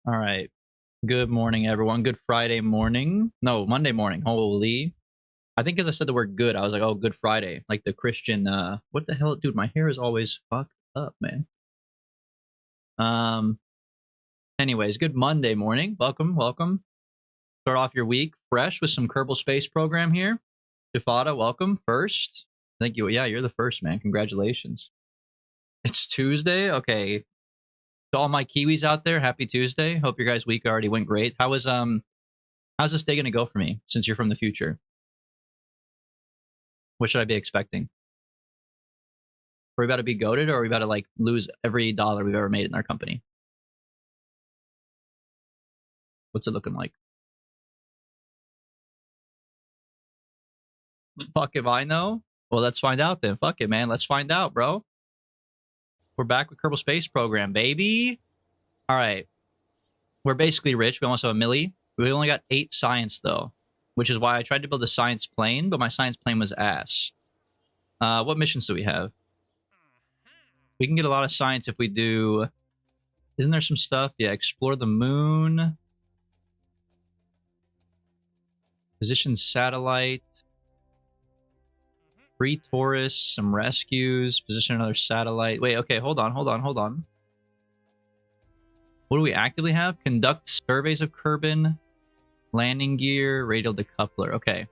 All right. Good morning, everyone. Good Friday morning. No, Monday morning. Holy. I think as I said the word good, I was like, oh, Good Friday. Like the Christian, what the hell? Dude, my hair is always fucked up, man. Um, anyways, good Monday morning. Welcome. Start off your week fresh with some Kerbal Space Program here. Jafada, welcome. First. Thank you. Yeah, you're the first, man. Congratulations. It's Tuesday. Okay. To all my Kiwis out there, happy Tuesday. Hope your guys' week already went great. How's this day gonna go for me since you're from the future? What should I be expecting? Are we about to be goaded, or are we about to like lose every dollar we've ever made in our company? What's it looking like? Fuck if I know. Well, let's find out then. Fuck it, man. Let's find out, bro. We're back with Kerbal Space Program, baby. All right. We're basically rich. We almost have a milli. We only got 8 science though, which is why I tried to build a science plane, but my science plane was ass. What missions do we have? We can get a lot of science if we do. Isn't there some stuff? Yeah, explore the moon. Position satellite. Free tourists, some rescues, position another satellite. Wait, okay, hold on. What do we actively have? Conduct surveys of Kerbin, landing gear, radial decoupler. Okay.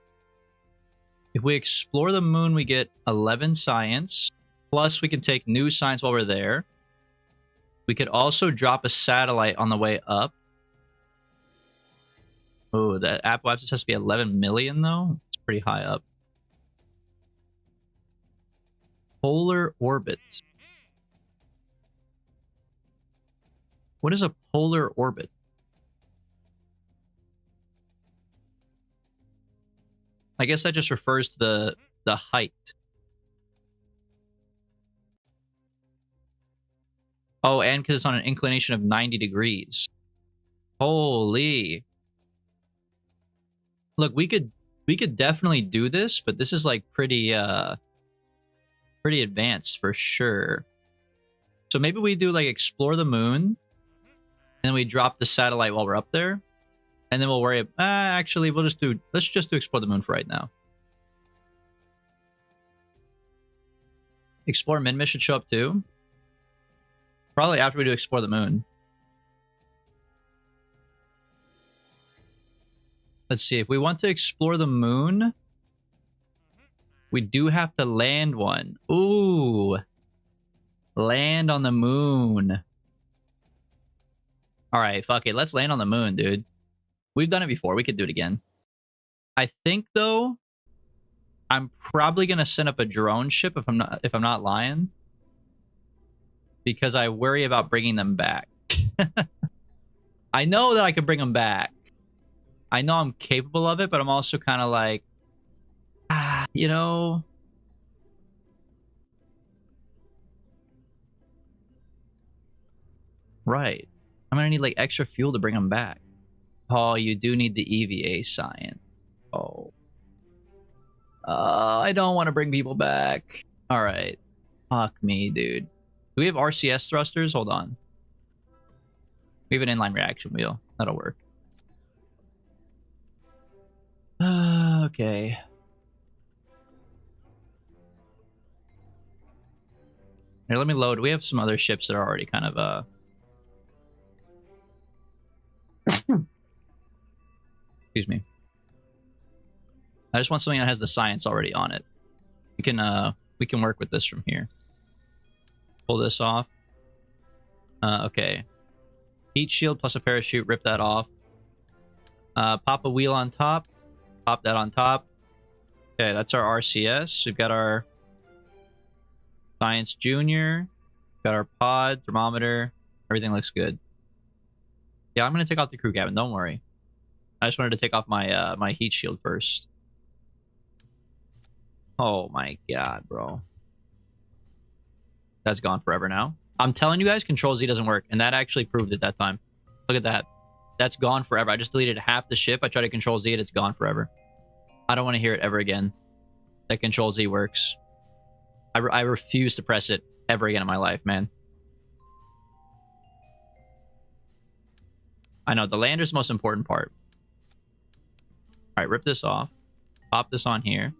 If we explore the moon, we get 11 science. Plus, we can take new science while we're there. We could also drop a satellite on the way up. Oh, that Apple Apps has to be 11 million, though. It's pretty high up. Polar orbit. What is a polar orbit? I guess that just refers to the height. Oh, and because it's on an inclination of 90 degrees. Holy. Look, we could definitely do this, but this is like pretty advanced for sure. So maybe we do like explore the moon, and then we drop the satellite while we're up there, and then we'll worry. Actually, let's just do explore the moon for right now. Explore Minmus should show up too. Probably after we do explore the moon. Let's see, if we want to explore the moon, we do have to land one. Ooh. Land on the moon. All right, fuck it. Let's land on the moon, dude. We've done it before. We could do it again. I think though, I'm probably gonna send up a drone ship if I'm not lying, because I worry about bringing them back. I know that I could bring them back. I know I'm capable of it, but I'm also kind of like, you know. Right. I'm gonna need like extra fuel to bring them back. Oh, you do need the EVA science. Oh. I don't want to bring people back. All right. Fuck me, dude. Do we have RCS thrusters? Hold on. We have an inline reaction wheel. That'll work. Okay. Here, let me load. We have some other ships that are already kind of excuse me. I just want something that has the science already on it. We can work with this from here. Pull this off. Okay. Heat shield plus a parachute. Rip that off. Pop a wheel on top. Pop that on top. Okay, that's our RCS. We've got our Science Junior. Got our pod, thermometer. Everything looks good. Yeah, I'm gonna take off the crew cabin. Don't worry. I just wanted to take off my my heat shield first. Oh my god, bro. That's gone forever now. I'm telling you guys, Control Z doesn't work, and that actually proved it that time. Look at that. That's gone forever. I just deleted half the ship. I tried to Control Z it. It's gone forever. I don't want to hear it ever again. That Control Z works. I refuse to press it ever again in my life, man. I know, the lander's the most important part. All right, rip this off. Pop this on here.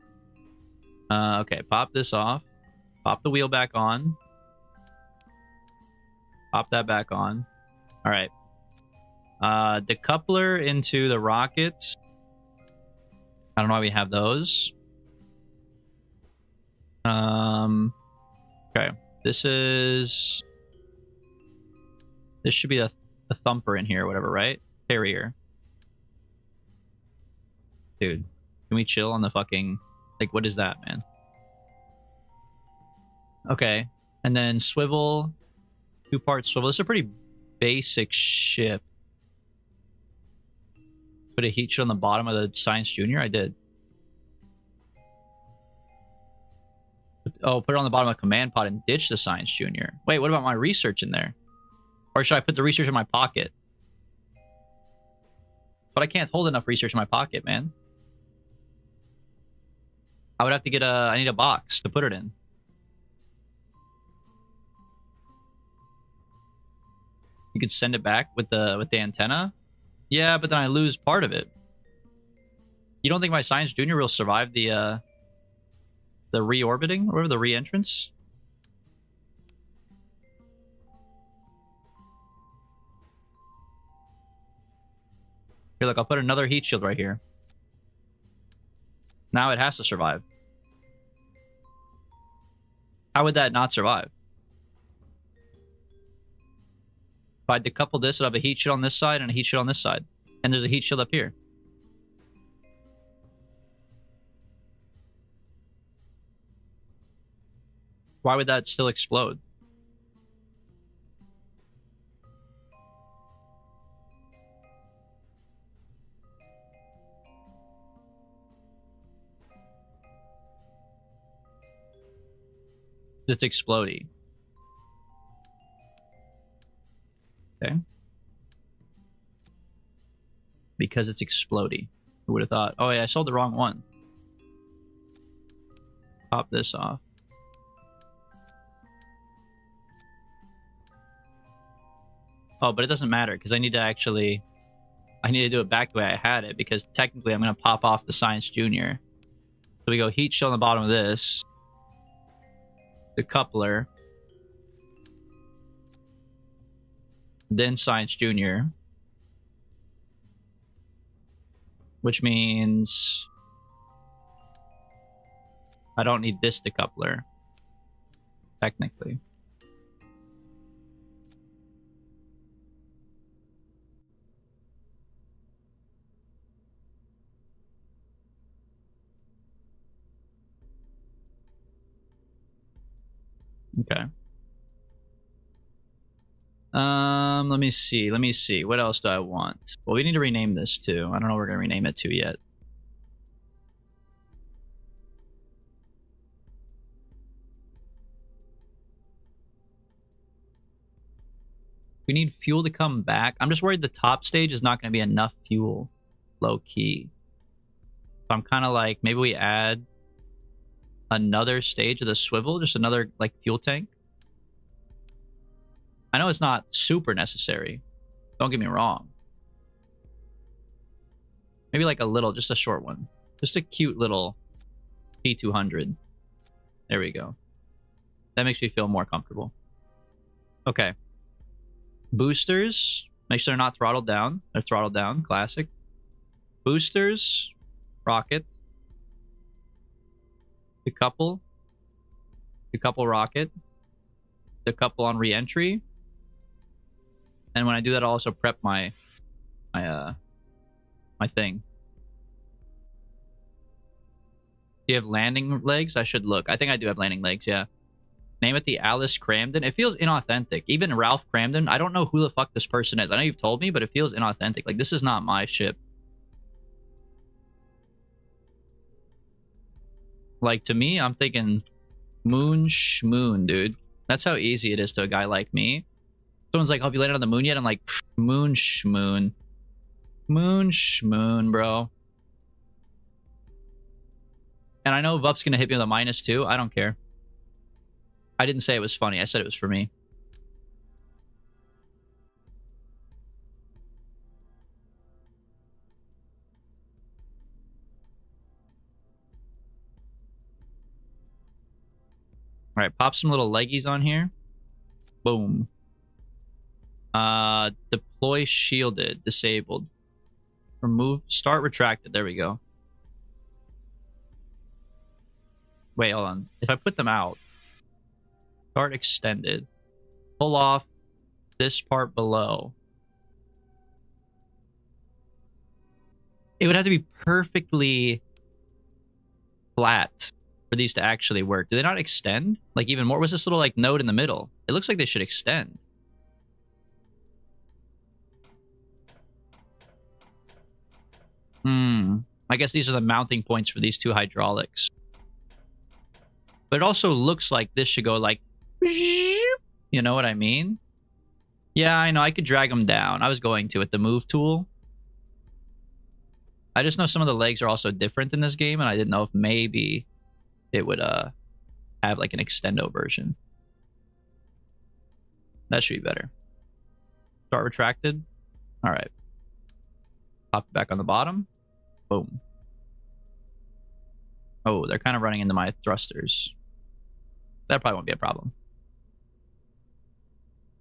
Okay, pop this off. Pop the wheel back on. Pop that back on. All right. Decoupler into the rockets. I don't know why we have those. Okay. This should be a thumper in here or whatever, right? Carrier. Dude, can we chill on the fucking... Like, what is that, man? Okay. And then swivel. 2-part swivel. This is a pretty basic ship. Put a heat shield on the bottom of the Science Junior? I did. Oh, put it on the bottom of the command pod and ditch the Science Junior. Wait, what about my research in there? Or should I put the research in my pocket? But I can't hold enough research in my pocket, man. I would have to get I need a box to put it in. You could send it back with the antenna? Yeah, but then I lose part of it. You don't think my Science Junior will survive the reorbiting or the re-entrance? Here, look, I'll put another heat shield right here. Now it has to survive. How would that not survive? If I decouple this, it'll have a heat shield on this side and a heat shield on this side. And there's a heat shield up here. Why would that still explode? It's exploding. Okay. Because it's exploding. Who would have thought? Oh yeah, I sold the wrong one. Pop this off. Oh, but it doesn't matter because I need to do it back the way I had it because technically I'm going to pop off the Science Junior. So we go heat shield on the bottom of this. The coupler. Then Science Junior. Which means I don't need this decoupler. Technically. Okay. Let me see. What else do I want? Well, we need to rename this too. I don't know what we're gonna rename it to yet. We need fuel to come back. I'm just worried the top stage is not gonna be enough fuel. Low key. So I'm kind of like, maybe we add another stage of the swivel, just another like fuel tank. I know it's not super necessary. Don't get me wrong. Maybe like a little, just a short one. Just a cute little P200. There we go. That makes me feel more comfortable. Okay. Boosters. Make sure they're not throttled down. They're throttled down. Classic. Boosters. Rocket. Decouple. Decouple rocket. Decouple on re-entry. And when I do that, I'll also prep my thing. Do you have landing legs? I should look. I think I do have landing legs, yeah. Name it the Alice Cramden. It feels inauthentic. Even Ralph Cramden, I don't know who the fuck this person is. I know you've told me, but it feels inauthentic. Like, this is not my ship. Like, to me, I'm thinking moon schmoon, dude. That's how easy it is to a guy like me. Someone's like, oh, have you landed on the moon yet? I'm like, moon schmoon. Moon schmoon, bro. And I know Vup's gonna hit me with a -2. I don't care. I didn't say it was funny. I said it was for me. All right, pop some little leggies on here. Boom. Deploy shielded, disabled. Remove, start retracted. There we go. Wait, hold on. If I put them out, start extended, pull off this part below. It would have to be perfectly flat for these to actually work. Do they not extend? Like even more? Was this little like node in the middle? It looks like they should extend. I guess these are the mounting points for these two hydraulics. But it also looks like this should go like, you know what I mean? Yeah, I know. I could drag them down. I was going to with the move tool. I just know some of the legs are also different in this game, and I didn't know if maybe it would have like an extendo version. That should be better. Start retracted. All right. Pop it back on the bottom. Boom. Oh, they're kind of running into my thrusters. That probably won't be a problem.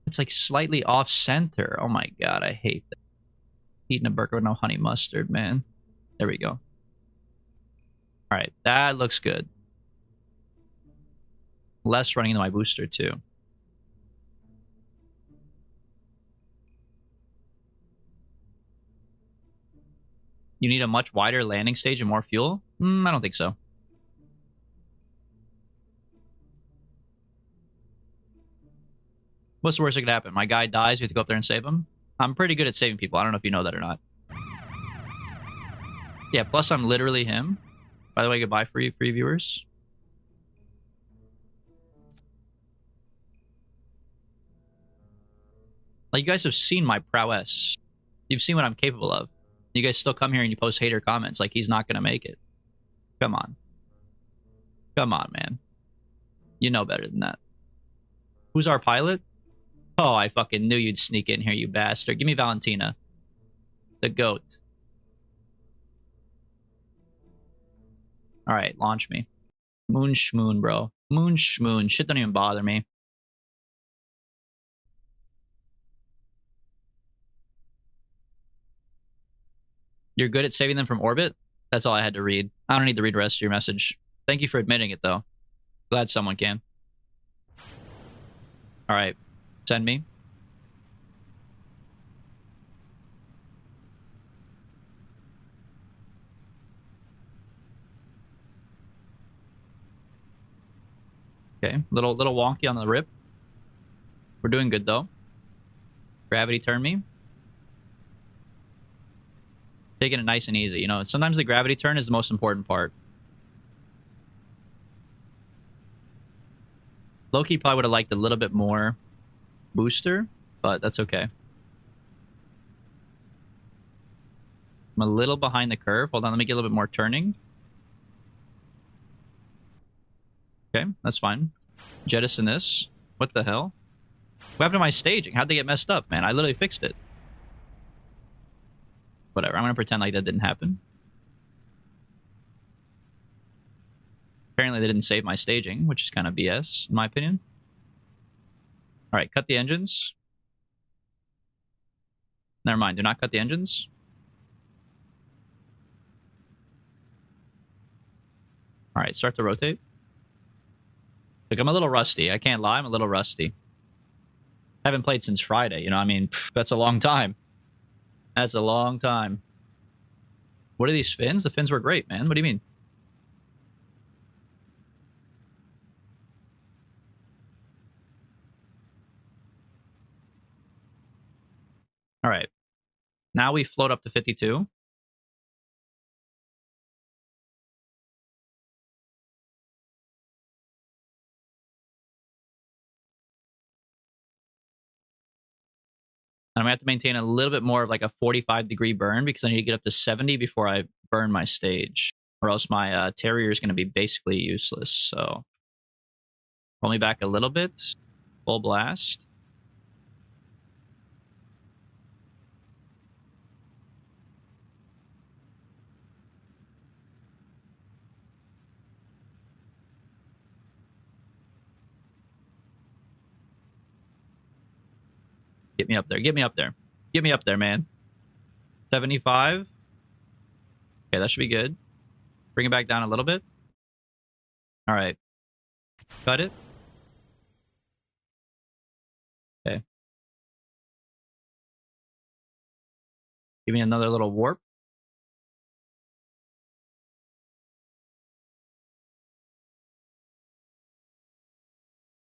It's like slightly off center. Oh my god, I hate that. Eating a burger with no honey mustard, man. There we go. All right, that looks good. Less running into my booster too. You need a much wider landing stage and more fuel? I don't think so. What's the worst that could happen? My guy dies, we have to go up there and save him? I'm pretty good at saving people. I don't know if you know that or not. Yeah, plus I'm literally him. By the way, goodbye, free viewers. Like, you guys have seen my prowess. You've seen what I'm capable of. You guys still come here and you post hater comments like he's not going to make it. Come on. Come on, man. You know better than that. Who's our pilot? Oh, I fucking knew you'd sneak in here, you bastard. Give me Valentina. The goat. All right, launch me. Moon schmoon, bro. Moon schmoon. Shit don't even bother me. You're good at saving them from orbit? That's all I had to read. I don't need to read the rest of your message. Thank you for admitting it, though. Glad someone can. All right. Send me. Okay. Little wonky on the rip. We're doing good, though. Gravity turn me. Taking it nice and easy. You know, sometimes the gravity turn is the most important part. Loki probably would have liked a little bit more booster, but that's okay. I'm a little behind the curve. Hold on, let me get a little bit more turning. Okay, that's fine. Jettison this. What the hell? What happened to my staging? How'd they get messed up, man? I literally fixed it. Whatever, I'm gonna pretend like that didn't happen. Apparently they didn't save my staging, which is kind of BS, in my opinion. All right, cut the engines. Never mind, do not cut the engines. All right, start to rotate. Look, I'm a little rusty. I can't lie, I'm a little rusty. I haven't played since Friday, you know, I mean, that's a long time. That's a long time. What are these fins? The fins were great, man. What do you mean? All right. Now we float up to 52. And I'm gonna have to maintain a little bit more of like a 45-degree burn because I need to get up to 70 before I burn my stage, or else my Terrier is going to be basically useless. So roll me back a little bit. Full blast. me up there. Get me up there. Get me up there, man. 75. Okay, that should be good. Bring it back down a little bit. All right. Cut it. Okay. Give me another little warp.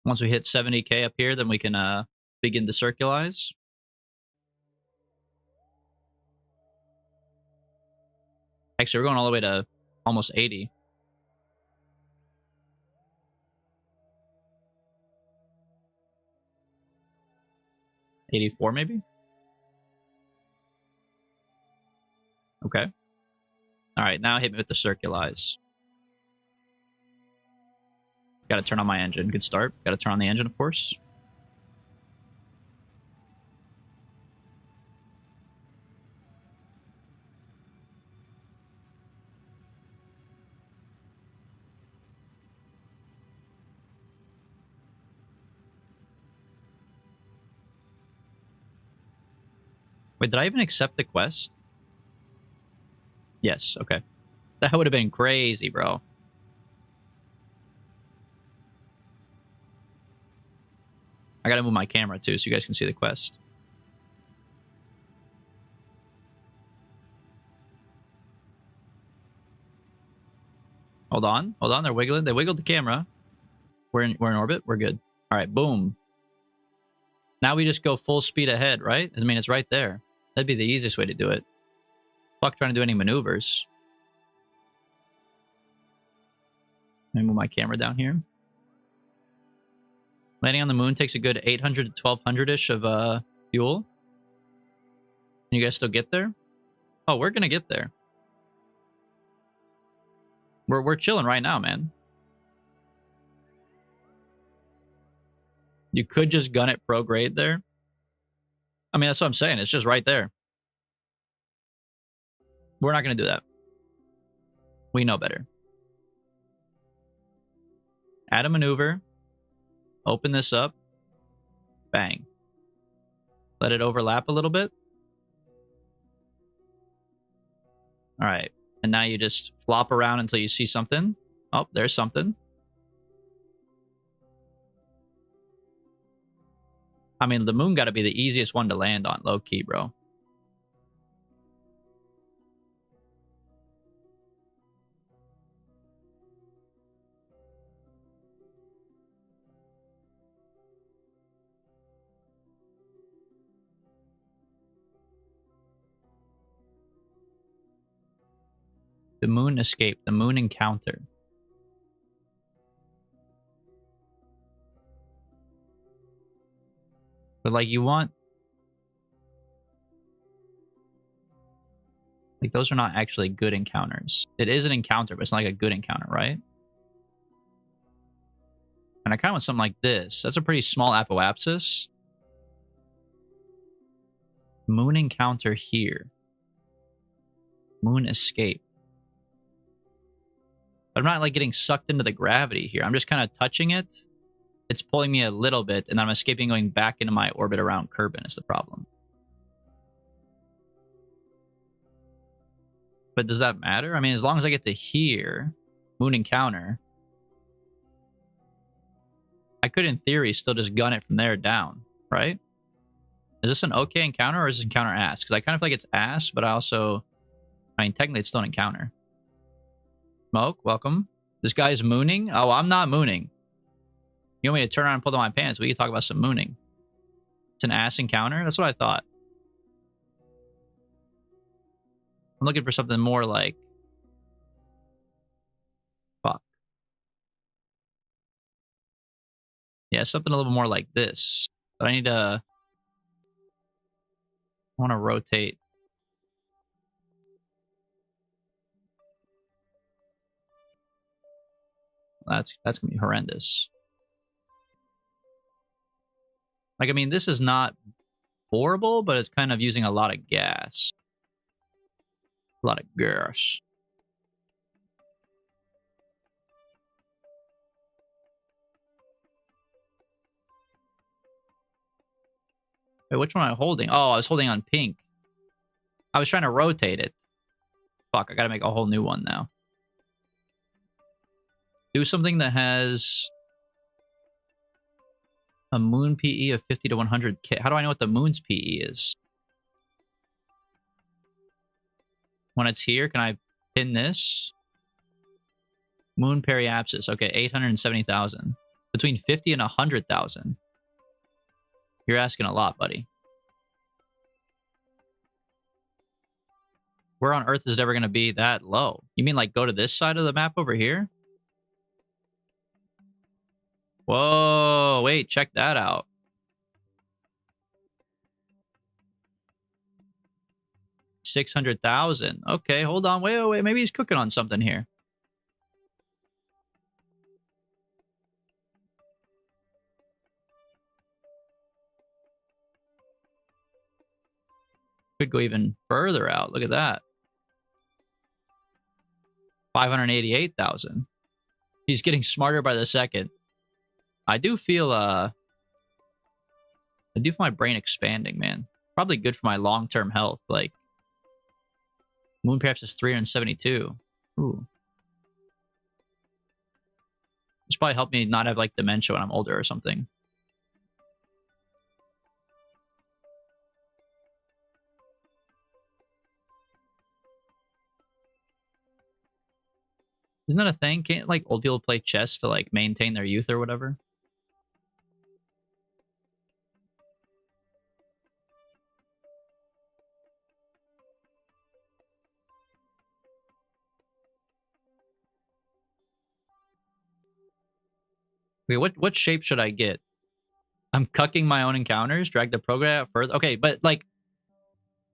Once we hit 70k up here, then we can begin to circularize. Actually, we're going all the way to almost 80. $84 maybe? Okay. Alright, now hit me with the circularize. Gotta turn on my engine. Good start. Gotta turn on the engine, of course. Wait, did I even accept the quest? Yes, okay. That would have been crazy, bro. I gotta move my camera too so you guys can see the quest. Hold on. Hold on. They're wiggling. They wiggled the camera. We're in orbit. We're good. All right. Boom. Now we just go full speed ahead, right? I mean, it's right there. That'd be the easiest way to do it. Fuck trying to do any maneuvers. Let me move my camera down here. Landing on the moon takes a good 800 to 1200-ish of fuel. Can you guys still get there? Oh, we're gonna get there. We're chilling right now, man. You could just gun it pro grade there. I mean, that's what I'm saying. It's just right there. We're not gonna do that. We know better. Add a maneuver. Open this up. Bang. Let it overlap a little bit. All right. And now you just flop around until you see something. Oh, there's something. I mean, the moon got to be the easiest one to land on, low key, bro. The moon escape. The moon encounter. But like you want... Like those are not actually good encounters. It is an encounter, but it's not like a good encounter, right? And I kind of want something like this. That's a pretty small apoapsis. Moon encounter here. Moon escape. But I'm not like getting sucked into the gravity here. I'm just kind of touching it. It's pulling me a little bit, and then I'm escaping going back into my orbit around Kerbal is the problem. But does that matter? I mean, as long as I get to here, moon encounter, I could, in theory, still just gun it from there down, right? Is this an okay encounter, or is this encounter ass? Because I kind of feel like it's ass, but I mean, technically it's still an encounter. Smoke, welcome. This guy is mooning? Oh, I'm not mooning. You want me to turn around and pull down my pants? We can talk about some mooning. It's an ass encounter? That's what I thought. I'm looking for something more like... Fuck. Yeah, something a little more like this. But I need to... I want to rotate. That's going to be horrendous. Like, I mean, this is not horrible, but it's kind of using a lot of gas. A lot of gas. Wait, which one am I holding? Oh, I was holding on pink. I was trying to rotate it. Fuck, I gotta make a whole new one now. Do something that has a moon PE of 50 to 100K. How do I know what the moon's PE is? When it's here, can I pin this? Moon periapsis. Okay, 870,000. Between 50 and 100,000. You're asking a lot, buddy. Where on Earth is it ever going to be that low? You mean like go to this side of the map over here? Whoa, wait, check that out. $600,000. Okay, hold on. Wait. Maybe he's cooking on something here. Could go even further out. Look at that. 588,000. He's getting smarter by the second. I do feel my brain expanding, man. Probably good for my long-term health. Like, moon perhaps is 372. Ooh. This probably helped me not have like dementia when I'm older or something. Isn't that a thing? Can't like old people play chess to like maintain their youth or whatever? Wait, what shape should I get? I'm cucking my own encounters, drag the program out further. Okay, but like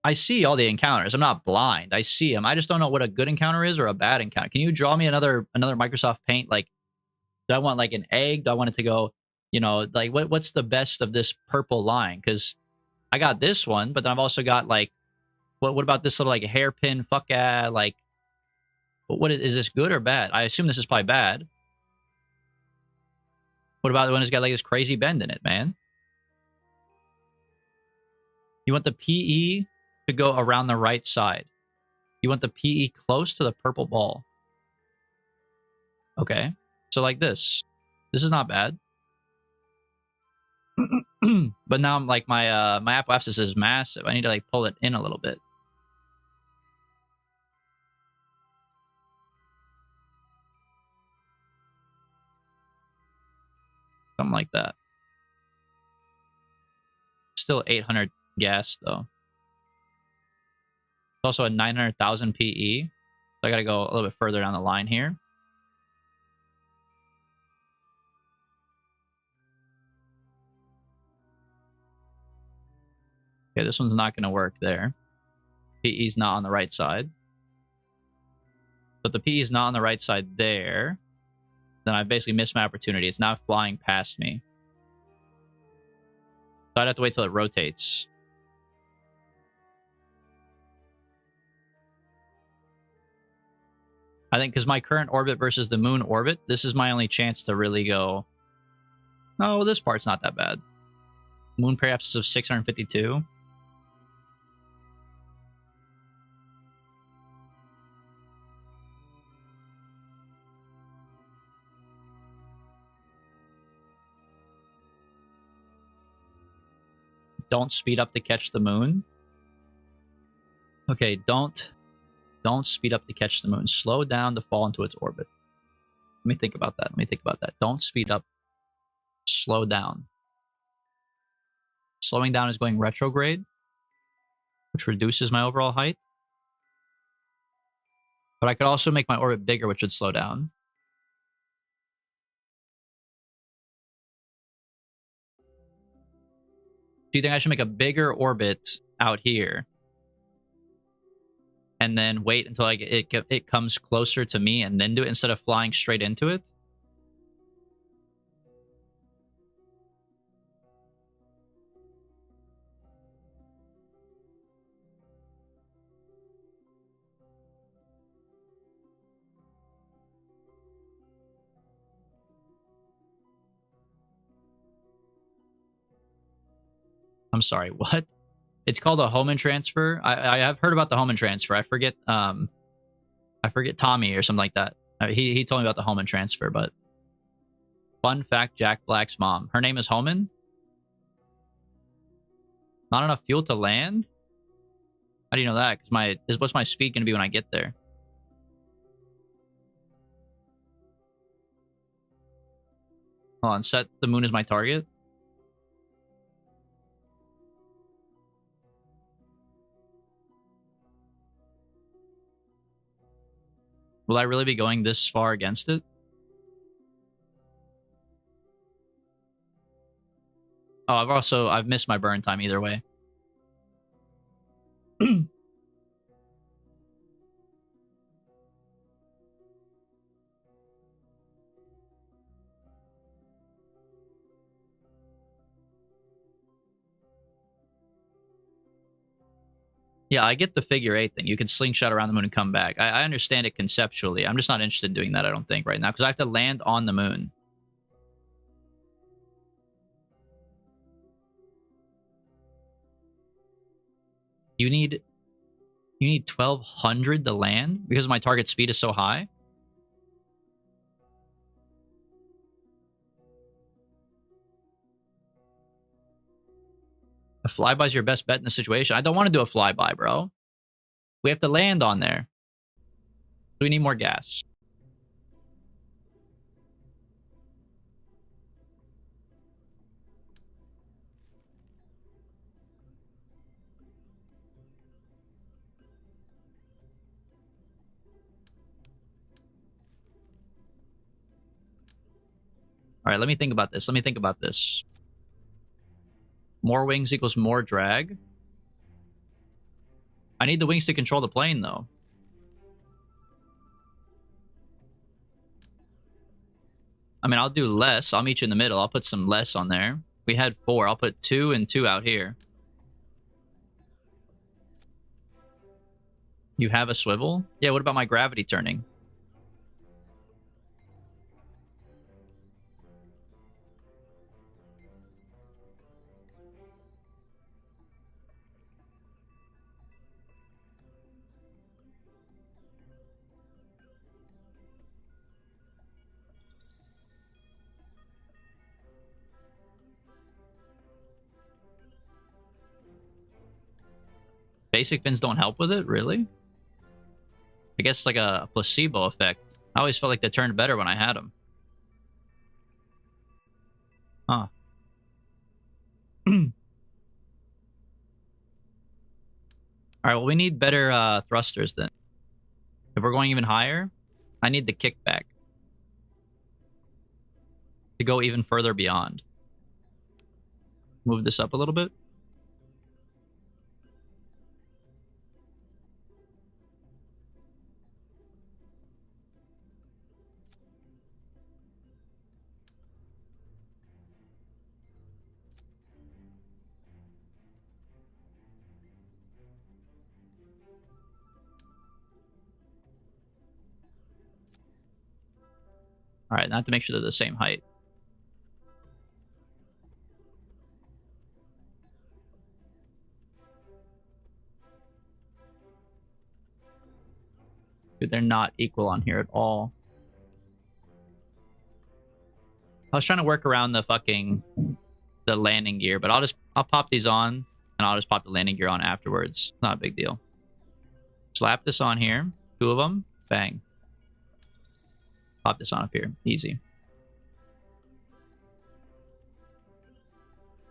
I see all the encounters. I'm not blind. I see them. I just don't know what a good encounter is or a bad encounter. Can you draw me another Microsoft Paint? Like, do I want like an egg? Do I want it to go, you know, like what's the best of this purple line? Because I got this one, but then I've also got like, what about this little like hairpin fuck like, what is this good or bad? I assume this is probably bad. What about the one that's got like this crazy bend in it, man? You want the PE to go around the right side. You want the PE close to the purple ball. Okay. So like this. This is not bad. But now I'm like my apoapsis is massive. I need to like pull it in a little bit. Something like that. Still 800 gas though. It's also a 900,000 PE. So I gotta go a little bit further down the line here. Okay, this one's not gonna work there. PE's not on the right side. But the PE is not on the right side there. Then I basically missed my opportunity. It's now flying past me. So I'd have to wait till it rotates. I think because my current orbit versus the moon orbit, this is my only chance to really go, oh, this part's not that bad. Moon periapsis of 652. Don't speed up to catch the moon. Okay, don't speed up to catch the moon. Slow down to fall into its orbit. Let me think about that. Don't speed up. Slow down. Slowing down is going retrograde, which reduces my overall height. But I could also make my orbit bigger, which would slow down. Do you think I should make a bigger orbit out here and then wait until it comes closer to me and then do it instead of flying straight into it? I'm I'm sorry, what? It's called a Homan transfer. I have heard about the Homan transfer. I forget Tommy or something like that. He told me about the Homan transfer, but fun fact, Jack Black's mom. Her name is Homan? Not enough fuel to land? How do you know that? Because what's my speed going to be when I get there? Hold on, set the moon as my target. Will I really be going this far against it? Oh, I've missed my burn time either way. Yeah, I get the figure 8 thing. You can slingshot around the moon and come back. I understand it conceptually. I'm just not interested in doing that, I don't think, right now, because I have to land on the moon. You need 1,200 to land because my target speed is so high? A flyby's your best bet in this situation. I don't want to do a flyby, bro. We have to land on there. We need more gas. All right, let me think about this. More wings equals more drag. I need the wings to control the plane, though. I mean, I'll do less. I'll meet you in the middle. I'll put some less on there. We had 4. I'll put 2 and 2 out here. You have a swivel? Yeah, what about my gravity turning? Basic fins don't help with it? Really? I guess it's like a placebo effect. I always felt like they turned better when I had them. Huh. Alright, well, we need better thrusters then. If we're going even higher, I need the kickback to go even further beyond. Move this up a little bit. All right, now I have to make sure they're the same height. Dude, they're not equal on here at all. I was trying to work around the landing gear, but I'll pop these on and I'll just pop the landing gear on afterwards. Not a big deal. Slap this on here. 2 of them. Bang. Pop this on up here. Easy.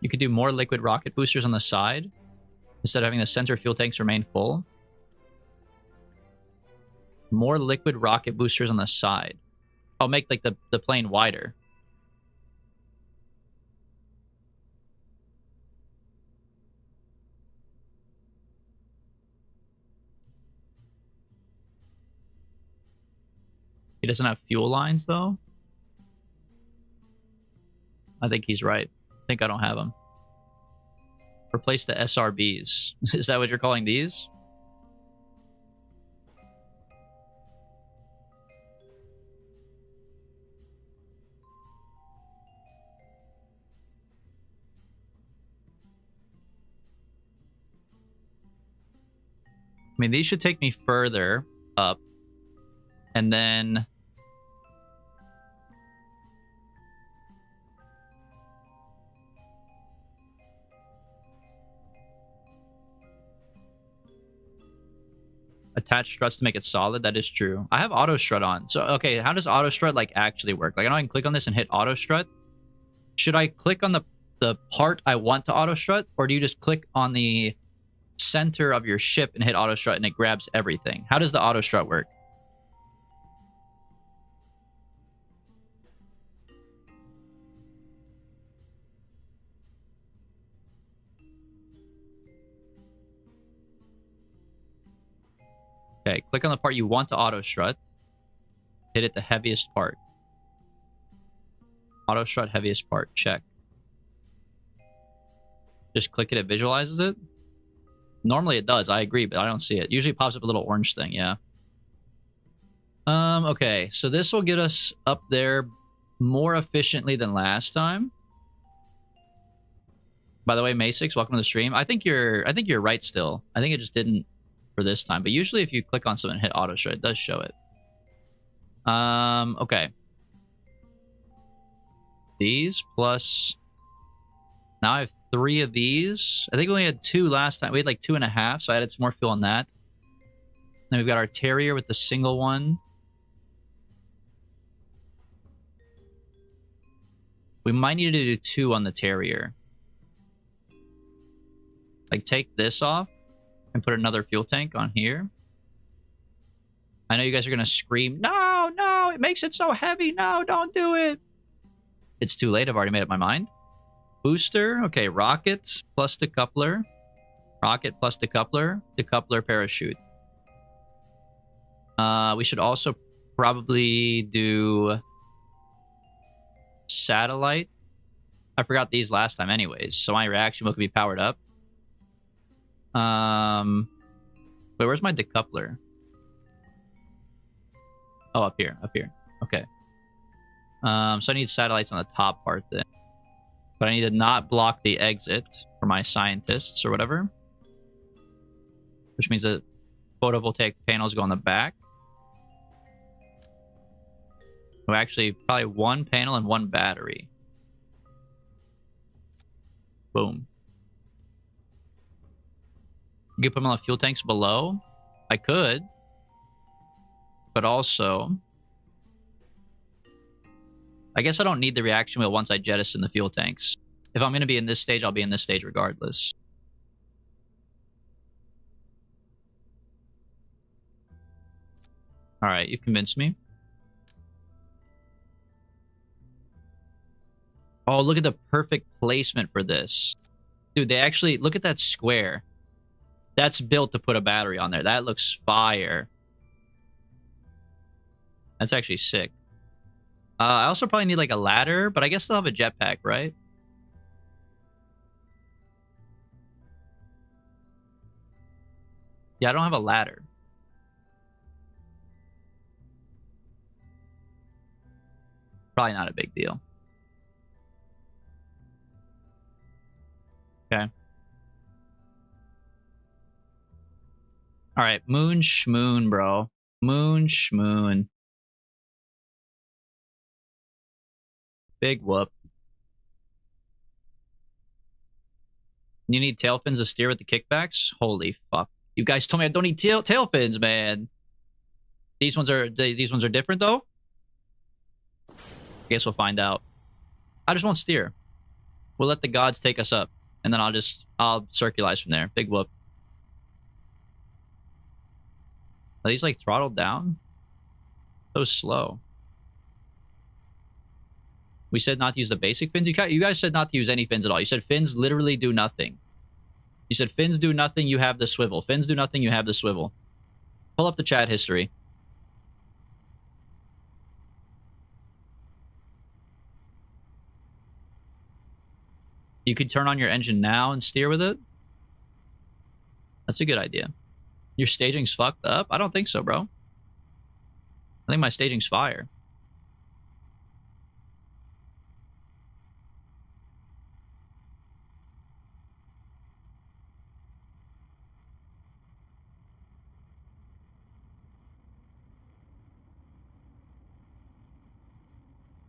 You could do more liquid rocket boosters on the side instead of having the center fuel tanks remain full. More liquid rocket boosters on the side. I'll make like the plane wider. He doesn't have fuel lines though. I think he's right. I think I don't have them. Replace the SRBs. Is that what you're calling these? mean, these should take me further up. And then... attach struts to make it solid. That is true. I have auto strut on. So, okay, how does auto strut like actually work? Like, I know I can click on this and hit auto strut. Should I click on the part I want to auto strut, or do you just click on the center of your ship and hit auto strut and it grabs everything? How does the auto strut work? Okay, click on the part you want to auto strut. Hit it the heaviest part. Auto strut heaviest part. Check. Just click it, it visualizes it. Normally it does, I agree, but I don't see it. Usually it pops up a little orange thing, yeah. Okay, so this will get us up there more efficiently than last time. By the way, May6, welcome to the stream. I think you're right still. I think it just didn't for this time. But usually if you click on something and hit auto strut, it does show it. Okay. These plus... now I have 3 of these. I think we only had 2 last time. We had like 2.5, so I added some more fuel on that. Then we've got our Terrier with the single one. We might need to do 2 on the Terrier. Like, take this off and put another fuel tank on here. I know you guys are going to scream, no, no, it makes it so heavy. No, don't do it. It's too late. I've already made up my mind. Booster. Okay, rocket plus decoupler. Rocket plus decoupler. Decoupler parachute. We should also probably do satellite. I forgot these last time anyways, so my reaction wheel could be powered up. Wait, where's my decoupler? Oh, up here, up here. Okay. So I need satellites on the top part then. But I need to not block the exit for my scientists or whatever. Which means that photovoltaic panels go on the back. Oh, actually, probably 1 panel and 1 battery. Boom. You could put them on the fuel tanks below. I could. But also... I guess I don't need the reaction wheel once I jettison the fuel tanks. If I'm going to be in this stage, I'll be in this stage regardless. Alright, you convinced me. Oh, look at the perfect placement for this. Dude, they actually... look at that square. That's built to put a battery on there. That looks fire. That's actually sick. I also probably need like a ladder, but I guess they'll have a jetpack, right? Yeah, I don't have a ladder. Probably not a big deal. Okay. Alright, moon schmoon, bro. Moon schmoon. Big whoop. You need tail fins to steer with the kickbacks? Holy fuck. You guys told me I don't need tail fins, man. These ones are different though? I guess we'll find out. I just won't steer. We'll let the gods take us up. And then I'll circulize from there. Big whoop. Are these like throttled down? So slow. We said not to use the basic fins. You guys said not to use any fins at all. You said fins literally do nothing. You said fins do nothing, you have the swivel. Fins do nothing, you have the swivel. Pull up the chat history. You could turn on your engine now and steer with it. That's a good idea. Your staging's fucked up? I don't think so, bro. I think my staging's fire.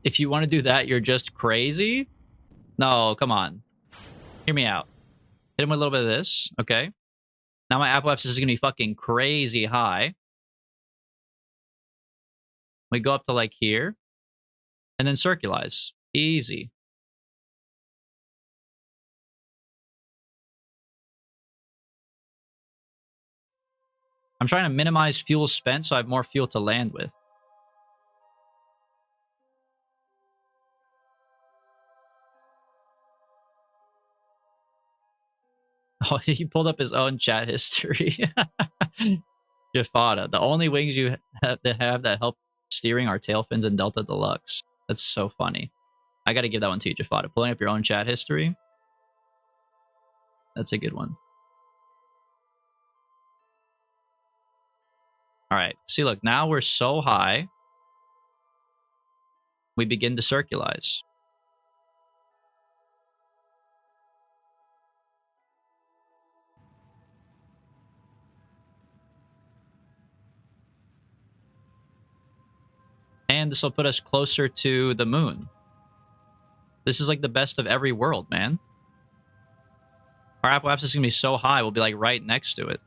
If you want to do that, you're just crazy. No, come on. Hear me out. Hit him with a little bit of this. Okay. Now my apoapsis is going to be fucking crazy high. We go up to like here. And then circulize. Easy. I'm trying to minimize fuel spent so I have more fuel to land with. Oh, he pulled up his own chat history. Jafada. The only wings you have that help steering are tail fins and Delta Deluxe. That's so funny. I got to give that one to you, Jafada. Pulling up your own chat history. That's a good one. All right. See, look, now we're so high. We begin to circulize. And this will put us closer to the moon. This is like the best of every world, man. Our apoapsis is going to be so high, we'll be like right next to it.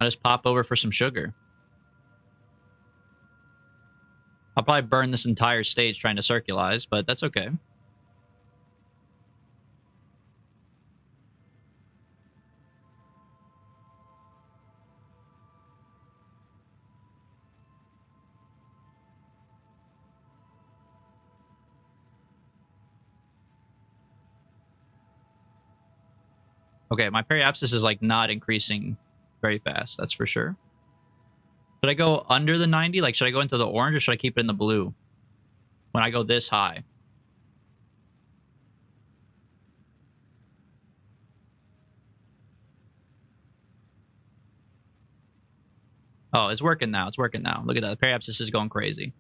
I'll just pop over for some sugar. I'll probably burn this entire stage trying to circulize, but that's okay. Okay, my periapsis is like not increasing very fast, that's for sure. Should I go under the 90? Like, should I go into the orange or should I keep it in the blue when I go this high? Oh, it's working now. It's working now. Look at that. The periapsis is going crazy.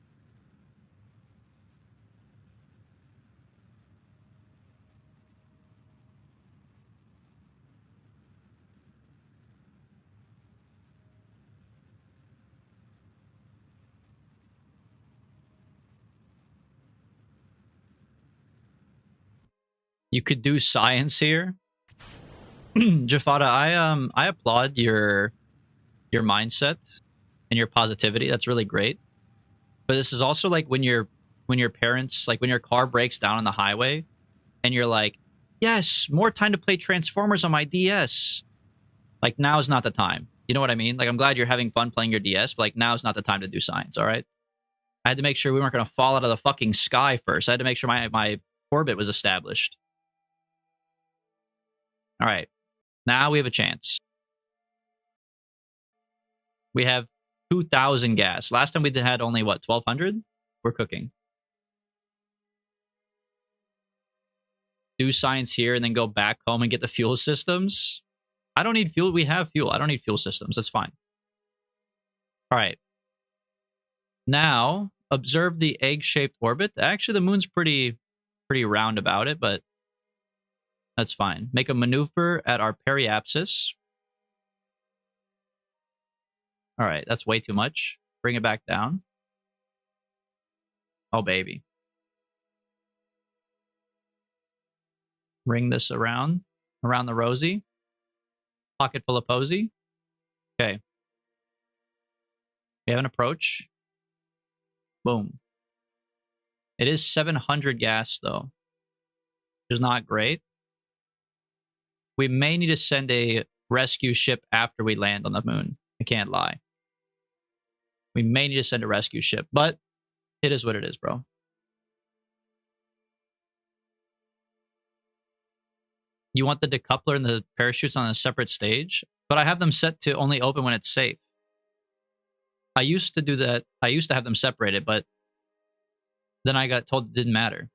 You could do science here. Jafada, I applaud your mindset and your positivity. That's really great. But this is also like when your parents, like when your car breaks down on the highway and you're like, yes, more time to play Transformers on my DS. Like, now is not the time. You know what I mean? Like, I'm glad you're having fun playing your DS, but like, now is not the time to do science, all right? I had to make sure we weren't going to fall out of the fucking sky first. I had to make sure my orbit was established. All right. Now we have a chance. We have 2,000 gas. Last time we had only, what, 1,200? We're cooking. Do science here and then go back home and get the fuel systems. I don't need fuel. We have fuel. I don't need fuel systems. That's fine. All right. Now, observe the egg-shaped orbit. Actually, the moon's pretty round about it, but that's fine. Make a maneuver at our periapsis. All right, that's way too much. Bring it back down. Oh, baby. Ring this around the rosy. Pocket full of posy. Okay. We have an approach. Boom. It is 700 gas, though. Which is not great. We may need to send a rescue ship after we land on the moon. I can't lie. We may need to send a rescue ship, but it is what it is, bro. You want the decoupler and the parachutes on a separate stage, but I have them set to only open when it's safe. I used to do that. I used to have them separated, but then I got told it didn't matter.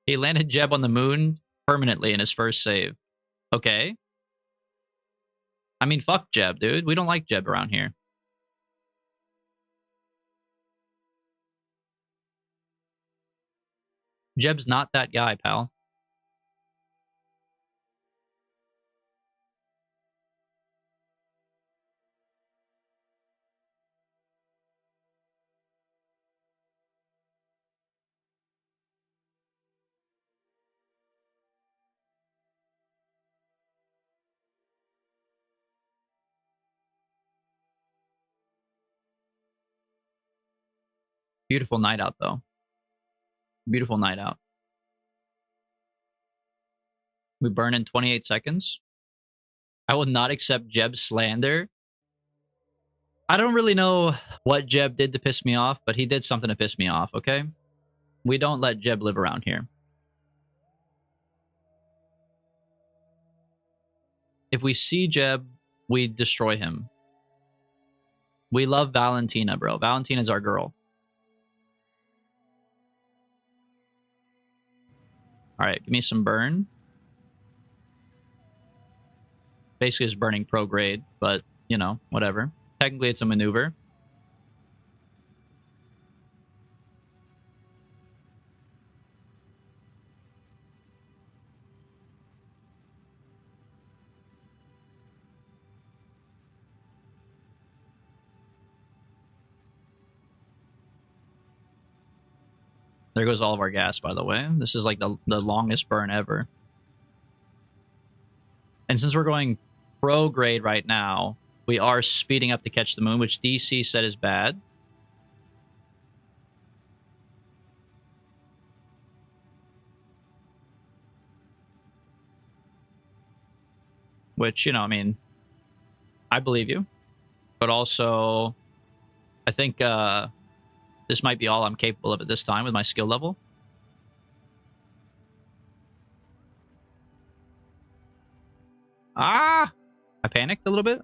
He landed Jeb on the moon permanently in his first save. Okay. I mean, fuck Jeb, dude. We don't like Jeb around here. Jeb's not that guy, pal. Beautiful night out, though. Beautiful night out. We burn in 28 seconds. I will not accept Jeb's slander. I don't really know what Jeb did to piss me off, but he did something to piss me off, okay? We don't let Jeb live around here. If we see Jeb, we destroy him. We love Valentina, bro. Valentina's our girl. All right, give me some burn. Basically, it's burning pro grade, but, you know, whatever. Technically, it's a maneuver. There goes all of our gas, by the way. This is like the longest burn ever. And since we're going pro grade right now, we are speeding up to catch the moon, which DC said is bad. Which, you know, I mean, I believe you. But also, I think this might be all I'm capable of at this time with my skill level. Ah! I panicked a little bit.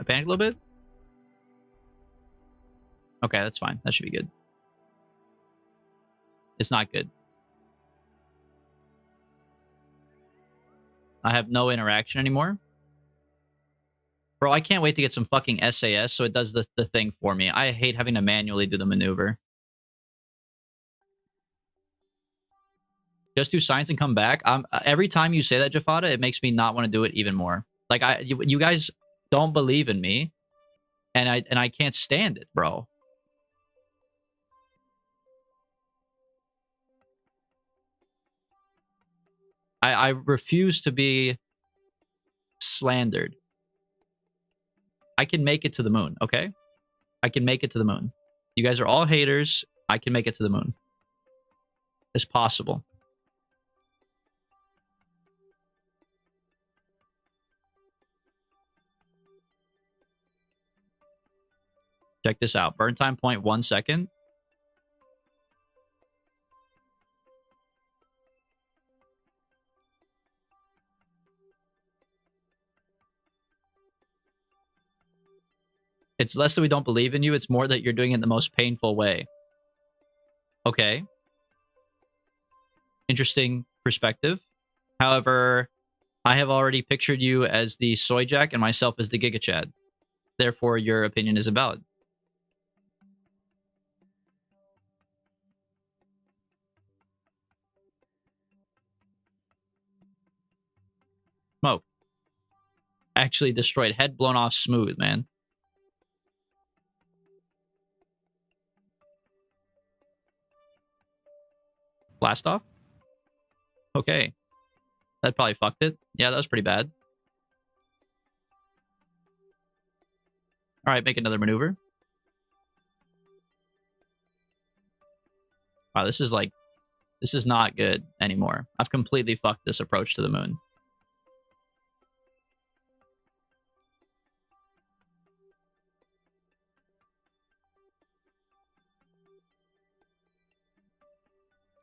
Okay, that's fine. That should be good. It's not good. I have no interaction anymore. Bro, I can't wait to get some fucking SAS so it does the thing for me. I hate having to manually do the maneuver. Just do science and come back. Every time you say that, Jafada, it makes me not want to do it even more. Like, you guys don't believe in me, and I can't stand it, bro. I refuse to be slandered. I can make it to the moon, okay? I can make it to the moon. You guys are all haters. I can make it to the moon. It's possible. Check this out. Burn time point 1 second. It's less that we don't believe in you. It's more that you're doing it in the most painful way. Okay. Interesting perspective. However, I have already pictured you as the Soy Jack and myself as the Giga Chad. Therefore, your opinion is invalid. Smoked. Actually destroyed. Head blown off smooth, man. Blast off? Okay. That probably fucked it. Yeah, that was pretty bad. All right, make another maneuver. Wow, this is not good anymore. I've completely fucked this approach to the moon.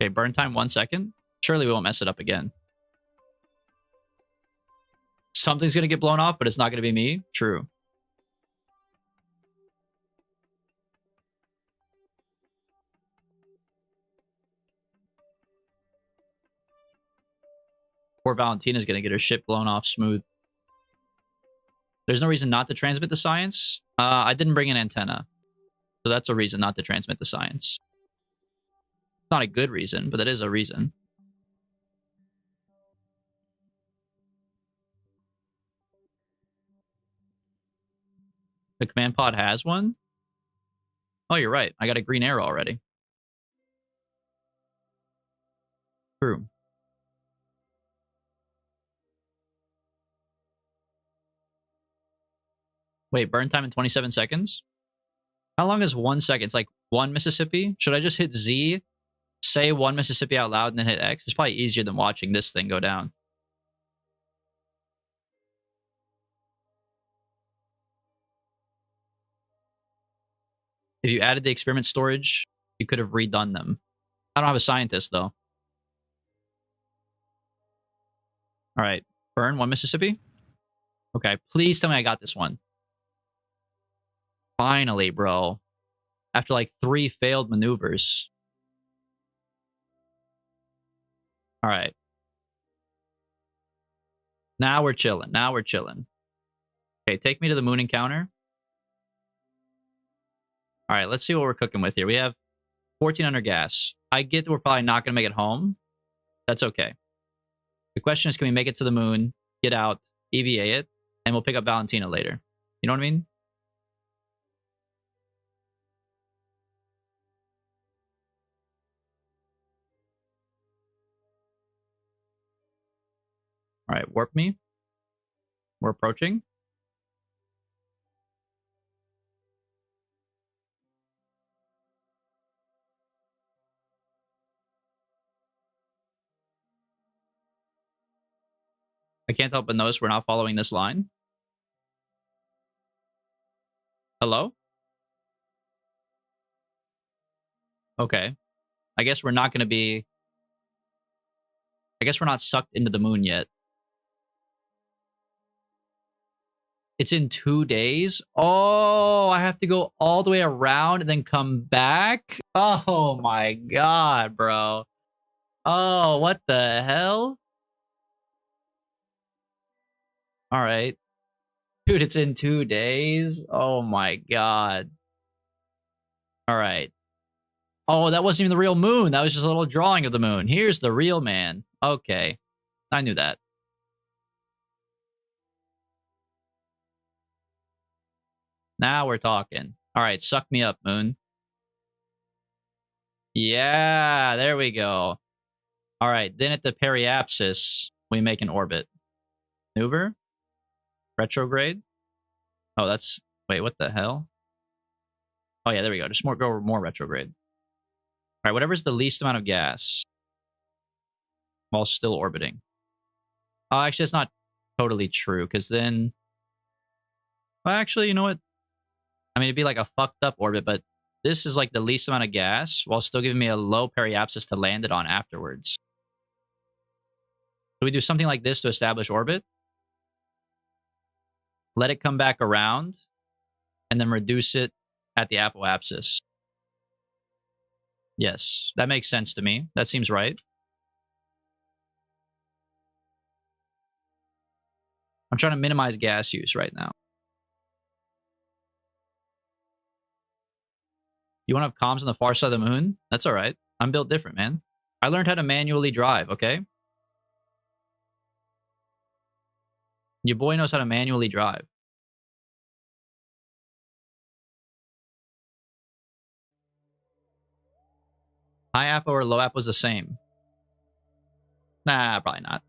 Okay, burn time 1 second. Surely we won't mess it up again. Something's going to get blown off, but it's not going to be me. True. Poor Valentina's going to get her shit blown off smooth. There's no reason not to transmit the science. I didn't bring an antenna. So that's a reason not to transmit the science. It's not a good reason, but that is a reason. The command pod has one? Oh, you're right. I got a green arrow already. True. Wait, burn time in 27 seconds? How long is 1 second? It's like 1 Mississippi? Should I just hit Z, say 1 Mississippi out loud, and then hit X? It's probably easier than watching this thing go down. If you added the experiment storage, you could have redone them. I don't have a scientist, though. All right. Burn 1 Mississippi. Okay. Please tell me I got this one. Finally, bro. After like 3 failed maneuvers. All right. Now we're chilling. Now we're chilling. Okay, take me to the moon encounter. All right, let's see what we're cooking with here. We have 1,400 gas. I get that we're probably not going to make it home. That's okay. The question is, can we make it to the moon, get out, EVA it, and we'll pick up Valentina later. You know what I mean? All right, warp me. We're approaching. I can't help but notice we're not following this line. Hello? Okay. I guess we're not going to be... I guess we're not sucked into the moon yet. It's in 2 days? Oh, I have to go all the way around and then come back? Oh my god, bro. Oh, what the hell? All right. Dude, it's in 2 days? Oh my god. All right. Oh, that wasn't even the real moon. That was just a little drawing of the moon. Here's the real man. Okay. I knew that. Now we're talking. All right, suck me up, moon. Yeah, there we go. All right, then at the periapsis, we make an orbit. Maneuver? Retrograde? Oh, that's... Wait, what the hell? Oh, yeah, there we go. Just go more retrograde. All right, whatever's the least amount of gas while still orbiting. Oh, actually, that's not totally true, because then... Well, actually, you know what? I mean, it'd be like a fucked up orbit, but this is like the least amount of gas while still giving me a low periapsis to land it on afterwards. So we do something like this to establish orbit. Let it come back around, and then reduce it at the apoapsis. Yes, that makes sense to me. That seems right. I'm trying to minimize gas use right now. You want to have comms on the far side of the moon? That's all right. I'm built different, man. I learned how to manually drive, okay? Your boy knows how to manually drive. High apo or low apo was the same. Nah, probably not.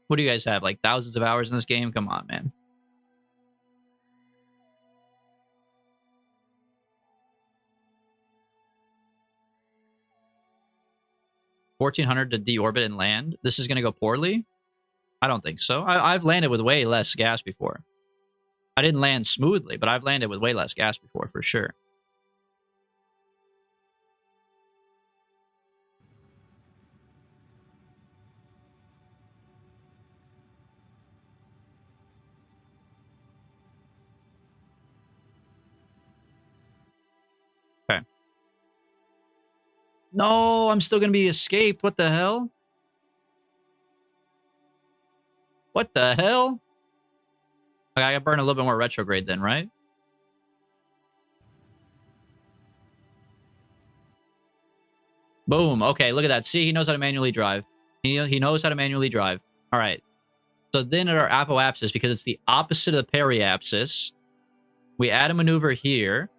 What do you guys have? Like thousands of hours in this game? Come on, man. $1,400 to deorbit and land. This is going to go poorly? I don't think so. I've landed with way less gas before. I didn't land smoothly, but I've landed with way less gas before, for sure. Okay. No, I'm still going to be escaped. What the hell? What the hell? Okay, I got to burn a little bit more retrograde then, right? Boom. Okay, look at that. See, he knows how to manually drive. He knows how to manually drive. All right. So then at our apoapsis, because it's the opposite of the periapsis, we add a maneuver here.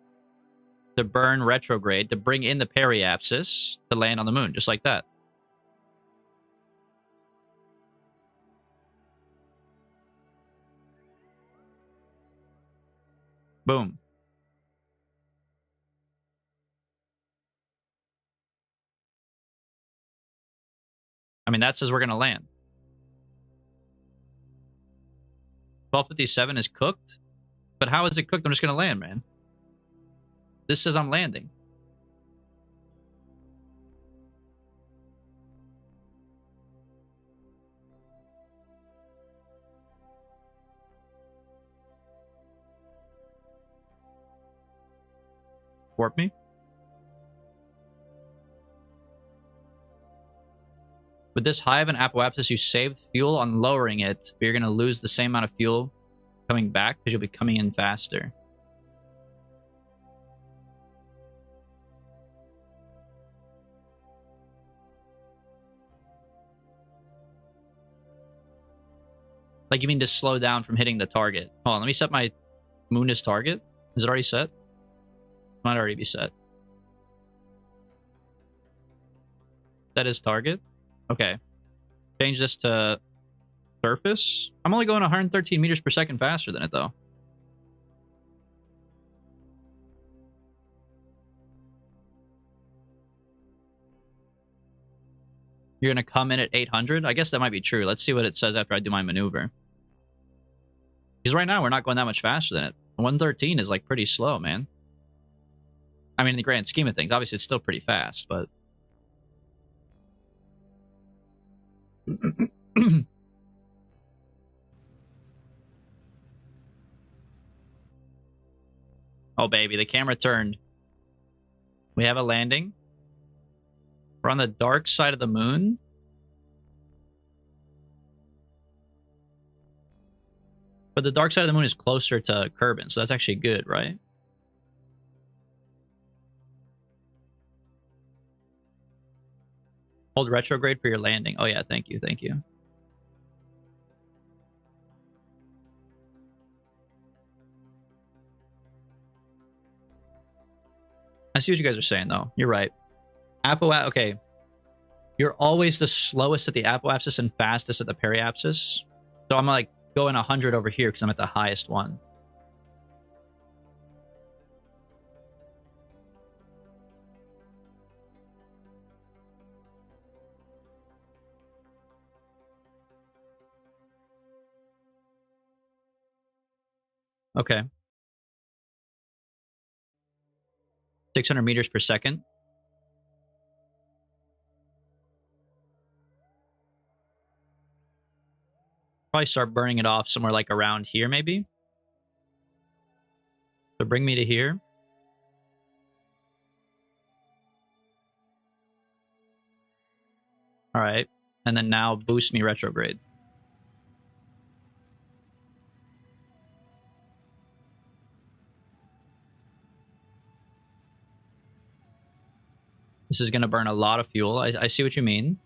to burn retrograde, to bring in the periapsis, to land on the moon, just like that. Boom. I mean, that says we're going to land. 1257 is cooked? But how is it cooked? I'm just going to land, man. This says I'm landing. Warp me? With this high of an apoapsis, you saved fuel on lowering it, but you're going to lose the same amount of fuel coming back because you'll be coming in faster. Like, you mean to slow down from hitting the target. Hold on, let me set my moon as target. Is it already set? Might already be set. That is target. Okay. Change this to surface. I'm only going 113 meters per second faster than it, though. You're going to come in at 800? I guess that might be true. Let's see what it says after I do my maneuver. Because right now, we're not going that much faster than it. 113 is, like, pretty slow, man. I mean, in the grand scheme of things, obviously it's still pretty fast, but... Oh, baby, the camera turned. We have a landing. We're on the dark side of the moon. But the dark side of the moon is closer to Kerbal, so that's actually good, right? Hold retrograde for your landing. Oh, yeah, thank you, thank you. I see what you guys are saying, though. You're right. Okay. You're always the slowest at the apoapsis and fastest at the periapsis. So I'm like going 100 over here because I'm at the highest one. Okay. 600 meters per second. Probably start burning it off somewhere like around here, maybe. So bring me to here. All right. And then now boost me retrograde. This is going to burn a lot of fuel. I see what you mean.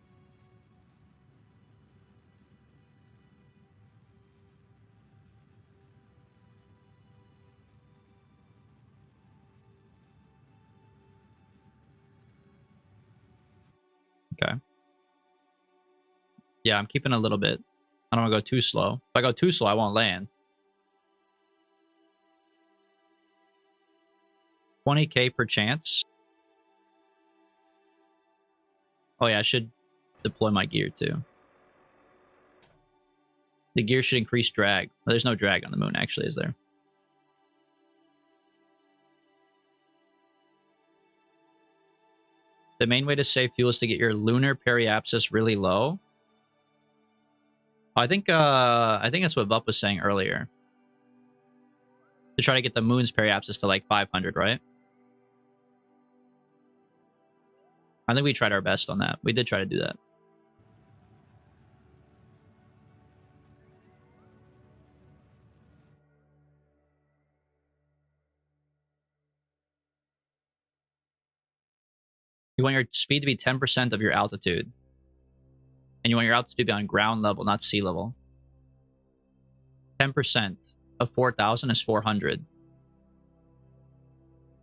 Okay. Yeah, I'm keeping a little bit. I don't want to go too slow. If I go too slow, I won't land. 20k per chance. Oh yeah, I should deploy my gear too. The gear should increase drag. Well, there's no drag on the moon, actually, is there? The main way to save fuel is to get your lunar periapsis really low. I think that's what Vup was saying earlier. To try to get the moon's periapsis to like 500, right? I think we tried our best on that. We did try to do that. You want your speed to be 10% of your altitude. And you want your altitude to be on ground level, not sea level. 10% of 4,000 is 400.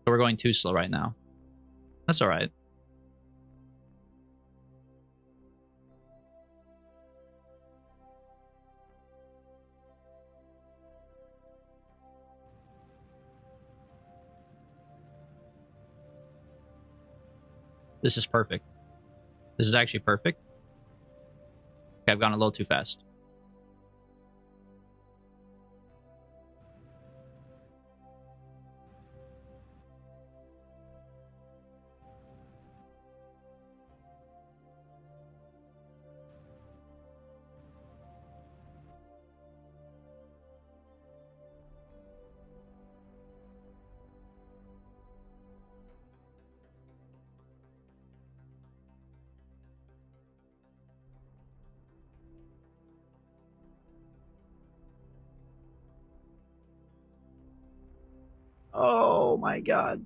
So we're going too slow right now. That's all right. This is perfect. This is actually perfect. Okay, I've gone a little too fast. Oh my god.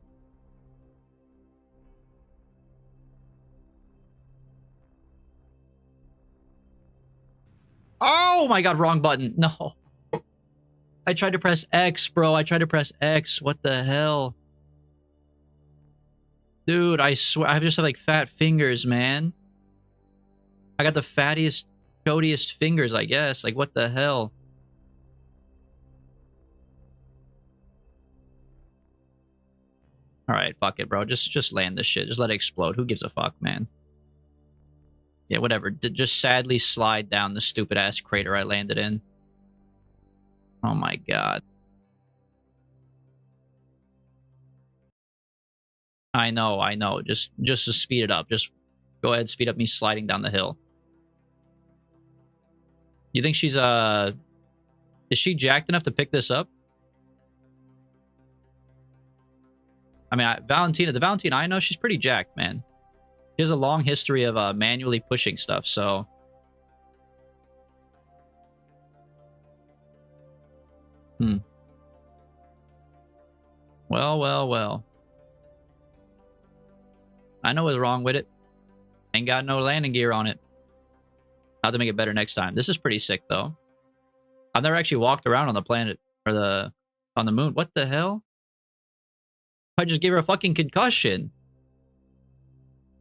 Oh my god, wrong button. No. I tried to press X, bro. I tried to press X. What the hell? Dude, I swear, I just have like fat fingers, man. I got the fattiest, chodiest fingers, I guess. Like, what the hell? All right, fuck it, bro. Just land this shit. Just let it explode. Who gives a fuck, man? Yeah, whatever. Just sadly slide down the stupid ass crater I landed in. Oh my god. I know, I know. Just to speed it up. Just go ahead, speed up me sliding down the hill. You think she's is she jacked enough to pick this up? I mean, Valentina, the Valentina I know, she's pretty jacked, man. She has a long history of manually pushing stuff, so. Well, well, well. I know what's wrong with it. Ain't got no landing gear on it. I'll have to make it better next time. This is pretty sick, though. I've never actually walked around on the planet, or on the moon. What the hell? I just gave her a fucking concussion.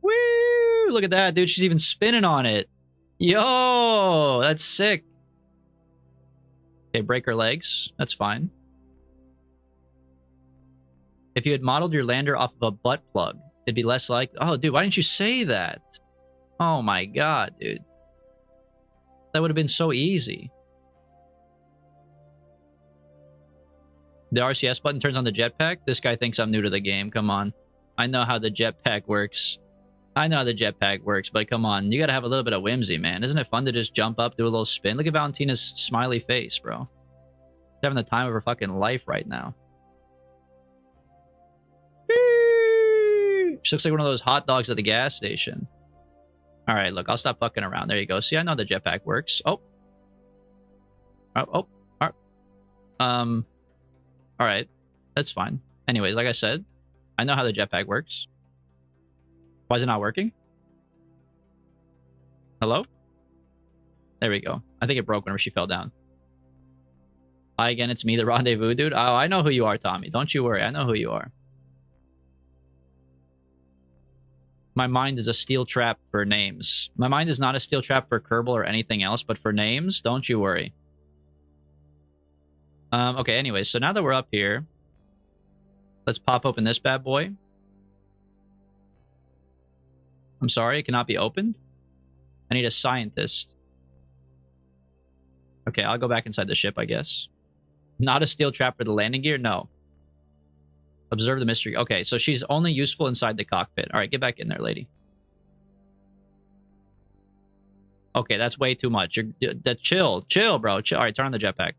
Woo! Look at that, dude. She's even spinning on it. Yo, that's sick. Okay, break her legs. That's fine. If you had modeled your lander off of a butt plug, it'd be less like... Oh, dude, why didn't you say that? Oh my god, dude. That would have been so easy. The RCS button turns on the jetpack? This guy thinks I'm new to the game. Come on. I know how the jetpack works. I know how the jetpack works, but come on. You gotta have a little bit of whimsy, man. Isn't it fun to just jump up, do a little spin? Look at Valentina's smiley face, bro. She's having the time of her fucking life right now. She looks like one of those hot dogs at the gas station. All right, look, I'll stop fucking around. There you go. See, I know the jetpack works. Oh. All right. All right. That's fine. Anyways, like I said, I know how the jetpack works. Why is it not working? Hello? There we go. I think it broke whenever she fell down. Hi again, it's me, the Rendezvous dude. Oh, I know who you are, Tommy. Don't you worry. I know who you are. My mind is a steel trap for names. My mind is not a steel trap for Kerbal or anything else, but for names, don't you worry. Okay, anyway, so now that we're up here, let's pop open this bad boy. I'm sorry, it cannot be opened. I need a scientist. Okay, I'll go back inside the ship, I guess. Not a steel trap for the landing gear? No. Observe the mystery. Okay, so she's only useful inside the cockpit. All right, get back in there, lady. Okay, that's way too much. Chill, bro. Chill. All right, turn on the jetpack.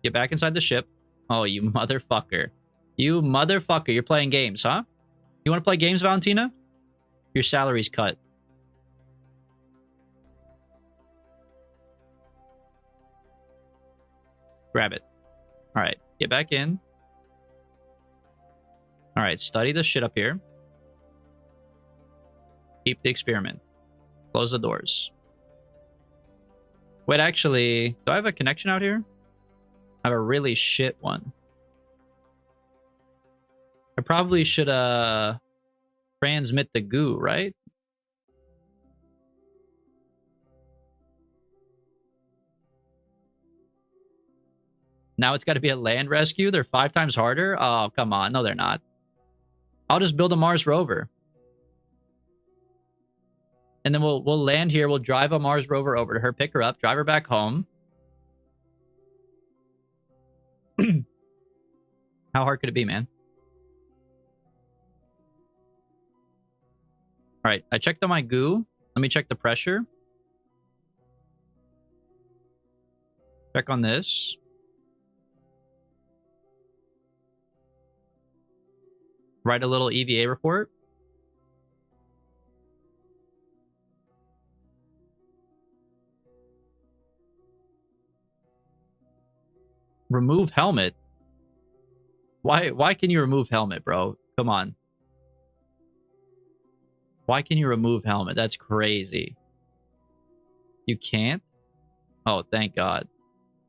Get back inside the ship. Oh, you motherfucker. You motherfucker. You're playing games, huh? You want to play games, Valentina? Your salary's cut. Grab it. All right, get back in. All right, study this shit up here. Keep the experiment. Close the doors. Wait, actually, do I have a connection out here? I have a really shit one. I probably should transmit the goo, right? Now it's got to be a land rescue. They're 5 times harder. Oh, come on. No, they're not. I'll just build a Mars rover. And then we'll land here. We'll drive a Mars rover over to her, pick her up, drive her back home. How hard could it be, man? All right, I checked on my goo. Let me check the pressure. Check on this. Write a little EVA report. Remove helmet. Why can you remove helmet, bro? Come on. Why can you remove helmet? That's crazy. You can't? Oh, thank God.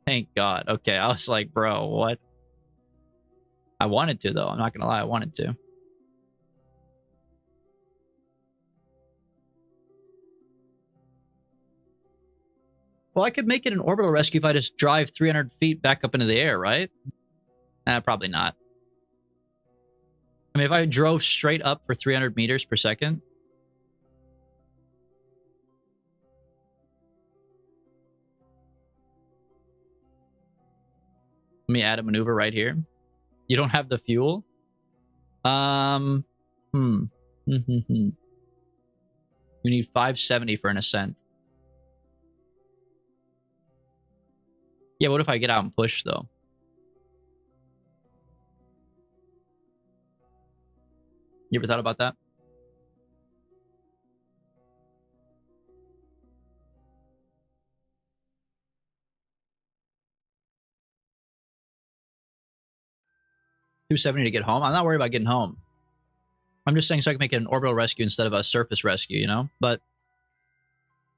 Thank God. Okay, I was like, bro, what? I wanted to, though. I'm not going to lie. I wanted to. Well, I could make it an orbital rescue if I just drive 300 feet back up into the air, right? Probably not. I mean, if I drove straight up for 300 meters per second. Let me add a maneuver right here. You don't have the fuel? You need 570 for an ascent. Yeah, what if I get out and push, though? You ever thought about that? $270 to get home? I'm not worried about getting home. I'm just saying so I can make it an orbital rescue instead of a surface rescue, you know? But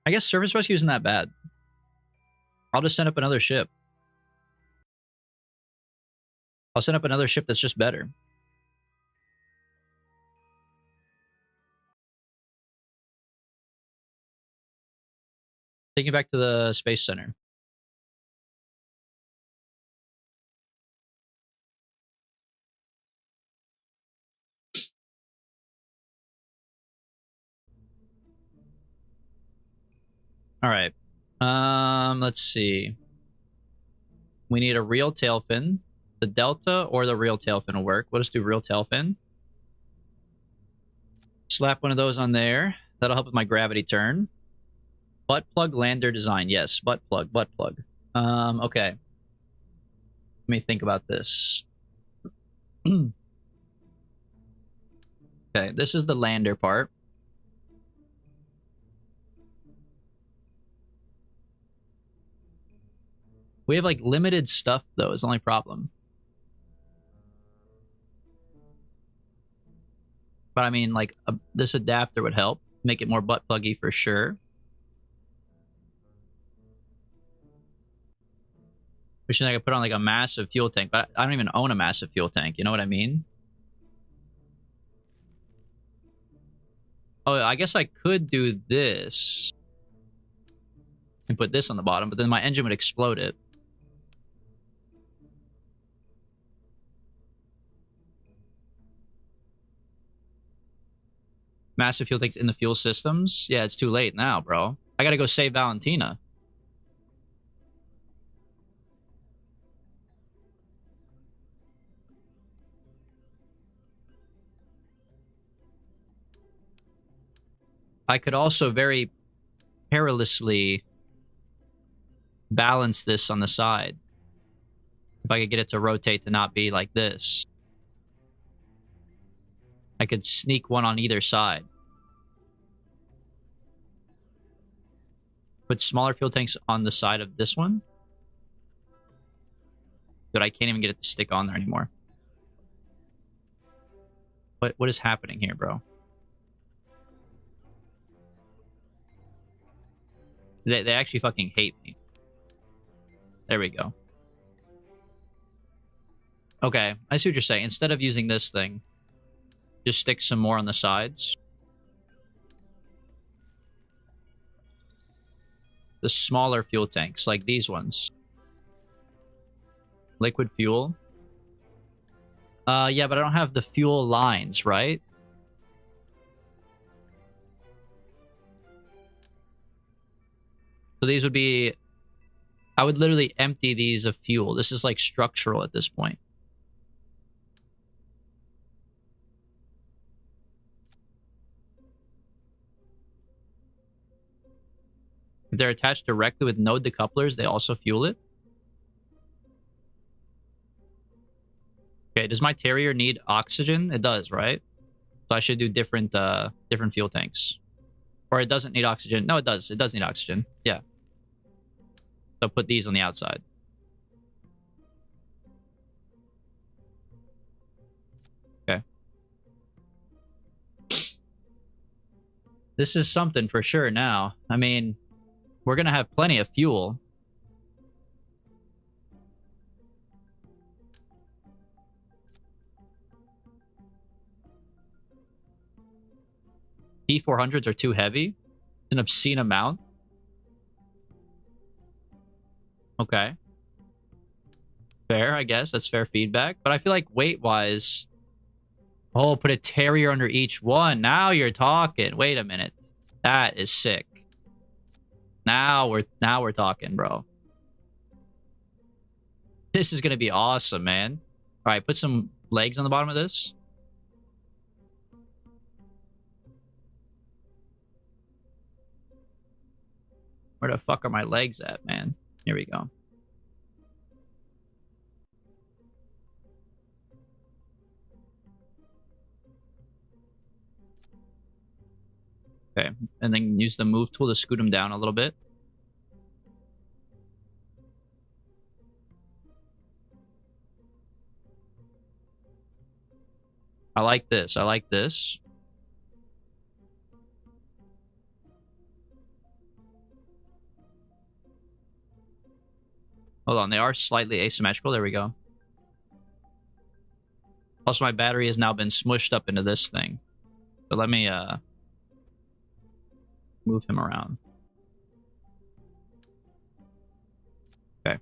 I guess surface rescue isn't that bad. I'll just send up another ship. I'll send up another ship that's just better. Take it back to the Space Center. All right. Let's see. We need a real tail fin. The Delta or the real tail fin will work. We'll just do real tail fin. Slap one of those on there. That'll help with my gravity turn. Butt plug lander design. Yes, butt plug, butt plug. Okay. Let me think about this. Okay, this is the lander part. We have like limited stuff though, is the only problem. But I mean, like this adapter would help make it more butt pluggy for sure. Which I could put on like a massive fuel tank, but I don't even own a massive fuel tank. You know what I mean? Oh, I guess I could do this and put this on the bottom, but then my engine would explode it. Massive fuel tanks in the fuel systems? Yeah, it's too late now, bro. I gotta go save Valentina. I could also very perilously balance this on the side. If I could get it to rotate to not be like this. I could sneak one on either side. Put smaller fuel tanks on the side of this one. But I can't even get it to stick on there anymore. What is happening here, bro? They actually fucking hate me. There we go. Okay, I see what you're saying. Instead of using this thing, Just stick some more on the sides. The smaller fuel tanks, like these ones. Liquid fuel. Yeah, but I don't have the fuel lines, right? So these would be... I would literally empty these of fuel. This is like structural at this point. If they're attached directly with node decouplers, they also fuel it. Okay, does my Terrier need oxygen? It does, right? So I should do different different fuel tanks. Or it doesn't need oxygen. No, it does. It does need oxygen. Yeah. So put these on the outside. Okay. This is something for sure now. I mean, we're going to have plenty of fuel. T400s are too heavy. It's an obscene amount. Okay. Fair, I guess. That's fair feedback. But I feel like weight-wise... Oh, put a Terrier under each one. Now you're talking. Wait a minute. That is sick. Now we're talking, bro. This is going to be awesome, man. All right, put some legs on the bottom of this. Where the fuck are my legs at, man? Here we go. Okay, and then use the move tool to scoot them down a little bit. I like this. I like this. Hold on, they are slightly asymmetrical. There we go. Also, my battery has now been smushed up into this thing. So let me move him around. Okay.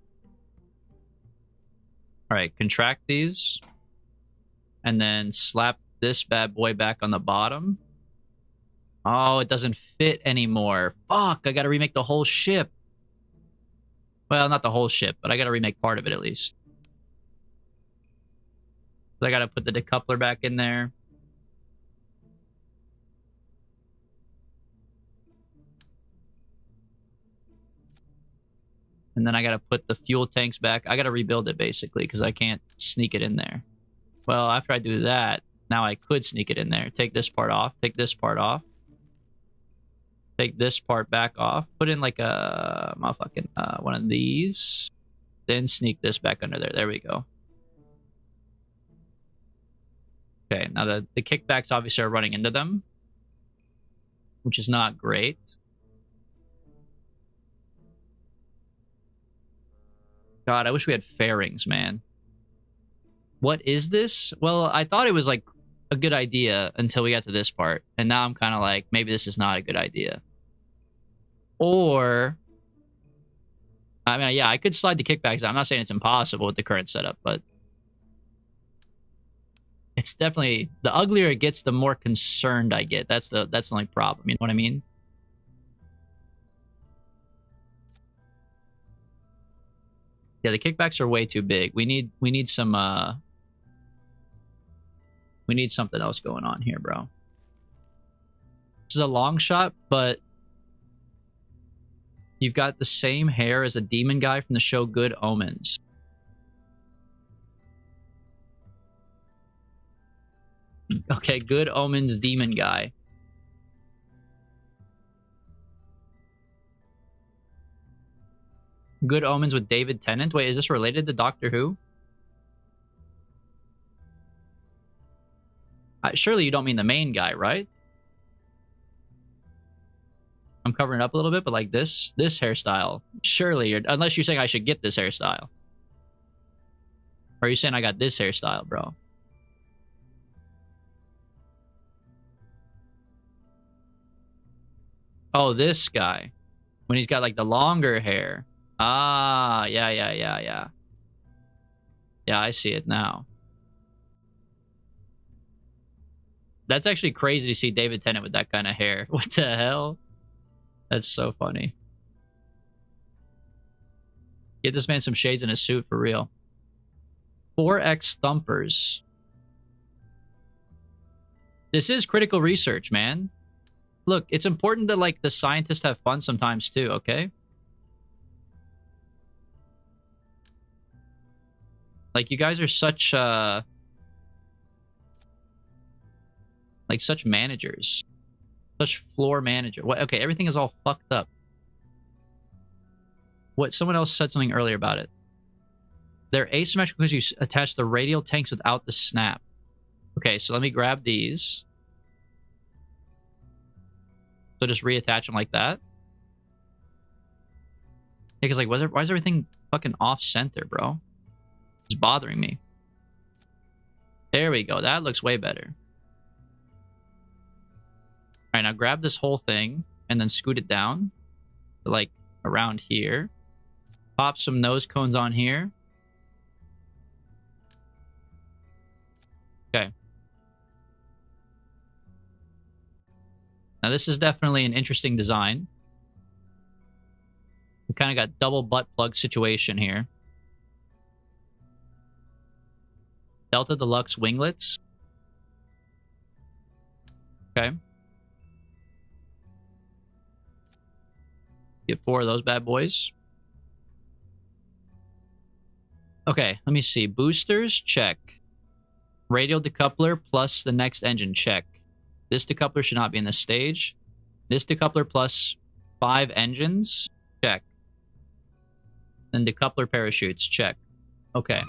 All right, contract these. And then slap this bad boy back on the bottom. Oh, it doesn't fit anymore. Fuck, I gotta remake the whole ship. Well, not the whole ship, but I gotta remake part of it at least. So I gotta put the decoupler back in there. And then I gotta put the fuel tanks back. I gotta rebuild it basically because I can't sneak it in there. Well, after I do that, now I could sneak it in there. Take this part off. Take this part off. Take this part back off. Put in like a motherfucking one of these. Then sneak this back under there. There we go. Okay, now the kickbacks obviously are running into them, which is not great. God, I wish we had fairings, man. What is this? Well, I thought it was like a good idea until we got to this part. And now I'm kind of like, maybe this is not a good idea. Or, I mean, yeah, I could slide the kickbacks. I'm not saying it's impossible with the current setup, but it's definitely, the uglier it gets, the more concerned I get. That's the only problem. You know what I mean? Yeah, the kickbacks are way too big. We need some we need something else going on here, bro. This is a long shot, but you've got the same hair as a demon guy from the show Good Omens. Okay, Good Omens demon guy. Good Omens with David Tennant. Wait, is this related to Doctor Who? Surely you don't mean the main guy, right? I'm covering it up a little bit, but like this hairstyle. Surely you're, unless you're saying I should get this hairstyle. Or are you saying I got this hairstyle, bro? Oh, this guy. When he's got like the longer hair. Ah, yeah, yeah, yeah, yeah. Yeah, I see it now. That's actually crazy to see David Tennant with that kind of hair. What the hell? That's so funny. Get this man some shades in his suit for real. 4X thumpers. This is critical research, man. Look, it's important that like the scientists have fun sometimes too, okay? Like you guys are such like such managers. Such floor manager. What okay, everything is all fucked up. What someone else said something earlier about it. They're asymmetrical because you attach the radial tanks without the snap. Okay, so let me grab these. So just reattach them like that. Because like, why is everything fucking off center, bro? It's bothering me. There we go. That looks way better. All right, now grab this whole thing and then scoot it down to like around here. Pop some nose cones on here. Okay. Now this is definitely an interesting design. We kind of got double butt plug situation here. Delta Deluxe winglets. Okay. Get 4 of those bad boys. Okay, let me see. Boosters, check. Radial decoupler plus the next engine, check. This decoupler should not be in this stage. This decoupler plus 5 engines, check. Then decoupler parachutes, check. Okay.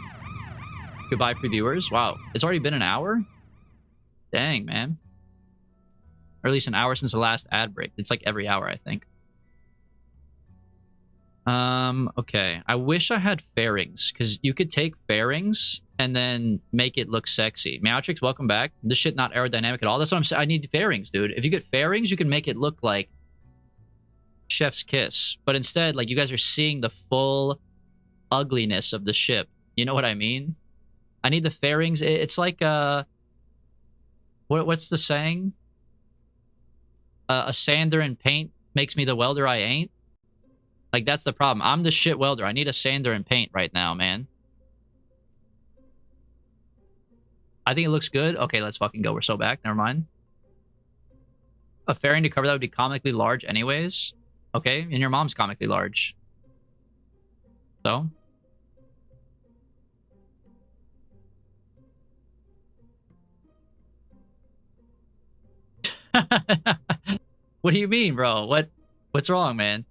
Goodbye, previewers. Wow, it's already been an hour? Dang, man. Or at least an hour since the last ad break. It's like every hour, I think. Okay. I wish I had fairings, because you could take fairings and then make it look sexy. Meowtrix, welcome back. This shit not aerodynamic at all. That's what I'm saying. I need fairings, dude. If you get fairings, you can make it look like Chef's Kiss. But instead, like, you guys are seeing the full ugliness of the ship. You know what I mean? I need the fairings. It's like, what's the saying? A sander and paint makes me the welder I ain't. Like, that's the problem. I'm the shit welder. I need a sander and paint right now, man. I think it looks good. Okay, let's fucking go. We're so back. Never mind. A fairing to cover that would be comically large anyways. Okay, and your mom's comically large. So? What do you mean, bro? What's wrong, man?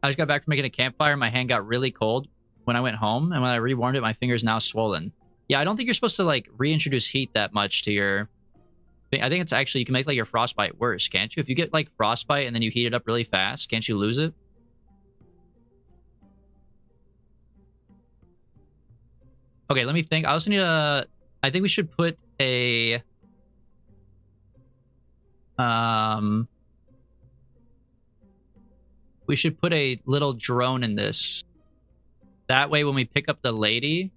I just got back from making a campfire. My hand got really cold when I went home, and when I rewarmed it, my finger's now swollen. Yeah, I don't think you're supposed to like reintroduce heat that much to your thing. I think it's actually you can make like your frostbite worse, can't you? If you get like frostbite and then you heat it up really fast, can't you lose it? Okay, let me think. I also need a. I think we should put a. Um. We should put a little drone in this. That way, when we pick up the lady,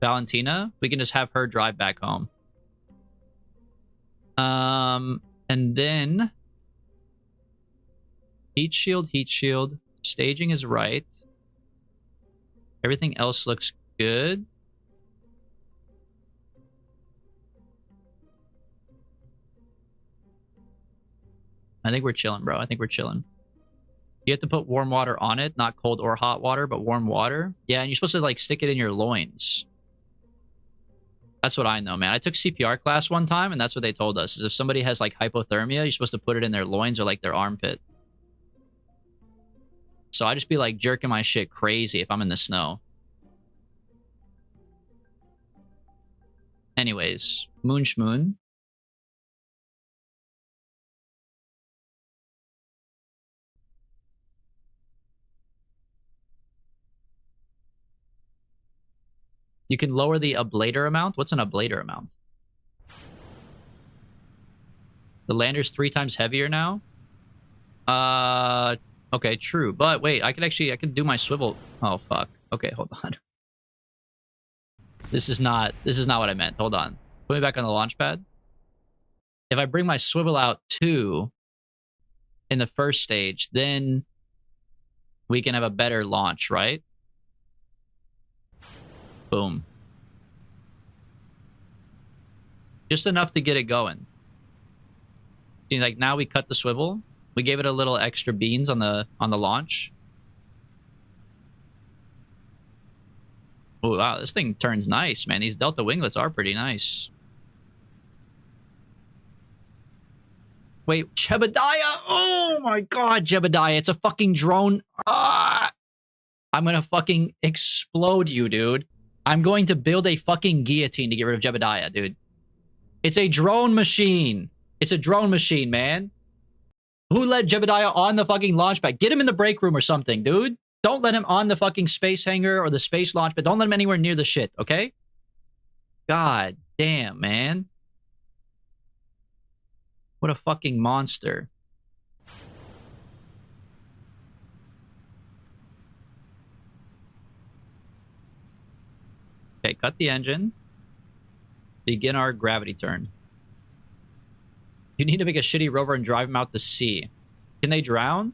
Valentina, we can just have her drive back home. And then heat shield. Staging is right. Everything else looks good. I think we're chilling, bro. I think we're chilling. You have to put warm water on it, not cold or hot water, but warm water. Yeah, and you're supposed to like stick it in your loins. That's what I know, man. I took CPR class one time, and that's what they told us, is if somebody has like hypothermia, you're supposed to put it in their loins or like their armpit. So I just be like jerking my shit crazy if I'm in the snow. Anyways, moon schmoon. You can lower the ablator amount. What's an ablator amount? The lander's 3 times heavier now. Okay, true. But wait, I can do my swivel. Oh fuck. Okay, hold on. This is not what I meant. Hold on. Put me back on the launch pad. If I bring my swivel out 2 in the first stage, then we can have a better launch, right? Boom. Just enough to get it going. See, like now we cut the swivel. We gave it a little extra beans on the launch. Oh wow, this thing turns nice, man. These Delta winglets are pretty nice. Wait, Jebediah! Oh my god, Jebediah! It's a fucking drone. Ah! I'm gonna fucking explode you, dude. I'm going to build a fucking guillotine to get rid of Jebediah, dude. It's a drone machine. It's a drone machine, man. Who let Jebediah on the fucking launch pad? Get him in the break room or something, dude. Don't let him on the fucking space hangar or the space launch pad. Don't let him anywhere near the shit, okay? God damn, man. What a fucking monster. Okay, cut the engine. Begin our gravity turn. You need to make a shitty rover and drive him out to sea. Can they drown?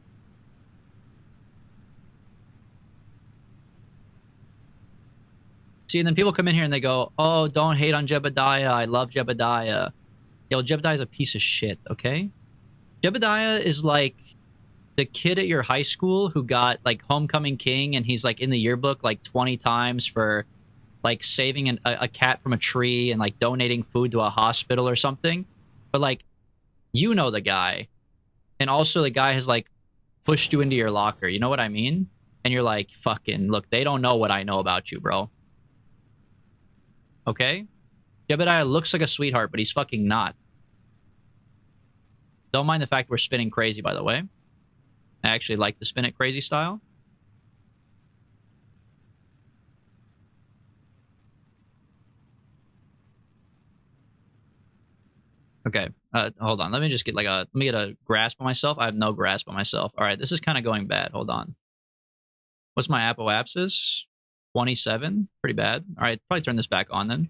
See, and then people come in here and they go, oh, don't hate on Jebediah. I love Jebediah. Yo, Jebediah's a piece of shit, okay? Jebediah is like the kid at your high school who got like homecoming king and he's like in the yearbook like 20 times for like saving a cat from a tree and like donating food to a hospital or something. But like, you know the guy. And also the guy has like pushed you into your locker. You know what I mean? And you're like, fucking, look, they don't know what I know about you, bro. Okay? Jebediah looks like a sweetheart, but he's fucking not. Don't mind the fact we're spinning crazy, by the way. I actually like to spin it crazy style. Okay, hold on. Let me just get like let me get a grasp on myself. I have no grasp on myself. All right, this is kind of going bad. Hold on. What's my apoapsis? 27. Pretty bad. All right, probably turn this back on then.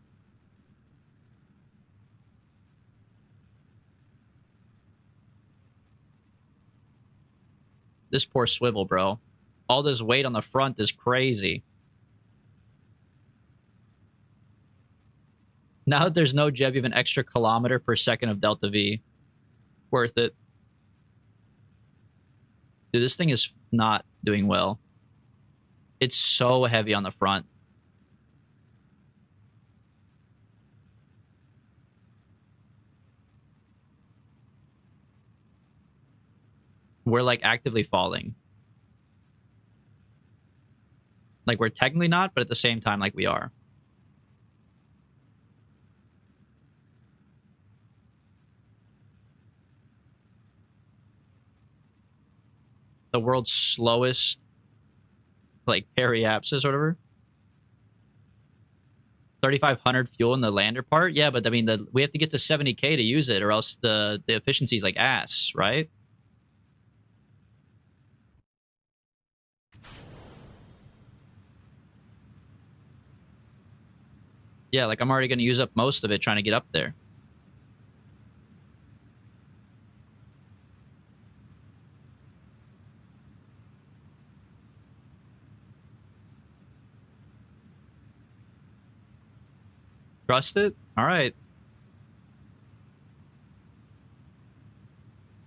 This poor swivel, bro. All this weight on the front is crazy. Now that there's no Jeb, you have an extra kilometer per second of Delta V. Worth it. Dude, this thing is not doing well. It's so heavy on the front. We're like actively falling. Like we're technically not, but at the same time, like we are. The world's slowest, like periapsis or whatever. 3,500 fuel in the lander part. Yeah, but I mean, we have to get to 70K to use it, or else the efficiency is like ass, right? Yeah, like I'm already going to use up most of it trying to get up there. Trust it? All right.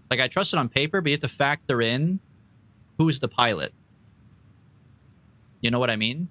Like I trust it on paper, but you have to factor in who's the pilot. You know what I mean?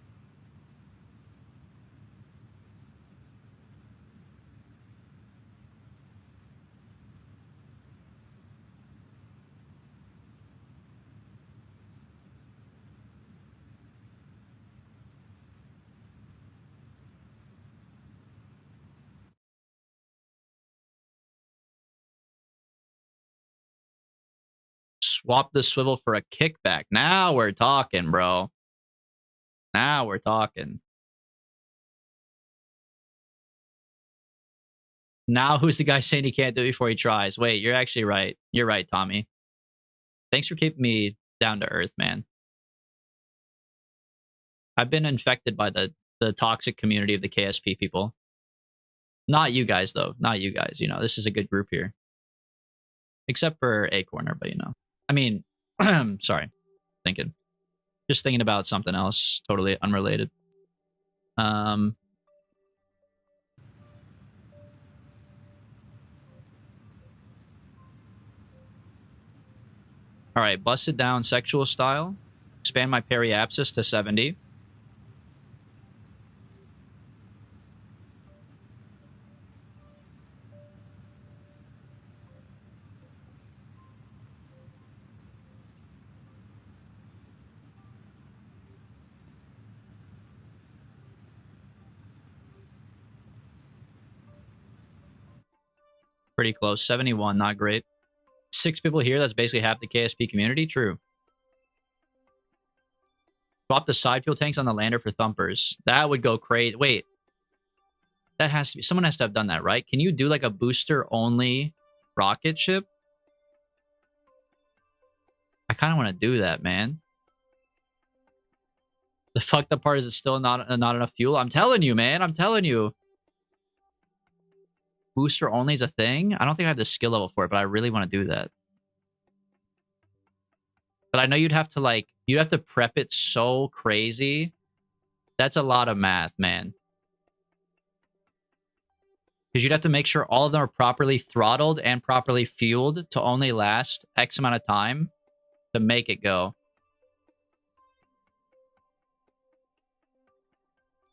Swap the swivel for a kickback. Now we're talking, bro. Now we're talking. Now who's the guy saying he can't do it before he tries? Wait, you're actually right. You're right, Tommy. Thanks for keeping me down to earth, man. I've been infected by the toxic community of the KSP people. Not you guys, though. Not you guys. You know, this is a good group here. Except for Acorner, but you know. I mean, sorry. Just thinking about something else, totally unrelated. All right, busted down sexual style. Expand my periapsis to 70. Pretty close. 71, not great. 6 people here, that's basically half the KSP community. True. Swap the side fuel tanks on the lander for thumpers. That would go crazy. Wait. That has to be... Someone has to have done that, right? Can you do like a booster-only rocket ship? I kind of want to do that, man. The fucked up part is it's still not enough fuel. I'm telling you, man. I'm telling you. Booster only is a thing? I don't think I have the skill level for it, but I really want to do that. But I know you'd have to like... You'd have to prep it so crazy. That's a lot of math, man. Because you'd have to make sure all of them are properly throttled and properly fueled to only last X amount of time to make it go.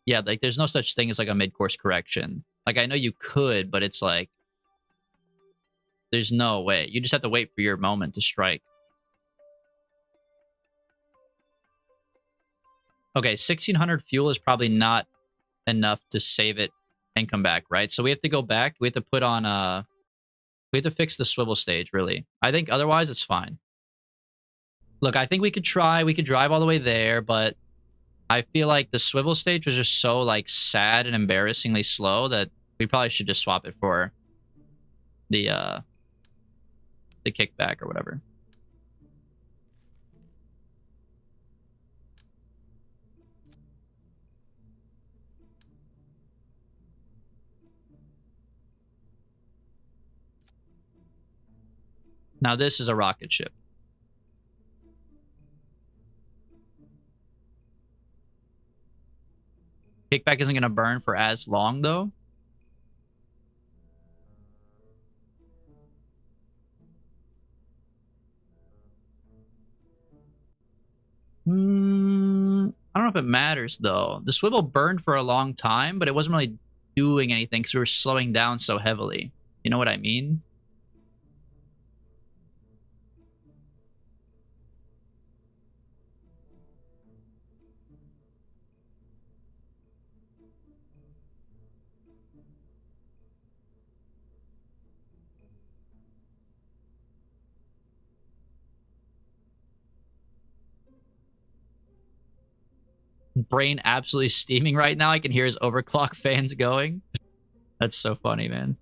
Yeah, like there's no such thing as like a mid-course correction. Like I know you could, but it's like... There's no way. You just have to wait for your moment to strike. Okay, 1600 fuel is probably not enough to save it and come back, right? So we have to go back. We have to put on we have to fix the swivel stage, really. I think otherwise it's fine. Look, I think we could try. We could drive all the way there, but I feel like the swivel stage was just so like sad and embarrassingly slow that we probably should just swap it for the kickback or whatever. Now this is a rocket ship. Kickback isn't going to burn for as long, though. I don't know if it matters, though. The swivel burned for a long time, but it wasn't really doing anything because we were slowing down so heavily. You know what I mean? Brain absolutely steaming right now. I can hear his overclock fans going. That's so funny, man.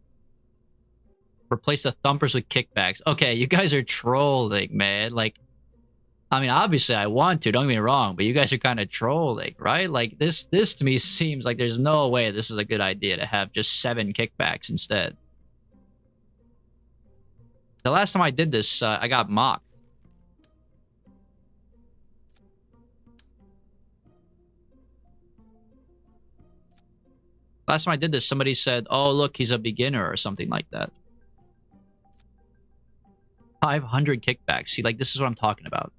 Replace the thumpers with kickbacks. Okay, you guys are trolling, man. Like, I mean, obviously I want to, don't get me wrong, but you guys are kind of trolling, right? Like, this to me seems like there's no way this is a good idea to have just 7 kickbacks instead. The last time I did this, I got mocked. Last time I did this, somebody said, oh, look, he's a beginner or something like that. 500 kickbacks. See, like, this is what I'm talking about.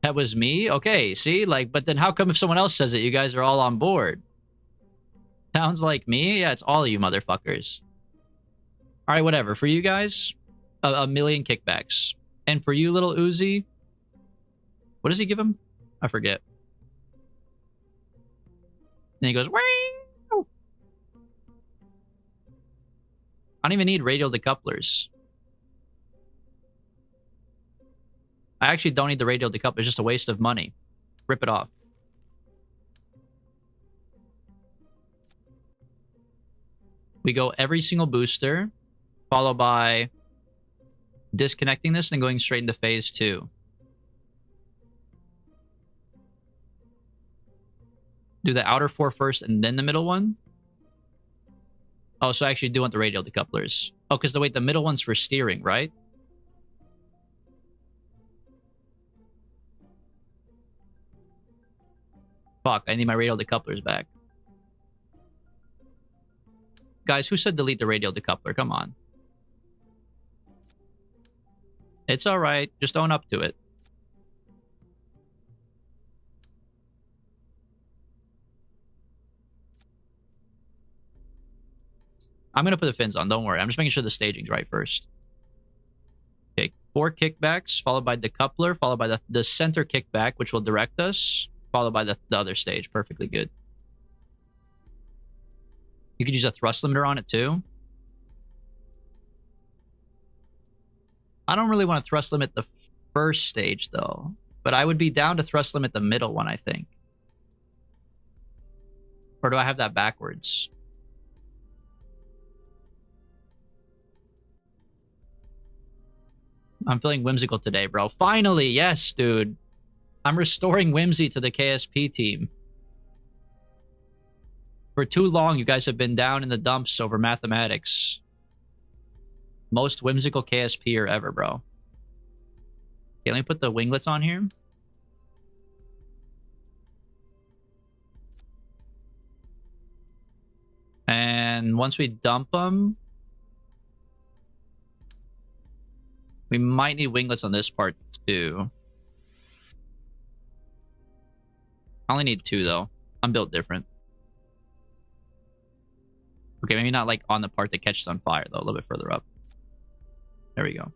That was me? Okay, see? Like, but then how come if someone else says it, you guys are all on board? Sounds like me? Yeah, it's all of you motherfuckers. All right, whatever. For you guys, a million kickbacks. And for you, little Uzi, what does he give him? I forget. And he goes, wow. I don't even need radial decouplers. I actually don't need the radial decoupler. It's just a waste of money. Rip it off. We go every single booster, followed by disconnecting this and going straight into phase 2. Do the outer 4 first and then the middle one? Oh, so I actually do want the radial decouplers. Oh, because the middle one's for steering, right? Fuck, I need my radial decouplers back. Guys, who said delete the radial decoupler? Come on. It's alright. Just own up to it. I'm going to put the fins on. Don't worry. I'm just making sure the staging's right first. Okay. 4 kickbacks, followed by decoupler, followed by the center kickback, which will direct us, followed by the other stage. Perfectly good. You could use a thrust limiter on it too. I don't really want to thrust limit the first stage though, but I would be down to thrust limit the middle one, I think. Or do I have that backwards? I'm feeling whimsical today, bro. Finally, yes, dude. I'm restoring whimsy to the KSP team. For too long, you guys have been down in the dumps over mathematics. Most whimsical KSPer ever, bro. Okay, let me put the winglets on here. And once we dump them, we might need winglets on this part too. I only need 2 though. I'm built different. Okay, maybe not like on the part that catches on fire though, a little bit further up. There we go.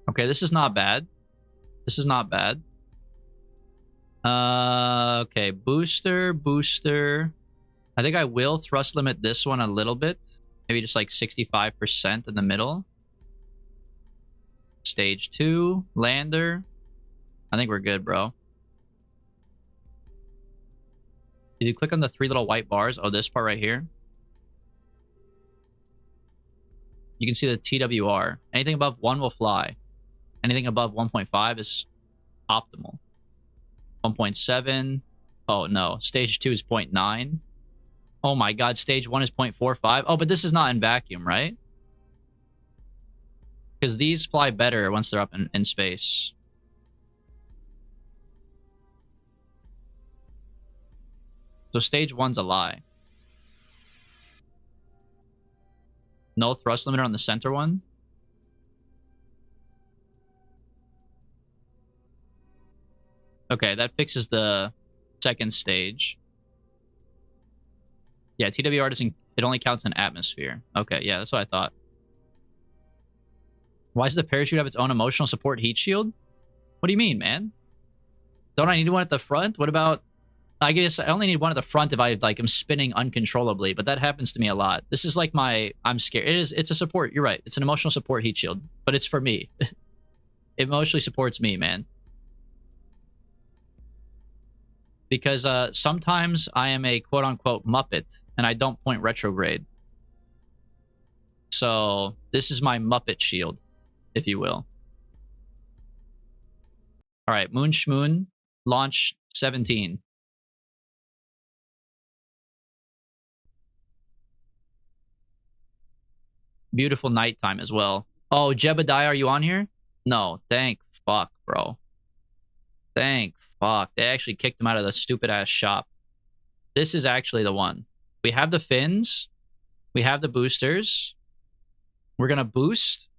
Okay, this is not bad. This is not bad. Okay, booster. I think I will thrust limit this one a little bit. Maybe just like 65% in the middle. Stage 2, lander. I think we're good, bro. Did you click on the 3 little white bars? Oh, this part right here. You can see the TWR. Anything above 1 will fly. Anything above 1.5 is optimal. 1.7. Oh, no. Stage 2 is 0.9. Oh, my God. Stage 1 is 0.45. Oh, but this is not in vacuum, right? Because these fly better once they're up in space. So stage 1's a lie. No thrust limiter on the center one. Okay, that fixes the second stage. Yeah, TWR doesn't... It only counts in atmosphere. Okay, yeah, that's what I thought. Why does the parachute have its own emotional support heat shield? What do you mean, man? Don't I need one at the front? What about... I guess I only need one at the front if I like am spinning uncontrollably, but that happens to me a lot. This is like my... I'm scared. It's a support. You're right. It's an emotional support heat shield, but it's for me. It emotionally supports me, man. Because sometimes I am a quote-unquote Muppet, and I don't point retrograde. So this is my Muppet shield, if you will. All right, Moon Shmoon, launch 17. Beautiful nighttime as well. Oh, Jebediah, are you on here? No, thank fuck, bro. Thank fuck. They actually kicked him out of the stupid-ass shop. This is actually the one. We have the fins. We have the boosters. We're going to boost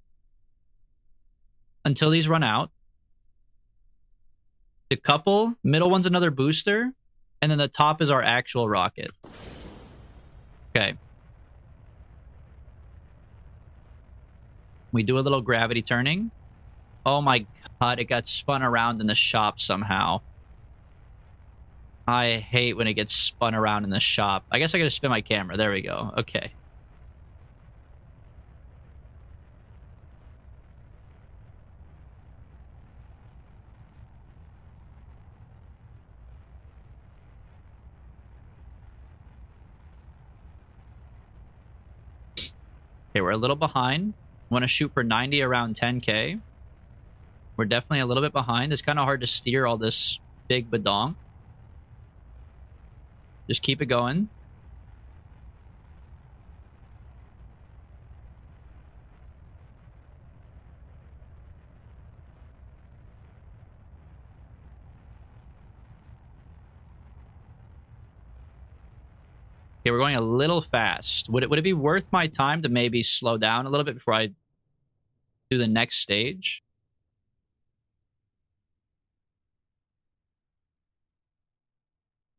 until these run out. The couple, middle one's another booster, and then the top is our actual rocket. Okay. We do a little gravity turning. Oh my god, it got spun around in the shop somehow. I hate when it gets spun around in the shop. I guess I gotta spin my camera. There we go. Okay. Okay, we're a little behind. Want to shoot for 90 around 10K. We're definitely a little bit behind. It's kind of hard to steer all this big badonk. Just keep it going. Okay, we're going a little fast. Would it be worth my time to maybe slow down a little bit before I do the next stage?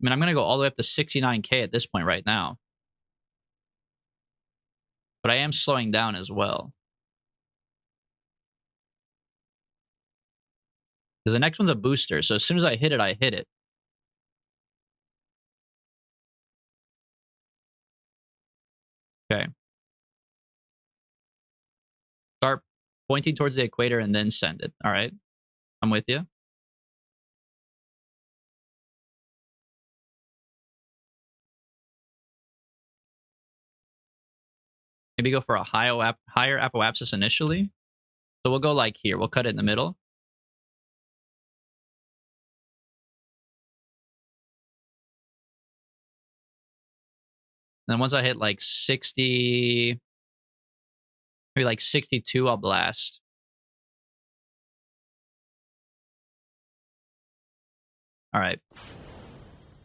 I mean, I'm going to go all the way up to 69K at this point right now. But I am slowing down as well. Because the next one's a booster. So as soon as I hit it, I hit it. Okay. Start pointing towards the equator and then send it. All right. I'm with you. Maybe go for a higher apoapsis initially. So we'll go like here. We'll cut it in the middle. And then once I hit like 60, maybe like 62, I'll blast. All right.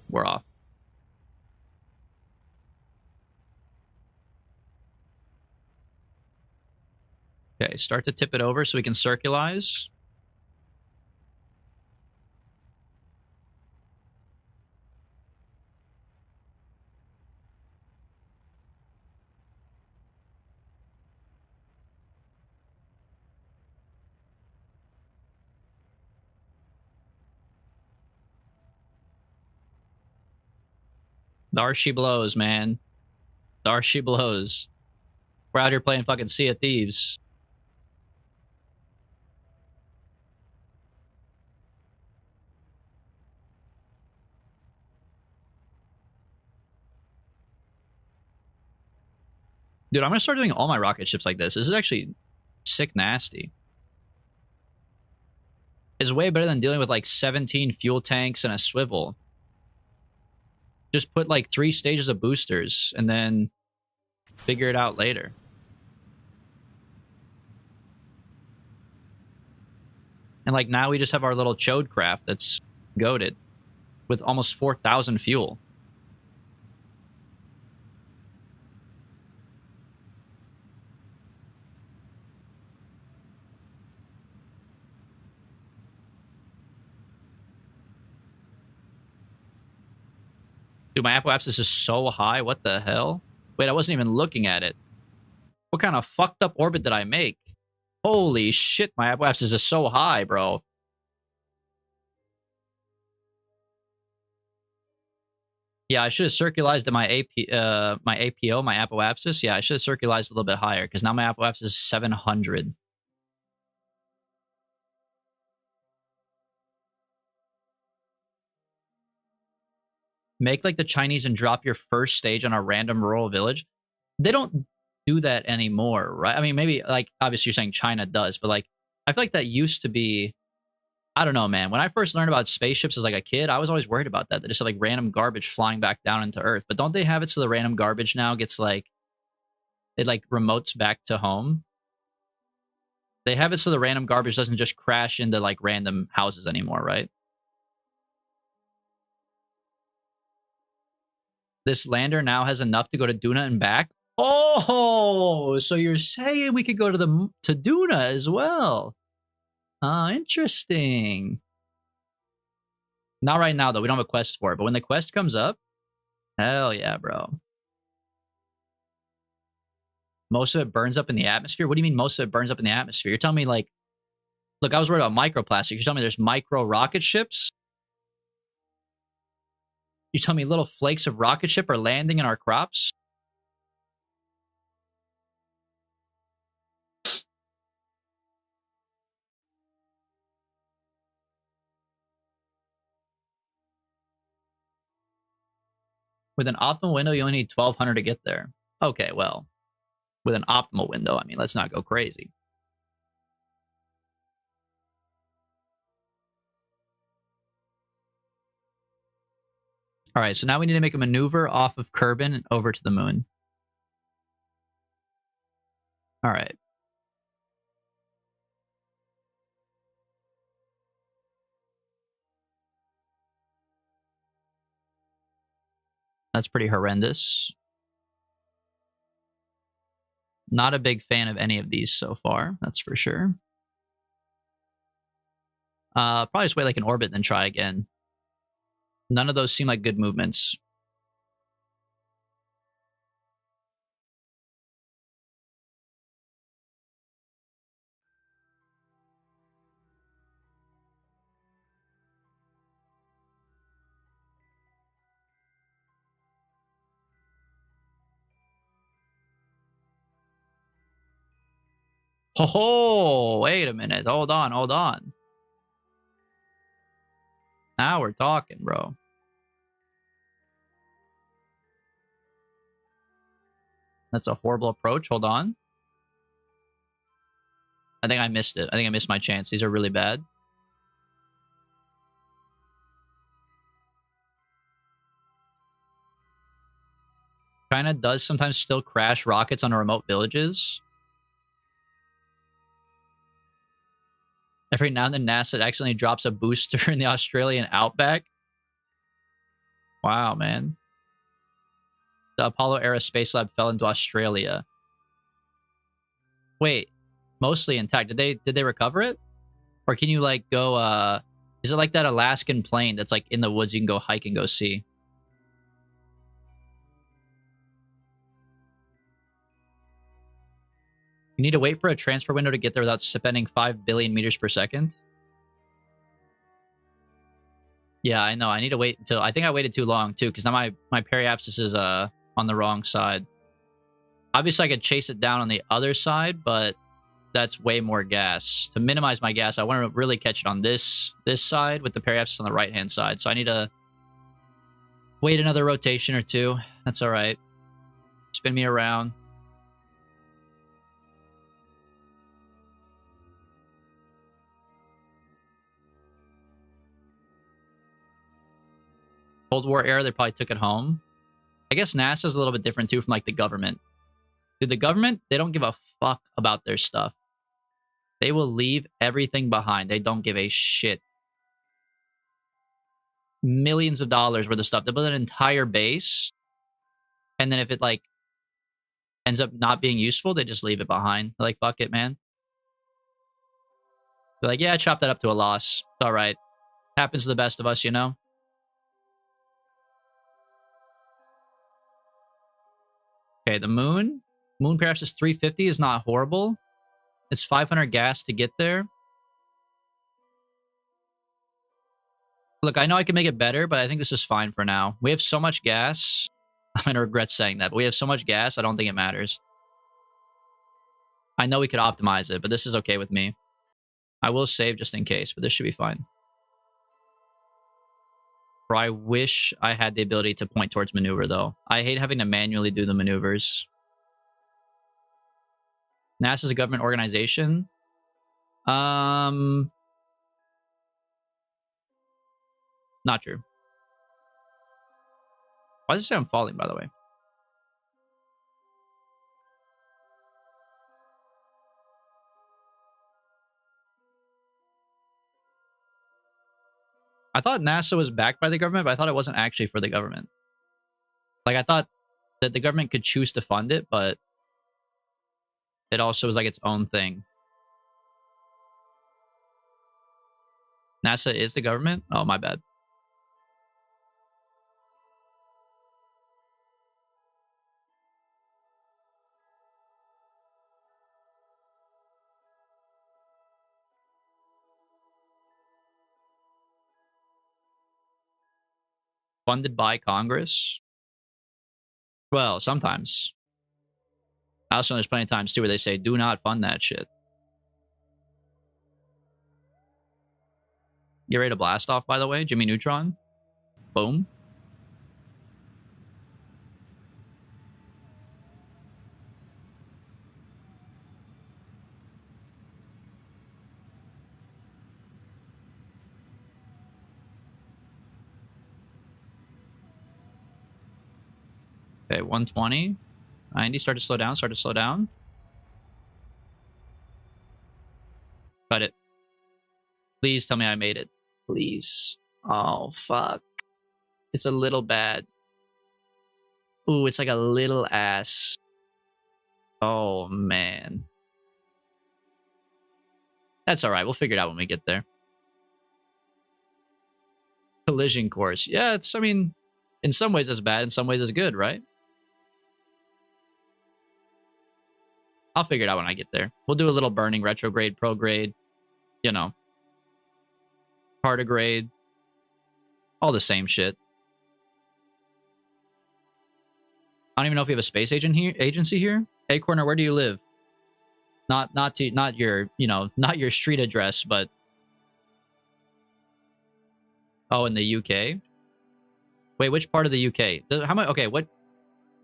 We're off. Okay, start to tip it over so we can circularize. There she blows, man. There she blows. We're out here playing fucking Sea of Thieves. Dude, I'm gonna start doing all my rocket ships like this. This is actually sick nasty. It's way better than dealing with like 17 fuel tanks and a swivel. Just put like 3 stages of boosters and then figure it out later. And like now we just have our little chode craft that's goated with almost 4,000 fuel. Dude, my apoapsis is so high. What the hell? Wait, I wasn't even looking at it. What kind of fucked up orbit did I make? Holy shit, my apoapsis is so high, bro. Yeah, I should have circularized my APO, my apoapsis. Yeah, I should have circularized a little bit higher because now my apoapsis is 700. Make like the Chinese and drop your first stage on a random rural village. They don't do that anymore, right? I mean, maybe like obviously you're saying China does, but like I feel like that used to be. I don't know, man. When I first learned about spaceships as like a kid, I was always worried about that. They just had like random garbage flying back down into Earth. But don't they have it so the random garbage now gets like it like remotes back to home? They have it so the random garbage doesn't just crash into like random houses anymore, right? This lander now has enough to go to Duna and back. Oh, so you're saying we could go to Duna as well? Interesting. Not right now though. We don't have a quest for it, but when the quest comes up, hell yeah, bro. Most of it burns up in the atmosphere. What do you mean most of it burns up in the atmosphere? You're telling me like, look, I was worried about microplastics. You're telling me there's micro rocket ships? You tell me little flakes of rocket ship are landing in our crops? With an optimal window, you only need 1,200 to get there. Okay, well, with an optimal window. I mean, let's not go crazy. All right, so now we need to make a maneuver off of Kerbin and over to the moon. All right. That's pretty horrendous. Not a big fan of any of these so far, that's for sure. Probably just wait like an orbit, then try again. None of those seem like good movements. Oh, wait a minute. Hold on, hold on. Now we're talking, bro. That's a horrible approach. Hold on. I think I missed it. I think I missed my chance. These are really bad. China does sometimes still crash rockets on remote villages. Every now and then NASA accidentally drops a booster in the Australian outback. Wow, man. The Apollo era space lab fell into Australia. Wait, mostly intact. Did they recover it? Or can you like go is it like that Alaskan plane that's like in the woods you can go hike and go see? You need to wait for a transfer window to get there without spending 5 billion meters per second. Yeah, I know. I need to wait until... I think I waited too long, too, because now my periapsis is on the wrong side. Obviously, I could chase it down on the other side, but that's way more gas. To minimize my gas, I want to really catch it on this side with the periapsis on the right-hand side. So I need to wait another rotation or two. That's all right. Spin me around. Cold War era, they probably took it home. I guess NASA's a little bit different, too, from, like, the government. Dude, the government, they don't give a fuck about their stuff. They will leave everything behind. They don't give a shit. Millions of dollars worth of stuff. They build an entire base, and then if it, like, ends up not being useful, they just leave it behind. They're like, fuck it, man. They're like, yeah, chop that up to a loss. It's all right. Happens to the best of us, you know? Okay, the moon. Moon perhaps is 350 is not horrible. It's 500 gas to get there. Look, I know I can make it better, but I think this is fine for now. We have so much gas. I'm going to regret saying that, but we have so much gas, I don't think it matters. I know we could optimize it, but this is okay with me. I will save just in case, but this should be fine. Bro, I wish I had the ability to point towards maneuver, though. I hate having to manually do the maneuvers. NASA's a government organization. Not true. Why does it say I'm falling, by the way? I thought NASA was backed by the government, but I thought it wasn't actually for the government. Like, I thought that the government could choose to fund it, but it also was like its own thing. NASA is the government? Oh, my bad. Funded by Congress? Well, sometimes. I also know there's plenty of times, too, where they say, do not fund that shit. Get ready to blast off, by the way. Jimmy Neutron. Boom. Okay, 120. 90, start to slow down, start to slow down. Cut it. Please tell me I made it. Please. Oh, fuck. It's a little bad. Ooh, it's like a little ass. Oh, man. That's all right. We'll figure it out when we get there. Collision course. Yeah, it's, I mean, in some ways it's bad, in some ways it's good, right? I'll figure it out when I get there. We'll do a little burning, retrograde, prograde, you know, tardigrade, all the same shit. I don't even know if we have a space agency here. Hey, Corner, where do you live? Not your, you know, not your street address, but oh, in the UK. Wait, which part of the UK? How much? Okay, what?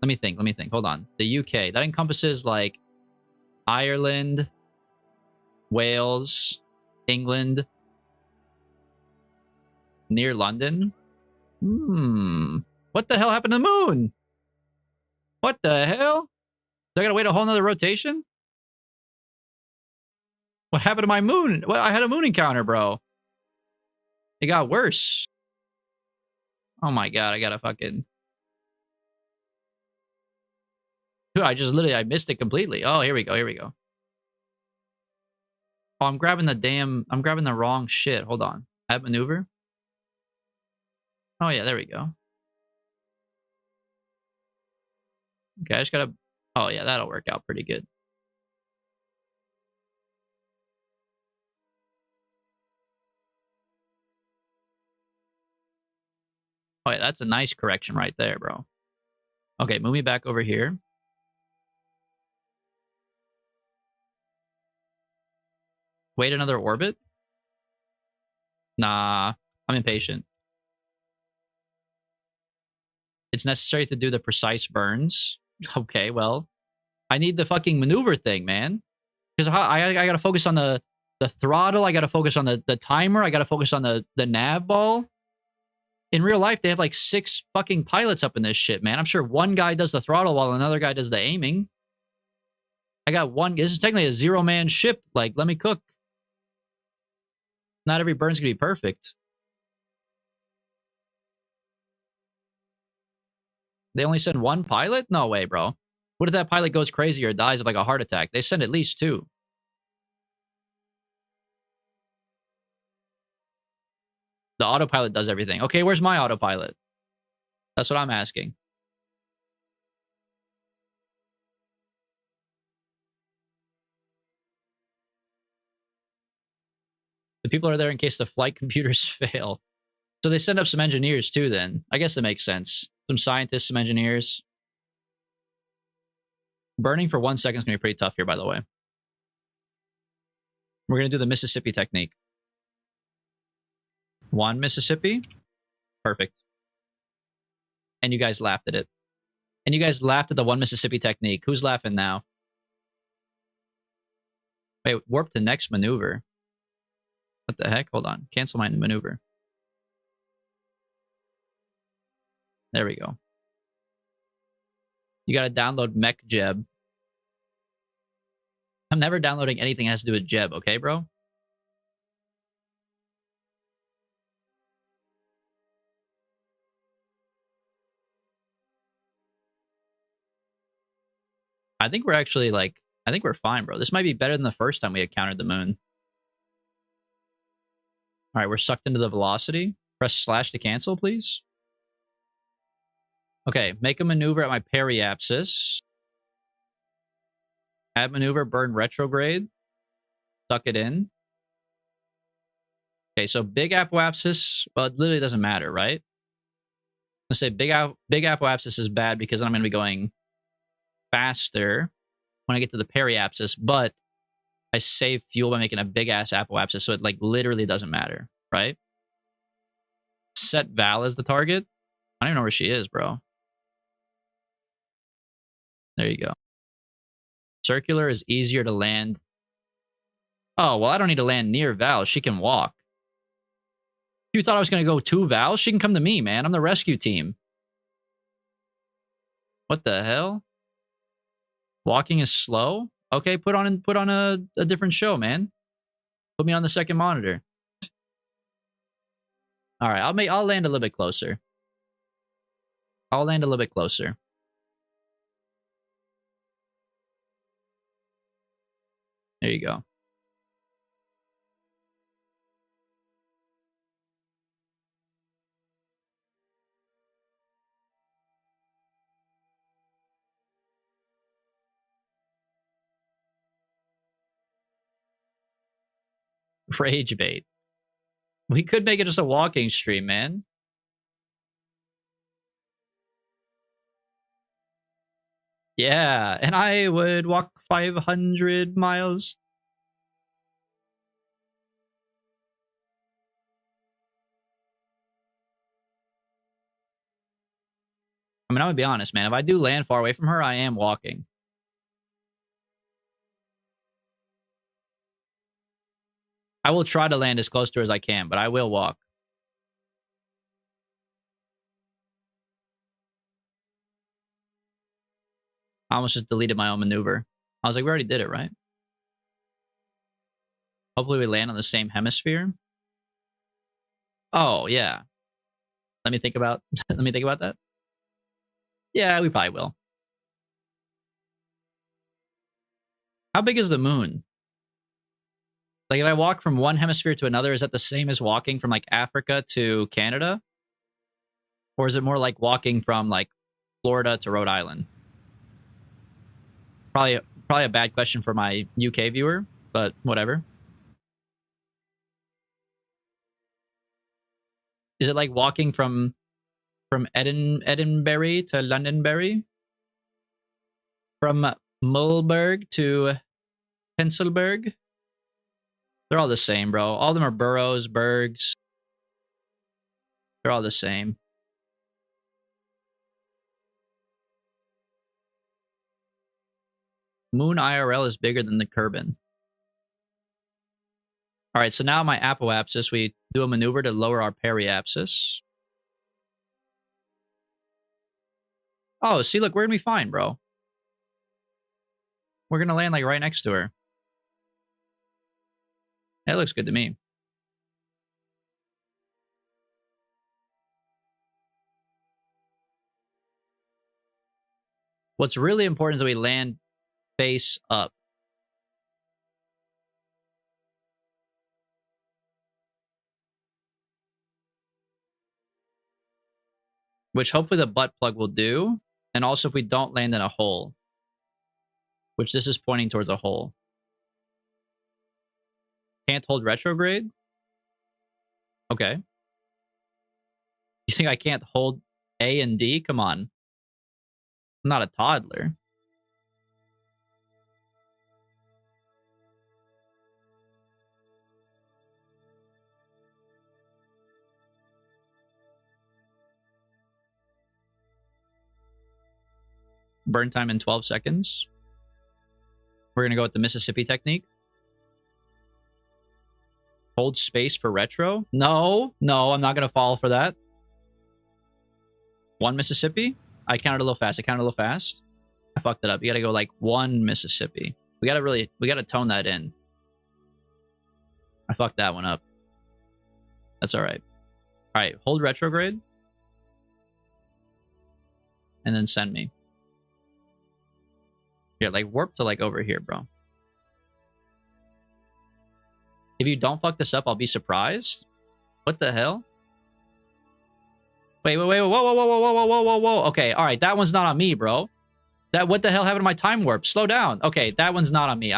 Let me think. Hold on. The UK, that encompasses like Ireland, Wales, England, near London. What the hell happened to the moon? What the hell? Do I gotta wait a whole nother rotation? What happened to my moon? Well, I had a moon encounter, bro. It got worse. Oh my god, I gotta fucking... Dude, I missed it completely. Oh, here we go. Oh, I'm grabbing the wrong shit. Hold on. Add maneuver. Oh yeah, there we go. Okay, I just gotta... Oh yeah, that'll work out pretty good. Oh yeah, that's a nice correction right there, bro. Okay, move me back over here. Wait another orbit? Nah, I'm impatient. It's necessary to do the precise burns. Okay, well, I need the fucking maneuver thing, man. Because I gotta focus on the throttle. I gotta focus on the timer. I gotta focus on the nav ball. In real life, they have like 6 fucking pilots up in this shit, man. I'm sure one guy does the throttle while another guy does the aiming. I got one. This is technically a 0-man ship. Like, let me cook. Not every burn's gonna be perfect. They only send 1 pilot? No way, bro. What if that pilot goes crazy or dies of like a heart attack? They send at least 2. The autopilot does everything. Okay, where's my autopilot? That's what I'm asking. The people are there in case the flight computers fail. So they send up some engineers too then. I guess that makes sense. Some scientists, some engineers. Burning for 1 second is going to be pretty tough here, by the way. We're going to do the Mississippi technique. 1 Mississippi. Perfect. And you guys laughed at it. And you guys laughed at the 1 Mississippi technique. Who's laughing now? Wait, warp to next maneuver. What the heck? Hold on. Cancel my maneuver. There we go. You got to download mech Jeb. I'm never downloading anything that has to do with Jeb, okay, bro? I think we're actually like, I think we're fine, bro. This might be better than the first time we encountered the moon. All right, we're sucked into the velocity. Press slash to cancel, please. Okay, make a maneuver at my periapsis. Add maneuver, burn retrograde. Suck it in. Okay, so big apoapsis, well, it literally doesn't matter, right? Let's say big apoapsis is bad because I'm going to be going faster when I get to the periapsis, but I save fuel by making a big ass apoapsis, so it like literally doesn't matter, right? Set Val as the target. I don't even know where she is, bro. There you go. Circular is easier to land. Oh, well, I don't need to land near Val. She can walk. You thought I was going to go to Val? She can come to me, man. I'm the rescue team. What the hell? Walking is slow? Okay, put on a different show, man. Put me on the second monitor. All right, I'll land a little bit closer. I'll land a little bit closer. There you go. Rage bait. We could make it just a walking stream, man. Yeah, and I would walk 500 miles. I mean, I'm gonna be honest, man. If I do land far away from her, I am walking. I will try to land as close to her as I can, but I will walk. I almost just deleted my own maneuver. I was like, we already did it, right? Hopefully we land on the same hemisphere. Oh, yeah. Let me think about let me think about that. Yeah, we probably will. How big is the moon? Like if I walk from one hemisphere to another, is that the same as walking from like Africa to Canada? Or is it more like walking from like Florida to Rhode Island? Probably a bad question for my UK viewer, but whatever. Is it like walking from Edinburgh to Londonderry? From Mulberg to Pensilberg? They're all the same, bro. All of them are boroughs, burgs. They're all the same. Moon IRL is bigger than the Kerbal. All right, so now my apoapsis, we do a maneuver to lower our periapsis. Oh, see, look, we're gonna be fine, bro. We're gonna land like right next to her. That looks good to me. What's really important is that we land face up. Which hopefully the butt plug will do. And also if we don't land in a hole. Which this is pointing towards a hole. Can't hold retrograde? Okay. You think I can't hold A and D? Come on. I'm not a toddler. Burn time in 12 seconds. We're going to go with the Mississippi technique. Hold space for retro. No, I'm not going to fall for that. One Mississippi. I counted a little fast. I fucked it up. You got to go like one Mississippi. We got to tone that in. I fucked that one up. That's all right. All right, hold retrograde. And then send me. Yeah, like warp to like over here, bro. If you don't fuck this up, I'll be surprised. What the hell? Wait, whoa. Okay, all right, that one's not on me, bro. What the hell happened to my time warp? Slow down. Okay, that one's not on me.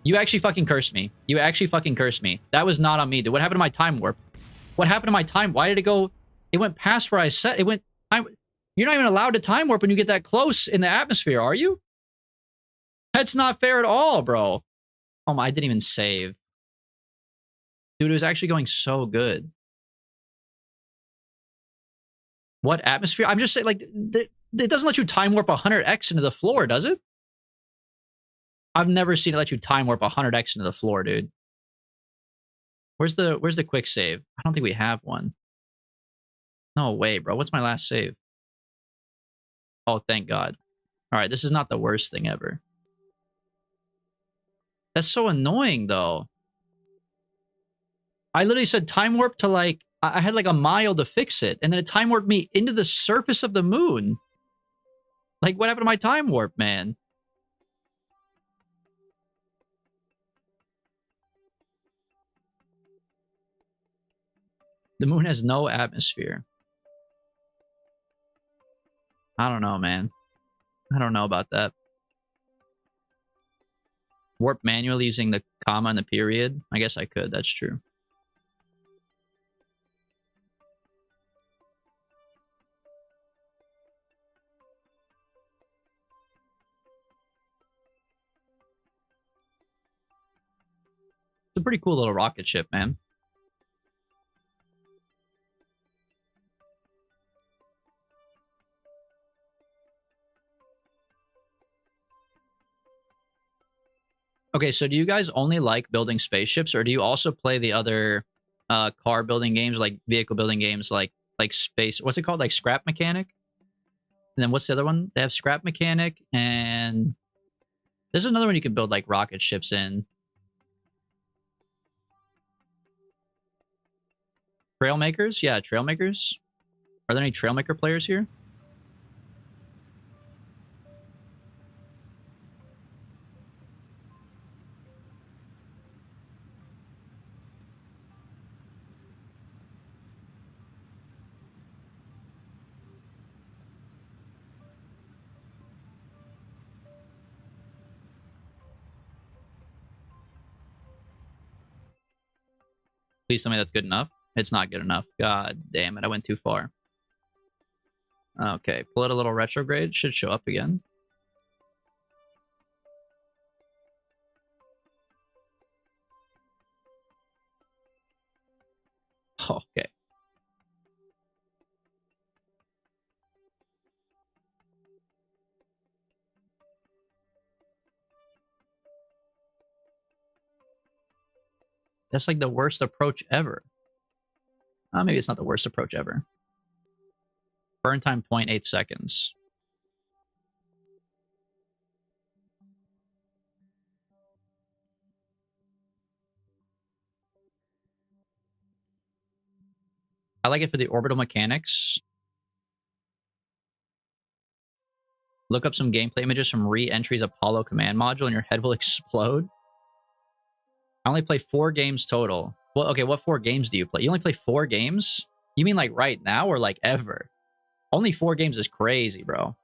You actually fucking cursed me. That was not on me, dude. What happened to my time warp? What happened to my time? Why did it go? It went past where I set. It went. You're not even allowed to time warp when you get that close in the atmosphere, are you? That's not fair at all, bro. Oh my, I didn't even save. Dude, it was actually going so good. What atmosphere? I'm just saying, like, it doesn't let you time warp 100x into the floor, does it? I've never seen it let you time warp 100x into the floor, dude. Where's the quick save? I don't think we have one. No way, bro. What's my last save? Oh, thank God. All right, this is not the worst thing ever. That's so annoying, though. I literally said time warp to like, I had like a mile to fix it, and then it time warped me into the surface of the moon. Like, what happened to my time warp, man? The moon has no atmosphere. I don't know, man. I don't know about that. Warp manually using the comma and the period? I guess I could. That's true. It's a pretty cool little rocket ship, man. Okay, so do you guys only like building spaceships, or do you also play the other car building games, like vehicle building games, like space? What's it called? Like Scrap Mechanic? And then what's the other one? They have Scrap Mechanic, and there's another one you can build like rocket ships in. Trailmakers? Yeah, Trailmakers. Are there any Trailmaker players here? Please tell me that's good enough. It's not good enough. God damn it, I went too far. Okay, pull out a little retrograde. Should show up again. Okay. That's like the worst approach ever. Maybe it's not the worst approach ever. Burn time 0.8 seconds. I like it for the orbital mechanics. Look up some gameplay images from re-entry's Apollo command module and your head will explode. I only play 4 games total. Well, okay, what 4 games do you play? You only play 4 games? You mean like right now or like ever? Only 4 games is crazy, bro.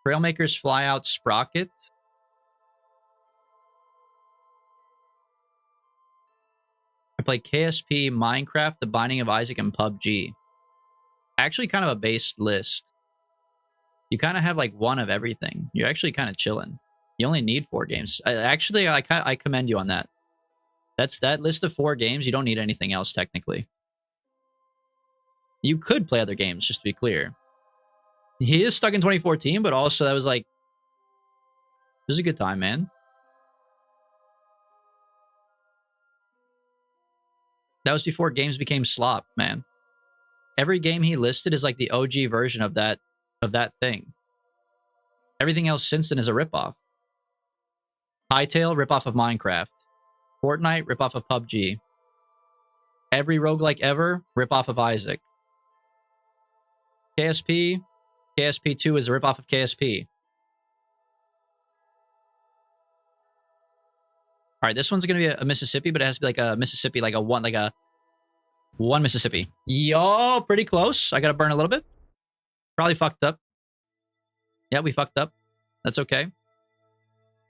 Trailmakers fly out Sprocket. I play KSP, Minecraft, The Binding of Isaac, and PUBG. Actually, kind of a based list. You kind of have like one of everything. You're actually kind of chilling. You only need 4 games. I commend you on that. That's that list of 4 games. You don't need anything else technically. You could play other games, just to be clear. He is stuck in 2014, but also that was like, it was a good time, man. That was before games became slop, man. Every game he listed is like the OG version of that thing. Everything else since then is a ripoff. Hightail, ripoff of Minecraft. Fortnite, ripoff of PUBG. Every roguelike ever, ripoff of Isaac. KSP, KSP 2 is a ripoff of KSP. All right, this one's gonna be a Mississippi, but it has to be like a Mississippi, like a one Mississippi. Yo, pretty close. I gotta burn a little bit. Probably fucked up. Yeah, we fucked up. That's okay.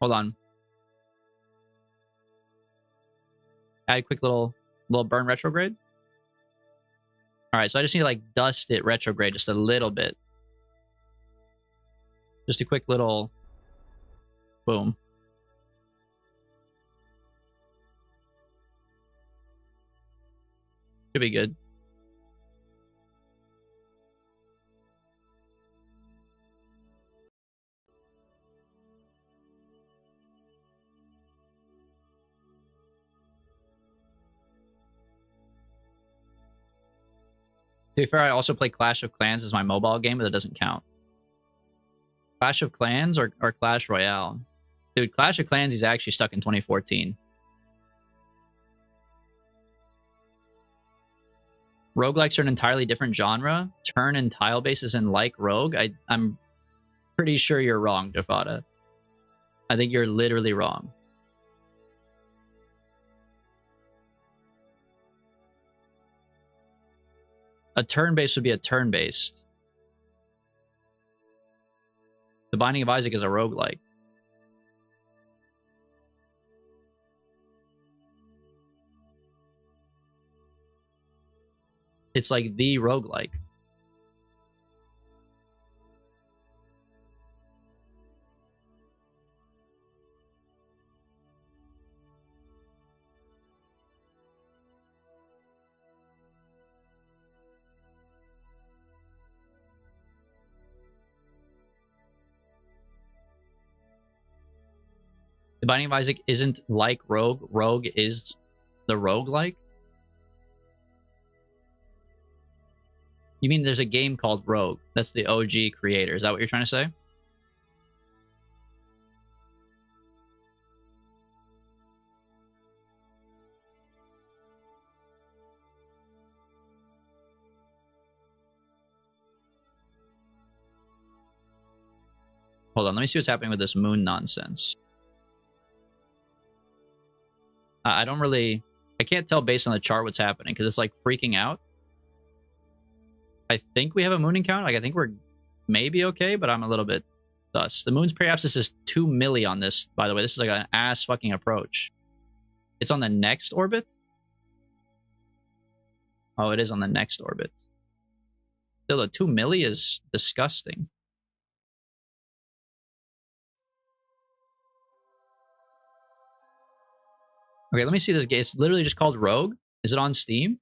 Hold on. Add a quick little burn retrograde. All right, so I just need to like dust it retrograde just a little bit. Just a quick little boom. Should be good. To be fair, I also play Clash of Clans as my mobile game, but that doesn't count. Clash of Clans or Clash Royale? Dude, Clash of Clans is actually stuck in 2014. Roguelikes are an entirely different genre. Turn and tile bases and like Rogue. I'm pretty sure you're wrong, Jafada. I think you're literally wrong. A turn-based would be a turn-based. The Binding of Isaac is a roguelike. It's like the roguelike. The Binding of Isaac isn't like Rogue. Rogue is the roguelike? You mean there's a game called Rogue? That's the OG creator. Is that what you're trying to say? Hold on, let me see what's happening with this moon nonsense. I don't really... I can't tell based on the chart what's happening, because it's like freaking out. I think we have a moon encounter. Like, I think we're maybe okay, but I'm a little bit sus. The moon's periapsis is 2 milli on this, by the way. This is like an ass fucking approach. It's on the next orbit? Oh, it is on the next orbit. Still, the 2 milli is disgusting. Okay, let me see this game. It's literally just called Rogue. Is it on Steam?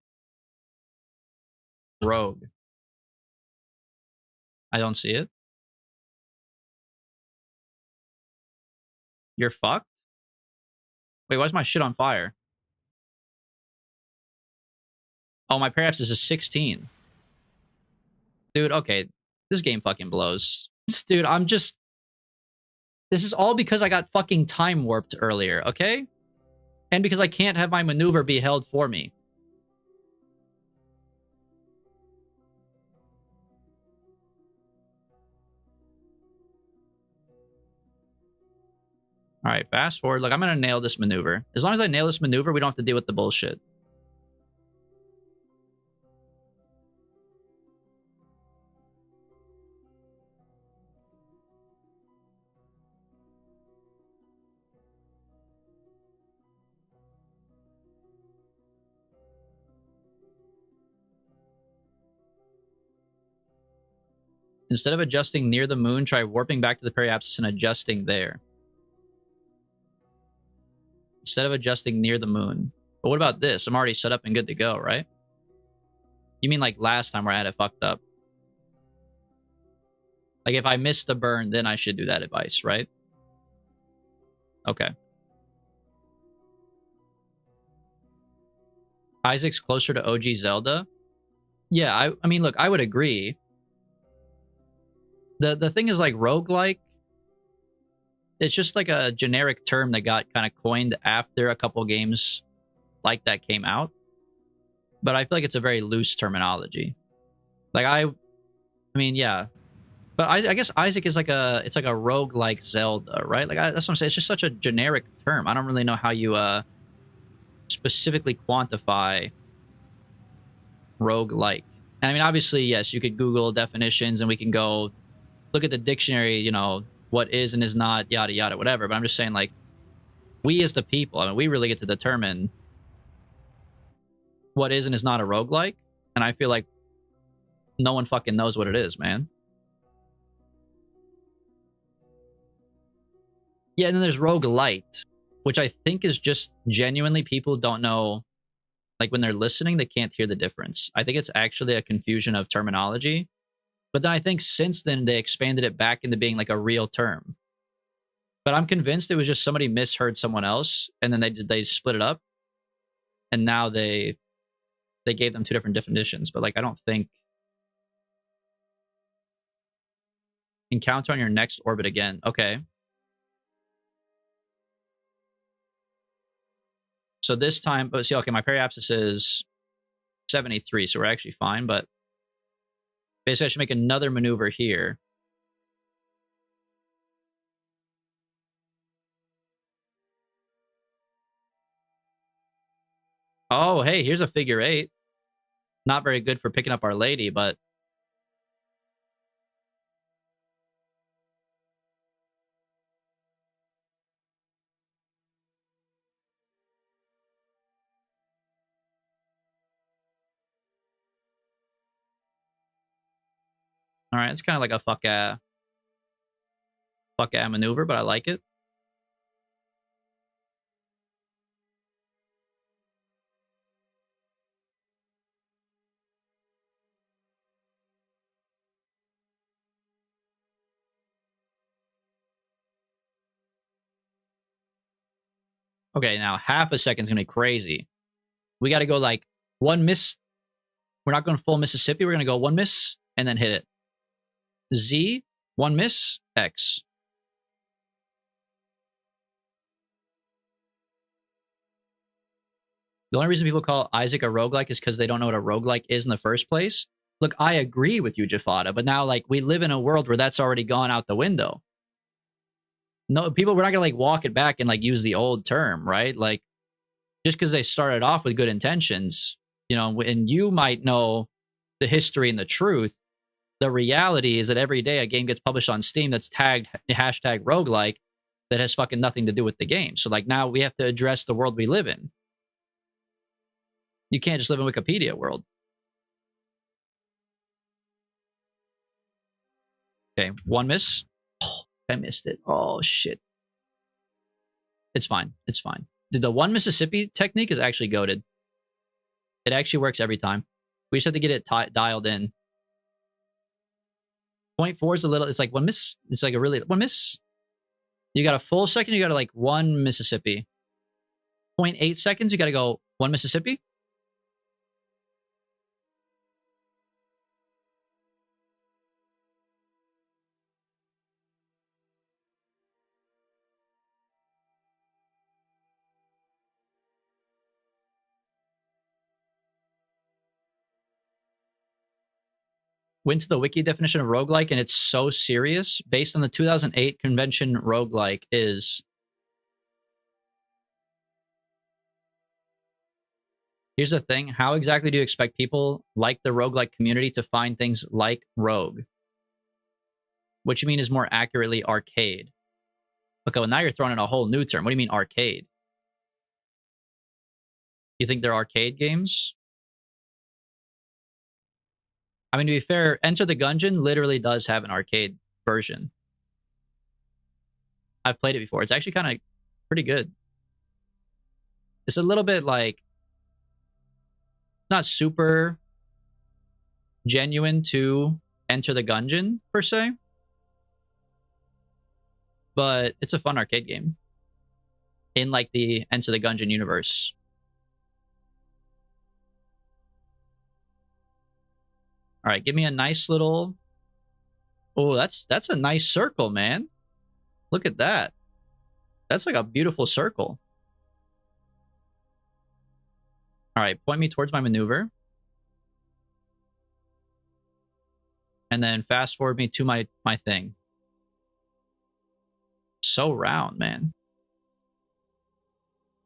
Rogue. I don't see it. You're fucked? Wait, why is my shit on fire? Oh, my periapsis is 16. Dude, okay. This game fucking blows. Dude, I'm just... This is all because I got fucking time warped earlier, okay? And because I can't have my maneuver be held for me. All right, fast forward. Look, I'm going to nail this maneuver. As long as I nail this maneuver, we don't have to deal with the bullshit. Instead of adjusting near the moon, try warping back to the periapsis and adjusting there. Instead of adjusting near the moon. But what about this? I'm already set up and good to go, right? You mean like last time where I had it fucked up? Like if I missed the burn, then I should do that advice, right? Okay. Isaac's closer to OG Zelda? Yeah, I mean, look, I would agree. The thing is like roguelike, it's just like a generic term that got kind of coined after a couple games like that came out. But I feel like it's a very loose terminology. Like I mean, yeah. But I guess Isaac is like it's like a roguelike Zelda, right? Like that's what I'm saying. It's just such a generic term. I don't really know how you specifically quantify roguelike. And I mean, obviously, yes, you could Google definitions and we can go look at the dictionary, you know, what is and is not, yada, yada, whatever. But I'm just saying, like, we as the people, I mean, we really get to determine what is and is not a roguelike. And I feel like no one fucking knows what it is, man. Yeah, and then there's roguelite, which I think is just genuinely people don't know. Like, when they're listening, they can't hear the difference. I think it's actually a confusion of terminology. But then I think since then, they expanded it back into being like a real term. But I'm convinced it was just somebody misheard someone else, and then they split it up. And now they gave them two different definitions. But like, I don't think Encounter on your next orbit again. Okay. So this time, but see, okay, my periapsis is 73, so we're actually fine, but basically I should make another maneuver here. Oh, hey, here's a figure 8. Not very good for picking up our lady, but all right, it's kind of like a fuck maneuver, but I like it. Okay, now half a second is gonna be crazy. We got to go like one miss. We're not going full Mississippi. We're gonna go one miss and then hit it. Z, one miss, X. The only reason people call Isaac a roguelike is because they don't know what a roguelike is in the first place. Look, I agree with you, Jafada, but now like we live in a world where that's already gone out the window. No, people, we're not gonna like walk it back and like use the old term, right? Like just because they started off with good intentions, you know, and you might know the history and the truth. The reality is that every day a game gets published on Steam that's tagged hashtag roguelike that has fucking nothing to do with the game. So like now we have to address the world we live in. You can't just live in Wikipedia world. Okay, one miss. Oh, I missed it. Oh shit. It's fine. It's fine. The one Mississippi technique is actually goated. It actually works every time. We just have to get it dialed in. 0.4 is a little. It's like one miss. It's like a really one miss. You got a full second. You got to like one Mississippi. 0.8 seconds. You got to go one Mississippi. Went to the wiki definition of roguelike, and it's so serious. Based on the 2008 convention, roguelike is. Here's the thing. How exactly do you expect people like the roguelike community to find things like rogue? Which you mean is more accurately arcade. Okay, well, now you're throwing in a whole new term. What do you mean arcade? You think they're arcade games? I mean, to be fair, Enter the Gungeon literally does have an arcade version. I've played it before. It's actually kind of pretty good. It's a little bit like, not super genuine to Enter the Gungeon, per se. But it's a fun arcade game. In like the Enter the Gungeon universe. All right, give me a nice little. Oh, that's a nice circle, man. Look at that. That's like a beautiful circle. All right, point me towards my maneuver. And then fast forward me to my thing. So round, man.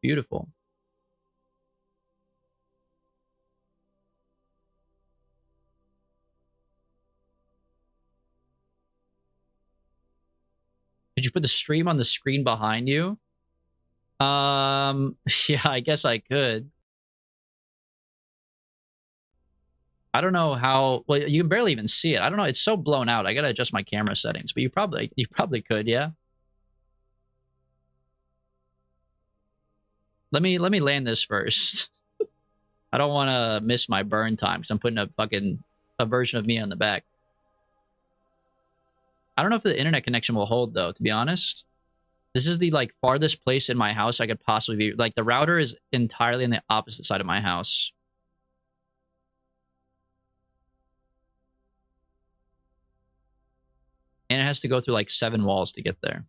Beautiful. Did you put the stream on the screen behind you? Yeah, I guess I could. I don't know how. Well, you can barely even see it. I don't know. It's so blown out. I gotta adjust my camera settings. But you probably could. Yeah. Let me land this first. I don't want to miss my burn time because I'm putting a version of me on the back. I don't know if the internet connection will hold though. To be honest, this is the like farthest place in my house I could possibly be. Like the router is entirely on the opposite side of my house. And it has to go through like 7 walls to get there.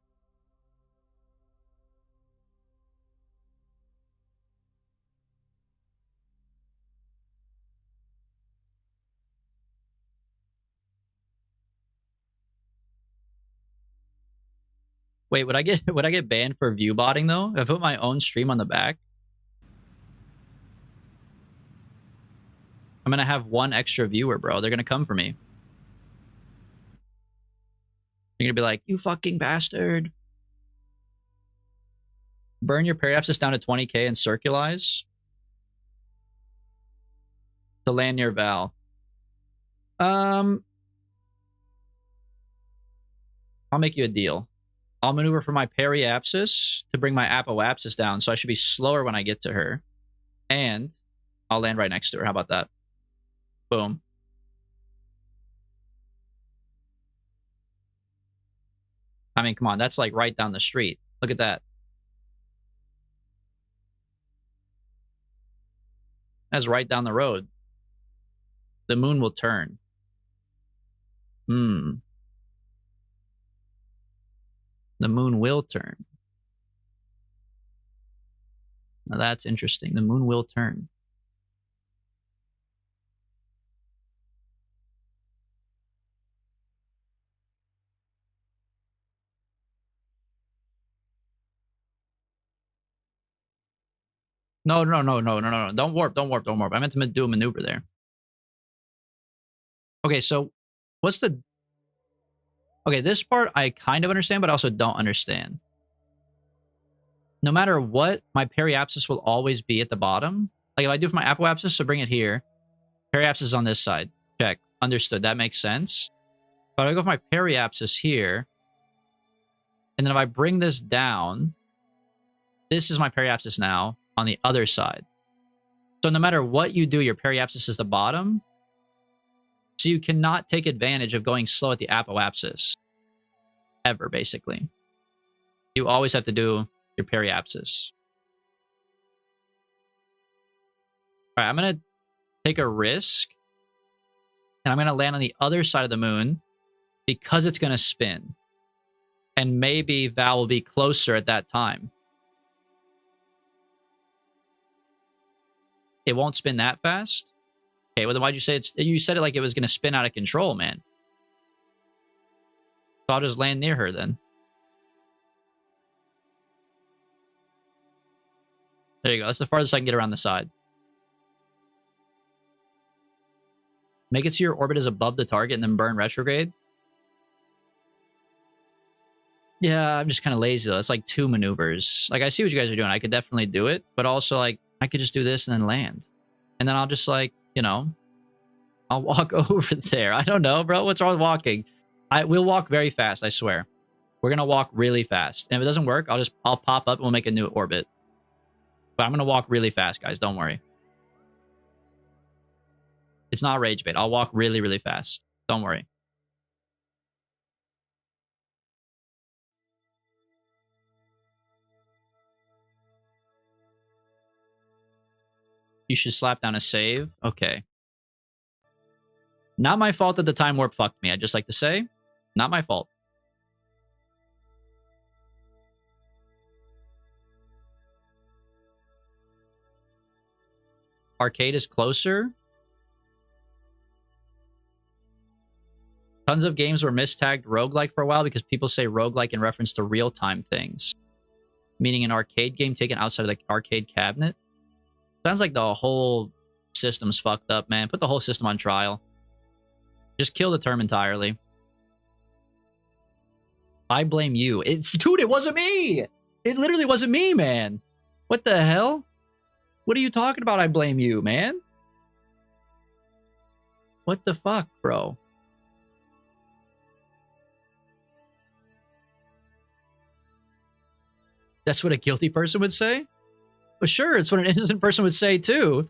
Wait, would I get banned for view botting though? If I put my own stream on the back, I'm gonna have 1 extra viewer, bro. They're gonna come for me. You're gonna be like, you fucking bastard. Burn your periapsis down to 20k and circulize to land near Val. I'll make you a deal. I'll maneuver for my periapsis to bring my apoapsis down, so I should be slower when I get to her. And I'll land right next to her. How about that? Boom. I mean, come on. That's like right down the street. Look at that. That's right down the road. The moon will turn. The moon will turn. Now that's interesting. The moon will turn. No. Don't warp. I meant to do a maneuver there. Okay, so what's the... Okay, this part I kind of understand, but I also don't understand. No matter what, my periapsis will always be at the bottom. Like if I do for my apoapsis, so bring it here. Periapsis is on this side. Check. Understood. That makes sense. But I go for my periapsis here. And then if I bring this down, this is my periapsis now on the other side. So no matter what you do, your periapsis is the bottom. So you cannot take advantage of going slow at the apoapsis. Ever, basically. You always have to do your periapsis. Alright, I'm going to take a risk. And I'm going to land on the other side of the moon because it's going to spin. And maybe Val will be closer at that time. It won't spin that fast? Okay, well then why'd you say it's... You said it like it was going to spin out of control, man. So I'll just land near her then. There you go. That's the farthest I can get around the side. Make it so your orbit is above the target and then burn retrograde. Yeah, I'm just kind of lazy though. It's like 2 maneuvers. Like I see what you guys are doing. I could definitely do it. But also like I could just do this and then land. And then I'll just like, you know, I'll walk over there. I don't know, bro. What's wrong with walking? We'll walk very fast, I swear. We're going to walk really fast. And if it doesn't work, I'll pop up and we'll make a new orbit. But I'm going to walk really fast, guys. Don't worry. It's not rage bait. I'll walk really, really fast. Don't worry. You should slap down a save. Okay. Not my fault that the time warp fucked me. I'd just like to say, not my fault. Arcade is closer. Tons of games were mistagged roguelike for a while because people say roguelike in reference to real-time things. Meaning an arcade game taken outside of the arcade cabinet. Sounds like the whole system's fucked up, man. Put the whole system on trial. Just kill the term entirely. I blame you. Dude, it wasn't me! It literally wasn't me, man. What the hell? What are you talking about? I blame you, man. What the fuck, bro? That's what a guilty person would say? Well, sure, it's what an innocent person would say, too.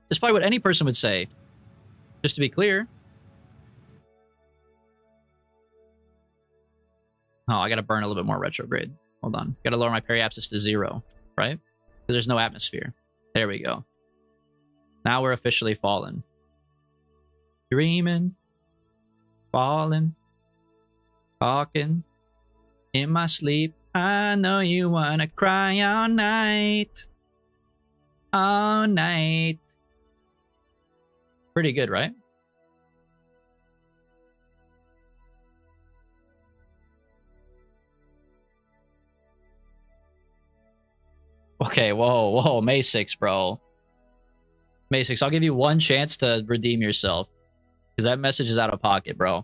It's probably what any person would say. Just to be clear. Oh, I gotta burn a little bit more retrograde. Hold on. Gotta lower my periapsis to 0, right? Because there's no atmosphere. There we go. Now we're officially fallen. Dreaming. Falling. Talking in my sleep. I know you wanna cry all night. All night. Pretty good, right? Okay, whoa, May 6, bro. May 6, I'll give you one chance to redeem yourself. Because that message is out of pocket, bro.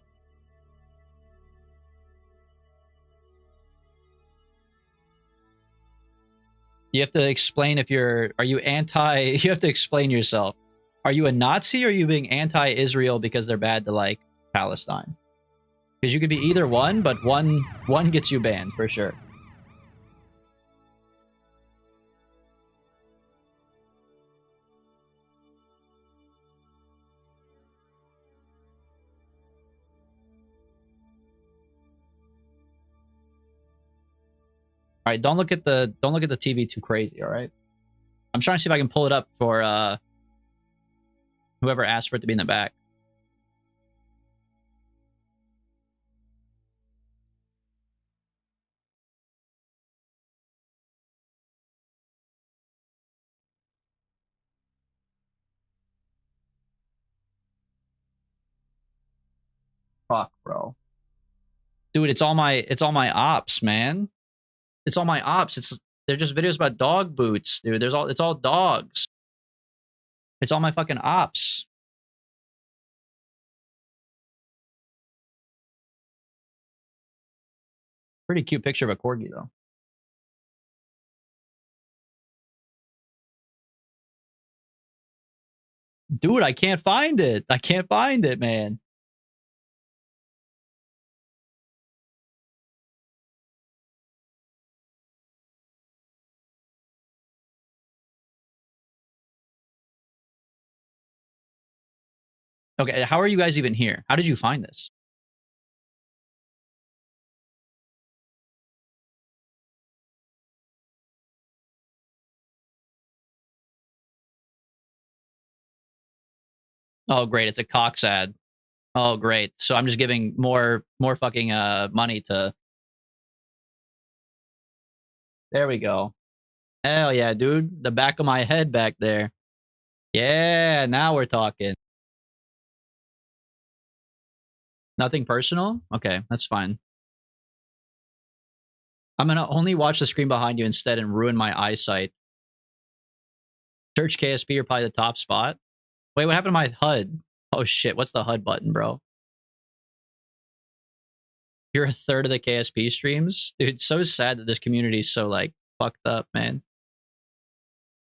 You have to explain if you're... Are you anti... You have to explain yourself. Are you a Nazi or are you being anti-Israel because they're bad to, like, Palestine? Because you could be either one, but one gets you banned, for sure. All right, don't look at the TV too crazy, all right? I'm trying to see if I can pull it up for whoever asked for it to be in the back. Fuck, bro. Dude, it's all my ops, man. It's all my ops. They're just videos about dog boots, dude. It's all dogs. It's all my fucking ops. Pretty cute picture of a corgi though. Dude, I can't find it. I can't find it, man. Okay, how are you guys even here? How did you find this? Oh, great. It's a Cox ad. Oh, great. So I'm just giving more fucking money to... There we go. Hell yeah, dude. The back of my head back there. Yeah, now we're talking. Nothing personal? Okay, that's fine. I'm gonna only watch the screen behind you instead and ruin my eyesight. Search KSP or probably the top spot. Wait, what happened to my HUD? Oh shit, what's the HUD button, bro? You're a third of the KSP streams? Dude, it's so sad that this community is so, like, fucked up, man.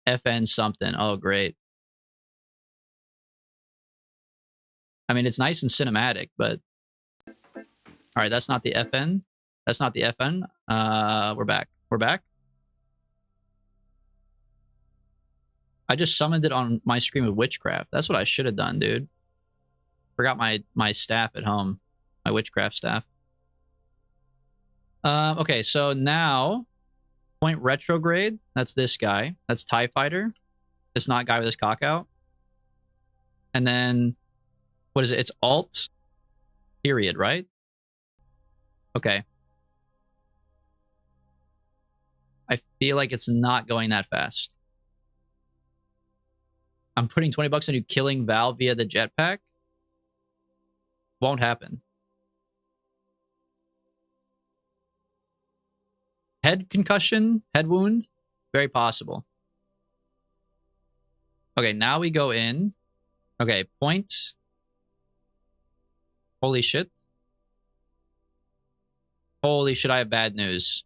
FN something. Oh, great. I mean, it's nice and cinematic, but... Alright, that's not the FN. That's not the FN. We're back. We're back? I just summoned it on my screen with witchcraft. That's what I should have done, dude. Forgot my staff at home. My witchcraft staff. Okay, so now... Point retrograde. That's this guy. That's TIE Fighter. This not guy with his cock out. And then... What is it? It's alt. Period, right? Okay. I feel like it's not going that fast. I'm putting 20 bucks into killing Val via the jetpack. Won't happen. Head concussion, head wound, very possible. Okay, now we go in. Okay, point. Holy shit. Holy shit, I have bad news.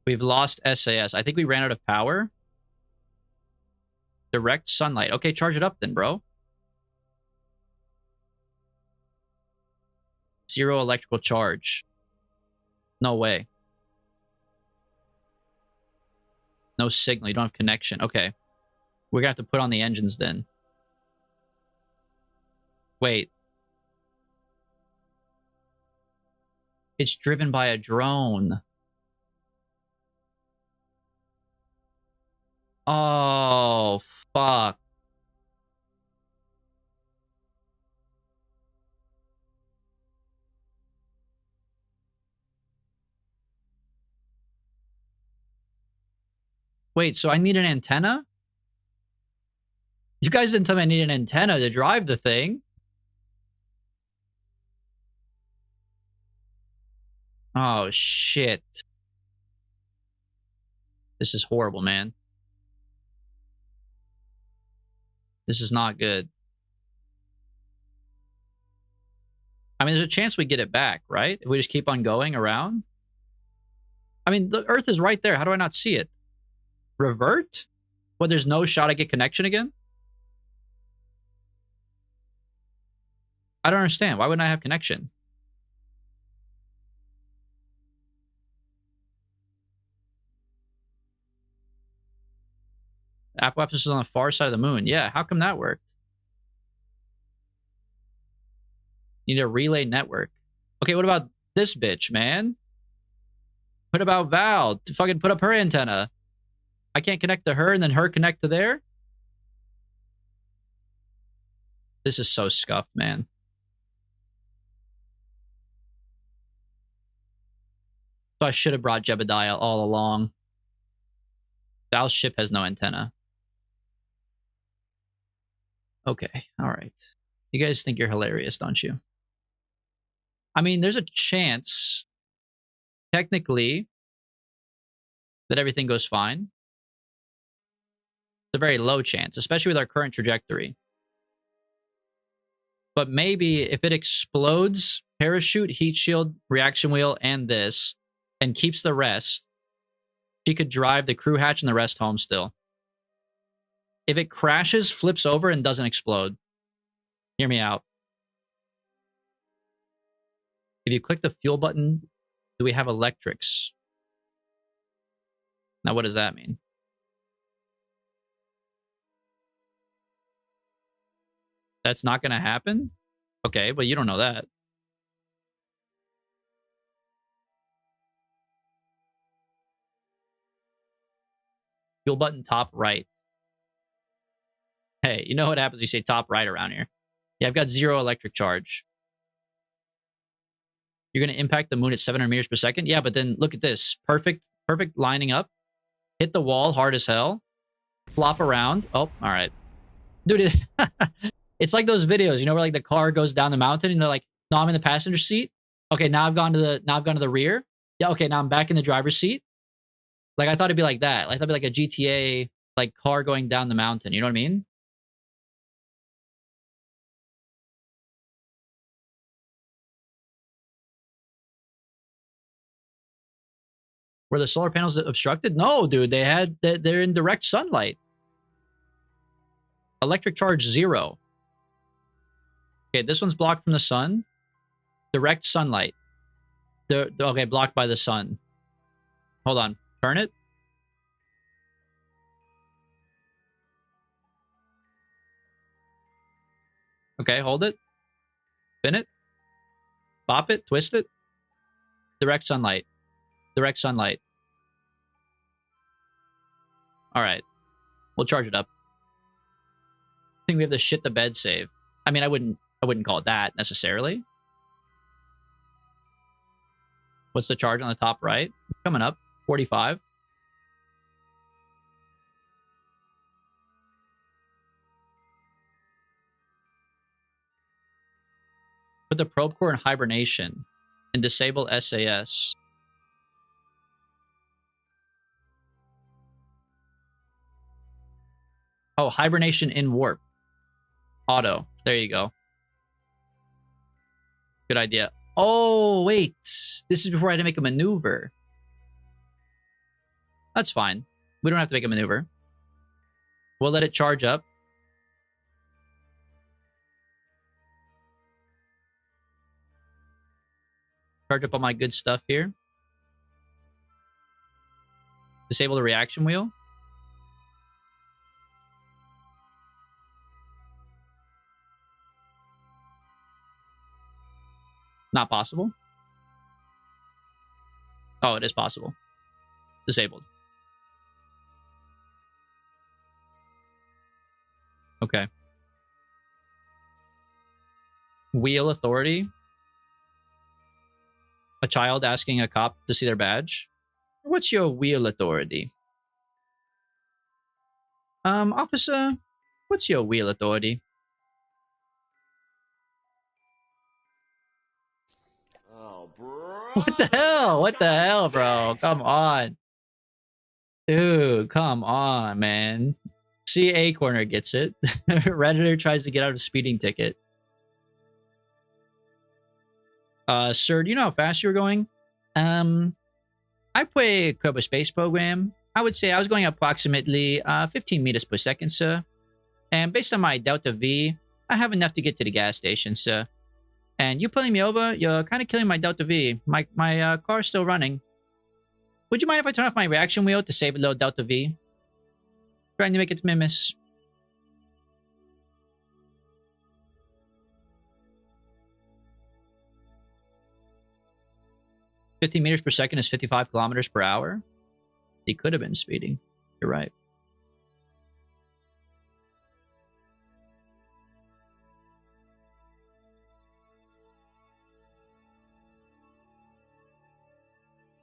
We've lost SAS. I think we ran out of power. Direct sunlight. Okay, charge it up then, bro. 0 electrical charge. No way. No signal. You don't have connection. Okay. We're gonna have to put on the engines then. Wait. It's driven by a drone. Oh, fuck. Wait, so I need an antenna? You guys didn't tell me I need an antenna to drive the thing. Oh, shit. This is horrible, man. This is not good. I mean, there's a chance we get it back, right? If we just keep on going around. I mean, the Earth is right there. How do I not see it? Revert? What, there's no shot I get connection again? I don't understand. Why wouldn't I have connection? Apoapsis is on the far side of the moon. Yeah, how come that worked? You need a relay network. Okay, what about this bitch, man? What about Val to fucking put up her antenna? I can't connect to her and then her connect to there? This is so scuffed, man. So I should have brought Jebediah all along. Val's ship has no antenna. Okay, all right. You guys think you're hilarious, don't you? I mean, there's a chance, technically, that everything goes fine. It's a very low chance, especially with our current trajectory. But maybe if it explodes parachute, heat shield, reaction wheel, and this, and keeps the rest, she could drive the crew hatch and the rest home still. If it crashes, flips over, and doesn't explode, hear me out. If you click the fuel button, do we have electrics? Now, what does that mean? That's not going to happen? Okay, but you don't know that. Fuel button top right. Hey, you know what happens when you say top right around here? Yeah, I've got 0 electric charge. You're going to impact the moon at 700 meters per second? Yeah, but then look at this. Perfect lining up. Hit the wall hard as hell. Flop around. Oh, all right. Dude, it's like those videos, you know, where like the car goes down the mountain and they're like, no, I'm in the passenger seat. Okay, now I've gone to the rear. Yeah, okay, now I'm back in the driver's seat. Like, I thought it'd be like that. Like, that'd be like a GTA, like, car going down the mountain. You know what I mean? Were the solar panels obstructed? No, dude. They're in direct sunlight. Electric charge 0. Okay, this one's blocked from the sun. Direct sunlight. Okay, blocked by the sun. Hold on. Turn it. Okay, hold it. Spin it. Pop it. Twist it. Direct sunlight. Direct sunlight. All right. We'll charge it up. I think we have the shit the bed save. I mean, I wouldn't call it that necessarily. What's the charge on the top right? Coming up. 45. Put the probe core in hibernation and disable SAS. Oh, hibernation in warp. Auto. There you go. Good idea. Oh, wait. This is before I had to make a maneuver. That's fine. We don't have to make a maneuver. We'll let it charge up. Charge up all my good stuff here. Disable the reaction wheel. Not possible. Oh, it is possible. Disabled. Okay. Wheel authority. A child asking a cop to see their badge. What's your wheel authority? Officer, what's your wheel authority? Oh, bro. What the hell? What the hell, bro? Come on. Dude, come on, man. See, A corner gets it. Redditor tries to get out a speeding ticket. Sir, do you know how fast you were going? I play a Kerbal Space Program. I would say I was going approximately 15 meters per second, sir. And based on my delta V, I have enough to get to the gas station, sir. And you pulling me over, you're kind of killing my delta V. My car's still running. Would you mind if I turn off my reaction wheel to save a little delta V? Trying to make it miss. $50 meters per second is 55 kilometers per hour. He could have been speeding. You're right.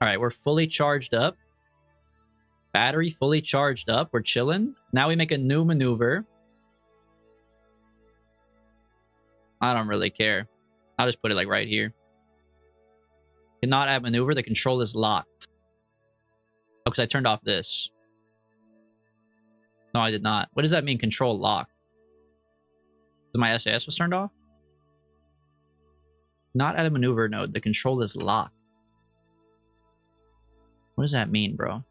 All right, we're fully charged up. Battery fully charged up. We're chilling. Now we make a new maneuver. I don't really care. I'll just put it like right here. Cannot add maneuver. The control is locked. Oh, because I turned off this. No, I did not. What does that mean, control locked? So my SAS was turned off? Not add a maneuver node. The control is locked. What does that mean, bro?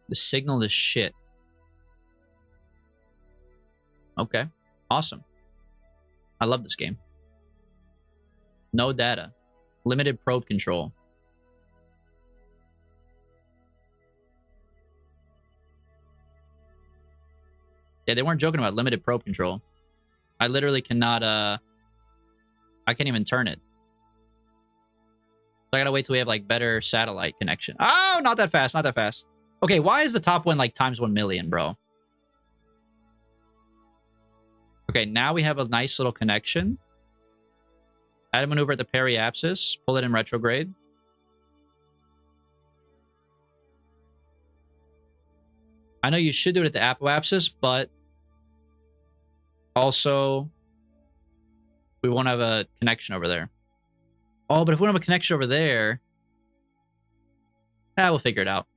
The signal is shit. Okay. Awesome. I love this game. No data. Limited probe control. Yeah, they weren't joking about limited probe control. I literally cannot, I can't even turn it. So I gotta wait till we have, like, better satellite connection. Oh, not that fast, not that fast. Okay, why is the top one, like, times 1 million, bro? Okay, now we have a nice little connection. Add a maneuver at the periapsis. Pull it in retrograde. I know you should do it at the apoapsis, but also we won't have a connection over there. Oh, but if we don't have a connection over there, we'll figure it out.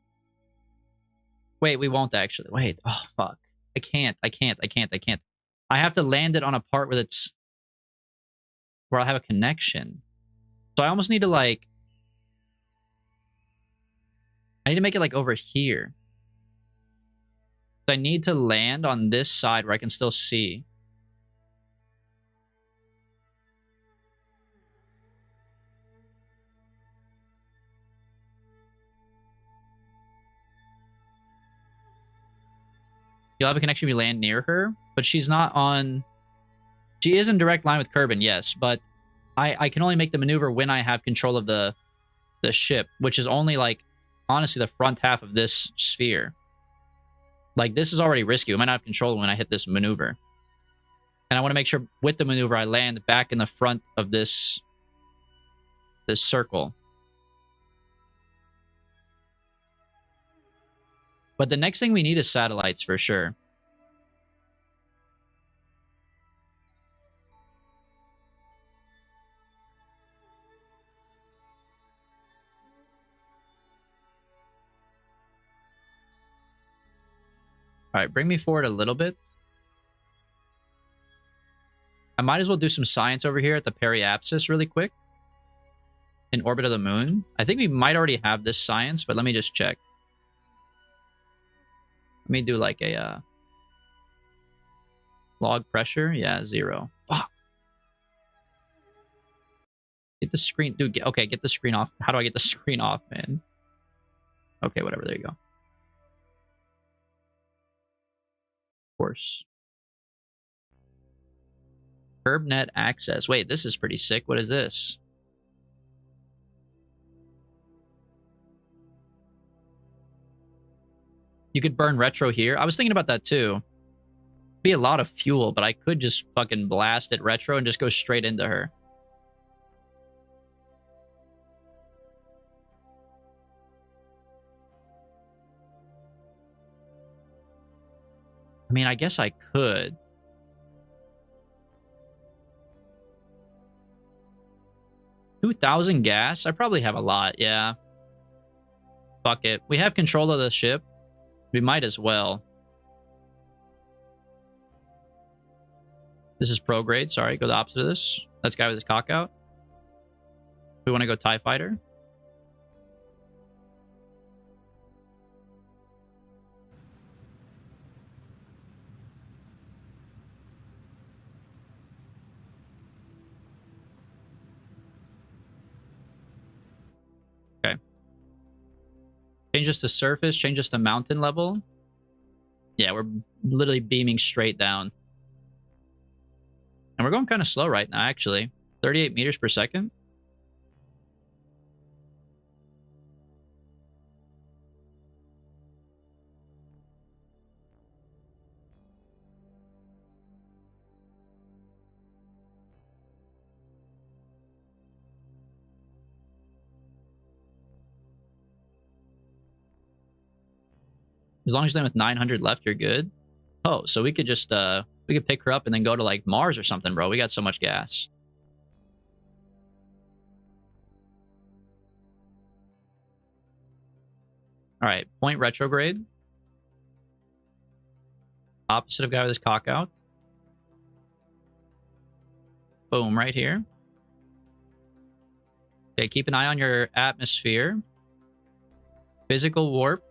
Wait, we won't actually. Wait, oh, fuck. I can't. I have to land it on a part where it's... where I'll have a connection. So I almost need to, like... I need to make it, like, over here. So I need to land on this side where I can still see. You'll have a connection if you land near her, but she's not on... She is in direct line with Kerbal, yes, but I can only make the maneuver when I have control of the ship, which is only, like, honestly, the front half of this sphere. Like, this is already risky. We might not have control when I hit this maneuver. And I want to make sure with the maneuver I land back in the front of this circle. But the next thing we need is satellites for sure. All right, bring me forward a little bit. I might as well do some science over here at the periapsis really quick. In orbit of the moon. I think we might already have this science, but let me just check. Let me do like a log pressure. Yeah, 0. Fuck. Get the screen. Dude, okay, get the screen off. How do I get the screen off, man? Okay, whatever. There you go. Of course. KerbNet access. Wait, this is pretty sick. What is this? You could burn retro here. I was thinking about that too. Be a lot of fuel, but I could just fucking blast it retro and just go straight into her. I mean, I guess I could. $2,000 gas? I probably have a lot, yeah. Fuck it. We have control of the ship. We might as well. This is pro grade. Sorry, go the opposite of this. That's guy with his cock out. We want to go TIE fighter. Okay. Change this to surface. Change this to mountain level. Yeah, we're literally beaming straight down. And we're going kind of slow right now, actually. 38 meters per second. As long as you're with 900 left, you're good. Oh, so we could just we could pick her up and then go to like Mars or something, bro. We got so much gas. All right, point retrograde. Opposite of guy with his cock out. Boom, right here. Okay, keep an eye on your atmosphere. Physical warp.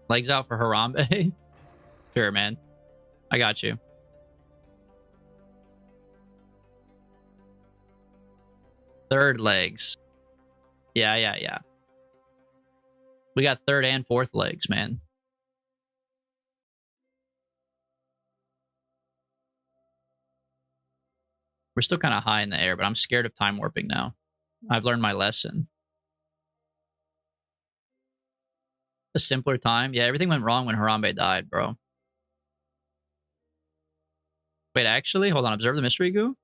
Legs out for Harambe. Sure, man. I got you. Third legs. Yeah. We got third and fourth legs, man. We're still kind of high in the air, but I'm scared of time warping now. I've learned my lesson. A simpler time? Yeah, everything went wrong when Harambe died, bro. Wait, actually? Hold on. Observe the mystery goo?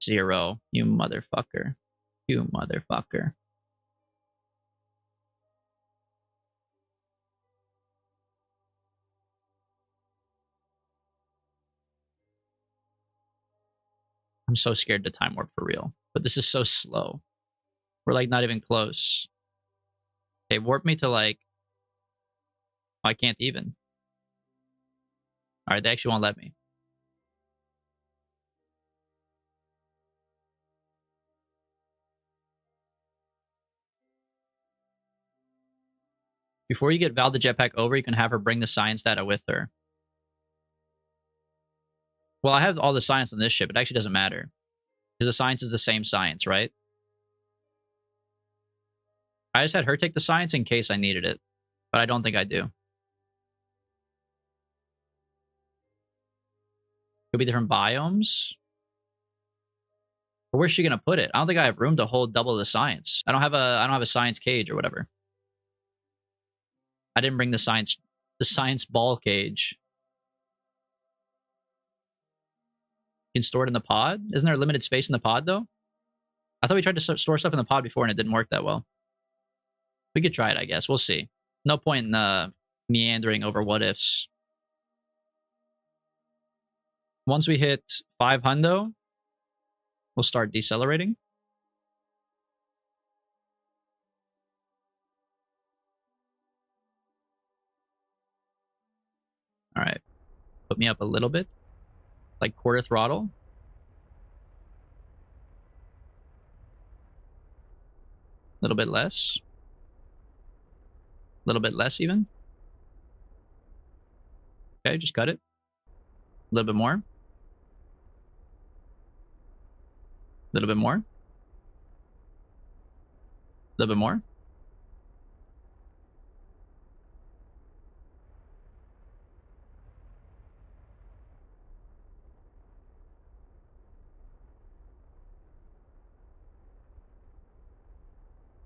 0. You motherfucker. You motherfucker. I'm so scared to time warp for real. But this is so slow. We're like not even close. Okay, warp me to like... I can't even. Alright, they actually won't let me. Before you get Val the jetpack over, you can have her bring the science data with her. Well, I have all the science on this ship. It actually doesn't matter. Because the science is the same science, right? I just had her take the science in case I needed it. But I don't think I do. Could be different biomes. But where's she gonna put it? I don't think I have room to hold double the science. I don't have a science cage or whatever. I didn't bring the science ball cage. You can store it in the pod? Isn't there limited space in the pod though? I thought we tried to store stuff in the pod before and it didn't work that well. We could try it, I guess. We'll see. No point in meandering over what ifs. Once we hit 5 hundo, we'll start decelerating. All right. Put me up a little bit. Like quarter throttle. A little bit less. A little bit less even. Okay, just cut it. A little bit more. A little bit more. A little bit more.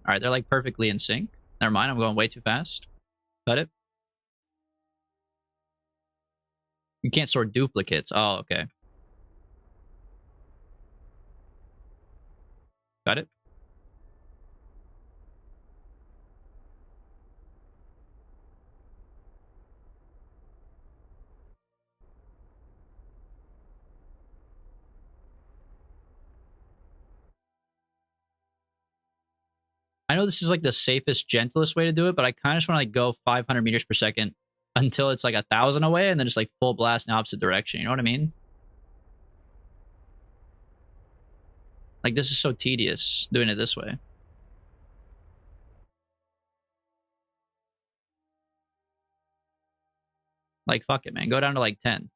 All right, they're like perfectly in sync. Never mind, I'm going way too fast. Got it? You can't sort duplicates. Oh, okay. Got it? I know this is like the safest, gentlest way to do it, but I kind of just want to like go 500 meters per second until it's like 1,000 away and then just like full blast in the opposite direction. You know what I mean? Like this is so tedious doing it this way. Like fuck it, man. Go down to like 10.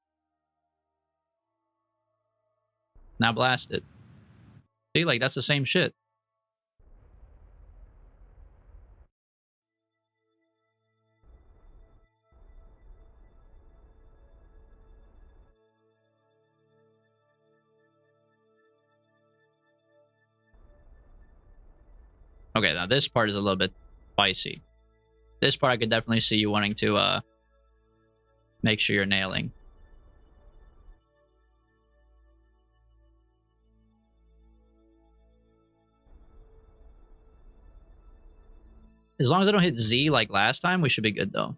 Now blast it. See, like that's the same shit. Okay, now this part is a little bit spicy. This part I could definitely see you wanting to make sure you're nailing. As long as I don't hit Z like last time, we should be good though.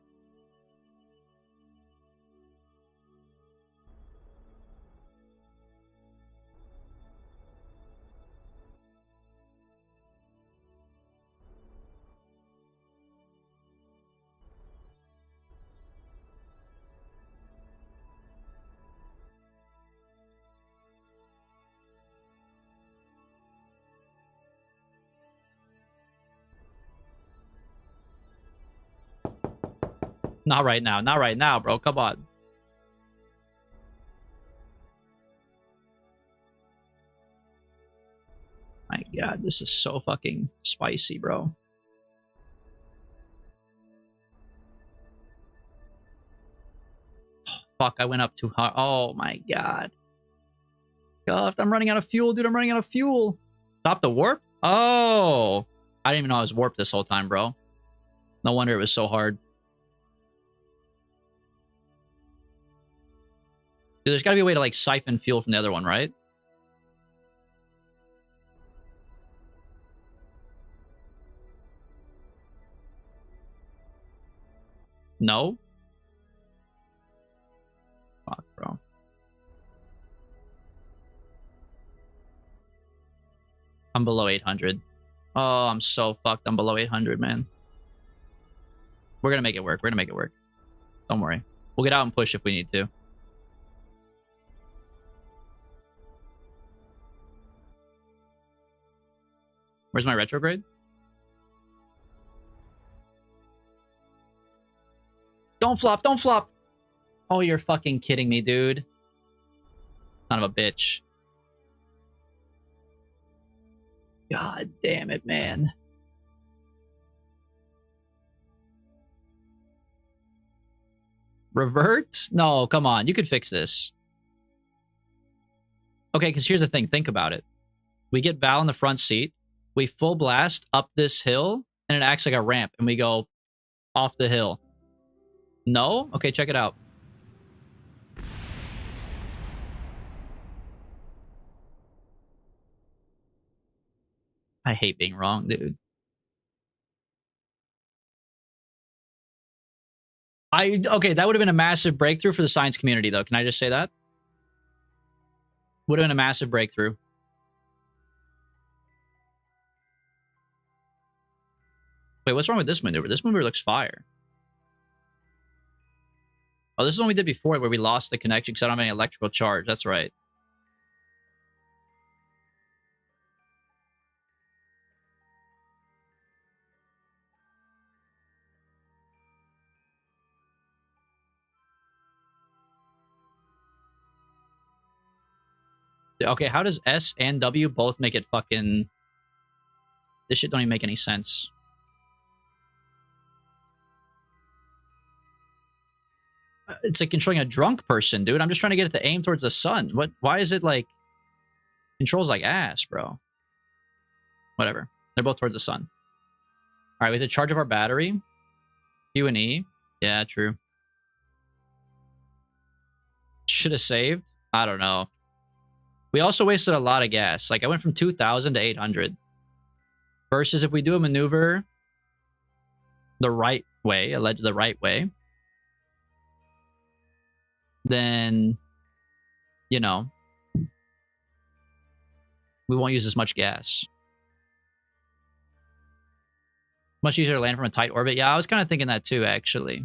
Not right now. Not right now, bro. Come on. My god, this is so fucking spicy, bro. Oh, fuck, I went up too hard. Oh my god. God, I'm running out of fuel, dude. I'm running out of fuel. Stop the warp? Oh. I didn't even know I was warped this whole time, bro. No wonder it was so hard. Dude, there's gotta be a way to like siphon fuel from the other one, right? No? Fuck, bro. I'm below 800. Oh, I'm so fucked. I'm below 800, man. We're gonna make it work. We're gonna make it work. Don't worry. We'll get out and push if we need to. Where's my retrograde? Don't flop. Don't flop. Oh, you're fucking kidding me, dude. Son of a bitch. God damn it, man. Revert? No, come on. You could fix this. Okay, because here's the thing. Think about it. We get Val in the front seat. We full blast up this hill, and it acts like a ramp, and we go off the hill. No? Okay, check it out. I hate being wrong, dude. Okay, that would have been a massive breakthrough for the science community, though. Can I just say that? Would have been a massive breakthrough. Wait, what's wrong with this maneuver? This maneuver looks fire. Oh, this is one we did before where we lost the connection because I don't have any electrical charge. That's right. Okay, how does S and W both make it fucking... This shit don't even make any sense. It's like controlling a drunk person, dude. I'm just trying to get it to aim towards the sun. Why is it like... Controls like ass, bro. Whatever. They're both towards the sun. All right, we have to charge up our battery. Q and E. Yeah, true. Should have saved. I don't know. We also wasted a lot of gas. Like I went from 2,000 to 800. Versus if we do a maneuver the right way, the right way, then, you know, we won't use as much gas. Much easier to land from a tight orbit. Yeah, I was kind of thinking that too, actually.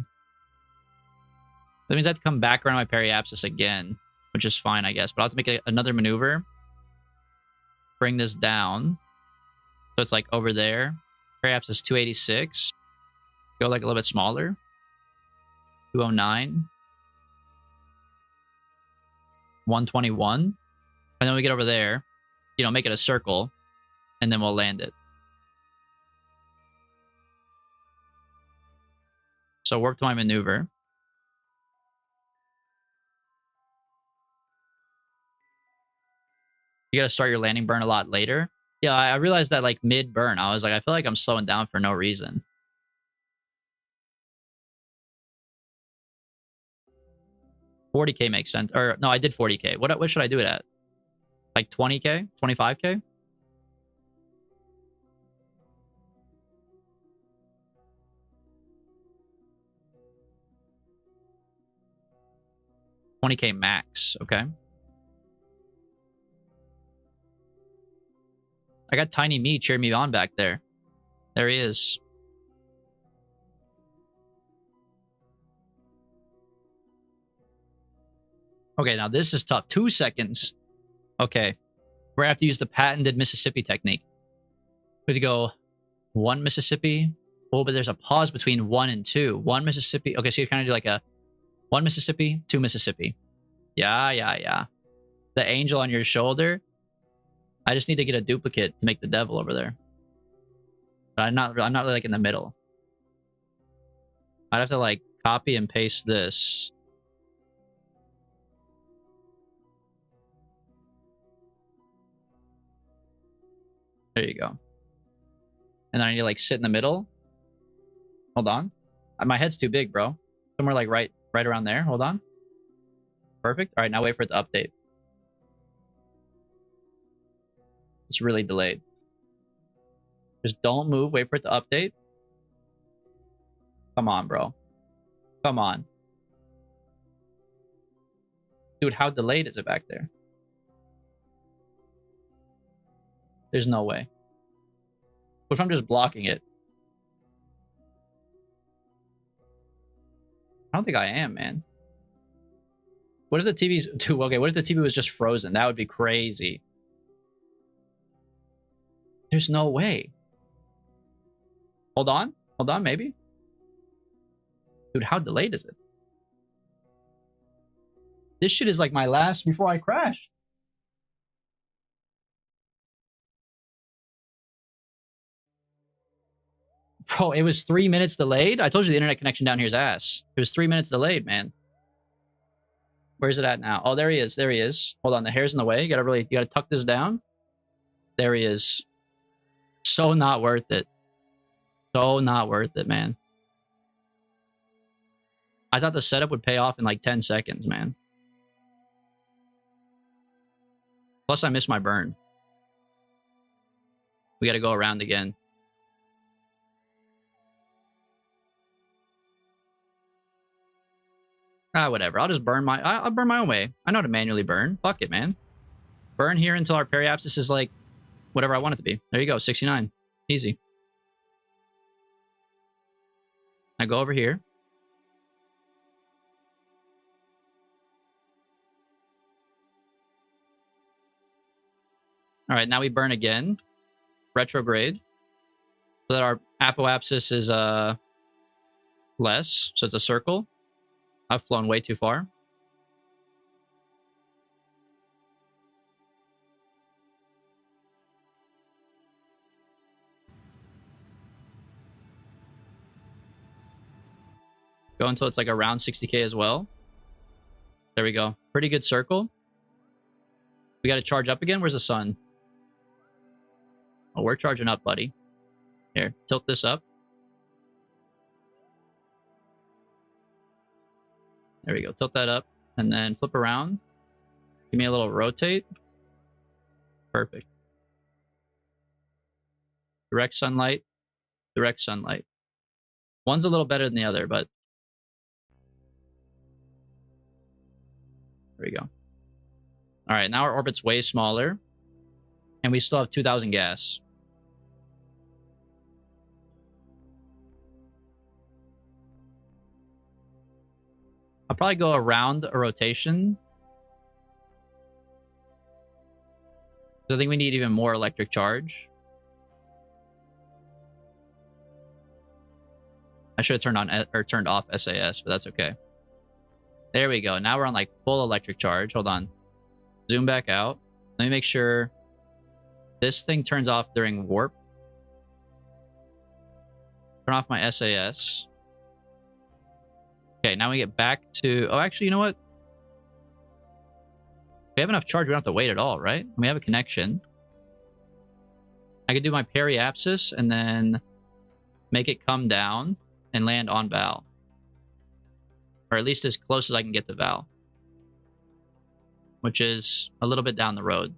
That means I have to come back around my periapsis again, which is fine, I guess. But I'll have to make another maneuver. Bring this down. So it's like over there. Periapsis 286. Go like a little bit smaller. 209. 121. And then we get over there. You know, make it a circle. And then we'll land it. So warp to my maneuver. You gotta start your landing burn a lot later. Yeah, I realized that like mid burn, I was like, I feel like I'm slowing down for no reason. $40K makes sense. Or no, I did 40K. What should I do it at? Like 20K? 25K? $20K max. Okay. I got Tiny Me cheering me on back there. There he is. Okay, now this is tough. 2 seconds. Okay. We're gonna have to use the patented Mississippi technique. We have to go 1 Mississippi. Oh, but there's a pause between 1 and 2. 1 Mississippi. Okay, so you kind of do like a 1 Mississippi, 2 Mississippi. Yeah. The angel on your shoulder. I just need to get a duplicate to make the devil over there. But I'm not really like in the middle. I'd have to like copy and paste this. There you go. And then I need to like sit in the middle. Hold on. My head's too big, bro. Somewhere like right around there. Hold on. Perfect. All right, now wait for it to update. It's really delayed. Just don't move. Wait for it to update. Come on, bro. Come on. Dude, how delayed is it back there? There's no way. What if I'm just blocking it? I don't think I am, man. What if the TV's... Dude, okay, what if the TV was just frozen? That would be crazy. There's no way. Hold on. Hold on, maybe. Dude, how delayed is it? This shit is like my last before I crash. Bro, it was 3 minutes delayed? I told you the internet connection down here is ass. It was 3 minutes delayed, man. Where's it at now? Oh, there he is. There he is. Hold on, the hair's in the way. You gotta tuck this down. There he is. So not worth it. So not worth it, man. I thought the setup would pay off in like 10 seconds, man. Plus, I missed my burn. We gotta go around again. Ah, whatever. I'll just burn I'll burn my own way. I know how to manually burn. Fuck it, man. Burn here until our periapsis is like whatever I want it to be. There you go, 69. Easy. I go over here. All right, now we burn again. Retrograde. So that our apoapsis is less. So it's a circle. I've flown way too far. Go until it's like around 60K as well. There we go. Pretty good circle. We got to charge up again. Where's the sun? Oh, we're charging up, buddy. Here, tilt this up. There we go. Tilt that up and then flip around. Give me a little rotate. Perfect. Direct sunlight. Direct sunlight. One's a little better than the other, but there we go. All right, now our orbit's way smaller, and we still have 2,000 gas. I'll probably go around a rotation. I think we need even more electric charge. I should have turned on or turned off SAS, but that's okay. There we go. Now we're on like full electric charge. Hold on. Zoom back out. Let me make sure this thing turns off during warp. Turn off my SAS. Okay, now we get back to... Oh, actually, you know what? We have enough charge. We don't have to wait at all, right? We have a connection. I could do my periapsis and then make it come down and land on Val. Or at least as close as I can get to Val. Which is a little bit down the road.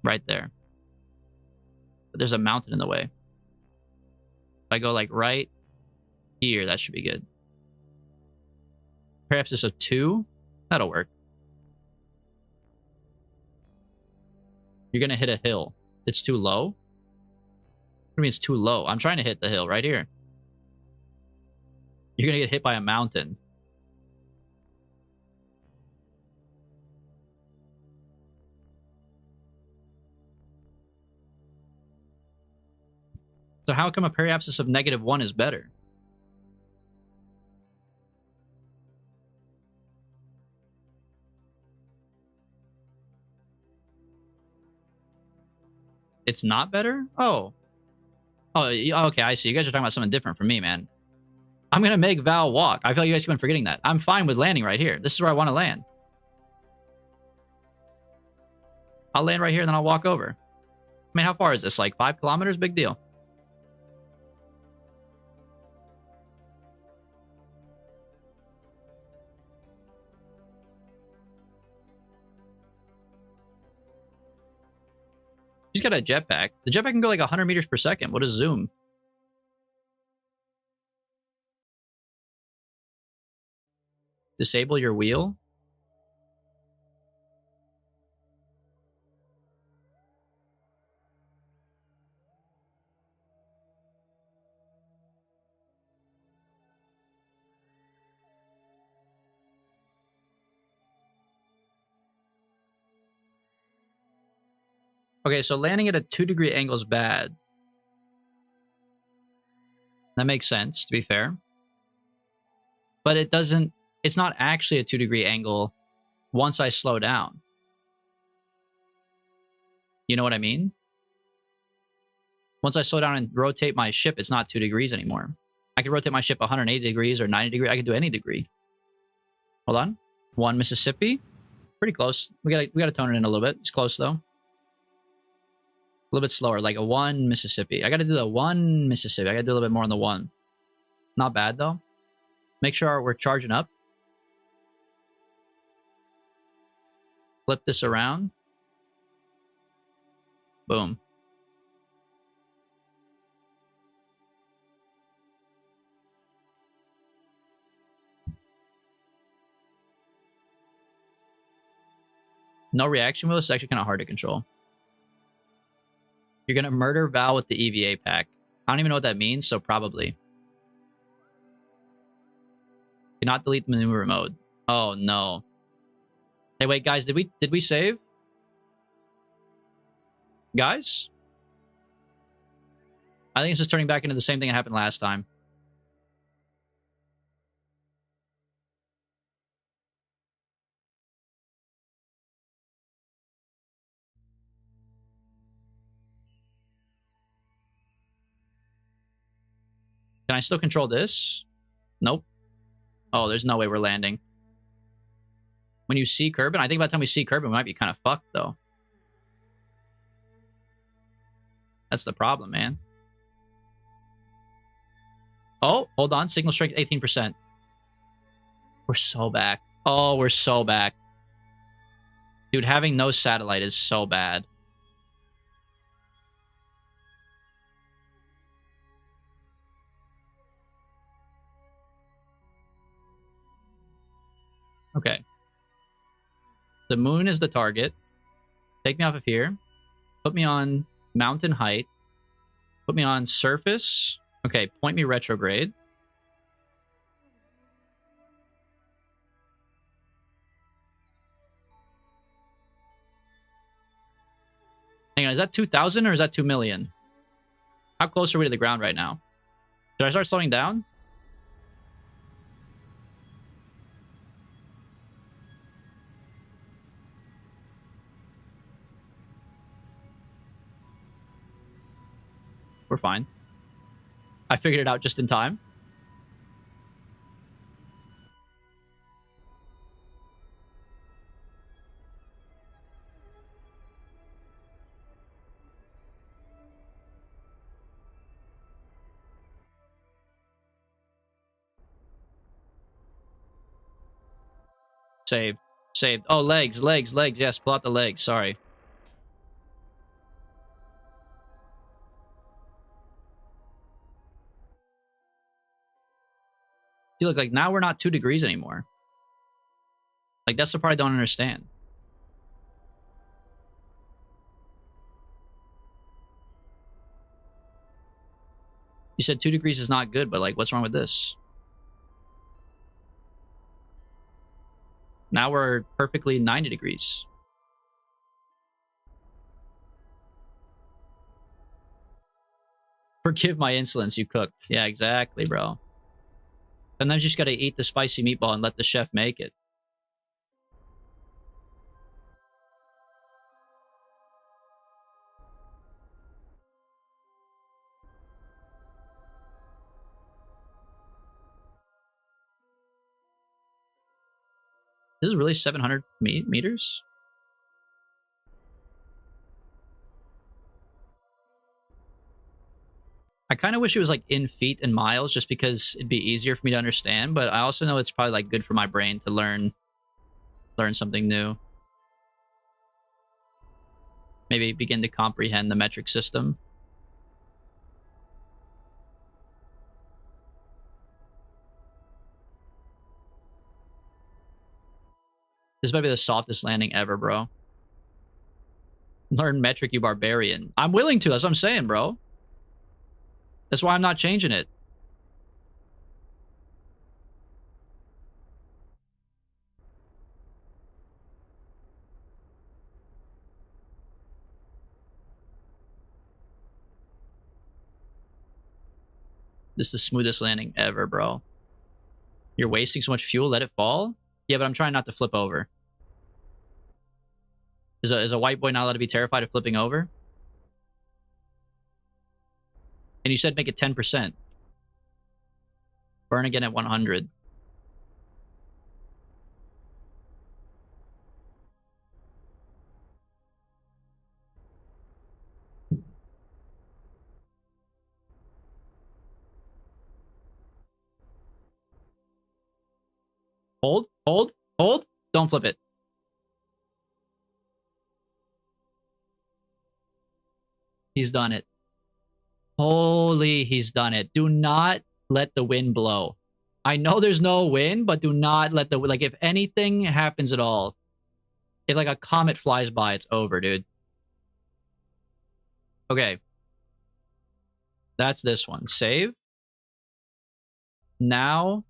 Right there. But there's a mountain in the way. If I go like right here, that should be good. Perhaps it's a 2. That'll work. You're going to hit a hill. It's too low? What do you mean it's too low? I'm trying to hit the hill right here. You're going to get hit by a mountain. So how come a periapsis of -1 is better? It's not better? Oh. Oh, okay, I see. You guys are talking about something different from me, man. I'm going to make Val walk. I feel like you guys keep on forgetting that. I'm fine with landing right here. This is where I want to land. I'll land right here and then I'll walk over. I mean, how far is this? Like 5 kilometers? Big deal. She's got a jetpack. The jetpack can go like 100 meters per second. What is zoom? Disable your wheel? Okay, so landing at a 2-degree angle is bad. That makes sense, to be fair. But it doesn't... It's not actually a 2-degree angle once I slow down. You know what I mean? Once I slow down and rotate my ship, it's not 2 degrees anymore. I can rotate my ship 180 degrees or 90 degrees. I can do any degree. Hold on. 1 Mississippi. Pretty close. We gotta tone it in a little bit. It's close, though. A little bit slower, like a 1 Mississippi. I gotta do the 1 Mississippi. I gotta do a little bit more on the 1. Not bad, though. Make sure we're charging up. Flip this around. Boom. No reaction wheel. It's actually kind of hard to control. You're going to murder Val with the EVA pack. I don't even know what that means, so probably. Cannot delete the maneuver mode. Oh, no. Hey, wait, guys. Did we save? Guys? I think it's just turning back into the same thing that happened last time. Can I still control this? Nope. Oh, there's no way we're landing. When you see Kerbal, I think by the time we see Kerbal, we might be kind of fucked, though. That's the problem, man. Oh, hold on. Signal strength 18%. We're so back. Oh, we're so back. Dude, having no satellite is so bad. Okay. The moon is the target. Take me off of here. Put me on mountain height. Put me on surface. Okay, point me retrograde. Hang on, is that 2,000 or is that 2 million? How close are we to the ground right now? Should I start slowing down? We're fine. I figured it out just in time. Saved. Saved. Oh, legs, legs, legs. Yes, pull out the legs. Sorry. See, look, like now we're not 2 degrees anymore. Like that's the part I don't understand. You said 2 degrees is not good, but like what's wrong with this? Now we're perfectly 90 degrees. Forgive my insolence, you cooked. Yeah, exactly, bro. Sometimes you just gotta eat the spicy meatball and let the chef make it. This is really 700 meters? I kind of wish it was like in feet and miles just because it'd be easier for me to understand, but I also know it's probably like good for my brain to learn something new. Maybe begin to comprehend the metric system. This might be the softest landing ever, bro. Learn metric, you barbarian. I'm willing to. That's what I'm saying, bro. That's why I'm not changing it. This is the smoothest landing ever, bro. You're wasting so much fuel. Let it fall? Yeah, but I'm trying not to flip over. Is a white boy not allowed to be terrified of flipping over? And you said make it 10%. Burn again at 100. Hold, hold, hold. Don't flip it. He's done it. Holy, he's done it. Do not let the wind blow. I know there's no wind, but do not let the... Like, if anything happens at all, if, like, a comet flies by, it's over, dude. Okay. That's this one. Save. Now,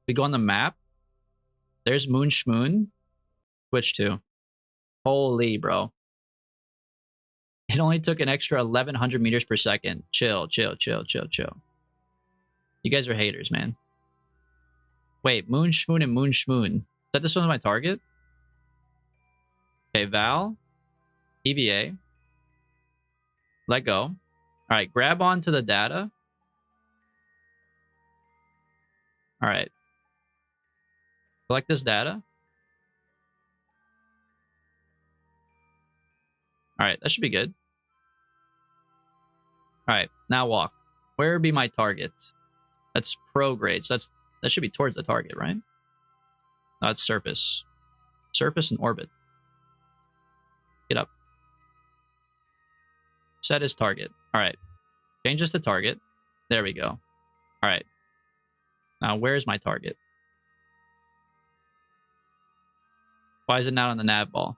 we go on the map. There's Moon Shmoon. Switch to. Holy, bro. It only took an extra 1,100 meters per second. Chill, chill, chill, chill, chill. You guys are haters, man. Wait, Moon Shmoon and Moon Shmoon. Is that this one's my target? Okay, Val. EVA. Let go. All right, grab onto the data. All right. Collect this data. All right, that should be good. All right, now walk. Where would be my target? That's prograde. So that should be towards the target, right? No, it's surface. Surface and orbit. Get up. Set as target. All right. Change this to target. There we go. All right. Now, where's my target? Why is it not on the nav ball?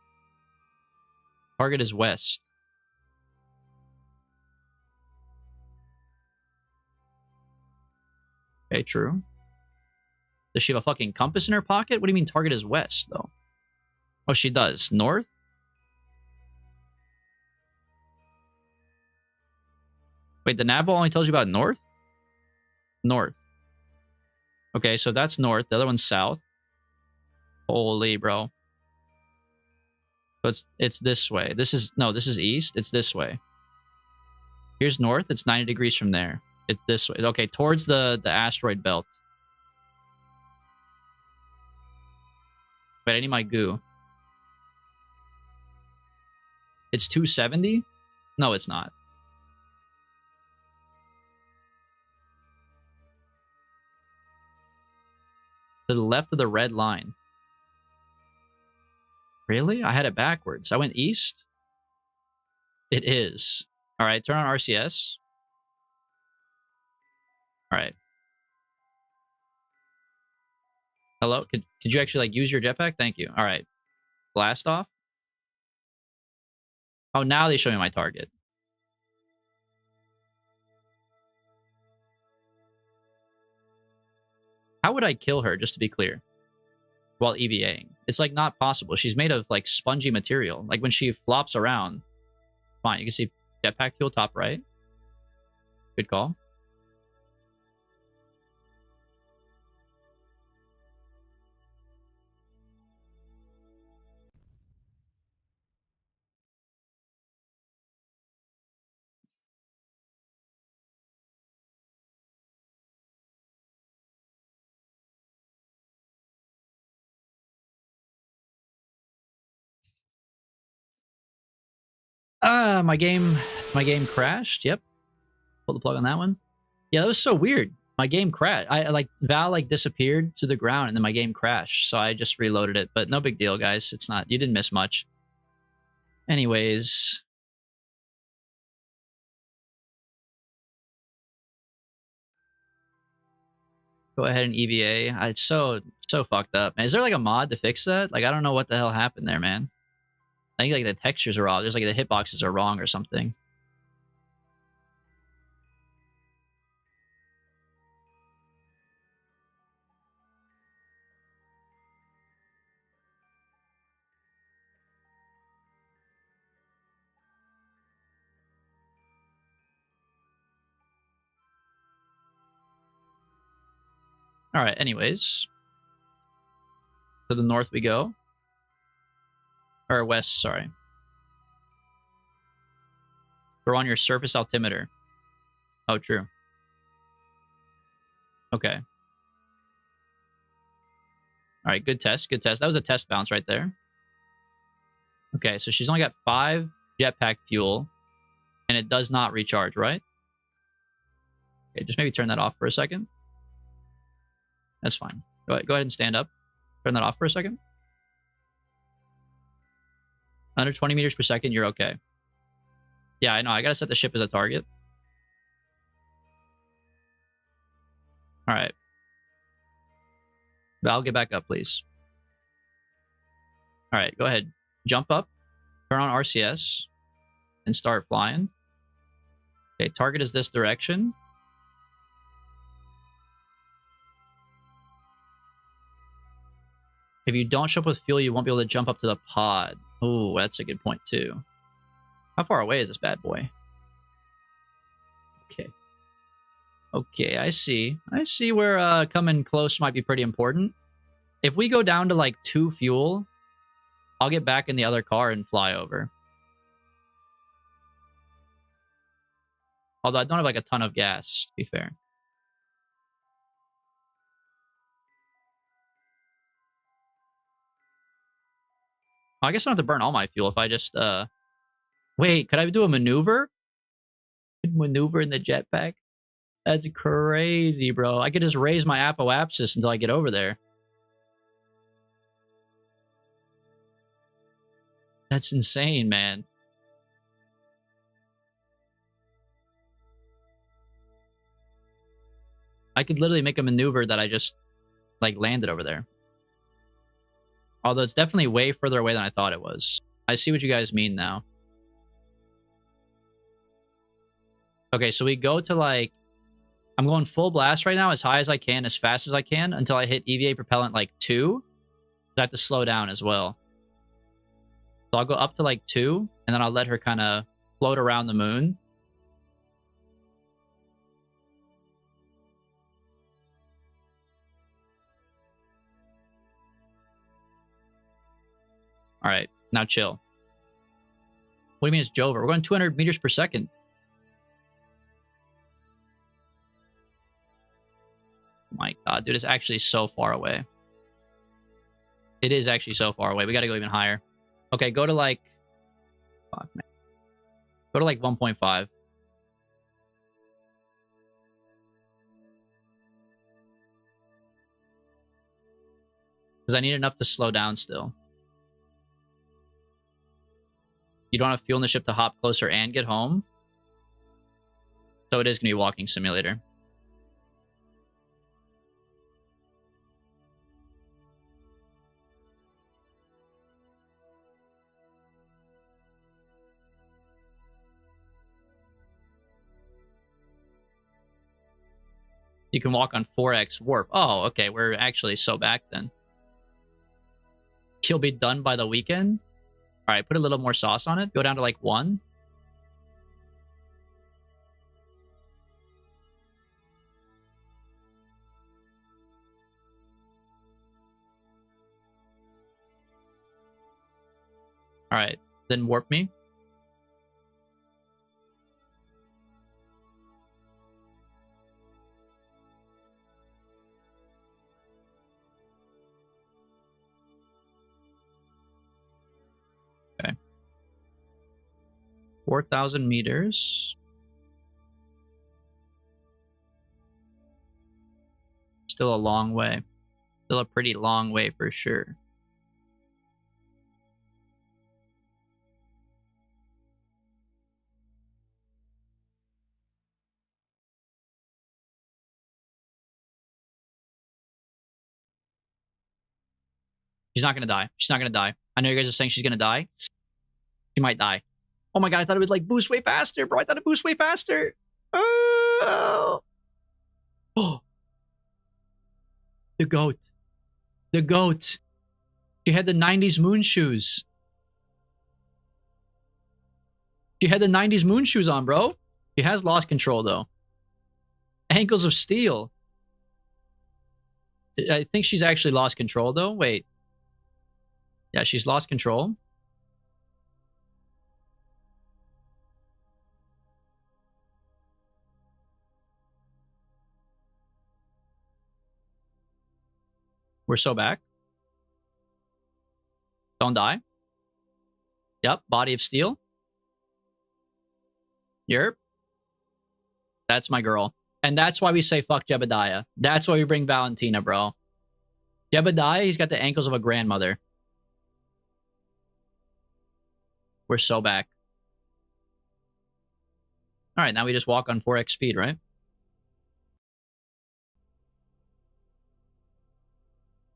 Target is west. Okay, true. Does she have a fucking compass in her pocket? What do you mean target is west, though? Oh, she does. North? Wait, the nav ball only tells you about north? North. Okay, so that's north. The other one's south. Holy, bro. So it's this way. This is east. It's this way. Here's north. It's 90 degrees from there. It's this way. Okay, towards the asteroid belt. Wait, I need my goo. It's 270? No, it's not. To the left of the red line. Really? I had it backwards. I went east? It is. All right, turn on RCS. All right. Hello? Could you actually like use your jetpack? Thank you. All right. Blast off. Oh, now they show me my target. How would I kill her, just to be clear, while EVAing? It's like not possible. She's made of like spongy material. Like when she flops around, fine. You can see jetpack fuel top right. Good call. My game crashed. Yep. Pull the plug on that one. Yeah, that was so weird. My game crashed. I like Val like disappeared to the ground and then my game crashed. So I just reloaded it. But no big deal, guys. It's not, you didn't miss much. Anyways. Go ahead and EVA. It's so fucked up. Man, is there like a mod to fix that? Like I don't know what the hell happened there, man. I think like the textures are off. There's like the hitboxes are wrong or something. All right, anyways. To the north we go. Or west, sorry. Throw on your surface altimeter. Oh, true. Okay. All right, good test, good test. That was a test bounce right there. Okay, so she's only got 5 jetpack fuel, and it does not recharge, right? Okay, just maybe turn that off for a second. That's fine. Go ahead and stand up. Turn that off for a second. Under 20 meters per second, you're okay. Yeah, I know. I gotta set the ship as a target. All right. Val, get back up, please. All right, go ahead. Jump up, turn on RCS, and start flying. Okay, target is this direction. If you don't show up with fuel, you won't be able to jump up to the pod. Oh, that's a good point, too. How far away is this bad boy? Okay. Okay, I see. I see where coming close might be pretty important. If we go down to like 2 fuel, I'll get back in the other car and fly over. Although I don't have like a ton of gas, to be fair. I guess I don't have to burn all my fuel if I just... Wait, could I do a maneuver? Maneuver in the jetpack. That's crazy, bro. I could just raise my apoapsis until I get over there. That's insane, man. I could literally make a maneuver that I just, like, landed over there. Although it's definitely way further away than I thought it was. I see what you guys mean now. Okay, so we go to, like... I'm going full blast right now, as high as I can, as fast as I can, until I hit EVA propellant, like, 2. I have to slow down as well. So I'll go up to, like, 2, and then I'll let her kind of float around the moon. All right, now chill. What do you mean it's Jover? We're going 200 meters per second. Oh my god, dude, it's actually so far away. It is actually so far away. We got to go even higher. Okay, go to like... Fuck, man. Go to like 1.5. Because I need enough to slow down still. You don't have fuel in the ship to hop closer and get home. So it is going to be walking simulator. You can walk on 4x warp. Oh, okay. We're actually so back then. She'll be done by the weekend. All right, put a little more sauce on it. Go down to like 1. All right, then warp me. Okay. 4,000 meters. Still a long way. Still a pretty long way for sure. She's not going to die. She's not going to die. I know you guys are saying she's going to die. She might die. Oh my god, I thought it would like boost way faster, bro. I thought it boost way faster. Oh. Oh. The goat. The goat. She had the 90s moon shoes. She had the 90s moon shoes on, bro. She has lost control, though. Ankles of steel. I think she's actually lost control, though. Wait. Yeah, she's lost control. We're so back. Don't die. Yep, body of steel. Yerp. That's my girl. And that's why we say fuck Jebediah. That's why we bring Valentina, bro. Jebediah, he's got the ankles of a grandmother. We're so back. All right, now we just walk on 4x speed, right?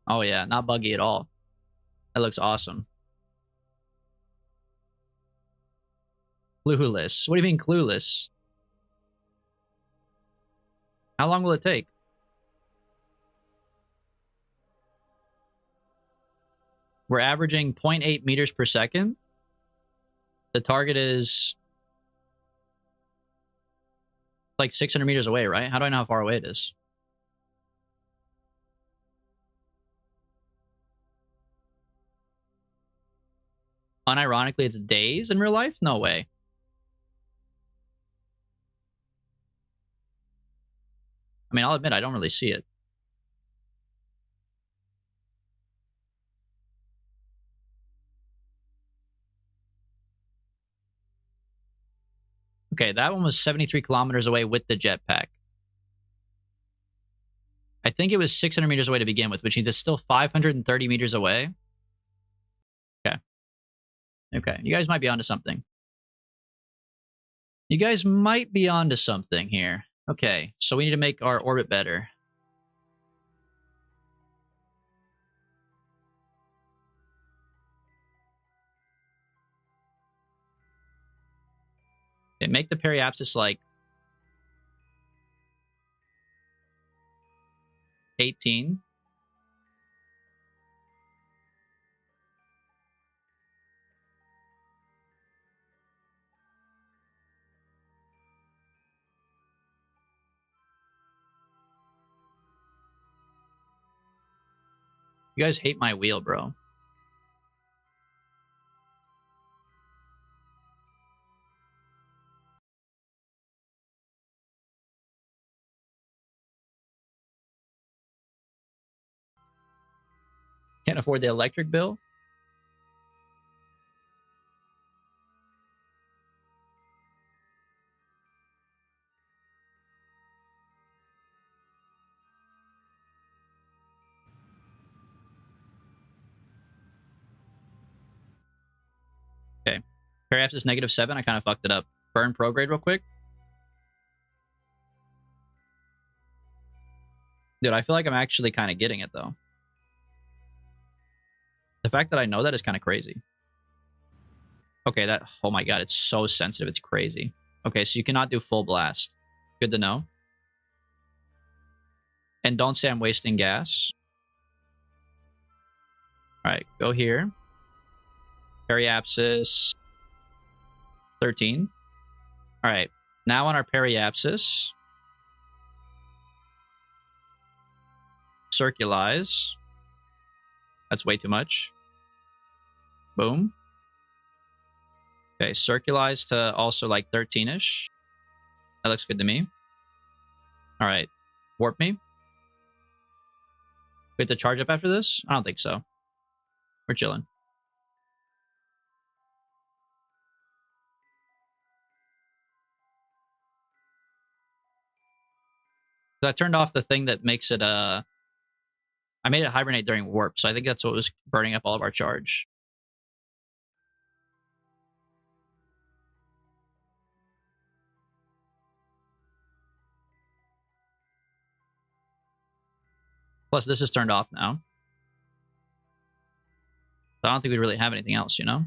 Oh, yeah, not buggy at all. That looks awesome. Clueless. What do you mean clueless? How long will it take? We're averaging 0.8 meters per second. The target is like 600 meters away, right? How do I know how far away it is? Unironically, it's days in real life? No way. I mean, I'll admit, I don't really see it. Okay, that one was 73 kilometers away with the jetpack. I think it was 600 meters away to begin with, which means it's still 530 meters away. Okay. Okay, you guys might be onto something. You guys might be onto something here. Okay, so we need to make our orbit better. Okay, make the periapsis like 18. You guys hate my wheel, bro. Can't afford the electric bill? Okay. Periapsis -7. I kind of fucked it up. Burn prograde real quick. Dude, I feel like I'm actually kind of getting it, though. The fact that I know that is kind of crazy. Okay, that... Oh my god, it's so sensitive. It's crazy. Okay, so you cannot do full blast. Good to know. And don't say I'm wasting gas. All right, go here. Periapsis 13. All right, now on our periapsis, circulize. That's way too much. Boom. Okay, circulize to also like 13-ish. That looks good to me. All right, warp me. We have to charge up after this? I don't think so. We're chilling. So I turned off the thing that makes it I made it hibernate during warp, so I think that's what was burning up all of our charge. Plus, this is turned off now. So I don't think we really have anything else, you know?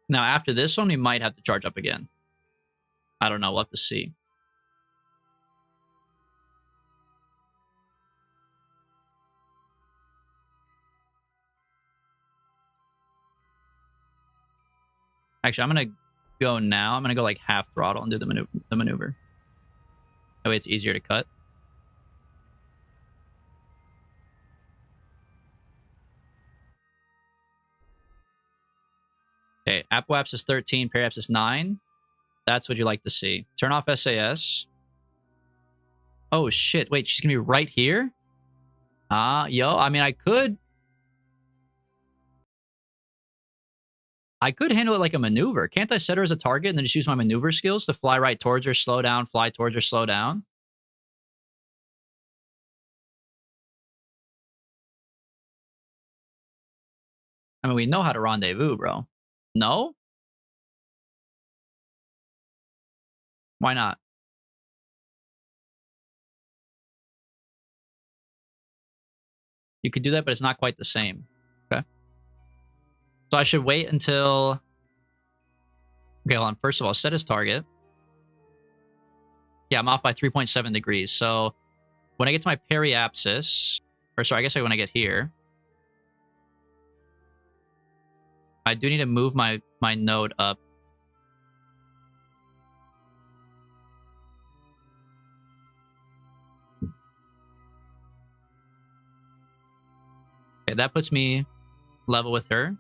Now, after this one, we might have to charge up again. I don't know. We'll have to see. Actually, I'm going to go now. I'm going to go like half throttle and do the maneuver. That way it's easier to cut. Okay, apoapsis 13, periapsis 9. That's what you like to see. Turn off SAS. Oh, shit. Wait, she's going to be right here? Yo, I mean, I could handle it like a maneuver. Can't I set her as a target and then just use my maneuver skills to fly right towards her, slow down, fly towards her, slow down? I mean, we know how to rendezvous, bro. No? Why not? You could do that, but it's not quite the same. Okay. So I should wait until... Okay, hold on. First of all, set his target. Yeah, I'm off by 3.7 degrees. So when I get to my periapsis... Or sorry, I guess when I get here... I do need to move my node up. Okay, that puts me level with her.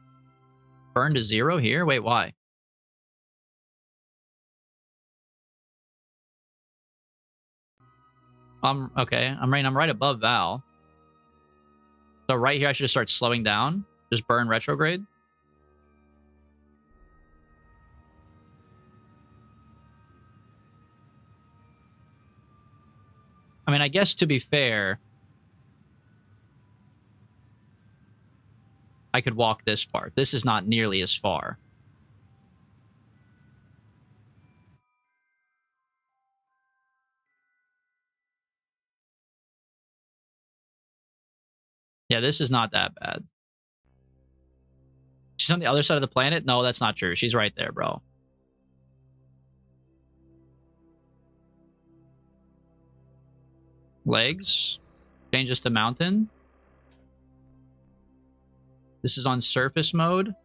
Burn to 0 here? Wait, why? Okay, I'm right above Val. So right here, I should just start slowing down. Just burn retrograde. I mean, I guess to be fair, I could walk this part. This is not nearly as far. Yeah, this is not that bad. She's on the other side of the planet? No, that's not true. She's right there, bro. Legs. Changes to mountain. This is on surface mode.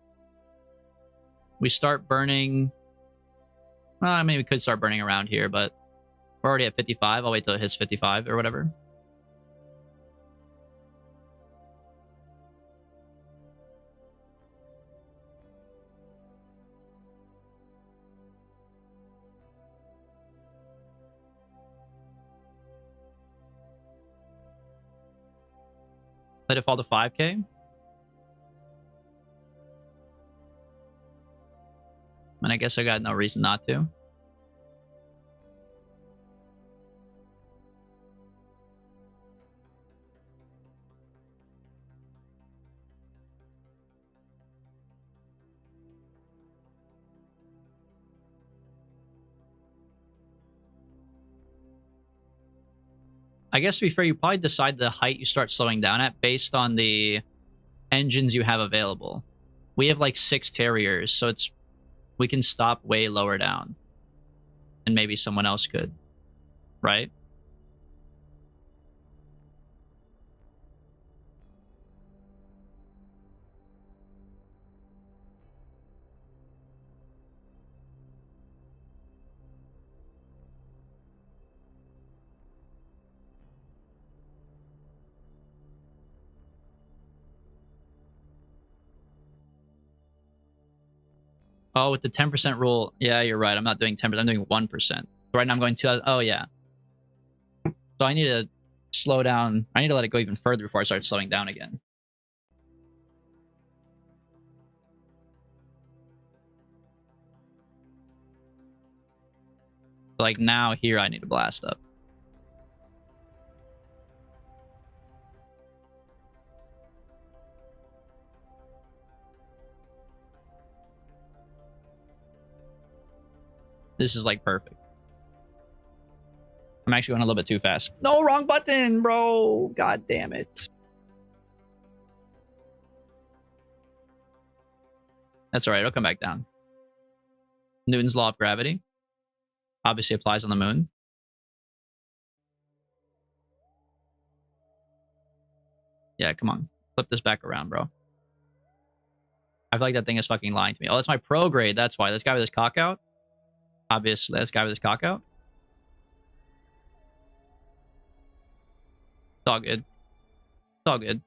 We start burning. Well, I mean, we could start burning around here, but we're already at 55. I'll wait till it hits 55 or whatever. Let it fall to 5K. And I guess I got no reason not to. I guess to be fair, you probably decide the height you start slowing down at based on the engines you have available. We have like 6 Terriers, so we can stop way lower down. And maybe someone else could, right? Oh, with the 10% rule. Yeah, you're right. I'm not doing 10%. I'm doing 1%. Right now I'm going 2,000. Oh, yeah. So I need to slow down. I need to let it go even further before I start slowing down again. Like now here, I need to blast up. This is like perfect. I'm actually going a little bit too fast. No, wrong button, bro. God damn it. That's all right. It'll come back down. Newton's law of gravity obviously applies on the moon. Yeah, come on. Flip this back around, bro. I feel like that thing is fucking lying to me. Oh, that's my prograde. That's why. This guy with his cock out. Obviously, this guy with his cock out. It's all good. It's all good.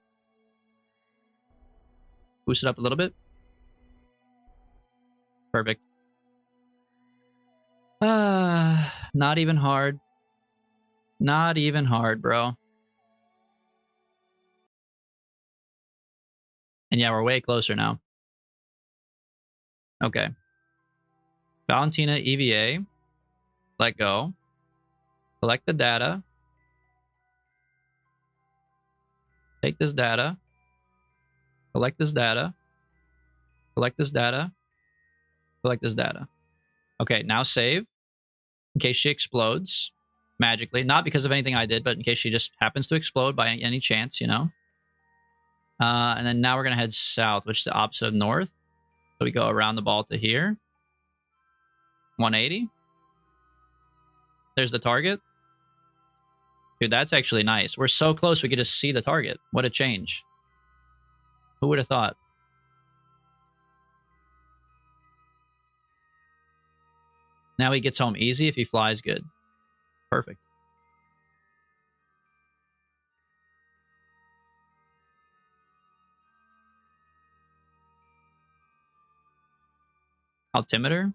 Boost it up a little bit. Perfect. Not even hard. Not even hard, bro. And yeah, we're way closer now. Okay. Valentina EVA. Let go. Collect the data. Take this data. Collect this data. Collect this data. Collect this data. Okay, now save. In case she explodes magically. Not because of anything I did, but in case she just happens to explode by any chance, you know. And then now we're going to head south, which is the opposite of north. So we go around the ball to here. 180. There's the target. Dude, that's actually nice. We're so close we could just see the target. What a change. Who would have thought? Now he gets home easy if he flies good. Perfect. Altimeter.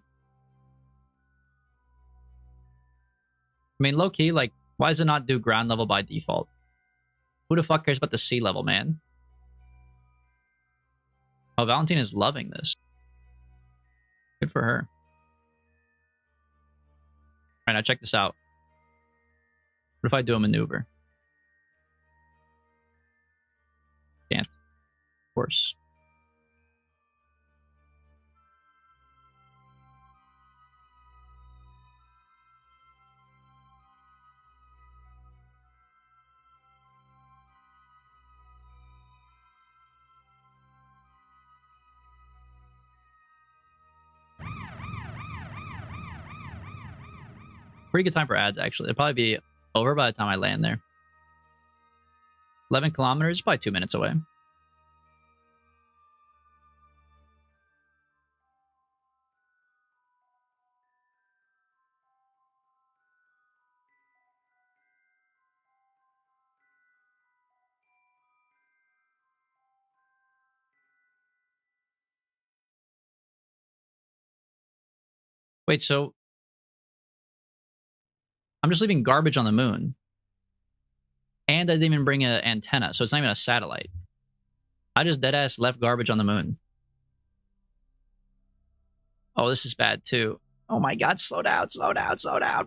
I mean, low-key, like, why does it not do ground level by default? Who the fuck cares about the sea level, man? Oh, Valentine is loving this. Good for her. All right, now check this out. What if I do a maneuver? Can't. Of course. Pretty good time for ads, actually. It'll probably be over by the time I land there. 11 kilometers, probably 2 minutes away. Wait, so I'm just leaving garbage on the moon. And I didn't even bring an antenna, so it's not even a satellite. I just deadass left garbage on the moon. Oh, this is bad too. Oh my god, slow down,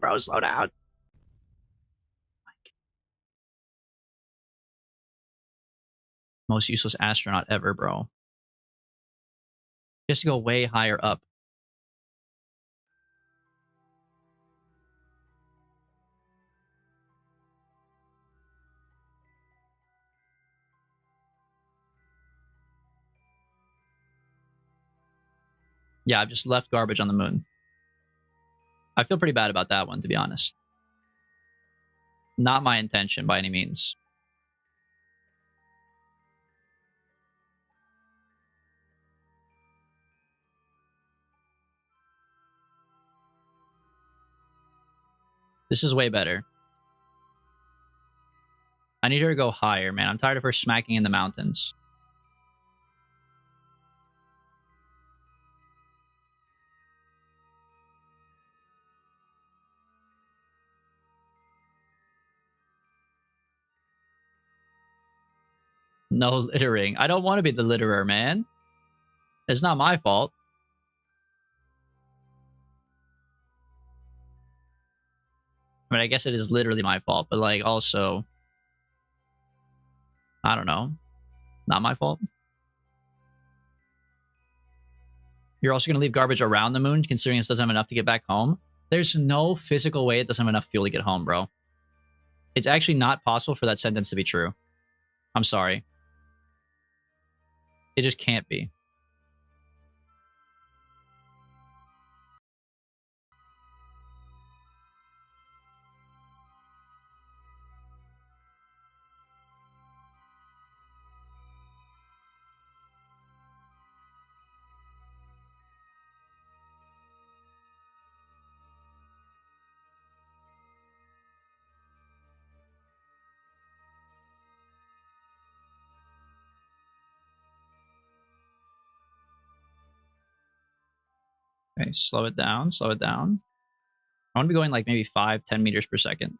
bro, slow down. Most useless astronaut ever, bro. Just to go way higher up. Yeah, I've just left garbage on the moon. I feel pretty bad about that one, to be honest. Not my intention by any means. This is way better. I need her to go higher, man. I'm tired of her smacking in the mountains. No littering. I don't want to be the litterer, man. It's not my fault. I mean, I guess it is literally my fault, but like also, I don't know. Not my fault. You're also going to leave garbage around the moon, considering it doesn't have enough to get back home. There's no physical way it doesn't have enough fuel to get home, bro. It's actually not possible for that sentence to be true. I'm sorry. It just can't be. Okay, slow it down, slow it down. I want to be going like maybe 5-10 meters per second.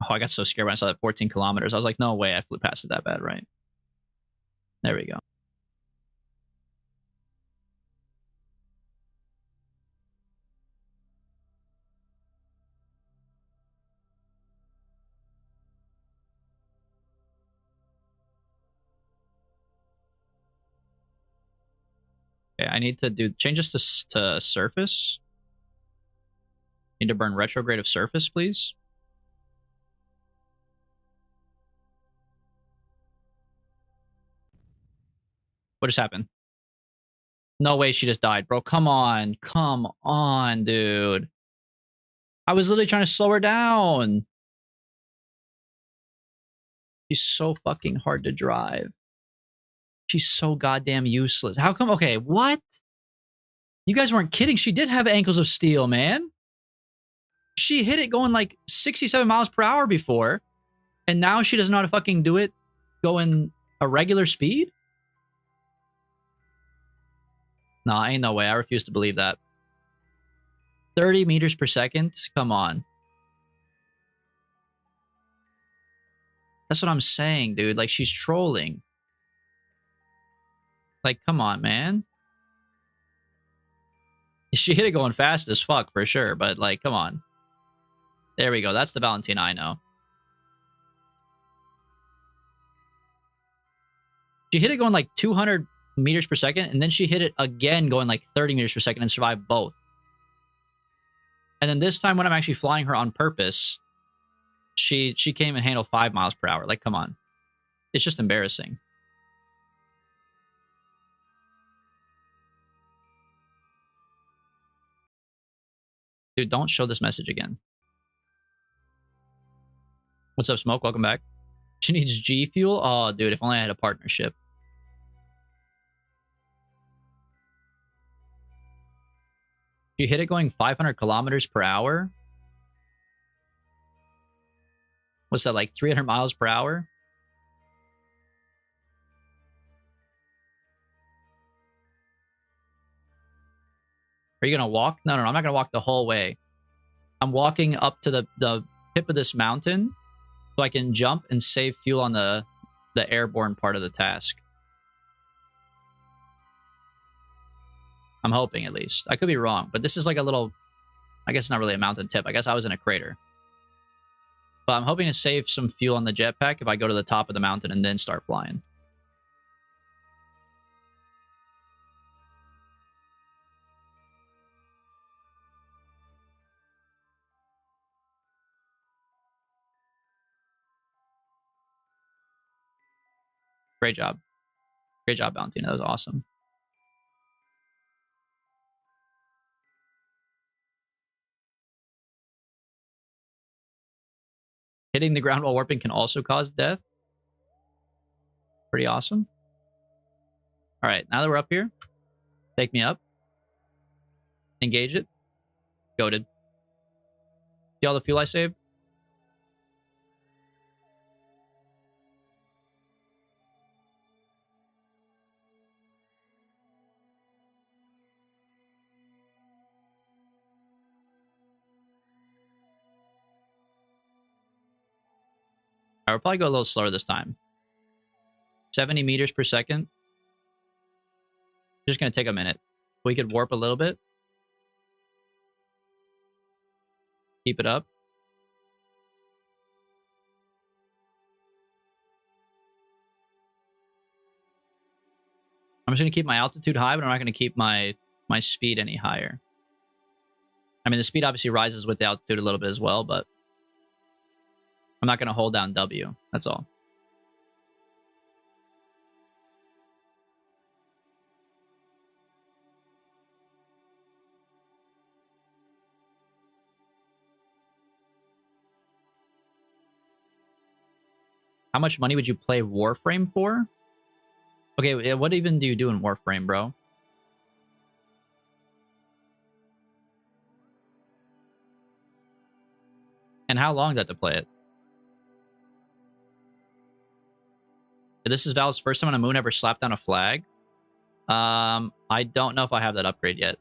Oh, I got so scared when I saw that 14 kilometers. I was like, no way I flew past it that bad, right? There we go. Okay, I need to change this to surface. Need to burn retrograde of surface, please. What just happened? No way she just died, bro. Come on. Come on, dude. I was literally trying to slow her down. She's so fucking hard to drive. She's so goddamn useless. How come? Okay, what? You guys weren't kidding. She did have ankles of steel, man. She hit it going like 67 miles per hour before, and now she doesn't know how to fucking do it going a regular speed? Nah, ain't no way. I refuse to believe that. 30 meters per second? Come on. That's what I'm saying, dude. Like, she's trolling. Like, come on, man. She hit it going fast as fuck, for sure. But, like, come on. There we go. That's the Valentina I know. She hit it going like 200 meters per second, and then she hit it again going like 30 meters per second and survived both. And then this time when I'm actually flying her on purpose, she came and handled 5 miles per hour. Like, come on. It's just embarrassing. Dude, don't show this message again. What's up, Smoke? Welcome back. She needs G Fuel? Oh, dude, if only I had a partnership. She hit it going 500 kilometers per hour? What's that, like 300 miles per hour? Are you going to walk? No, I'm not going to walk the whole way. I'm walking up to the tip of this mountain so I can jump and save fuel on the airborne part of the task. I'm hoping, at least. I could be wrong, but this is like a little... I guess it's not really a mountain tip. I guess I was in a crater. But I'm hoping to save some fuel on the jetpack if I go to the top of the mountain and then start flying. Great job. Great job, Valentina. That was awesome. Hitting the ground while warping can also cause death. Pretty awesome. All right, now that we're up here, take me up. Engage it. Goated. See all the fuel I saved? I will probably go a little slower this time. 70 meters per second. Just going to take a minute. We could warp a little bit. Keep it up. I'm just going to keep my altitude high, but I'm not going to keep my speed any higher. I mean, the speed obviously rises with the altitude a little bit as well, but I'm not going to hold down W. That's all. How much money would you play Warframe for? Okay, what even do you do in Warframe, bro? And how long do I have to play it? This is Val's first time on a moon ever slapped down a flag. I don't know if I have that upgrade yet.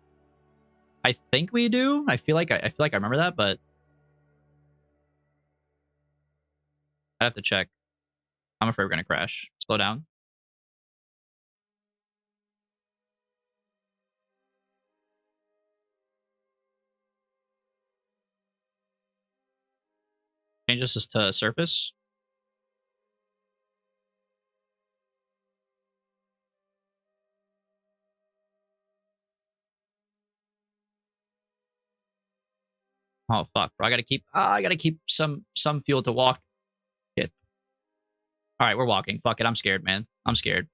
I think we do. I feel like I remember that, but I have to check. I'm afraid we're gonna crash. Slow down. Change this to surface. Oh fuck, bro! I gotta keep some fuel to walk. Shit. All right, we're walking. Fuck it, I'm scared, man. I'm scared.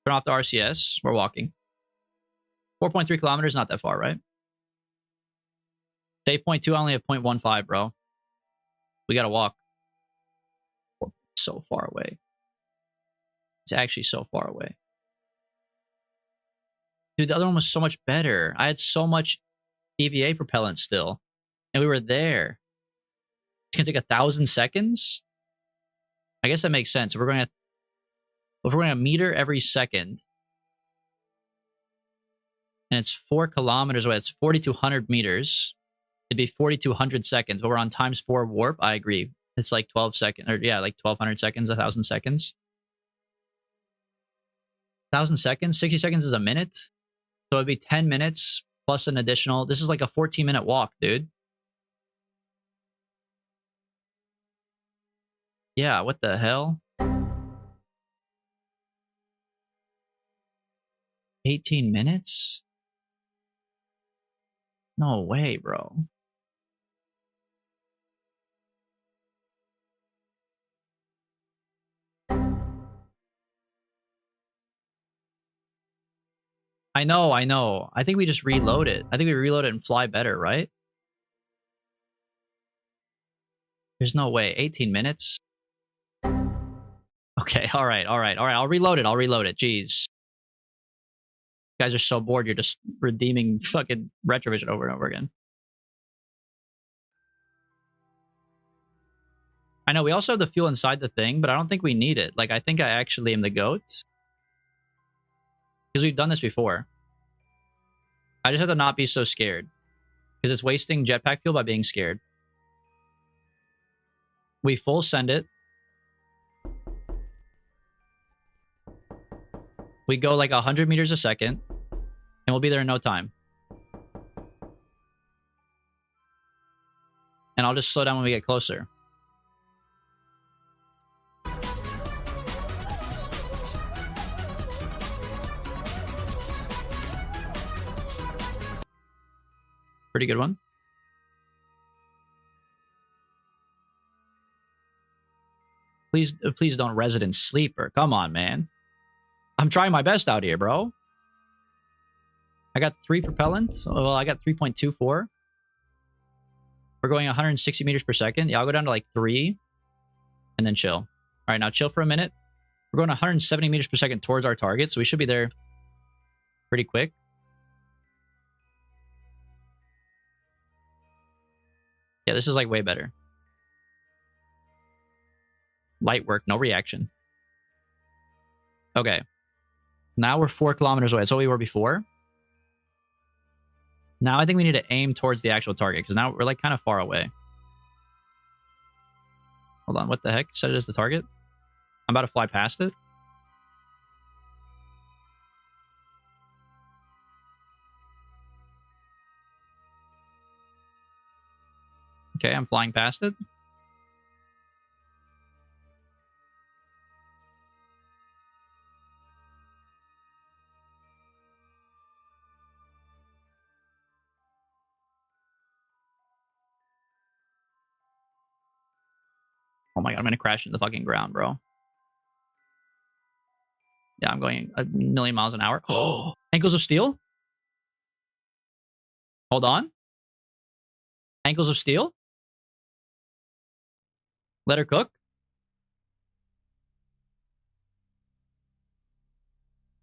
Turn off the RCS. We're walking. 4.3 kilometers, not that far, right? Save point 2, I only have 0.15, bro. We gotta walk. So far away. It's actually so far away. Dude, the other one was so much better. I had so much EVA propellant still. And we were there. It's gonna take 1,000 seconds? I guess that makes sense. If we're going to meter every second, And it's 4 kilometers away. It's 4,200 meters. It'd be 4,200 seconds. But we're on times 4 warp. I agree. It's like 12 seconds. Or yeah, like 1,200 seconds, 1,000 seconds. 1,000 seconds? 60 seconds is a minute? So it'd be 10 minutes plus an additional... This is like a 14-minute walk, dude. Yeah, what the hell? 18 minutes? No way, bro. I know. I think we just reload it. I think we reload it and fly better, right? There's no way. 18 minutes? Okay, all right. I'll reload it. Jeez. You guys are so bored, you're just redeeming fucking Retrovision over and over again. I know, we also have the fuel inside the thing, but I don't think we need it. Like, I think I actually am the GOAT. Because we've done this before. I just have to not be so scared. Because it's wasting jetpack fuel by being scared. We full send it. We go like 100 meters a second. And we'll be there in no time. And I'll just slow down when we get closer. Pretty good one. Please don't resident sleeper. Come on, man. I'm trying my best out here, bro. I got 3 propellant. Well, I got 3.24. We're going 160 meters per second. Yeah, I'll go down to like 3. And then chill. All right, now chill for a minute. We're going 170 meters per second towards our target. So we should be there pretty quick. Yeah, this is like way better. Light work, no reaction. Okay. Now we're 4 kilometers away. That's what we were before. Now I think we need to aim towards the actual target because now we're like kind of far away. Hold on, what the heck? Set it as the target? I'm about to fly past it. Okay, I'm flying past it. Oh my god, I'm gonna crash into the fucking ground, bro. Yeah, I'm going a million miles an hour. Oh, ankles of steel? Hold on. Ankles of steel? Let her cook.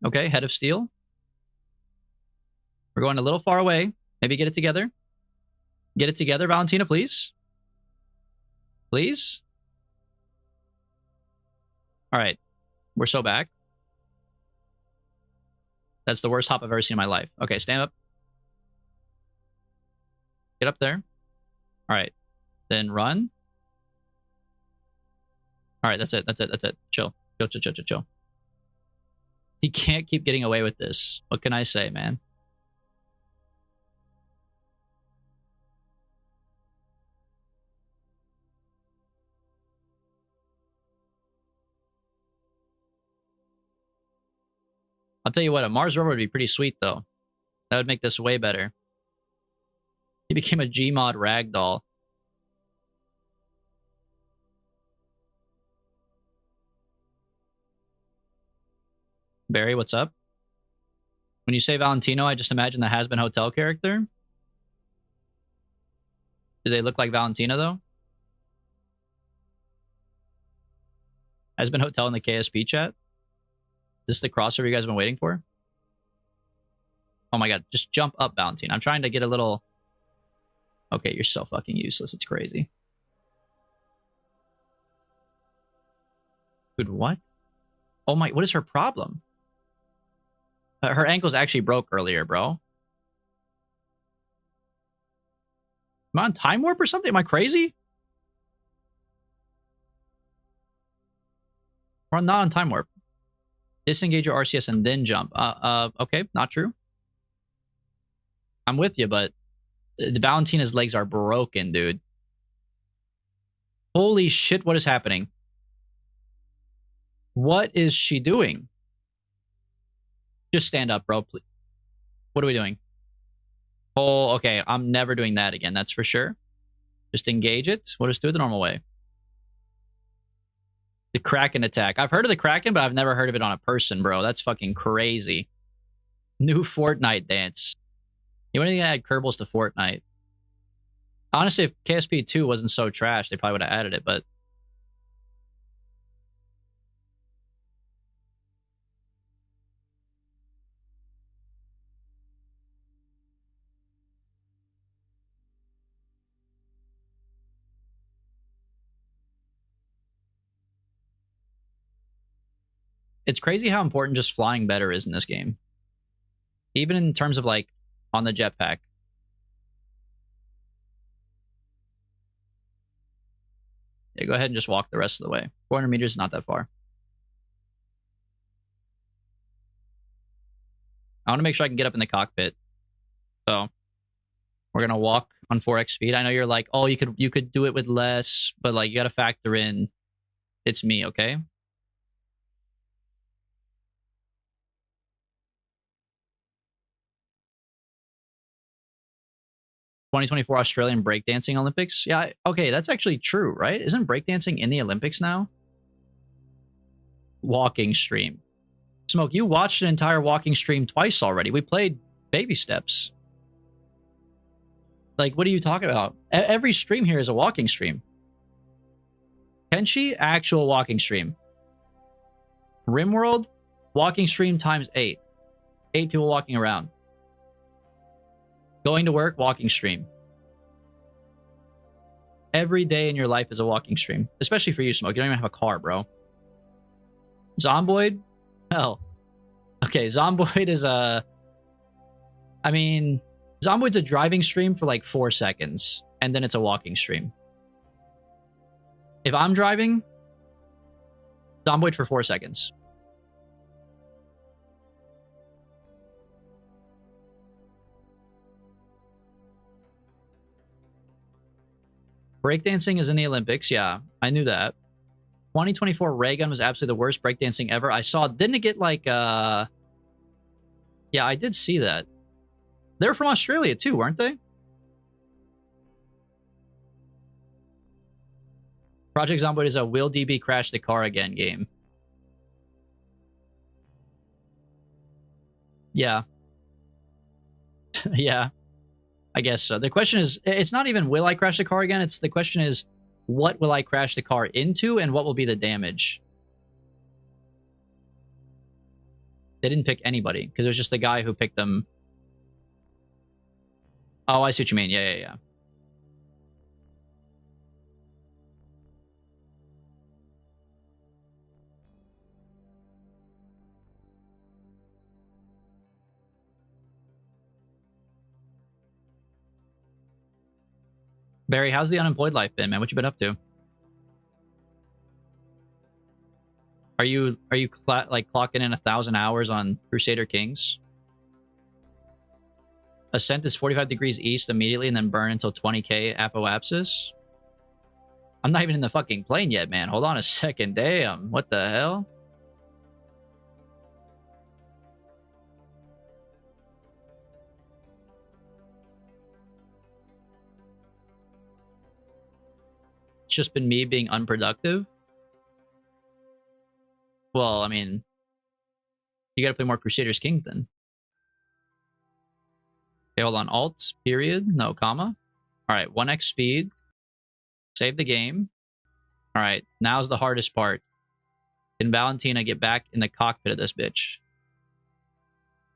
Okay, head of steel. We're going a little far away. Maybe get it together. Get it together, Valentina, please. Please. All right. We're so back. That's the worst hop I've ever seen in my life. Okay, stand up. Get up there. All right. Then run. All right, that's it. Chill. Chill. He can't keep getting away with this. What can I say, man? I'll tell you what, a Mars rover would be pretty sweet, though. That would make this way better. He became a Gmod ragdoll. Barry, what's up? When you say Valentino, I just imagine the Has Been Hotel character. Do they look like Valentina, though? Has Been Hotel in the KSP chat? Is this the crossover you guys have been waiting for? Oh my god, just jump up, Valentina. I'm trying to get a little... Okay, you're so fucking useless. It's crazy. Dude, what? Oh my... What is her problem? Her ankles actually broke earlier, bro. Am I on time warp or something? Am I crazy? We're not on time warp. Disengage your RCS and then jump. Okay, not true. I'm with you, but the Valentina's legs are broken, dude. Holy shit, what is happening? What is she doing? Just stand up, bro. Please. What are we doing? Oh, okay. I'm never doing that again. That's for sure. Just engage it. We'll just do it the normal way. The Kraken attack. I've heard of the Kraken, but I've never heard of it on a person, bro. That's fucking crazy. New Fortnite dance. You want to add Kerbals to Fortnite? Honestly, if KSP 2 wasn't so trash, they probably would have added it, but it's crazy how important just flying better is in this game. Even in terms of like on the jetpack. Yeah, go ahead and just walk the rest of the way. 400 meters is not that far. I want to make sure I can get up in the cockpit. So we're gonna walk on 4x speed. I know you're like, oh, you could do it with less, but like you gotta factor in it's me, okay? 2024 Australian breakdancing Olympics. Yeah, okay, that's actually true, right? Isn't breakdancing in the Olympics now? Walking stream. Smoke, you watched an entire walking stream twice already. We played baby steps. Like, what are you talking about? Every stream here is a walking stream. Kenshi, actual walking stream. Rimworld, walking stream times 8. 8 people walking around. Going to work, walking stream. Every day in your life is a walking stream. Especially for you, Smoke. You don't even have a car, bro. Zomboid? Hell. Okay, Zomboid is a... I mean, Zomboid's a driving stream for like 4 seconds. And then it's a walking stream. If I'm driving, Zomboid for 4 seconds. Breakdancing is in the Olympics. Yeah, I knew that. 2024 ray gun was absolutely the worst breakdancing ever. I saw, didn't it get like, yeah, I did see that. They're from Australia too, weren't they? Project Zomboid is a will DB crash the car again game. Yeah. Yeah. I guess so. The question is, it's not even will I crash the car again? It's the question is, what will I crash the car into and what will be the damage? They didn't pick anybody because it was just the guy who picked them. Oh, I see what you mean. Yeah. Barry, how's the unemployed life been, man? What you been up to? Are you like clocking in 1,000 hours on Crusader Kings? Ascent is 45 degrees east immediately and then burn until 20k apoapsis. I'm not even in the fucking plane yet, man. Hold on a second. Damn. What the hell? It's just been me being unproductive. Well, I mean, you gotta play more Crusaders Kings then. Okay, hold on. Alt, period, no, comma. All right, 1x speed. Save the game. All right, now's the hardest part. Can Valentina get back in the cockpit of this bitch?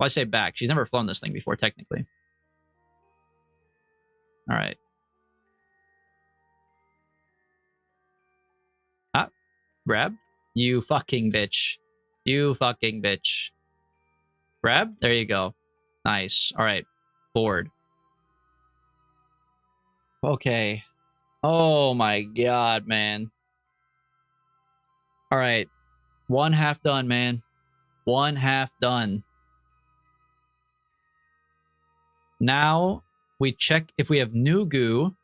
Well, I say back. She's never flown this thing before, technically. All right. Ah, grab. You fucking bitch. You fucking bitch. Grab. There you go. Nice. All right. Board. Okay. Oh my god, man. All right. One half done, man. One half done. Now we check if we have new goo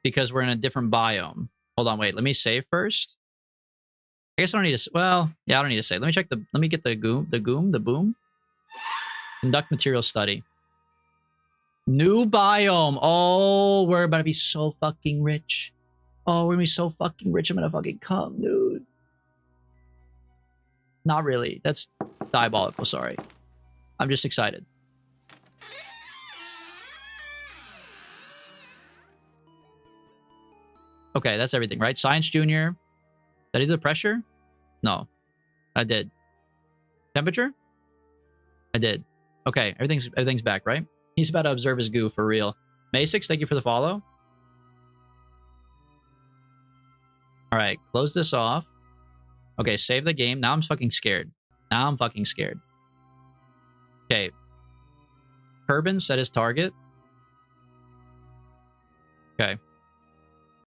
because we're in a different biome. Hold on, wait. Let me save first. I guess I don't need to. Well, yeah, I don't need to save. Let me check the. Let me get the boom. Conduct material study. New biome. Oh, we're about to be so fucking rich. Oh, we're gonna be so fucking rich. I'm gonna fucking come, dude. Not really. That's diabolical. Sorry. I'm just excited. Okay, that's everything, right? Science Junior. Did I do the pressure? No. I did. Temperature? I did. Okay, everything's back, right? He's about to observe his goo for real. May6, thank you for the follow. All right, close this off. Okay, save the game. Now I'm fucking scared. Now I'm fucking scared. Okay. Kerbal set his target. Okay.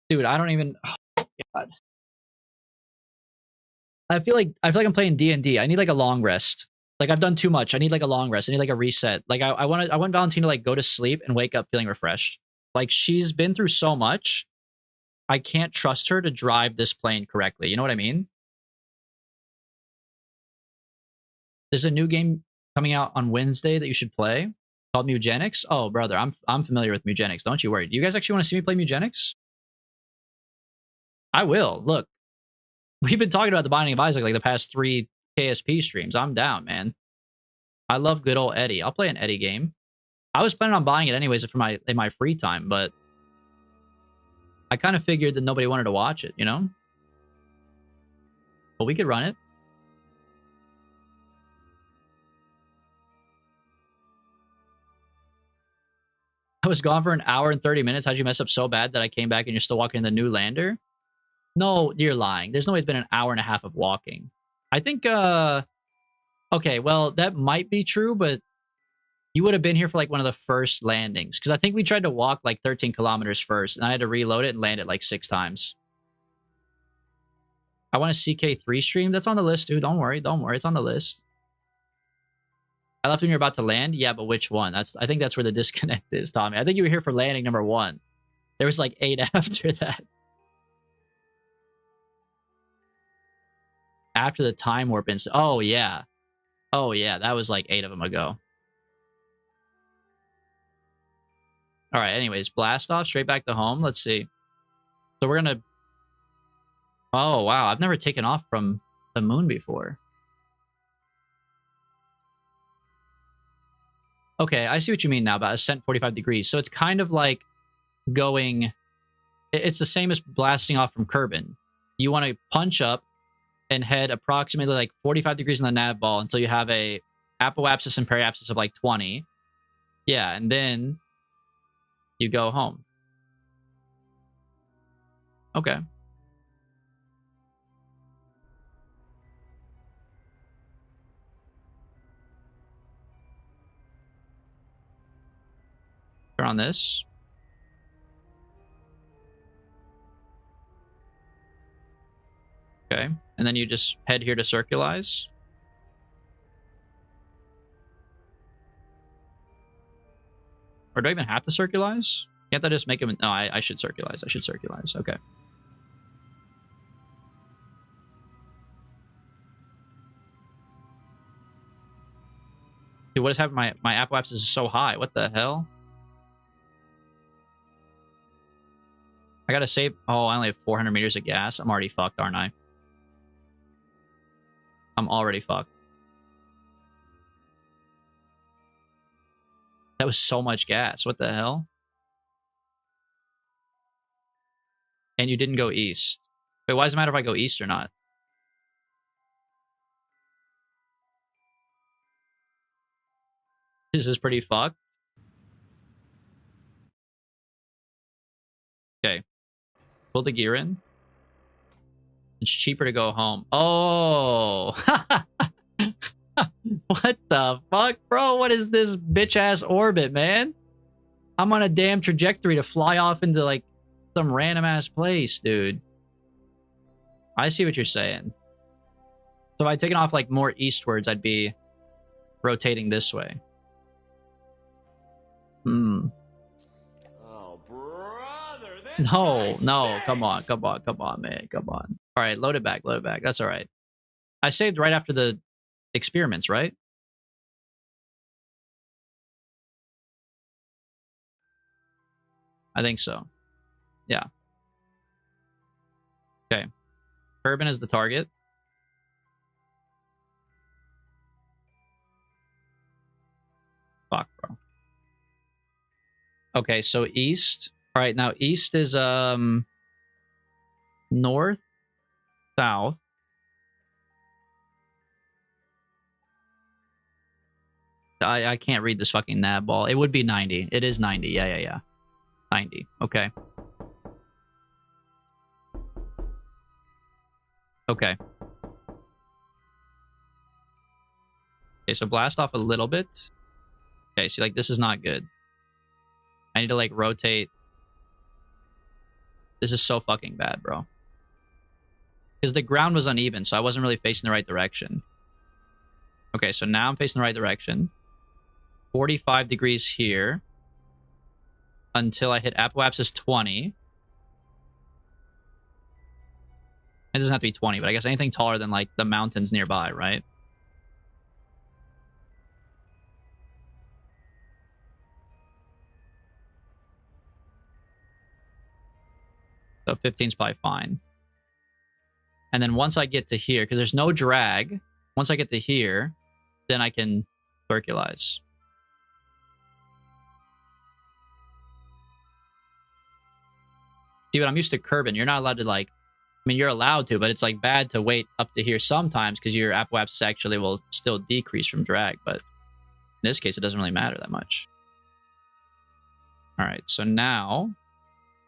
Dude, I don't even... Oh, God. I feel like I'm playing D&D. I need like a long rest. Like I've done too much. I need like a long rest. I need like a reset. Like I want Valentina to like go to sleep and wake up feeling refreshed. Like she's been through so much. I can't trust her to drive this plane correctly. You know what I mean? There's a new game coming out on Wednesday that you should play called Mugenics. Oh, brother, I'm familiar with Mugenics. Don't you worry. Do you guys actually want to see me play Mugenics? I will. Look, we've been talking about the Binding of Isaac like the past 3 KSP streams. I'm down, man. I love good old Eddie. I'll play an Eddie game. I was planning on buying it anyways for in my free time, but I kind of figured that nobody wanted to watch it, you know? But we could run it. I was gone for an hour and 30 minutes. How'd you mess up so bad that I came back and you're still walking in the new lander? No, you're lying. There's no way it's been an hour and a half of walking. I think, okay, well, that might be true, but you would have been here for like one of the first landings. Because I think we tried to walk like 13 kilometers first, and I had to reload it and land it like 6 times. I want a CK3 stream. That's on the list, dude. Don't worry. Don't worry. It's on the list. I left when you're about to land. Yeah, but which one? I think that's where the disconnect is, Tommy. I think you were here for landing number 1. There was like 8 after that. After the time warp incident. Oh, yeah. Oh, yeah. That was like 8 of them ago. All right. Anyways, blast off straight back to home. Let's see. So we're going to... Oh, wow. I've never taken off from the moon before. Okay, I see what you mean now about ascent 45 degrees. So it's kind of like going... It's the same as blasting off from Kerbal. You want to punch up and head approximately like 45 degrees in the nav ball until you have a apoapsis and periapsis of like 20. Yeah, and then you go home. Okay. Turn on this. Okay. And then you just head here to circulize. Or do I even have to circulize? Can't I just make him... No, I should circulize. I should circulize. Okay. Dude, what is happening? My apoapsis is so high. What the hell? I gotta save... Oh, I only have 400 meters of gas. I'm already fucked, aren't I? I'm already fucked. That was so much gas. What the hell? And you didn't go east. Wait, why does it matter if I go east or not? This is pretty fucked. Okay. Pull the gear in. It's cheaper to go home. Oh! What the fuck, bro? What is this bitch-ass orbit, man? I'm on a damn trajectory to fly off into like some random ass place, dude. I see what you're saying. So if I taken off like more eastwards, I'd be rotating this way. Hmm. Oh, brother, this No, guy no, come on, stinks. come on, come on, man, come on. All right, load it back, load it back. That's all right. I saved right after the experiments, right? I think so. Yeah. Okay. Kerbin is the target. Fuck, bro. Okay, so east. All right, now east is north, south. I can't read this fucking nav ball. It would be 90. It is 90. Yeah. 90. Okay. Okay. Okay, so blast off a little bit. Okay, see, like, this is not good. I need to, like, rotate. This is so fucking bad, bro. Because the ground was uneven, so I wasn't really facing the right direction. Okay, so now I'm facing the right direction. 45 degrees here. Until I hit apoapsis 20. It doesn't have to be 20, but I guess anything taller than, like, the mountains nearby, right? So 15 is probably fine. And then once I get to here, because there's no drag, once I get to here, then I can circularize. See, but I'm used to Kerbin. You're not allowed to, like, I mean, you're allowed to, but it's, like, bad to wait up to here sometimes because your apoapsis actually will still decrease from drag. But in this case, it doesn't really matter that much. All right, so now...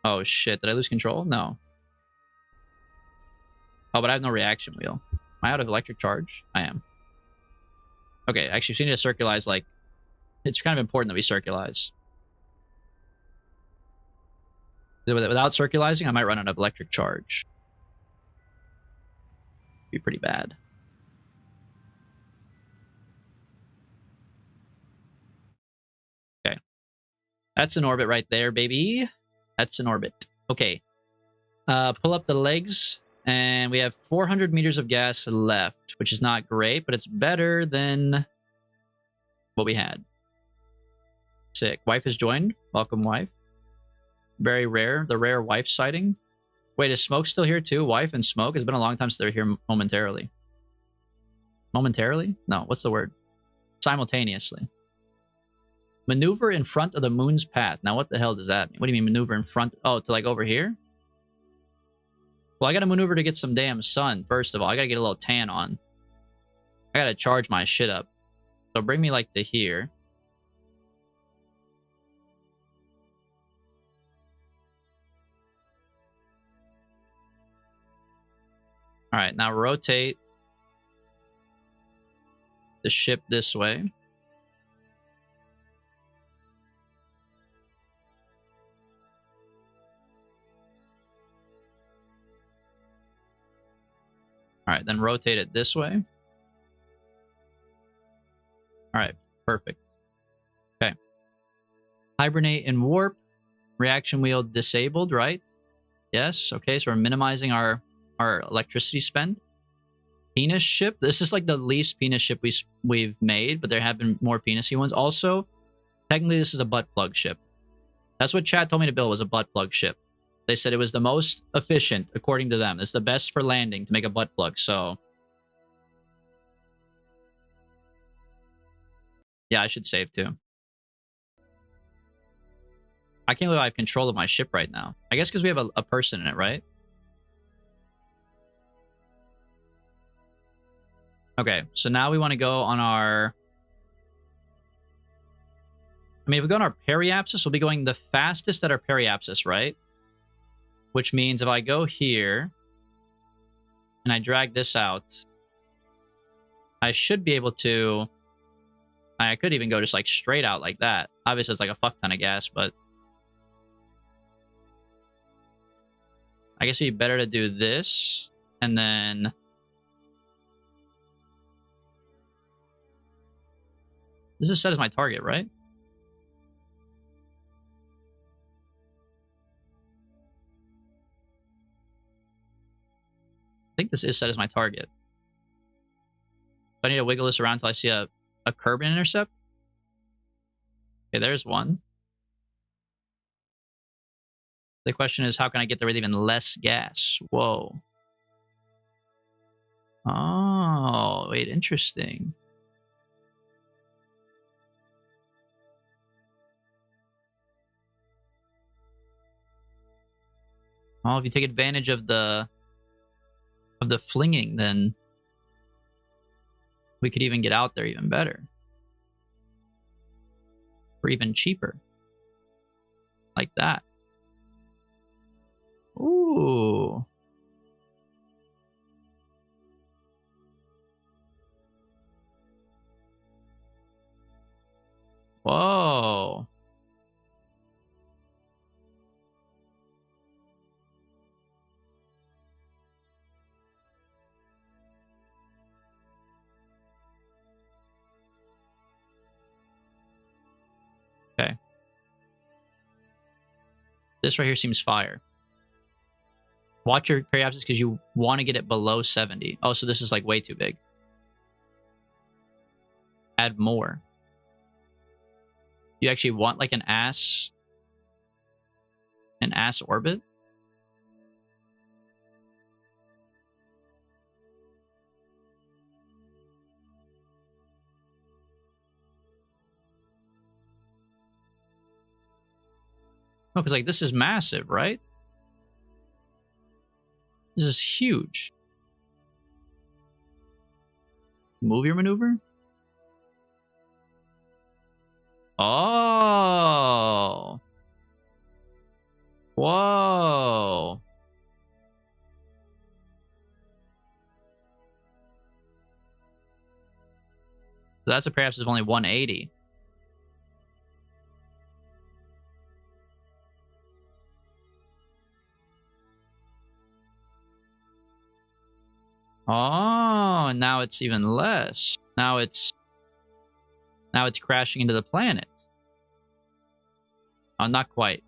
Oh, shit. Did I lose control? No. Oh, but I have no reaction wheel. Am I out of electric charge? I am. Okay, actually, we need to circularize, like... It's kind of important that we circularize. Without circularizing, I might run out of electric charge. Be pretty bad. Okay. That's an orbit right there, baby. That's an orbit. Okay. Pull up the legs, and we have 400 meters of gas left, which is not great, but it's better than what we had. Sick. Wife has joined. Welcome, wife. Very rare. The rare wife sighting. Wait, is Smoke still here too? Wife and Smoke? It's been a long time since they're here momentarily. Momentarily? No, what's the word? Simultaneously. Maneuver in front of the moon's path. Now, what the hell does that mean? What do you mean maneuver in front? Oh, to like over here? Well, I gotta maneuver to get some damn sun, first of all. I gotta get a little tan on. I gotta charge my shit up. So bring me like to here. Alright, now rotate the ship this way. Alright, then rotate it this way. Alright, perfect. Okay. Hibernate and warp. Reaction wheel disabled, right? Yes, okay, so we're minimizing our electricity spend. Penis ship. This is like the least penis ship we've made, but there have been more penisy ones. Also, technically this is a butt plug ship. That's what chat told me to build, was a butt plug ship. They said it was the most efficient, according to them. It's the best for landing to make a butt plug, so... Yeah, I should save too. I can't believe I have control of my ship right now. I guess because we have a person in it, right? Okay, so now we want to go on our... I mean, if we go on our periapsis, we'll be going the fastest at our periapsis, right? Which means if I go here and I drag this out, I should be able to I could even go just like straight out like that. Obviously, it's like a fuck ton of gas, but I guess it'd be better to do this and then this is set as my target, right? I think this is set as my target. I need to wiggle this around until I see a curb and intercept. Okay, there's one. The question is, how can I get there with even less gas? Whoa. Oh, wait, interesting. Oh, if you take advantage of the flinging, then we could even get out there even better. Or even cheaper. Like that. Ooh. Whoa. Okay. This right here seems fire. Watch your periapsis because you want to get it below 70. Oh, so this is like way too big. Add more. You actually want like an ass orbit? No, because like this is massive, right? This is huge. Move your maneuver? Oh. Whoa. So that's a perhaps of only 180. Oh, now it's even less. Now it's crashing into the planet. Oh, not quite.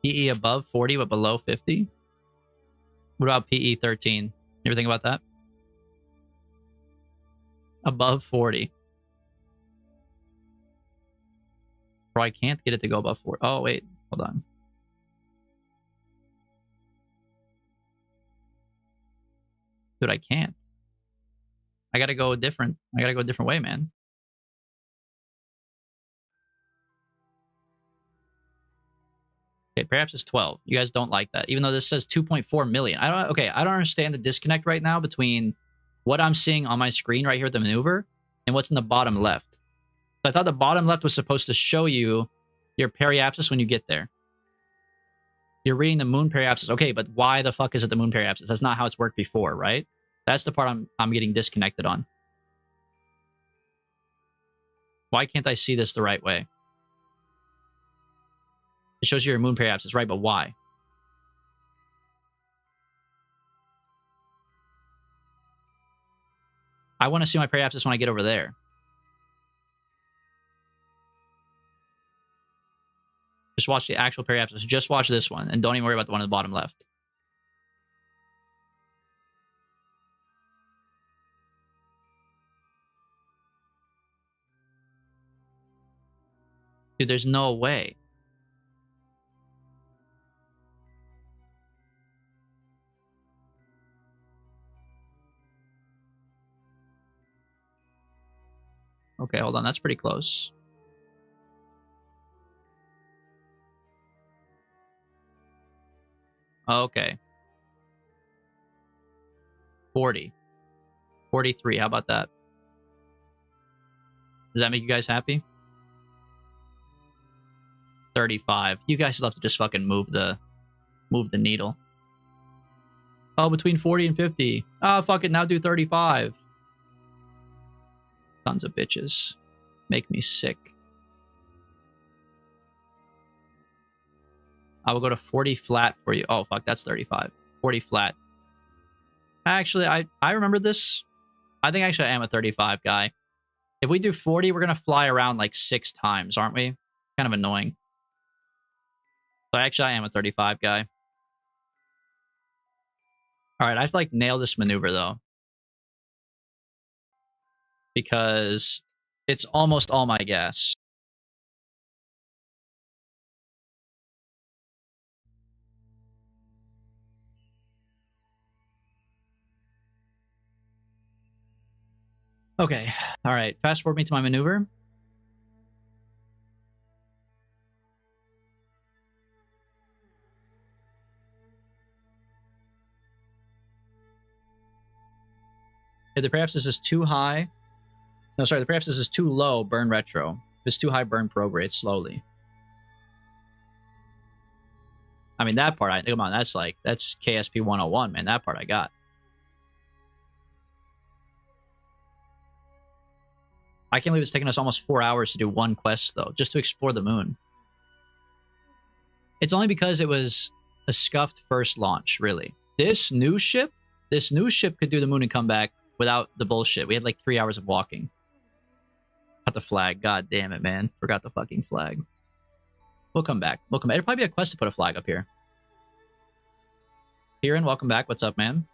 PE above 40 but below 50? What about PE 13? You ever think about that? Above 40. Bro, I can't get it to go above 40. Oh, wait. Hold on. Dude, I can't. I gotta go different. I gotta go a different way, man. Okay, perhaps it's 12. You guys don't like that, even though this says 2.4 million. I don't understand the disconnect right now between what I'm seeing on my screen right here at the maneuver and what's in the bottom left. So I thought the bottom left was supposed to show you your periapsis when you get there. You're reading the moon periapsis. Okay, but why the fuck is it the moon periapsis? That's not how it's worked before, right? That's the part I'm getting disconnected on. Why can't I see this the right way? It shows you your moon periapsis, right? But why? I want to see my periapsis when I get over there. Just watch the actual periapsis. Just watch this one, and don't even worry about the one at the bottom left. Dude, there's no way. Okay, hold on. That's pretty close. Okay. 40. 43. How about that? Does that make you guys happy? 35. You guys still have to just fucking move the needle. Oh, between 40 and 50. Oh, fuck it. Now do 35. Sons of bitches. Make me sick. I will go to 40 flat for you. Oh, fuck. That's 35. 40 flat. Actually, I remember this. I think actually I am a 35 guy. If we do 40, we're going to fly around like 6 times, aren't we? Kind of annoying. So actually, I am a 35 guy. All right, I have to like nail this maneuver though. Because it's almost all my gas. Okay, all right. Fast forward me to my maneuver. If perhaps this is too high. No, sorry, perhaps this is too low, burn retro. If it's too high, burn prograde slowly. I mean, that part, come on, that's KSP 101, man. That part I got. I can't believe it's taken us almost 4 hours to do one quest, though, just to explore the moon. It's only because it was a scuffed first launch, really. This new ship could do the moon and come back without the bullshit. We had like 3 hours of walking. Got the flag. God damn it, man. Forgot the fucking flag. We'll come back. We'll come back. It'll probably be a quest to put a flag up here. Kieran, welcome back. What's up, man?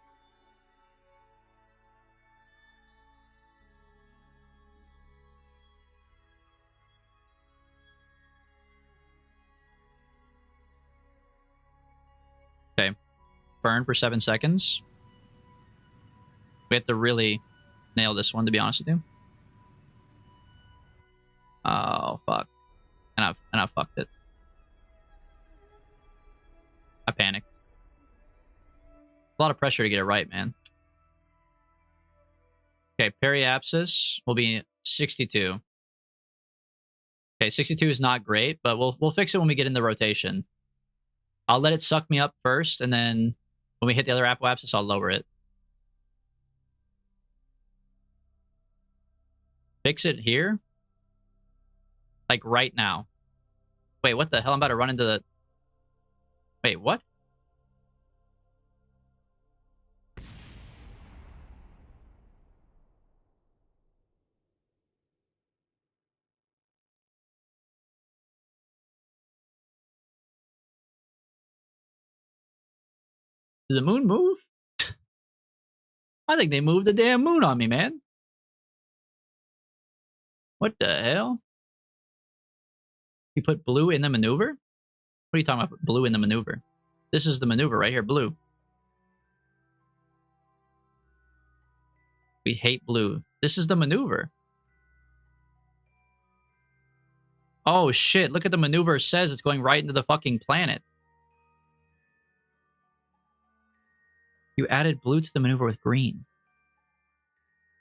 Okay. Burn for 7 seconds. We have to really nail this one, to be honest with you. Oh, fuck. And I fucked it. I panicked. A lot of pressure to get it right, man. Okay, periapsis will be 62. Okay, 62 is not great, but we'll fix it when we get in the rotation. I'll let it suck me up first, and then when we hit the other apoapsis, I'll lower it. Fix it here? Like right now. Wait, what the hell? I'm about to run into the... Wait, what? Did the moon move? I think they moved the damn moon on me, man. What the hell? You put blue in the maneuver? What are you talking about? Blue in the maneuver. This is the maneuver right here, blue. We hate blue. This is the maneuver. Oh shit, look at the maneuver. It says it's going right into the fucking planet. You added blue to the maneuver with green.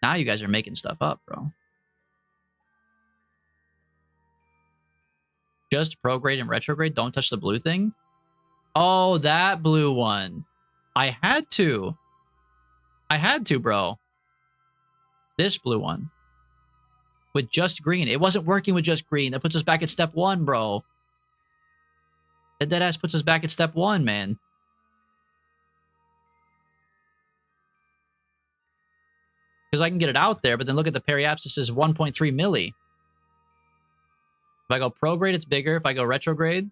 Now you guys are making stuff up, bro. Just prograde and retrograde. Don't touch the blue thing. Oh, that blue one. I had to. I had to, bro. This blue one. With just green. It wasn't working with just green. That puts us back at step 1, bro. That deadass puts us back at step 1, man. Because I can get it out there, but then look at the periapsis is 1.3 milli. If I go prograde, it's bigger. If I go retrograde,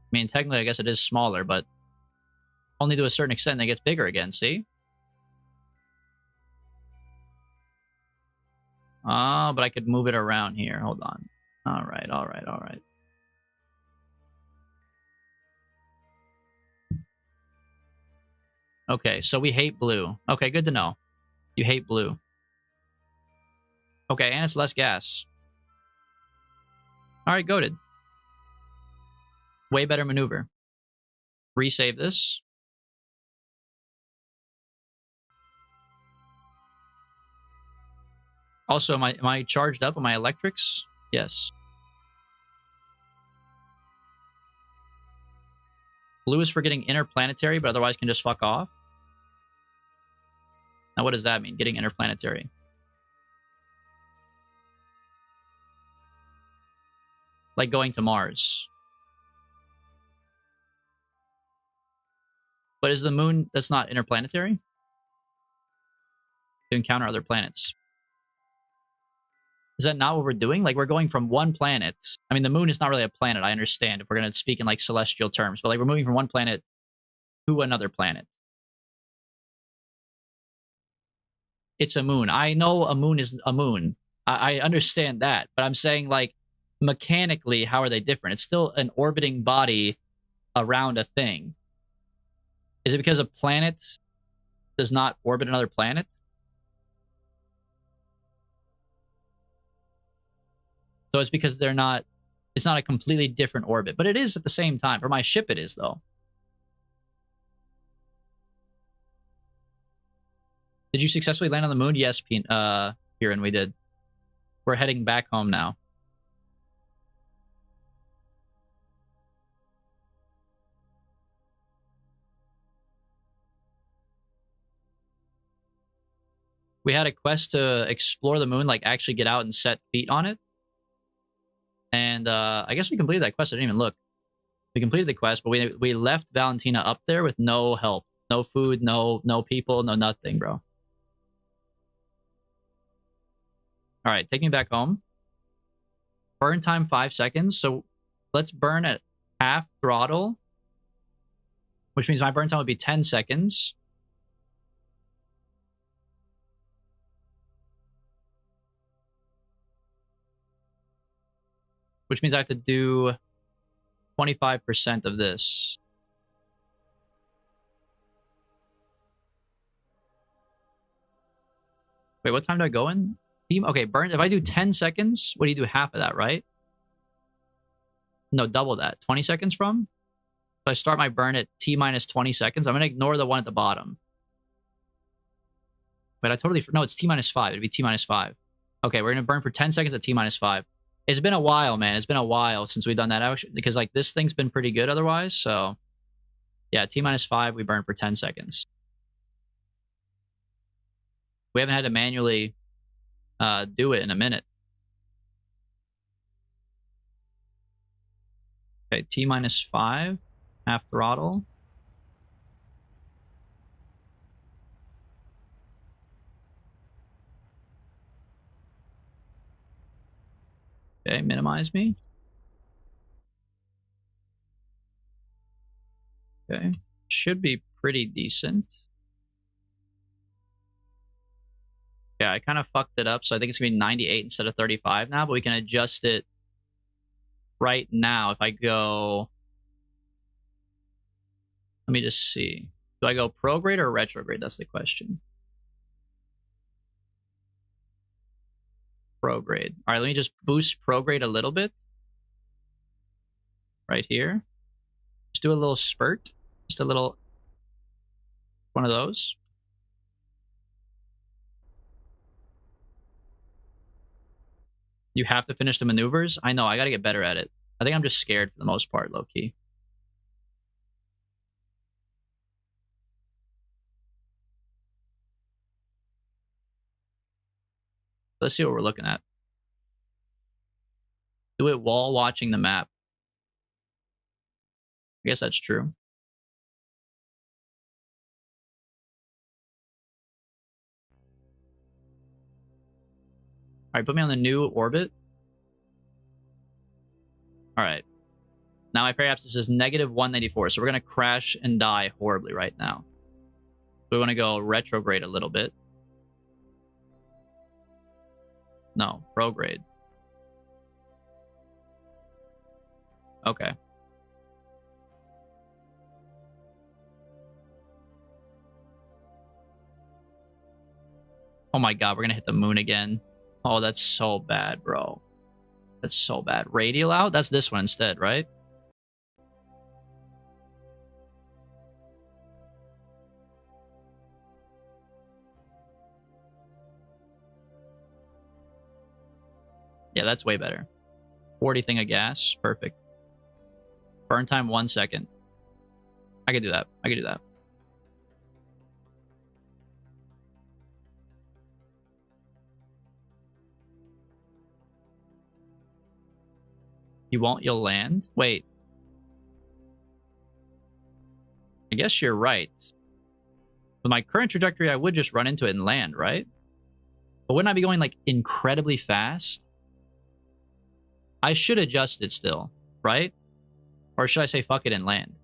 I mean, technically, I guess it is smaller, but only to a certain extent, it gets bigger again, see? Oh, but I could move it around here. Hold on. All right, all right, all right. Okay, so we hate blue. Okay, good to know. You hate blue. Okay, and it's less gas. All right, goated. Way better maneuver. Resave this. Also, am I charged up on my electrics? Yes. Blue is for getting interplanetary, but otherwise can just fuck off. Now, what does that mean, getting interplanetary? Like going to Mars. But is the moon, that's not interplanetary? To encounter other planets. Is that not what we're doing? Like, we're going from one planet. I mean, the moon is not really a planet, I understand, if we're going to speak in, like, celestial terms. But, like, we're moving from one planet to another planet. It's a moon. I know a moon is a moon. I understand that. But I'm saying, like, mechanically, how are they different? It's still an orbiting body around a thing. Is it because a planet does not orbit another planet? So it's because they're not, it's not a completely different orbit, but it is at the same time. For my ship, it is, though. Did you successfully land on the moon? Yes, Kieran, we did. We're heading back home now. We had a quest to explore the moon, like actually get out and set feet on it. And I guess we completed that quest. I didn't even look. We completed the quest, but we left Valentina up there with no help. No food, no people, no nothing, bro. All right, take me back home. Burn time 5 seconds. So let's burn at half throttle, which means my burn time would be 10 seconds. Which means I have to do 25% of this. Wait, what time do I go in? Okay, burn. If I do 10 seconds, what do you do? Half of that, right? No, double that. 20 seconds from? So I start my burn at T minus 20 seconds. I'm going to ignore the one at the bottom. Wait, I totally... No, it's T minus 5. It'd be T minus 5. Okay, we're going to burn for 10 seconds at T minus 5. It's been a while, man. It's been a while since we've done that, actually, because, like, this thing's been pretty good otherwise. So, yeah, T minus 5, we burn for 10 seconds. We haven't had to manually do it in a minute. Okay, T minus 5, half throttle. Okay, minimize me. Okay, should be pretty decent. Yeah, I kind of fucked it up, so I think it's going to be 98 instead of 35 now, but we can adjust it right now. If I go... Let me just see. Do I go prograde or retrograde? That's the question. Prograde. All right, let me just boost prograde a little bit. Right here. Just do a little spurt. Just a little... one of those. You have to finish the maneuvers? I know, I gotta get better at it. I think I'm just scared for the most part, low-key. Let's see what we're looking at. Do it while watching the map. I guess that's true. All right, put me on the new orbit. All right. Now my periapsis is negative 194, so we're going to crash and die horribly right now. We want to go retrograde a little bit. No, prograde. Okay. Oh my god, we're going to hit the moon again. Oh, that's so bad, bro. That's so bad. Radial out? That's this one instead, right? Yeah, that's way better. 40 thing of gas. Perfect. Burn time 1 second. I could do that. I could do that. You won't, you'll land? Wait. I guess you're right. With my current trajectory, I would just run into it and land, right? But wouldn't I be going, like, incredibly fast? I should adjust it still, right? Or should I say fuck it and land?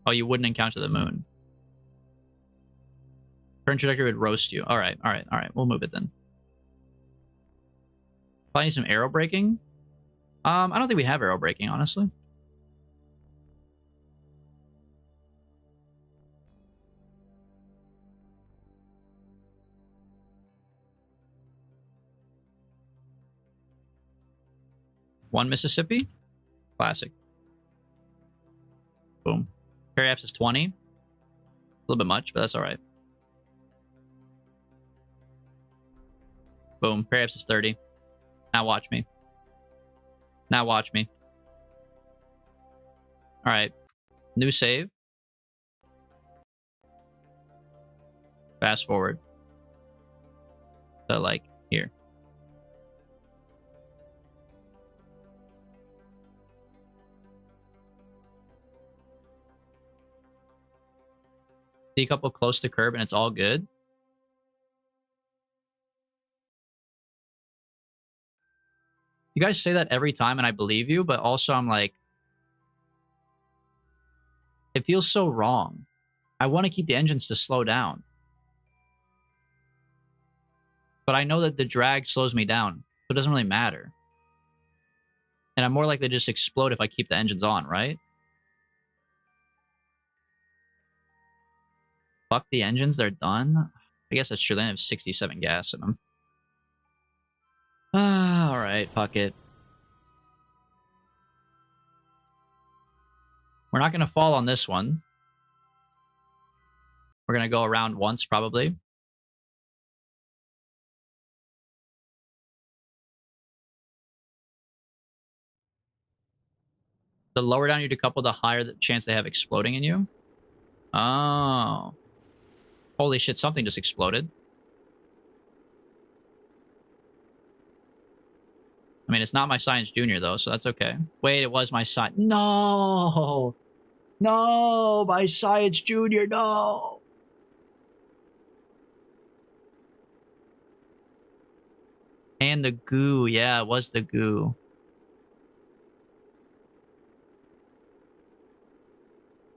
Oh, you wouldn't encounter the moon. Current trajectory would roast you. All right, all right, all right. We'll move it then. Probably need some arrow braking. I don't think we have arrow braking, honestly. One Mississippi. Classic. Boom. Periapse is 20. A little bit much, but that's all right. Boom. Periapse is 30. Now watch me. Now watch me. All right. New save. Fast forward. So, like, here. Decouple close to curb and it's all good. You guys say that every time and I believe you, but also I'm like, it feels so wrong. I want to keep the engines to slow down. But I know that the drag slows me down, so it doesn't really matter. And I'm more likely to just explode if I keep the engines on, right? Fuck the engines, they're done. I guess that's true. They have 67 gas in them. Alright, fuck it. We're not going to fall on this one. We're going to go around once, probably. The lower down you decouple, the higher the chance they have exploding in you. Oh. Holy shit, something just exploded. I mean, it's not my Science Junior, though, so that's okay. Wait, it was my Science... No! No! My Science Junior, no! And the goo. Yeah, it was the goo.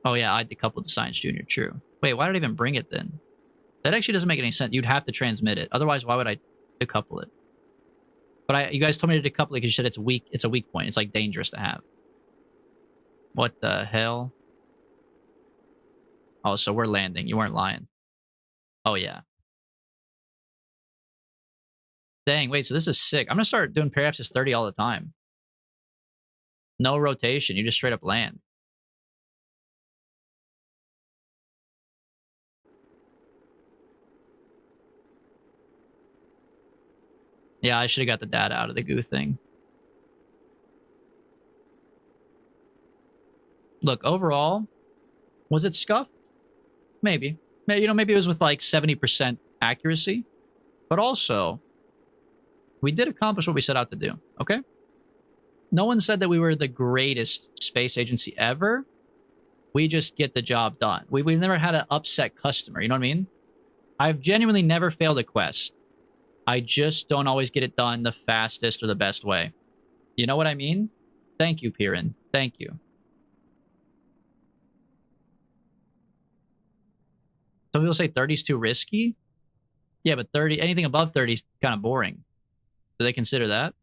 Oh, yeah, I decoupled the Science Junior. True. Wait, why did I even bring it, then? That actually doesn't make any sense. You'd have to transmit it. Otherwise, why would I decouple it? But you guys told me to decouple it because you said it's weak. It's a weak point. It's, like, dangerous to have. What the hell? Oh, so we're landing. You weren't lying. Oh, yeah. Dang, wait, so this is sick. I'm going to start doing periapsis 30 all the time. No rotation. You just straight up land. Yeah, I should have got the data out of the goo thing. Look, overall, was it scuffed? Maybe. You know, maybe it was with like 70% accuracy. But also, we did accomplish what we set out to do, okay? No one said that we were the greatest space agency ever. We just get the job done. We've never had an upset customer, you know what I mean? I've genuinely never failed a quest. I just don't always get it done the fastest or the best way. You know what I mean? Thank you, Piran. Thank you. Some people say 30 is too risky. Yeah, but 30, anything above 30 is kind of boring. Do they consider that?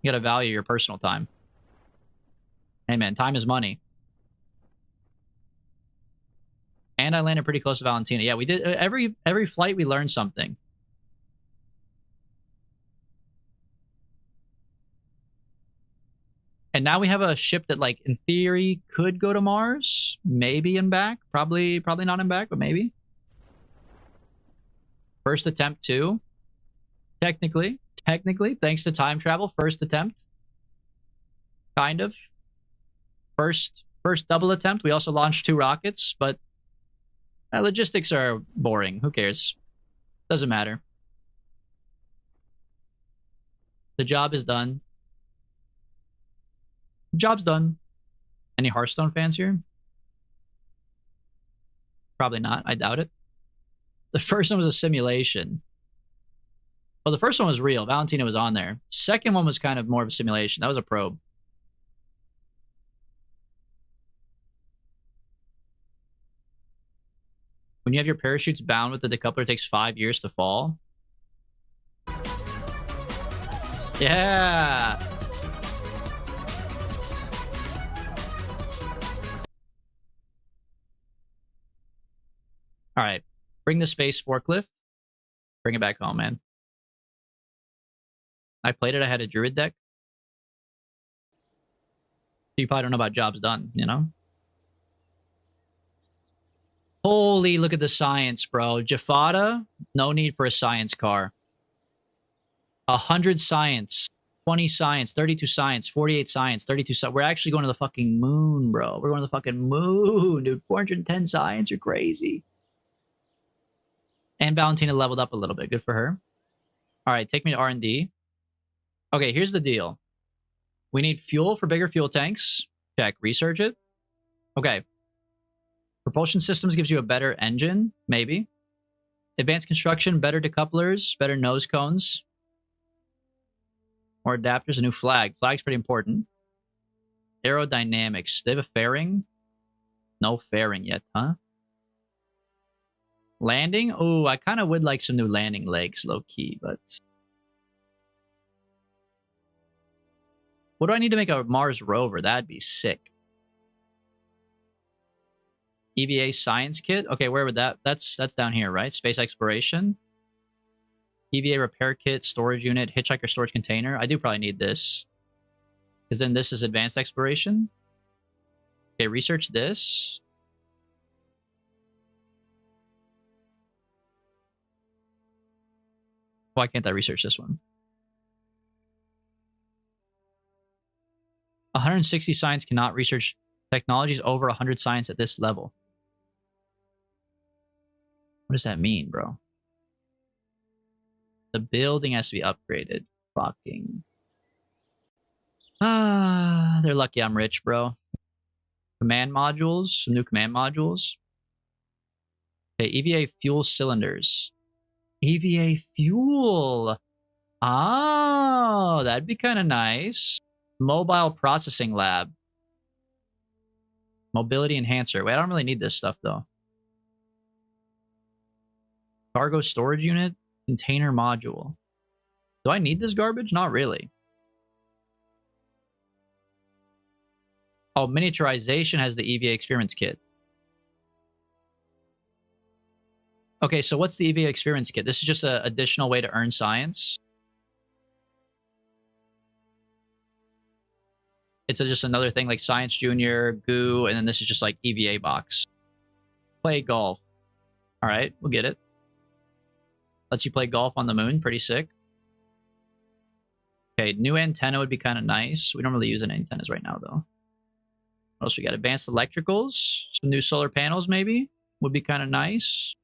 You gotta value your personal time. Hey man, time is money. And I landed pretty close to Valentina. Yeah, we did. Every flight we learned something. And now we have a ship that, like, in theory, could go to Mars. Maybe and back. Probably not and back, but maybe. First attempt, too. Technically. Technically, thanks to time travel, first attempt. Kind of. First double attempt. We also launched 2 rockets, but logistics are boring. Who cares? Doesn't matter. The job is done. Job's done. Any Hearthstone fans here? Probably not. I doubt it. The first one was a simulation. Well, the first one was real. Valentina was on there. Second one was kind of more of a simulation. That was a probe. When you have your parachutes bound with the decoupler, it takes 5 years to fall. Yeah. All right. Bring the space forklift. Bring it back home, man. I played it. I had a druid deck. You probably don't know about jobs done, you know? Holy, look at the science, bro. Jafada, no need for a science car. 100 science, 20 science, 32 science, 48 science, 32 science. We're actually going to the fucking moon, bro. We're going to the fucking moon, dude. 410 science, you're crazy. And Valentina leveled up a little bit. Good for her. All right, take me to R&D. Okay, here's the deal. We need fuel for bigger fuel tanks. Check. Research it. Okay. Propulsion systems gives you a better engine, maybe. Advanced construction, better decouplers, better nose cones. More adapters, a new flag. Flag's pretty important. Aerodynamics. They have a fairing? No fairing yet, huh? Landing? Oh, I kind of would like some new landing legs, low-key, but... What do I need to make a Mars rover? That'd be sick. EVA science kit? Okay, where would that... That's down here, right? Space exploration. EVA repair kit, storage unit, hitchhiker storage container. I do probably need this. Because then this is advanced exploration. Okay, research this. Why can't I research this one? 160 science cannot research technologies over 100 science at this level. What does that mean, bro? The building has to be upgraded. Fucking. They're lucky I'm rich, bro. Command modules. Some new command modules. Okay, EVA fuel cylinders. EVA fuel. Oh, that'd be kind of nice. Mobile processing lab. Mobility enhancer. Wait, I don't really need this stuff, though. Cargo storage unit. Container module. Do I need this garbage? Not really. Oh, miniaturization has the EVA experience kit. Okay, so what's the EVA experience kit? This is just an additional way to earn science. It's just another thing like Science Junior, Goo, and then this is just like EVA box. Play golf. All right, we'll get it. Lets you play golf on the moon. Pretty sick. Okay, new antenna would be kind of nice. We don't really use any antennas right now, though. What else we got? Advanced electricals. Some new solar panels, maybe. Would be kind of nice.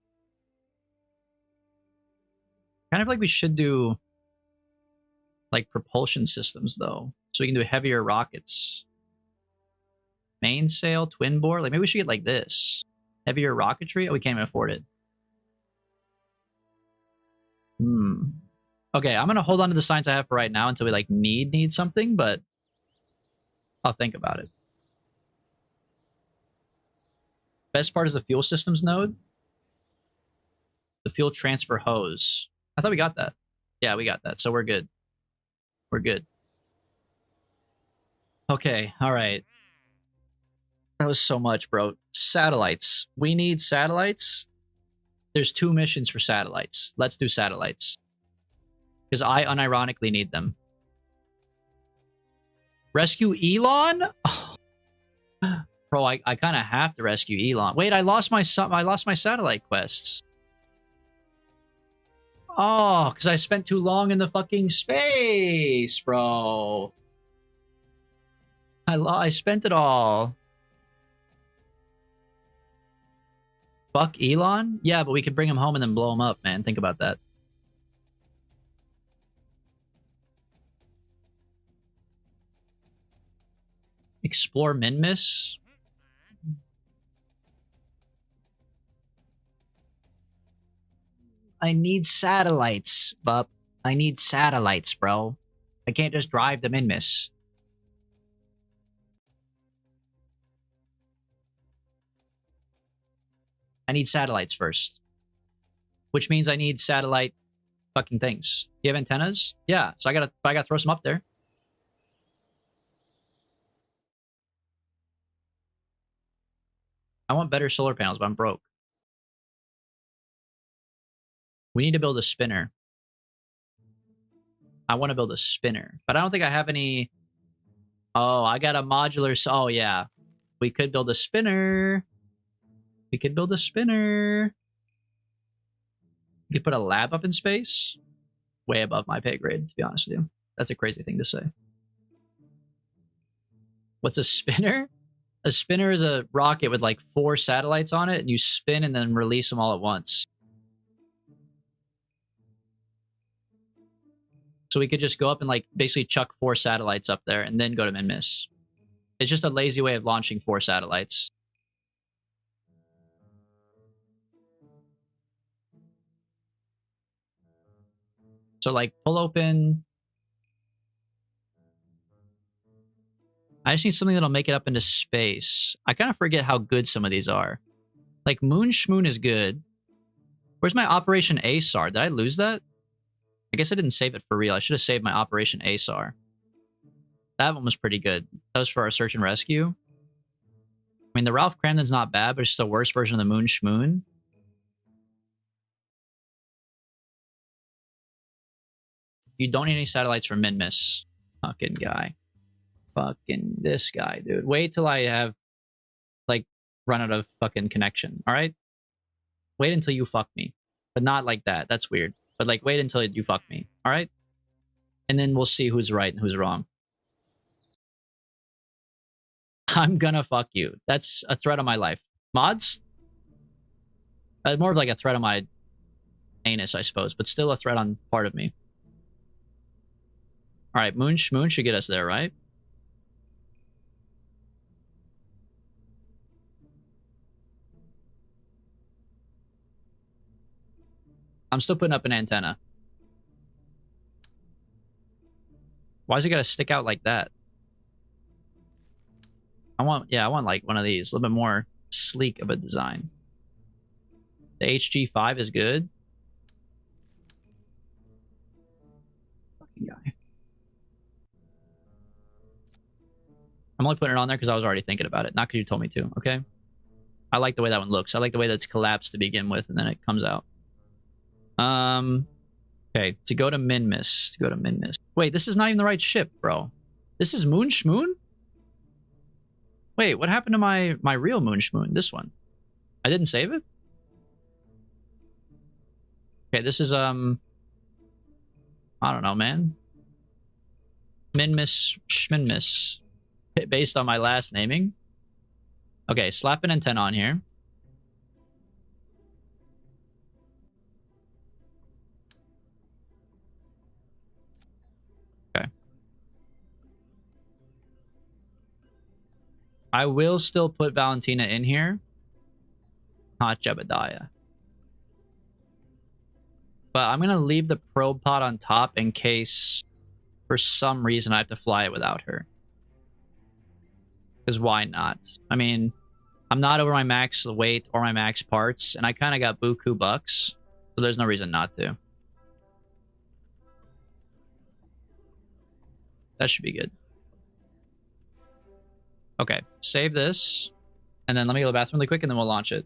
Kind of like we should do like propulsion systems, though. So we can do heavier rockets. Mainsail, twin bore. Like maybe we should get like this. Heavier rocketry. Oh, we can't even afford it. Okay, I'm gonna hold on to the science I have for right now until we like need something, but I'll think about it. Best part is the fuel systems node. The fuel transfer hose. I thought we got that. Yeah, we got that. So we're good. We're good. Okay, all right. That was so much, bro. Satellites. We need satellites. There's 2 missions for satellites. Let's do satellites. Because I unironically need them. Rescue Elon? Oh. Bro, I kind of have to rescue Elon. Wait, I lost my satellite quests. Oh, because I spent too long in the fucking space, bro. I spent it all. Fuck Elon? Yeah, but we could bring him home and then blow him up, man. Think about that. Explore Minmus? I need satellites, Bup. I need satellites, bro. I can't just drive the Minmus. I need satellites first. Which means I need satellite fucking things. Do you have antennas? Yeah, so I gotta throw some up there. I want better solar panels, but I'm broke. We need to build a spinner. I want to build a spinner, but I don't think I have any. Oh, I got a modular. Oh, yeah. We could build a spinner. We could build a spinner. We could put a lab up in space. Way above my pay grade, to be honest with you. That's a crazy thing to say. What's a spinner? A spinner is a rocket with like 4 satellites on it, and you spin and then release them all at once. So we could just go up and like basically chuck 4 satellites up there and then go to Minmus. It's just a lazy way of launching 4 satellites. So like pull open. I just need something that'll make it up into space. I kind of forget how good some of these are. Like Moon Schmoon is good. Where's my Operation ASAR? Did I lose that? I guess I didn't save it for real. I should have saved my Operation ASAR. That one was pretty good. That was for our search and rescue. I mean, the Ralph Cramden's not bad, but it's just the worst version of the Moon Schmoon. You don't need any satellites for Minmus. Fucking guy. Fucking this guy, dude. Wait till I have, like, run out of fucking connection, alright? Wait until you fuck me. But not like that. That's weird. But, like, wait until you fuck me, alright? And then we'll see who's right and who's wrong. I'm gonna fuck you. That's a threat on my life. Mods? More of like a threat on my anus, I suppose, but still a threat on part of me. Alright, Moon Schmoon should get us there, right? I'm still putting up an antenna. Why is it gotta stick out like that? I want like one of these. A little bit more sleek of a design. The HG5 is good. Fucking guy. I'm only putting it on there because I was already thinking about it, not because you told me to, okay? I like the way that one looks. I like the way that's collapsed to begin with, and then it comes out. Okay, to go to Minmus. To go to Minmus. Wait, this is not even the right ship, bro. This is Moon Schmoon? Wait, what happened to my real Moon Schmoon? This one. I didn't save it? Okay, this is, I don't know, man. Minmus, Schminmus. Based on my last naming. Okay, slap an antenna on here. Okay. I will still put Valentina in here. Not Jebediah. But I'm going to leave the probe pod on top in case for some reason I have to fly it without her. Because why not? I mean, I'm not over my max weight or my max parts, and I kind of got buku bucks, so there's no reason not to. That should be good. Okay, save this, and then let me go to the bathroom really quick, and then we'll launch it.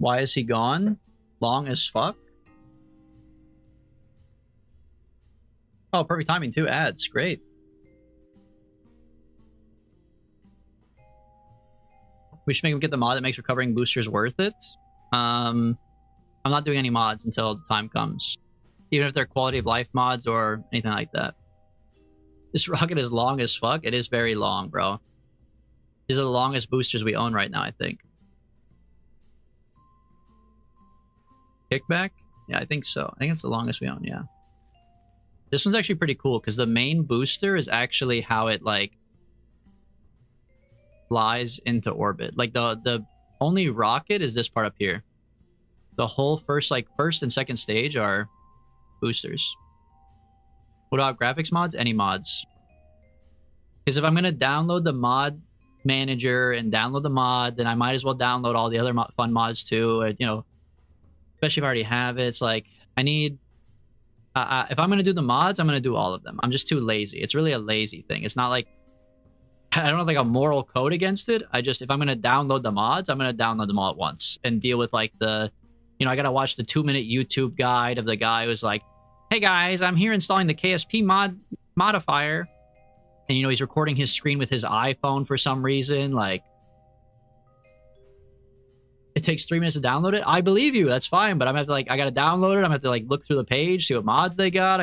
Why is he gone? Long as fuck. Oh, perfect timing too. Ads, great. We should make him get the mod that makes recovering boosters worth it. I'm not doing any mods until the time comes, even if they're quality of life mods or anything like that. This rocket is long as fuck. It is very long, bro. These are the longest boosters we own right now, I think. Kickback? Yeah, I think so. I think it's the longest we own, yeah. This one's actually pretty cool because the main booster is actually how it like flies into orbit. Like the only rocket is this part up here. The whole first and second stage are boosters. What about graphics mods? Any mods. Because if I'm gonna download the mod manager and download the mod, then I might as well download all the other fun mods too. You know, especially if I already have it. It's like I need. If I'm gonna do the mods, I'm gonna do all of them. I'm just too lazy. It's really a lazy thing. It's not like I don't have like a moral code against it. I just if I'm gonna download the mods, I'm gonna download them all at once and deal with like the, you know, I gotta watch the 2-minute YouTube guide of the guy who's like, "Hey guys, I'm here installing the KSP modifier," and you know he's recording his screen with his iPhone for some reason. Like, it takes 3 minutes to download it. I believe you. That's fine, but I'm gonna have to like I gotta download it. I'm gonna have to like look through the page, see what mods they got.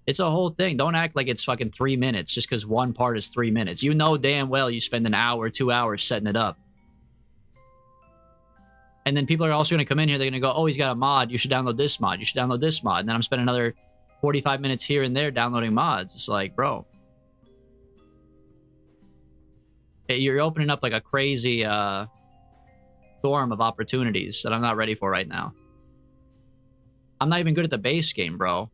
It's a whole thing. Don't act like it's fucking 3 minutes just because one part is 3 minutes. You know damn well you spend an hour, 2 hours setting it up. And then people are also going to come in here. They're going to go, oh, he's got a mod. You should download this mod. You should download this mod. And then I'm spending another 45 minutes here and there downloading mods. It's like, bro. You're opening up like a crazy storm of opportunities that I'm not ready for right now. I'm not even good at the base game, bro.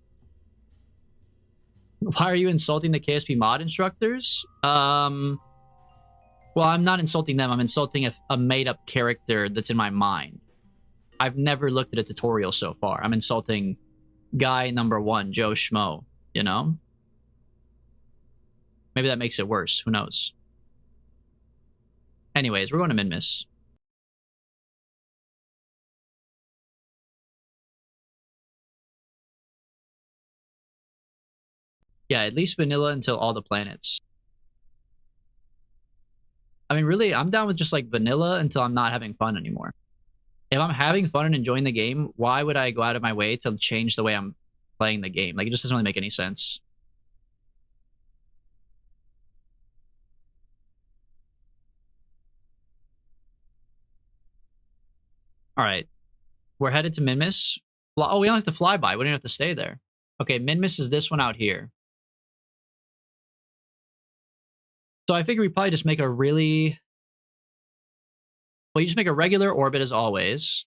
Why are you insulting the KSP mod instructors? Well, I'm not insulting them. I'm insulting a made-up character that's in my mind. I've never looked at a tutorial so far. I'm insulting guy number 1, Joe Schmo, you know? Maybe that makes it worse. Who knows? Anyways, we're going to min-miss. Yeah, at least vanilla until all the planets. I mean, really, I'm down with just like vanilla until I'm not having fun anymore. If I'm having fun and enjoying the game, why would I go out of my way to change the way I'm playing the game? Like, it just doesn't really make any sense. All right. We're headed to Minmus. Oh, we don't have to fly by. We don't have to stay there. Okay, Minmus is this one out here. So I figure we probably just make a really... Well, you just make a regular orbit as always.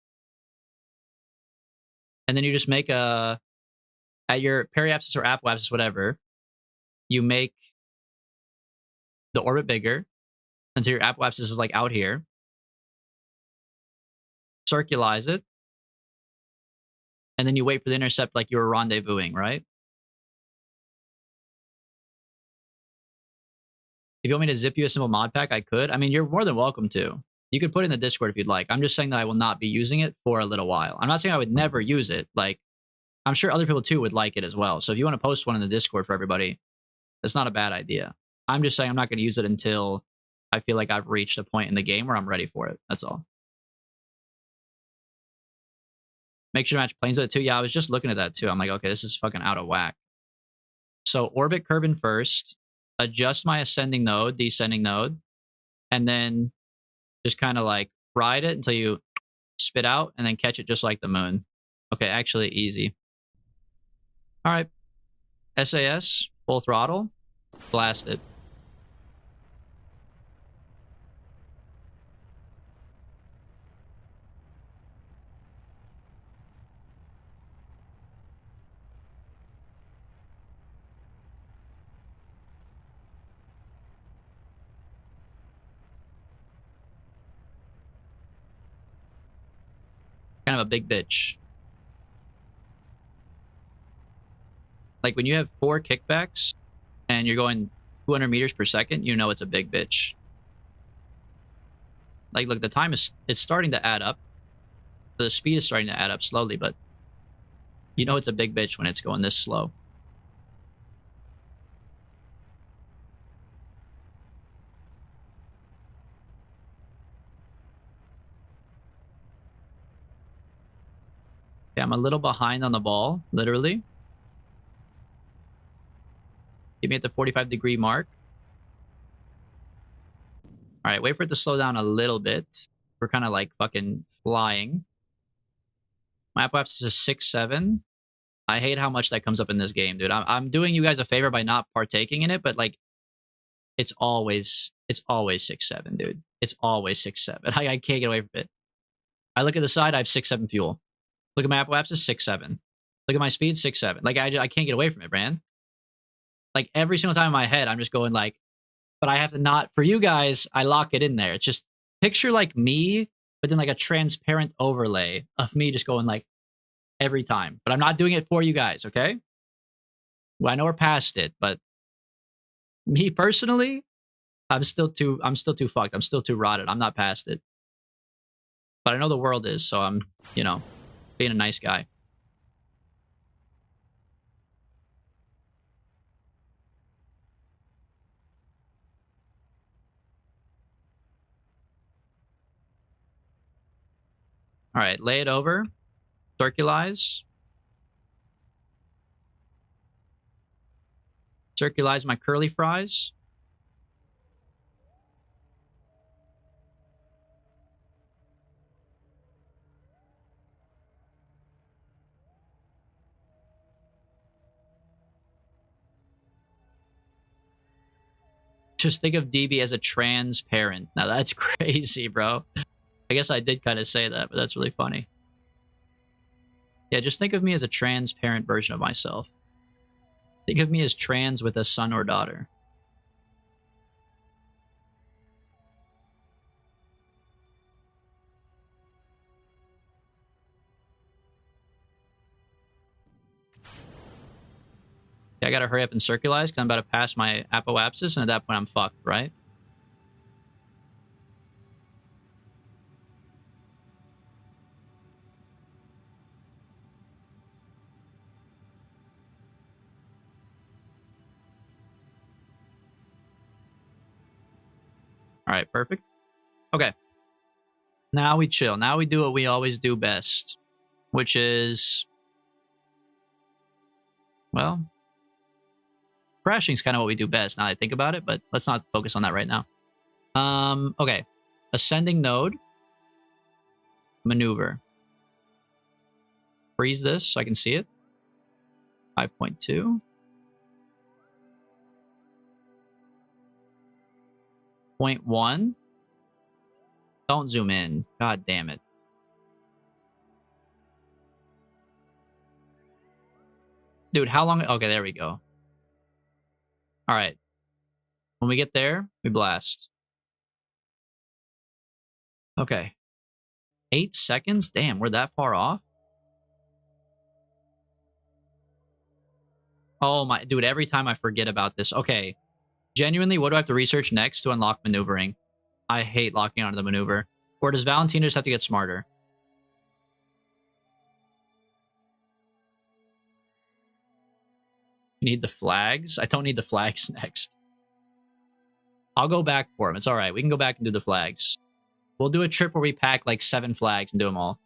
And then you just make a... At your periapsis or apoapsis, whatever, you make the orbit bigger until your apoapsis is like out here. Circulize it. And then you wait for the intercept like you were rendezvousing, right? If you want me to zip you a simple mod pack, I could. I mean, you're more than welcome to. You could put it in the Discord if you'd like. I'm just saying that I will not be using it for a little while. I'm not saying I would never use it. Like, I'm sure other people too would like it as well. So if you want to post one in the Discord for everybody, that's not a bad idea. I'm just saying I'm not going to use it until I feel like I've reached a point in the game where I'm ready for it. That's all. Make sure to match planes with it too. Yeah, I was just looking at that too. I'm like, okay, this is fucking out of whack. So orbit Kerbin first. Adjust my ascending node, descending node, and then just kind of like ride it until you spit out and then catch it just like the moon. Okay, actually easy. All right. SAS, full throttle, blast it. Kind of a big bitch. Like when you have 4 kickbacks and you're going 200 meters per second, you know it's a big bitch. Like, look, the time is it's starting to add up. The speed is starting to add up slowly, but you know it's a big bitch when it's going this slow. Okay, I'm a little behind on the ball, literally. Get me at the 45-degree mark. All right, wait for it to slow down a little bit. We're kind of like fucking flying. My Apple Apps is a 6-7. I hate how much that comes up in this game, dude. I'm doing you guys a favor by not partaking in it, but like, it's always 6-7, dude. It's always 6-7. I can't get away from it. I look at the side, I have 6-7 fuel. Look at my Apple Apps, is 6-7. Look at my speed, 6-7. Like, I can't get away from it, man. Like, every single time in my head, I'm just going like, but I have to not, for you guys, I lock it in there. It's just, picture like me, but then like a transparent overlay of me just going like, every time. But I'm not doing it for you guys, okay? Well, I know we're past it, but me personally, I'm still too fucked. I'm still too rotted. I'm not past it. But I know the world is, so I'm, you know, being a nice guy. All right, lay it over. Circulize. Circulize my curly fries. Just think of DB as a transparent. Now that's crazy, bro. I guess I did kind of say that, but that's really funny. Yeah, just think of me as a transparent version of myself. Think of me as trans with a son or daughter. Yeah, I gotta hurry up and circulize because I'm about to pass my apoapsis, and at that point I'm fucked, right? All right, perfect. Okay. Now we chill. Now we do what we always do best, which is, well, crashing is kind of what we do best now that I think about it, but let's not focus on that right now. Okay. Ascending node. Maneuver. Freeze this so I can see it. 5.2. 0.1. Don't zoom in. God damn it. Dude, how long? Okay, there we go. All right. When we get there, we blast. Okay. 8 seconds? Damn, we're that far off? Oh my, dude, every time I forget about this. Okay. Genuinely, what do I have to research next to unlock maneuvering? I hate locking onto the maneuver. Or does Valentina just have to get smarter? You need the flags? I don't need the flags next. I'll go back for them. It's all right. We can go back and do the flags. We'll do a trip where we pack like 7 flags and do them all.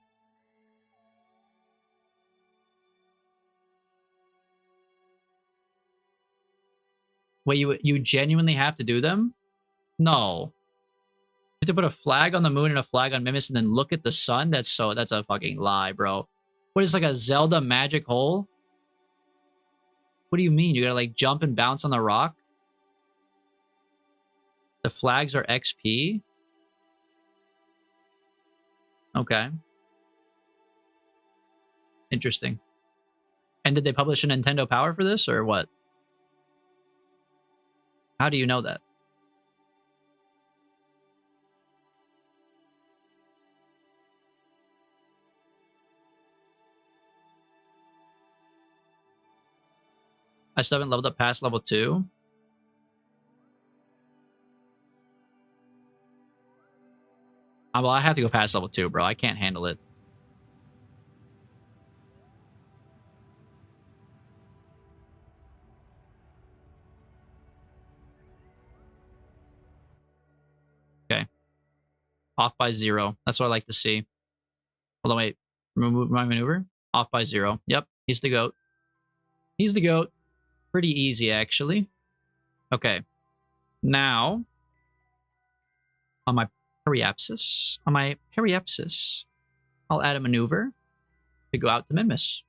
Wait, you genuinely have to do them? No. You have to put a flag on the moon and a flag on Mimis and then look at the sun? That's a fucking lie, bro. What is like a Zelda magic hole? What do you mean? You gotta like jump and bounce on the rock? The flags are XP? Okay. Interesting. And did they publish a Nintendo Power for this or what? How do you know that? I still haven't leveled up past level 2. Well, I have to go past level 2, bro. I can't handle it. Off by 0. That's what I like to see. Hold on, wait. Remove my maneuver. Off by 0. Yep, he's the GOAT. He's the GOAT. Pretty easy, actually. Okay. Now, on my periapsis, I'll add a maneuver to go out to Minmus.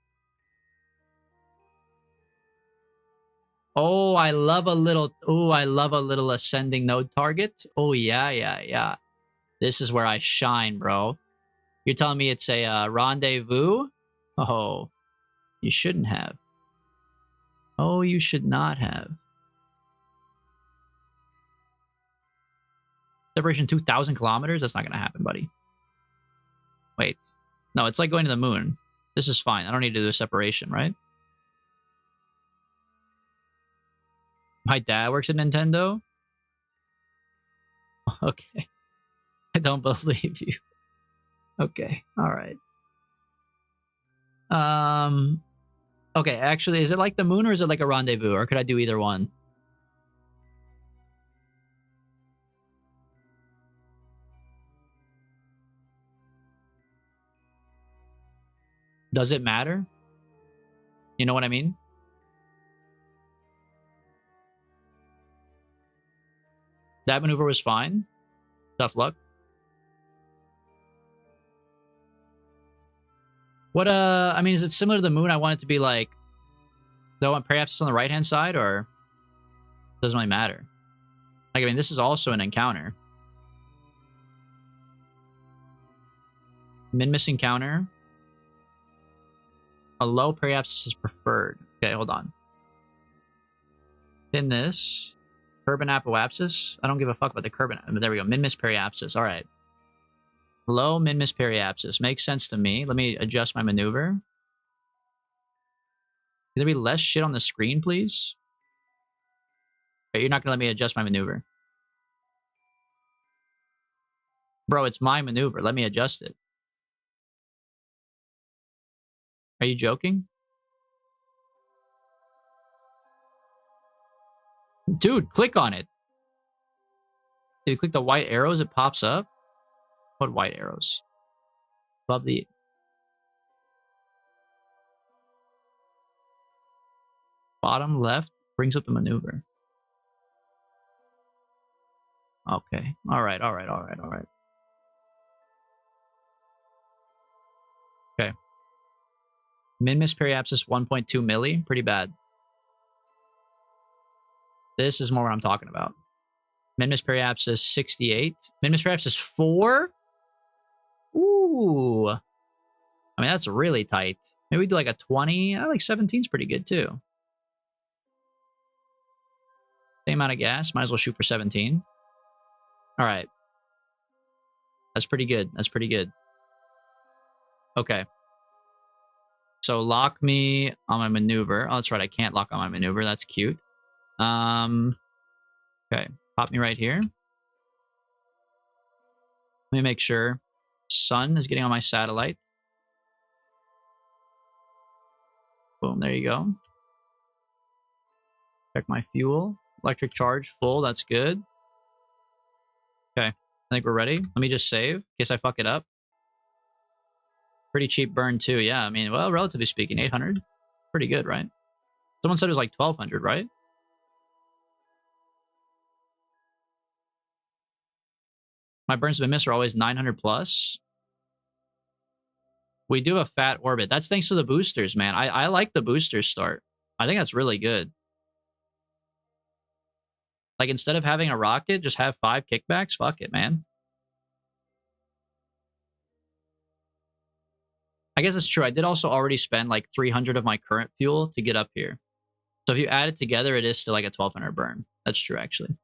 Oh, I love a little ascending node target. Oh, yeah. This is where I shine, bro. You're telling me it's a rendezvous? Oh, you shouldn't have. Oh, you should not have. Separation 2,000 kilometers? That's not going to happen, buddy. Wait. No, it's like going to the moon. This is fine. I don't need to do a separation, right? My dad works at Nintendo? Okay. I don't believe you. Okay. All right. Okay, actually, is it like the moon or is it like a rendezvous? Or could I do either one? Does it matter? You know what I mean? That maneuver was fine. Tough luck. What, I mean, is it similar to the moon? I want it to be like, though perhaps it's on the right-hand side, or doesn't really matter. Like, I mean, this is also an encounter. Min-miss encounter. A low periapsis is preferred. Okay, hold on. In this. Kerbal apoapsis. I don't give a fuck about the Kerbal. But there we go. Min-miss periapsis. All right. Low min-miss periapsis. Makes sense to me. Let me adjust my maneuver. Can there be less shit on the screen, please? Okay, you're not going to let me adjust my maneuver. Bro, it's my maneuver. Let me adjust it. Are you joking? Dude, click on it. Did you click the white arrows? It pops up? What white arrows? Above the... Bottom left brings up the maneuver. Okay. All right. Okay. Min-miss periapsis 1.2 milli. Pretty bad. This is more what I'm talking about. Min-miss periapsis 68. Min-miss periapsis 4? Ooh. I mean, that's really tight. Maybe we do like a 20. I like 17's pretty good too. Same amount of gas. Might as well shoot for 17. All right. That's pretty good. That's pretty good. Okay. So lock me on my maneuver. Oh, that's right. I can't lock on my maneuver. That's cute. Okay. Pop me right here. Let me make sure. Sun is getting on my satellite. Boom. There you go. Check my fuel. Electric charge full. That's good. Okay. I think we're ready. Let me just save in case I fuck it up. Pretty cheap burn too. Yeah. I mean, well, relatively speaking, 800. Pretty good, right? Someone said it was like 1200, right? My burns have been missed are always 900 plus. We do a fat orbit. That's thanks to the boosters, man. I like the boosters start. I think that's really good. Like, instead of having a rocket, just have 5 kickbacks. Fuck it, man. I guess it's true. I did also already spend like 300 of my current fuel to get up here. So if you add it together, it is still like a 1200 burn. That's true, actually.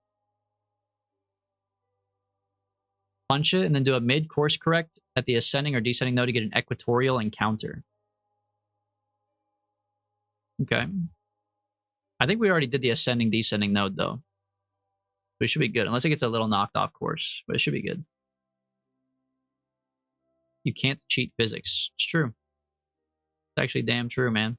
Punch it and then do a mid course correct at the ascending or descending node to get an equatorial encounter. Okay. I think we already did the ascending descending node though. We should be good, unless it gets a little knocked off course, but it should be good. You can't cheat physics. It's true. It's actually damn true, man.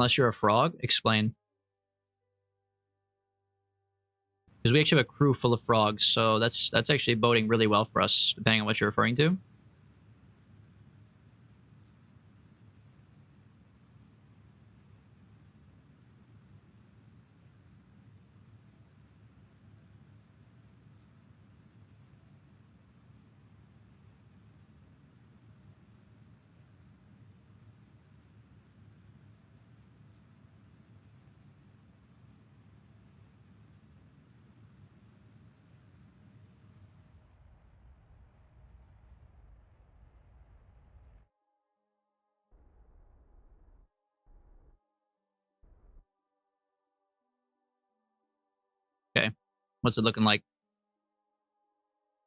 Unless you're a frog, explain. Because we actually have a crew full of frogs, so that's actually boding really well for us, depending on what you're referring to. Okay. What's it looking like?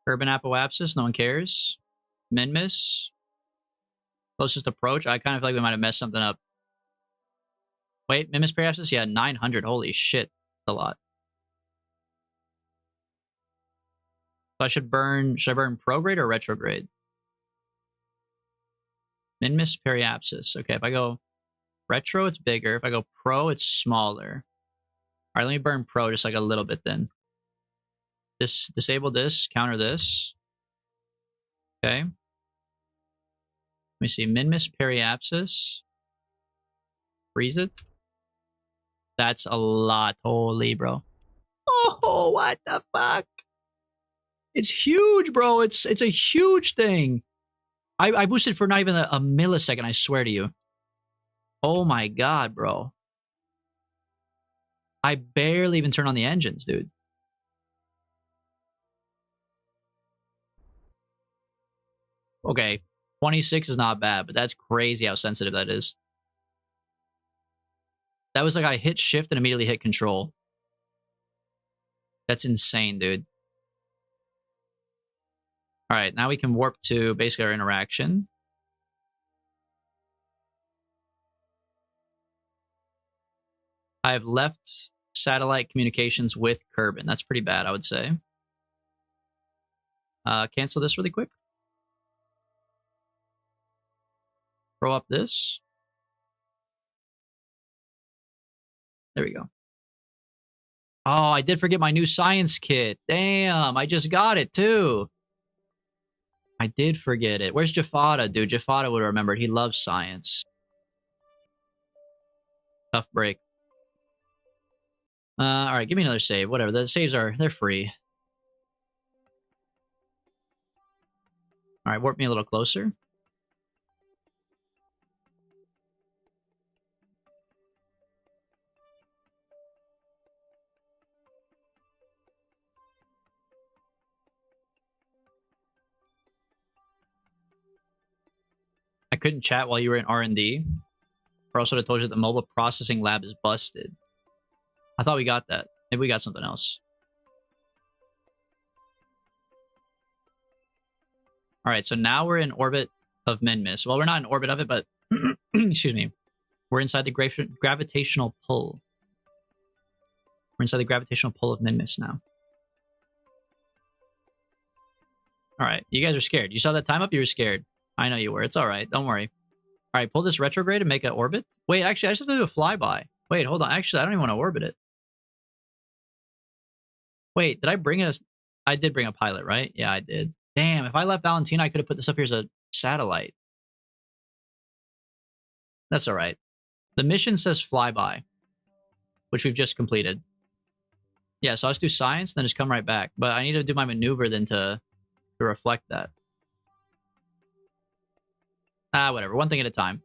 Urban Apoapsis, no one cares. Minmus. Closest approach. I kind of feel like we might have messed something up. Wait, Minmus Periapsis? Yeah, 900. Holy shit. That's a lot. So should I burn prograde or retrograde? Minmus Periapsis. Okay, if I go retro, it's bigger. If I go pro, it's smaller. All right, let me burn pro just like a little bit then. Disable this, counter this. Okay. Let me see. Minmus Periapsis. Freeze it. That's a lot. Holy, bro. Oh, what the fuck? It's huge, bro. It's a huge thing. I boosted for not even a millisecond, I swear to you. Oh my god, bro. I barely even turned on the engines, dude. Okay, 26 is not bad, but that's crazy how sensitive that is. That was like I hit shift and immediately hit control. That's insane, dude. All right, now we can warp to basically our interaction. I have left satellite communications with Kerbal. That's pretty bad, I would say. Cancel this really quick. Throw up this. There we go. Oh, I did forget my new science kit. Damn, I just got it too. I did forget it. Where's Jafada, dude? Jafada would have remembered. He loves science. Tough break. All right, give me another save. Whatever. The saves they're free. All right, warp me a little closer. I couldn't chat while you were in R&D. Or else would have told you that the mobile processing lab is busted. I thought we got that. Maybe we got something else. All right, so now we're in orbit of Minmus. Well, we're not in orbit of it, but excuse me. We're inside the gravitational pull. We're inside the gravitational pull of Minmus now. All right, you guys are scared. You saw that time up? You were scared. I know you were. It's all right. Don't worry. All right, pull this retrograde and make an orbit. Wait, actually, I just have to do a flyby. Wait, hold on. Actually, I don't even want to orbit it. Wait, did I bring a... I did bring a pilot, right? Yeah, I did. Damn, if I left Valentina, I could have put this up here as a satellite. That's all right. The mission says flyby, which we've just completed. Yeah, so I'll just do science, then just come right back. But I need to do my maneuver then to reflect that. Whatever. One thing at a time.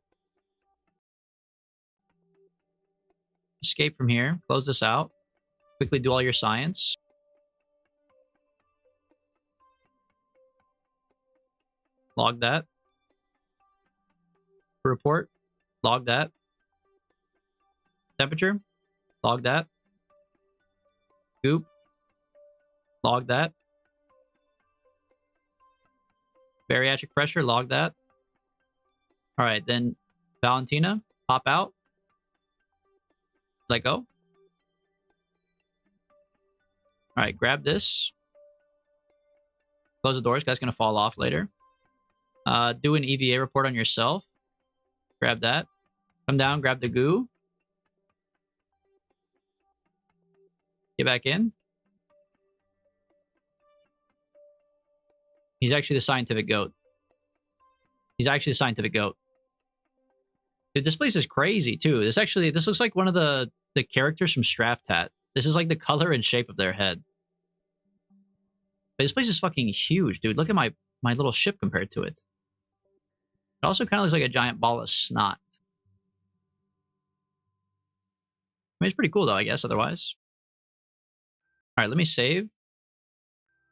Escape from here. Close this out. Quickly do all your science. Log that. Report. Log that. Temperature. Log that. Goop. Log that. Bariatric pressure. Log that. All right, then Valentina, pop out. Let go. All right, grab this. Close the doors. Guy's going to fall off later. Do an EVA report on yourself. Grab that. Come down, grab the goo. Get back in. He's actually the scientific goat. He's actually the scientific goat. Dude, this place is crazy too. This looks like one of the characters from Straftat. This is like the color and shape of their head. But this place is fucking huge, dude. Look at my little ship compared to it. It also kind of looks like a giant ball of snot. I mean, it's pretty cool though, I guess, otherwise. All right, let me save.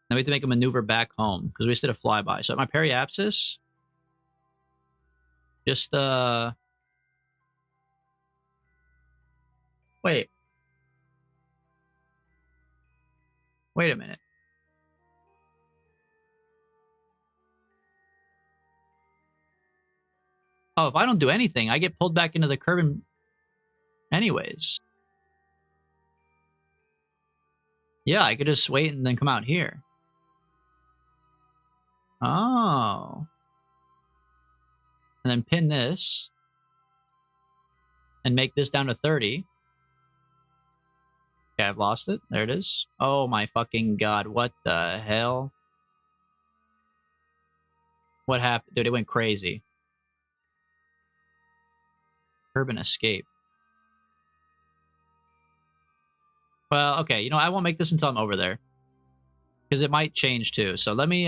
Now we have to make a maneuver back home because we just did a flyby. So at my periapsis, just wait a minute. Oh, if I don't do anything, I get pulled back into the Kerbal anyways. Yeah, I could just wait and then come out here. Oh. And then pin this. And make this down to 30. Okay, I've lost it. There it is. Oh my fucking god. What the hell? What happened? Dude, it went crazy. Urban escape. Well, okay. You know, I won't make this until I'm over there. Because it might change too. So let me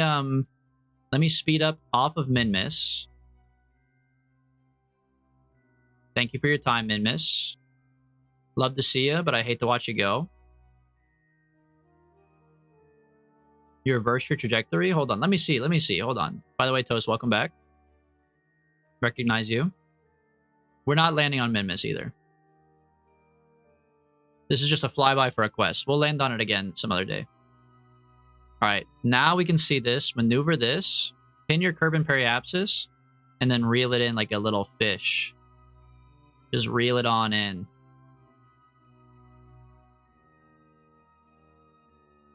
speed up off of Minmus. Thank you for your time, Minmus. Love to see you, but I hate to watch you go. You reverse your trajectory? Hold on. Let me see. Hold on. By the way, Toast, welcome back. Recognize you. We're not landing on Minmus either. This is just a flyby for a quest. We'll land on it again some other day. All right. Now we can see this. Maneuver this. Pin your Kerbal periapsis. And then reel it in like a little fish. Just reel it on in.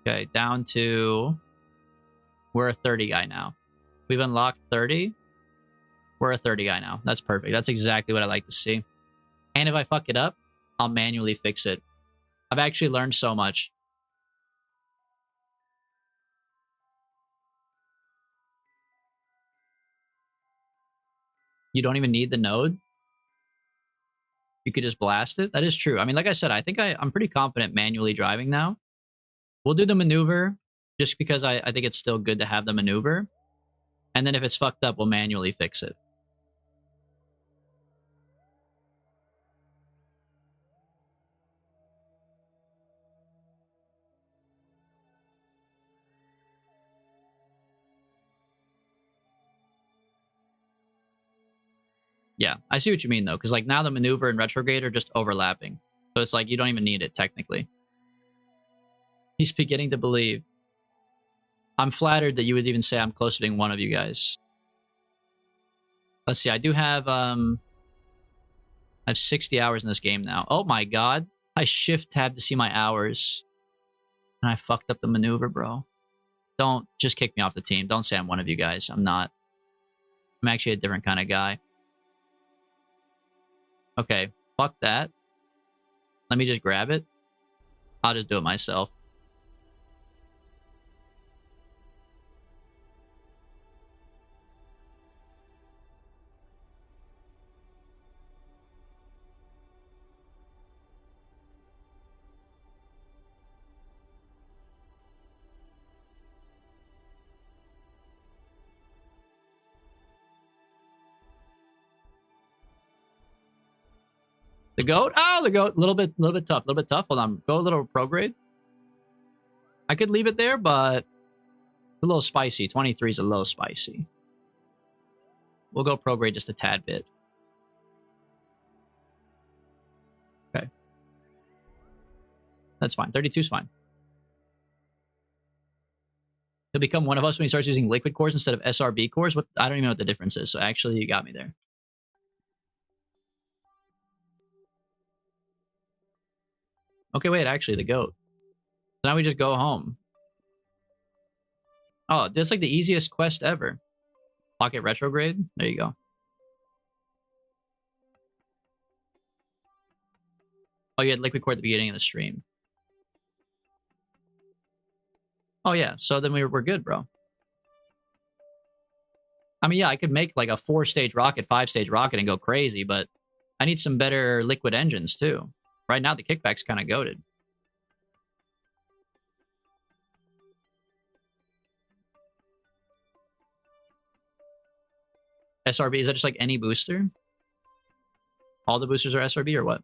Okay, down to... We're a 30 guy now. We've unlocked 30. We're a 30 guy now. That's perfect. That's exactly what I like to see. And if I fuck it up, I'll manually fix it. I've actually learned so much. You don't even need the node. You could just blast it. That is true. I mean, like I said, I think I'm pretty confident manually driving now. We'll do the maneuver just because I think it's still good to have the maneuver. And then if it's fucked up, we'll manually fix it. Yeah, I see what you mean, though. Because like now the maneuver and retrograde are just overlapping. So it's like you don't even need it, technically. He's beginning to believe. I'm flattered that you would even say I'm close to being one of you guys. Let's see, I do have I have 60 hours in this game now. Oh my god. I shift tab to see my hours. And I fucked up the maneuver, bro. Don't just kick me off the team. Don't say I'm one of you guys. I'm not. I'm actually a different kind of guy. Okay, fuck that. Let me just grab it. I'll just do it myself. The goat? Oh, the goat. A little bit tough. Hold on. Go a little prograde. I could leave it there, but it's a little spicy. 23 is a little spicy. We'll go prograde just a tad bit. Okay. That's fine. 32 is fine. He'll become one of us when he starts using liquid cores instead of SRB cores. What? I don't even know what the difference is. So actually, you got me there. Okay, wait. Actually, the goat. So now we just go home. Oh, that's like the easiest quest ever. Pocket retrograde. There you go. Oh, you had liquid core at the beginning of the stream. Oh yeah, so then we're good, bro. I mean, yeah, I could make like a 4-stage rocket, 5-stage rocket and go crazy, but I need some better liquid engines too. Right now, the kickback's kind of goated. SRB, is that just like any booster? All the boosters are SRB or what?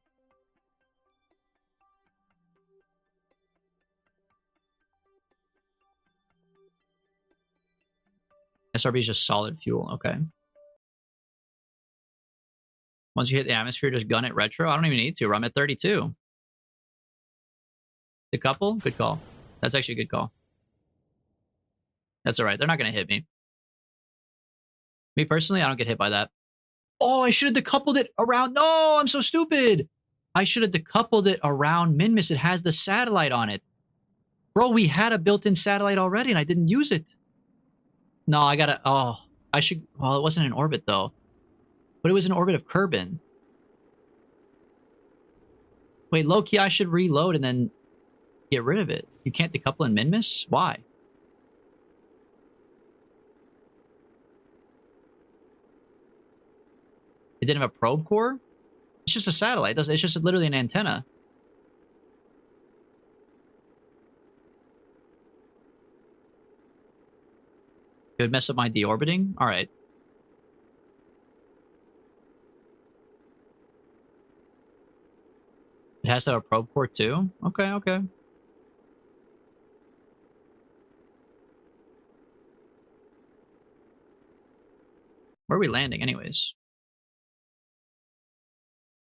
SRB is just solid fuel. Okay. Once you hit the atmosphere, just gun it retro. I don't even need to. I'm at 32. The couple? Good call. That's actually a good call. That's all right. They're not going to hit me. Me personally, I don't get hit by that. Oh, I should have decoupled it around. No, I'm so stupid. I should have decoupled it around Minmus. It has the satellite on it. Bro, we had a built-in satellite already and I didn't use it. No, I gotta... Oh, I should... Well, it wasn't in orbit though. But it was in orbit of Kerbin. Wait, low-key, I should reload and then get rid of it. You can't decouple in Minmus? Why? It didn't have a probe core? It's just a satellite. It's just literally an antenna. It would mess up my deorbiting? Alright. It has to have a probe core too? Okay, okay. Where are we landing anyways?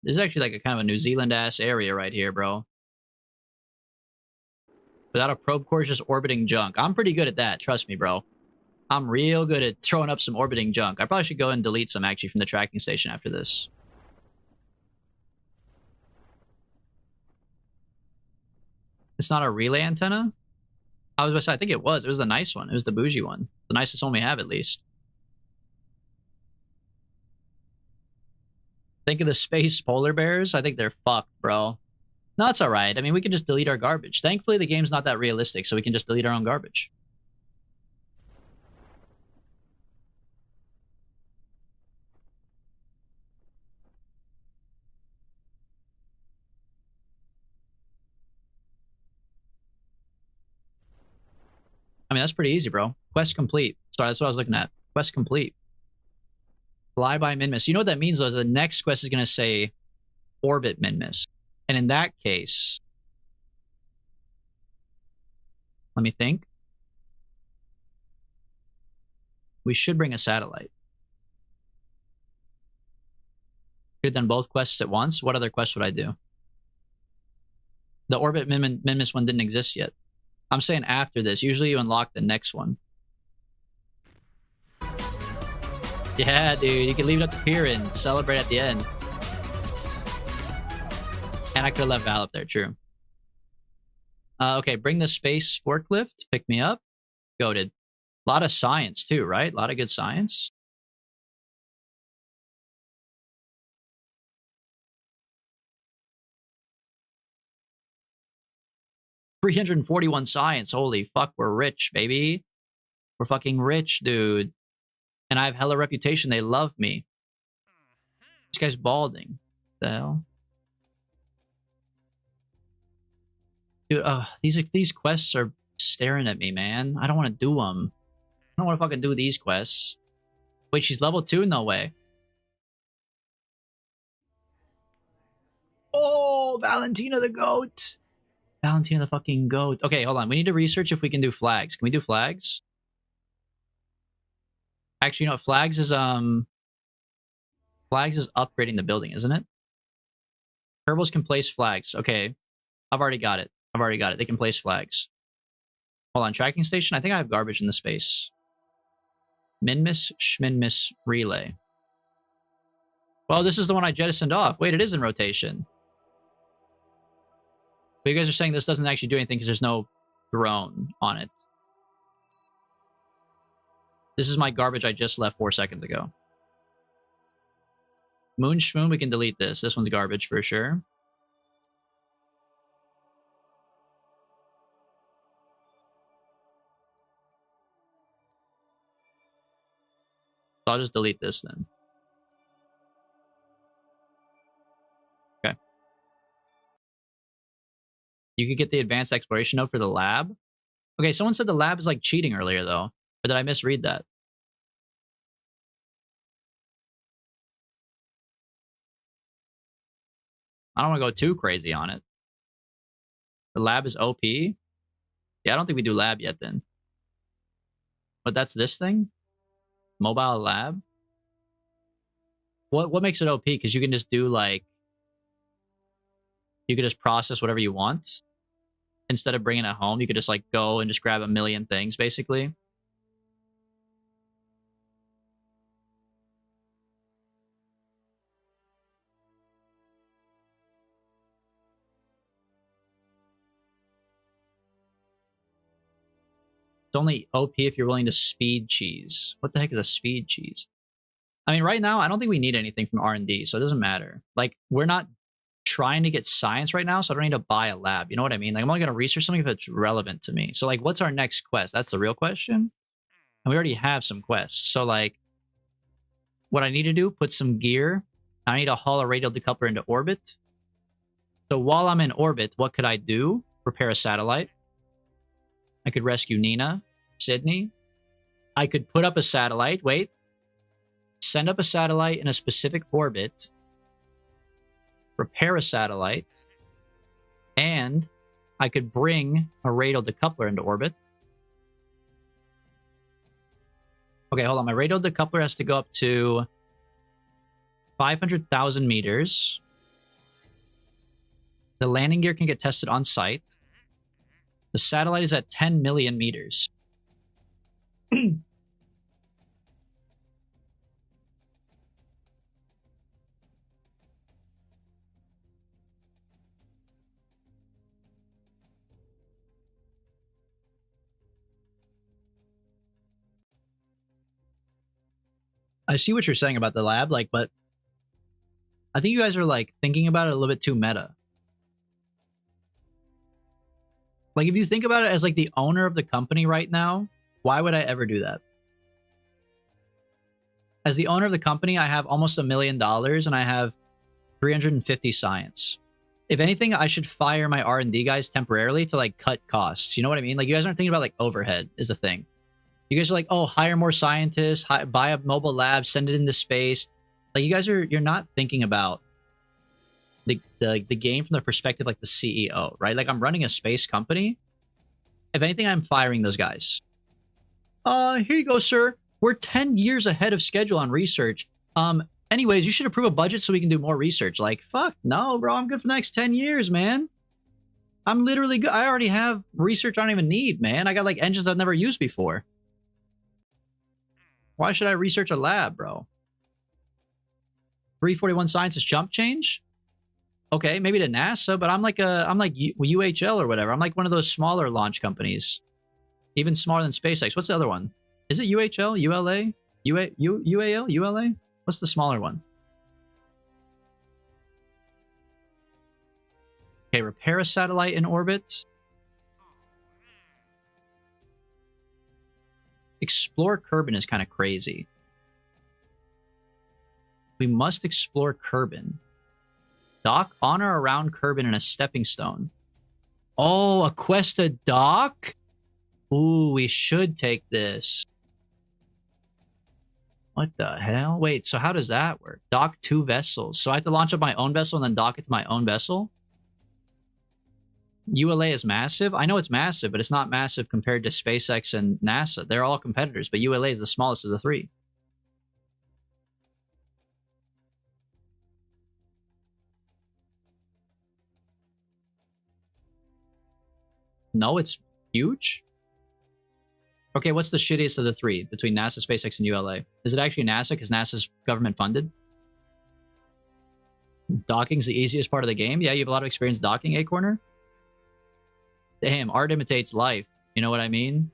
This is actually like a kind of a New Zealand-ass area right here, bro. Without a probe core, it's just orbiting junk. I'm pretty good at that, trust me, bro. I'm real good at throwing up some orbiting junk. I probably should go and delete some, actually, from the tracking station after this. It's not a relay antenna? I was going to say, I think it was. It was the nice one. It was the bougie one. The nicest one we have, at least. Think of the space polar bears. I think they're fucked, bro. No, it's all right. I mean, we can just delete our garbage. Thankfully, the game's not that realistic, so we can just delete our own garbage. I mean, that's pretty easy, bro. Quest complete. Sorry, that's what I was looking at. Quest complete. Fly by Minmus. You know what that means, though? Is the next quest is going to say orbit Minmus. And in that case, let me think. We should bring a satellite. Could have done both quests at once. What other quest would I do? The orbit Minmus one didn't exist yet. I'm saying after this. Usually you unlock the next one. Yeah, dude. You can leave it up to Pier and celebrate at the end. And I could have left Val up there, true. Okay, bring the space forklift. Pick me up. Goated. A lot of science, too, right? A lot of good science. $341 science. Holy fuck, we're rich, baby. We're fucking rich, dude. And I have hella reputation. They love me. This guy's balding. The hell? Dude, these quests are staring at me, man. I don't want to do them. I don't want to fucking do these quests. Wait, she's level 2? No way. Oh, Valentina the goat. Valentina the fucking goat. Okay, hold on. We need to research if we can do flags. Can we do flags? Actually, you know what? Flags is upgrading the building, isn't it? Kerbals can place flags. Okay. I've already got it. They can place flags. Hold on. Tracking station? I think I have garbage in the space. Minmus, Schminmus, relay. Well, this is the one I jettisoned off. Wait, it is in rotation. But you guys are saying this doesn't actually do anything because there's no drone on it. This is my garbage I just left 4 seconds ago. Moon Schmoon, we can delete this. This one's garbage for sure. So I'll just delete this then. Okay. You could get the advanced exploration node for the lab. Okay, someone said the lab is like cheating earlier though. Or did I misread that? I don't want to go too crazy on it. The lab is OP. Yeah, I don't think we do lab yet then. But that's this thing? Mobile lab? What makes it OP? Because you can just do like... You can just process whatever you want. Instead of bringing it home, you could just like go and just grab a million things, basically. It's only OP if you're willing to speed cheese. What the heck is a speed cheese? I mean, right now, I don't think we need anything from R&D, so it doesn't matter. Like, we're not trying to get science right now, so I don't need to buy a lab. You know what I mean? Like, I'm only going to research something if it's relevant to me. So, like, what's our next quest? That's the real question. And we already have some quests. So, like, what I need to do, put some gear. I need to haul a radial decoupler into orbit. So, while I'm in orbit, what could I do? Repair a satellite. I could rescue Nina, Sydney. I could put up a satellite. Wait. Send up a satellite in a specific orbit. Repair a satellite. And I could bring a radial decoupler into orbit. Okay, hold on. My radial decoupler has to go up to 500,000 meters. The landing gear can get tested on site. The satellite is at 10 million meters. I see what you're saying about the lab, like, but I think you guys are like thinking about it a little bit too meta. Like, if you think about it as like the owner of the company right now, why would I ever do that? As the owner of the company, I have almost $1 million and I have 350 science. If anything, I should fire my R&D guys temporarily to like cut costs. You know what I mean? Like, you guys aren't thinking about like overhead is the thing. You guys are like, oh, hire more scientists, buy a mobile lab, send it into space. Like, you guys you're not thinking about the game from the perspective like the CEO, right? Like, I'm running a space company. If anything, I'm firing those guys. Here you go, sir. We're 10 years ahead of schedule on research. Anyways, you should approve a budget so we can do more research. Like, fuck, no, bro. I'm good for the next 10 years, man. I'm literally good. I already have research I don't even need, man. I got like engines I've never used before. Why should I research a lab, bro? 341 scientist jump change? Okay, maybe to NASA, but I'm like UHL or whatever. I'm like one of those smaller launch companies. Even smaller than SpaceX. What's the other one? Is it UHL? ULA? UAL? ULA? What's the smaller one? Okay, repair a satellite in orbit. Explore Kerbin is kind of crazy. We must explore Kerbin. Dock on or around Kerbin in a stepping stone. Oh, a quest to dock? Ooh, we should take this. What the hell? Wait, so how does that work? Dock 2 vessels. So I have to launch up my own vessel and then dock it to my own vessel? ULA is massive? I know it's massive, but it's not massive compared to SpaceX and NASA. They're all competitors, but ULA is the smallest of the three. No, it's huge? Okay, what's the shittiest of the three between NASA, SpaceX, and ULA? Is it actually NASA because NASA's government funded? Docking's the easiest part of the game? Yeah, you have a lot of experience docking, Acorner? Damn, art imitates life. You know what I mean?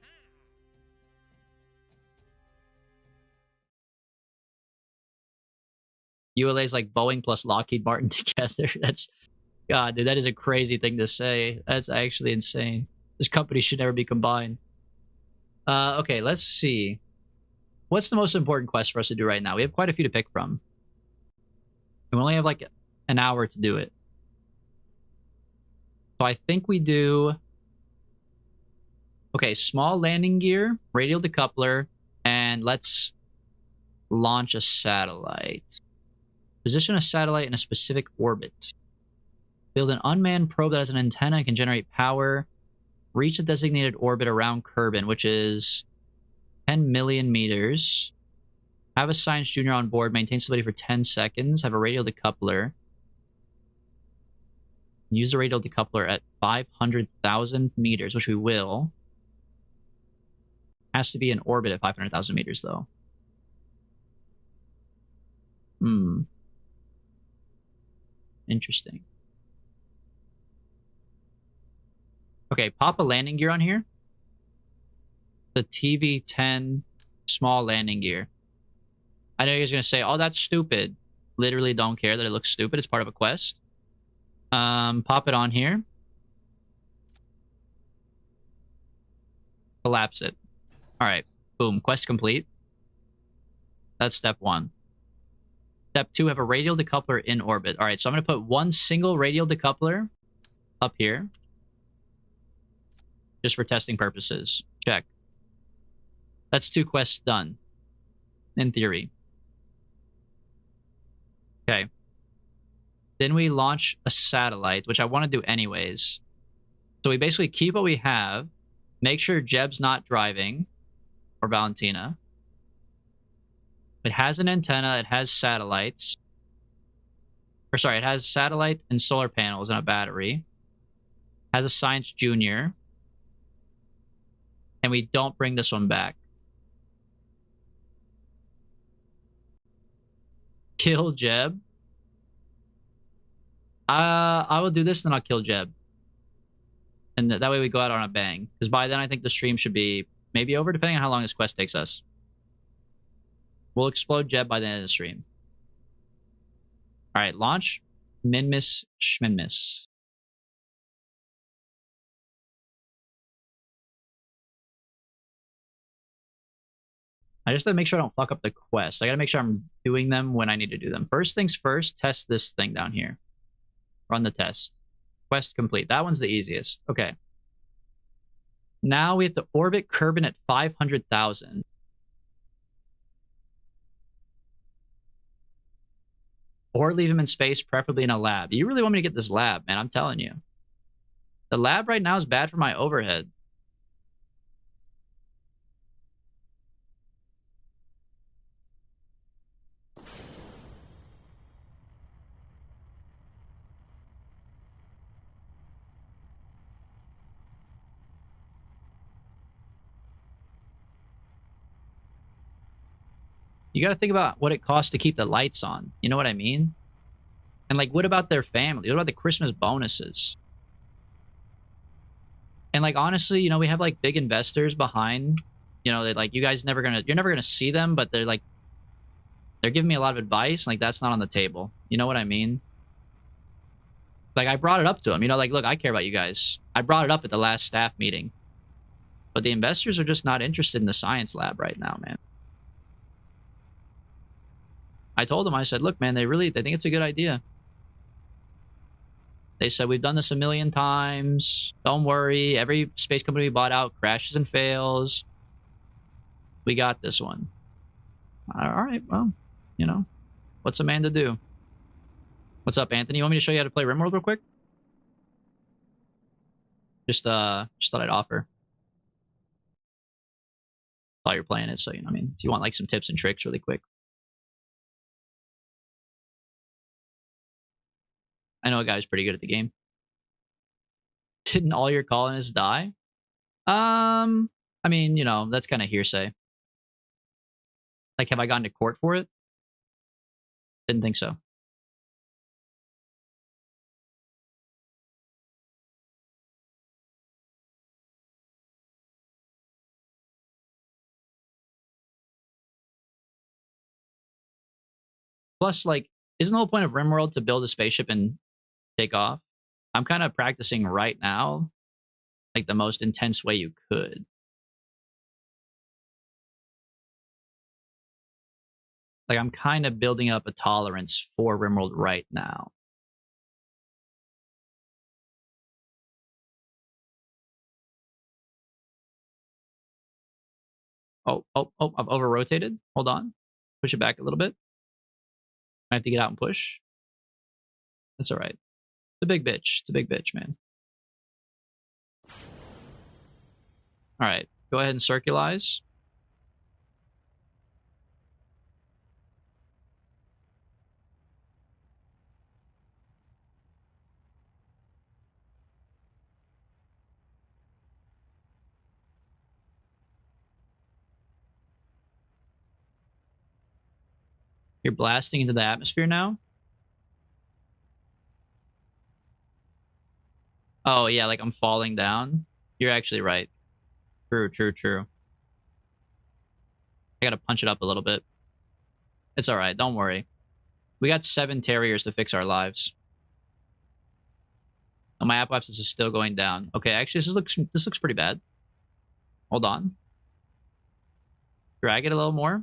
ULA is like Boeing plus Lockheed Martin together. That's... God, dude, that is a crazy thing to say. That's actually insane. This company should never be combined. Okay, let's see. what's the most important quest for us to do right now? We have quite a few to pick from. And we only have like an hour to do it. So I think we do... Okay, small landing gear, radial decoupler, and let's launch a satellite. Position a satellite in a specific orbit. Build an unmanned probe that has an antenna and can generate power. Reach a designated orbit around Kerbal, which is 10 million meters. Have a science junior on board. Maintain stability for 10 seconds. Have a radial decoupler. Use the radial decoupler at 500,000 meters, which we will. Has to be in orbit at 500,000 meters, though. Interesting. Okay, pop a landing gear on here. The TV-10 small landing gear. I know you guys are going to say, oh, that's stupid. Literally don't care that it looks stupid. It's part of a quest. Pop it on here. Collapse it. All right. Boom. Quest complete. That's step 1. Step 2, have a radial decoupler in orbit. All right, so I'm going to put one single radial decoupler up here. Just for testing purposes. Check. That's 2 quests done. In theory. Okay. Then we launch a satellite, which I want to do anyways. So we basically keep what we have. Make sure Jeb's not driving. Or Valentina. It has an antenna. It has satellites. Or sorry, it has satellite and solar panels and a battery. Has a science junior. And we don't bring this one back. Kill Jeb. I will do this, then I'll kill Jeb. And that way we go out on a bang. Because by then I think the stream should be maybe over, depending on how long this quest takes us. We'll explode Jeb by the end of the stream. All right, launch. Minmiss Schminmiss. I just have to make sure I don't fuck up the quest. I gotta make sure I'm doing them when I need to do them. First things first, test this thing down here. Run the test. Quest complete. That one's the easiest. Okay. Now we have to orbit Kerbal at 500,000. Or leave him in space, preferably in a lab. You really want me to get this lab, man. I'm telling you. The lab right now is bad for my overhead. You got to think about what it costs to keep the lights on. You know what I mean? And like, what about their family? What about the Christmas bonuses? And like, honestly, you know, we have like big investors behind. You know, they like, you're never gonna see them, but they're like, they're giving me a lot of advice. Like, that's not on the table. You know what I mean? Like, I brought it up to them. You know, like, look, I care about you guys. I brought it up at the last staff meeting. But the investors are just not interested in the science lab right now, man. I told them, I said, look, man, they think it's a good idea. They said, we've done this a million times. Don't worry. Every space company we bought out crashes and fails. We got this one. All right, well, you know, what's a man to do? What's up, Anthony? You want me to show you how to play RimWorld real quick? Just thought I'd offer. While you're playing it, so, you know, I mean, if you want like some tips and tricks really quick. I know a guy who's pretty good at the game. Didn't all your colonists die? I mean, you know, that's kind of hearsay. Like, have I gone to court for it? Didn't think so. Plus, like, isn't the whole point of RimWorld to build a spaceship and take off? I'm kind of practicing right now, like, the most intense way you could. Like, I'm kind of building up a tolerance for Rimworld right now. Oh, I've over-rotated. Hold on. Push it back a little bit. I have to get out and push. That's all right. It's a big bitch. It's a big bitch, man. All right. Go ahead and circularize. You're blasting into the atmosphere now? Oh, yeah, like I'm falling down. You're actually right. True, true, true. I gotta punch it up a little bit. It's all right. Don't worry. We got 7 Terriers to fix our lives. Oh, my apoapsis is still going down. Okay, actually, this looks pretty bad. Hold on. Drag it a little more.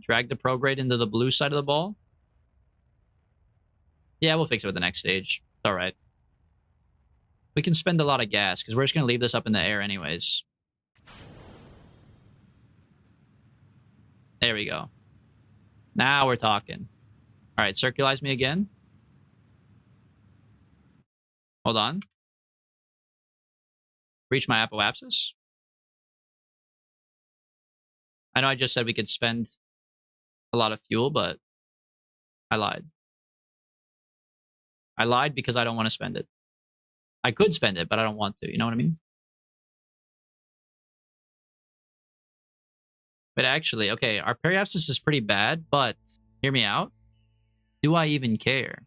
Drag the prograde into the blue side of the ball. Yeah, we'll fix it with the next stage. It's all right. We can spend a lot of gas because we're just going to leave this up in the air anyways. There we go. Now we're talking. All right, circularize me again. Hold on. Reach my apoapsis. I know I just said we could spend a lot of fuel, but I lied. I lied because I don't want to spend it. I could spend it, but I don't want to. You know what I mean? But actually, okay, our periapsis is pretty bad, but hear me out. Do I even care?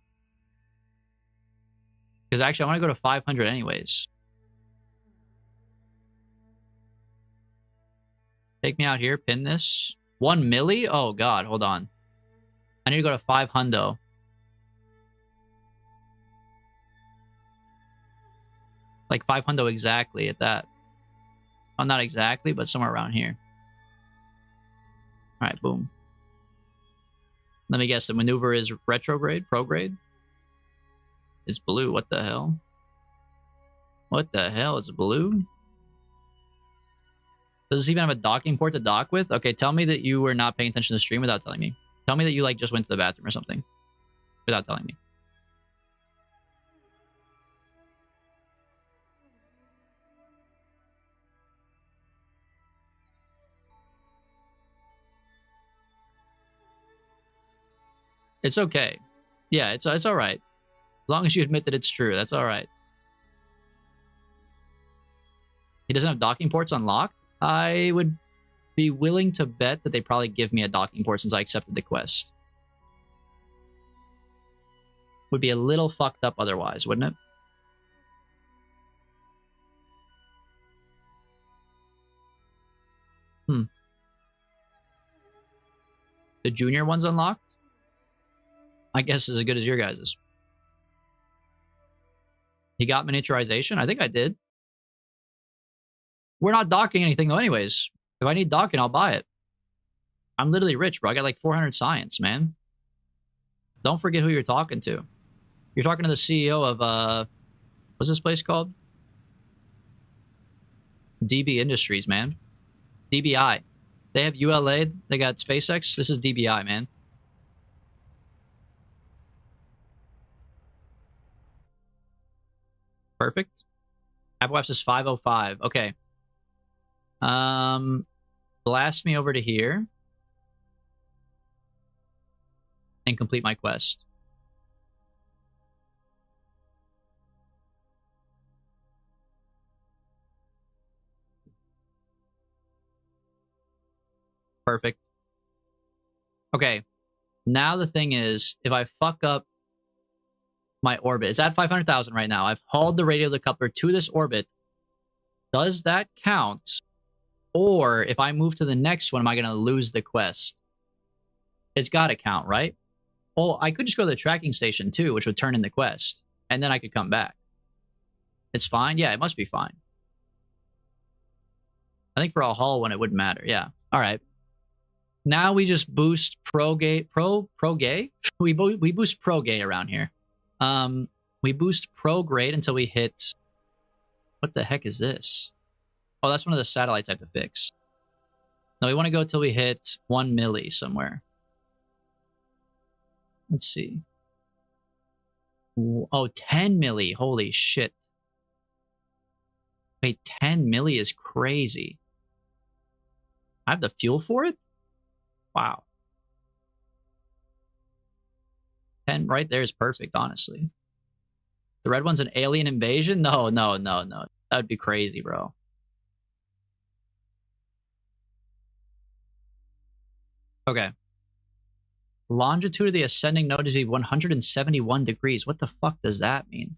Because actually, I want to go to 500 anyways. Take me out here, pin this. 1 milli? Oh, God, hold on. I need to go to 5 hundo. Like 5 hundo exactly at that. Well, not exactly, but somewhere around here. All right, boom. Let me guess, the maneuver is retrograde, prograde? It's blue, what the hell? What the hell, it's blue? Does this even have a docking port to dock with? Okay, tell me that you were not paying attention to the stream without telling me. Tell me that you like just went to the bathroom or something without telling me. It's okay. Yeah, it's all right. As long as you admit that it's true, that's all right. He doesn't have docking ports unlocked? I would be willing to bet that they probably give me a docking port since I accepted the quest. Would be a little fucked up otherwise, wouldn't it? The junior one's unlocked? I guess is as good as your guys's. He got miniaturization? I think I did. We're not docking anything though anyways. If I need docking, I'll buy it. I'm literally rich, bro. I got like 400 science, man. Don't forget who you're talking to. You're talking to the CEO of, what's this place called? DB Industries, man. DBI. They have ULA. They got SpaceX. This is DBI, man. Perfect. Apoapsis is 505. Okay. Blast me over to here. And complete my quest. Perfect. Okay. Now the thing is, if I fuck up my orbit, it's at 500,000 right now. I've hauled the radial decoupler to this orbit. Does that count? Or if I move to the next one, am I going to lose the quest? It's got to count, right? Oh, I could just go to the tracking station too, which would turn in the quest. And then I could come back. It's fine? Yeah, it must be fine. I think for a haul one, it wouldn't matter. Yeah. All right. Now we just boost pro gay. We boost pro gay around here. We boost pro grade until we hit. What the heck is this? Oh, that's one of the satellites I have to fix. No, we want to go till we hit 1 milli somewhere. Let's see. Oh, 10 milli. Holy shit. Wait, 10 milli is crazy. I have the fuel for it? Wow. 10 right there is perfect, honestly. The red one's an alien invasion? No. That would be crazy, bro. Okay. Longitude of the ascending node is to be 171 degrees. What the fuck does that mean?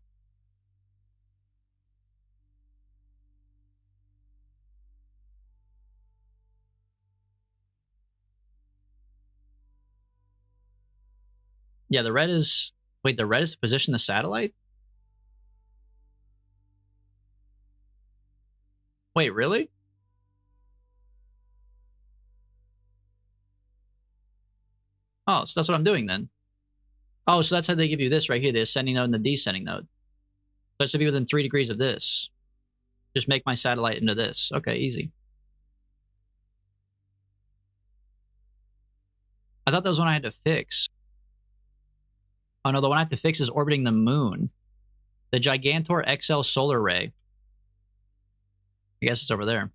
Yeah, the red is... Wait, the red is to position the satellite? Wait, really? Oh, so that's what I'm doing then. Oh, so that's how they give you this right here, the ascending node and the descending node. So it should be within 3 degrees of this. Just make my satellite into this. Okay, easy. I thought that was one I had to fix. Oh no, the one I have to fix is orbiting the moon. The Gigantor XL solar ray. I guess it's over there.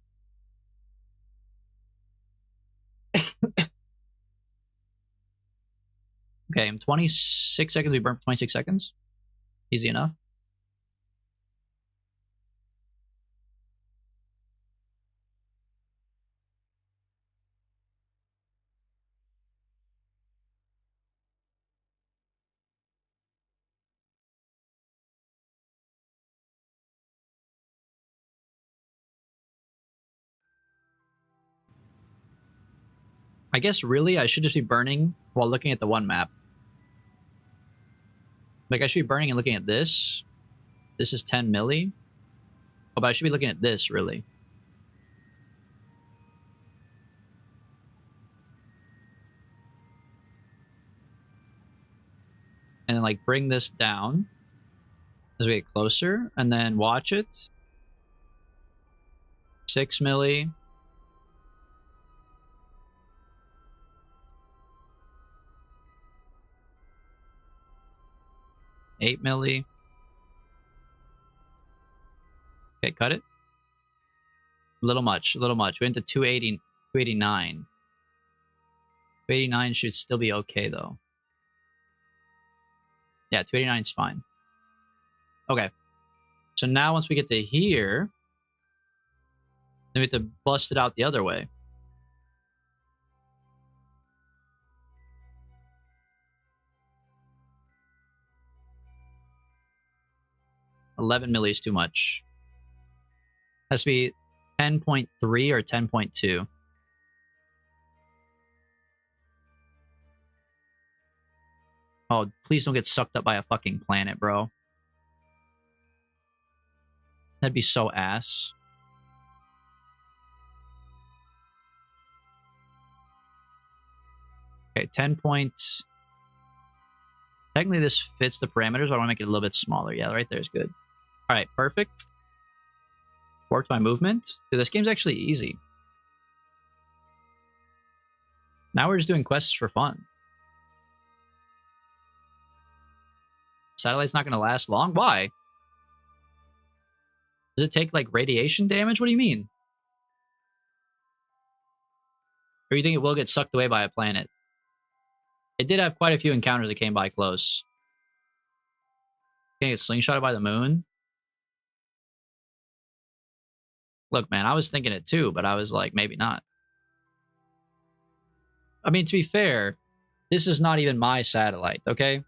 Okay, in 26 seconds, we burn for 26 seconds. Easy enough. I guess really I should just be burning while looking at the one map. Like I should be burning and looking at this. This is 10 milli. Oh, but I should be looking at this really. And then like bring this down as we get closer and then watch it. 6 milli. $8 milli. Okay, cut it. A little much. We went to 280, 289. 289 should still be okay though. Yeah, 289 is fine. Okay. So now once we get to here, then we have to bust it out the other way. $11 milli is too much. Has to be 10.3 or 10.2. Oh, please don't get sucked up by a fucking planet, bro. That'd be so ass. Okay, 10 points. Technically, this fits the parameters, but I want to make it a little bit smaller. Yeah, right there is good. All right, perfect. Worked my movement. Dude, this game's actually easy. Now we're just doing quests for fun. Satellite's not going to last long? Why? Does it take, like, radiation damage? What do you mean? Or you think it will get sucked away by a planet? It did have quite a few encounters that came by close. Getting slingshotted by the moon? Look, man, I was thinking it too, but I was like, maybe not. I mean, to be fair, this is not even my satellite, okay?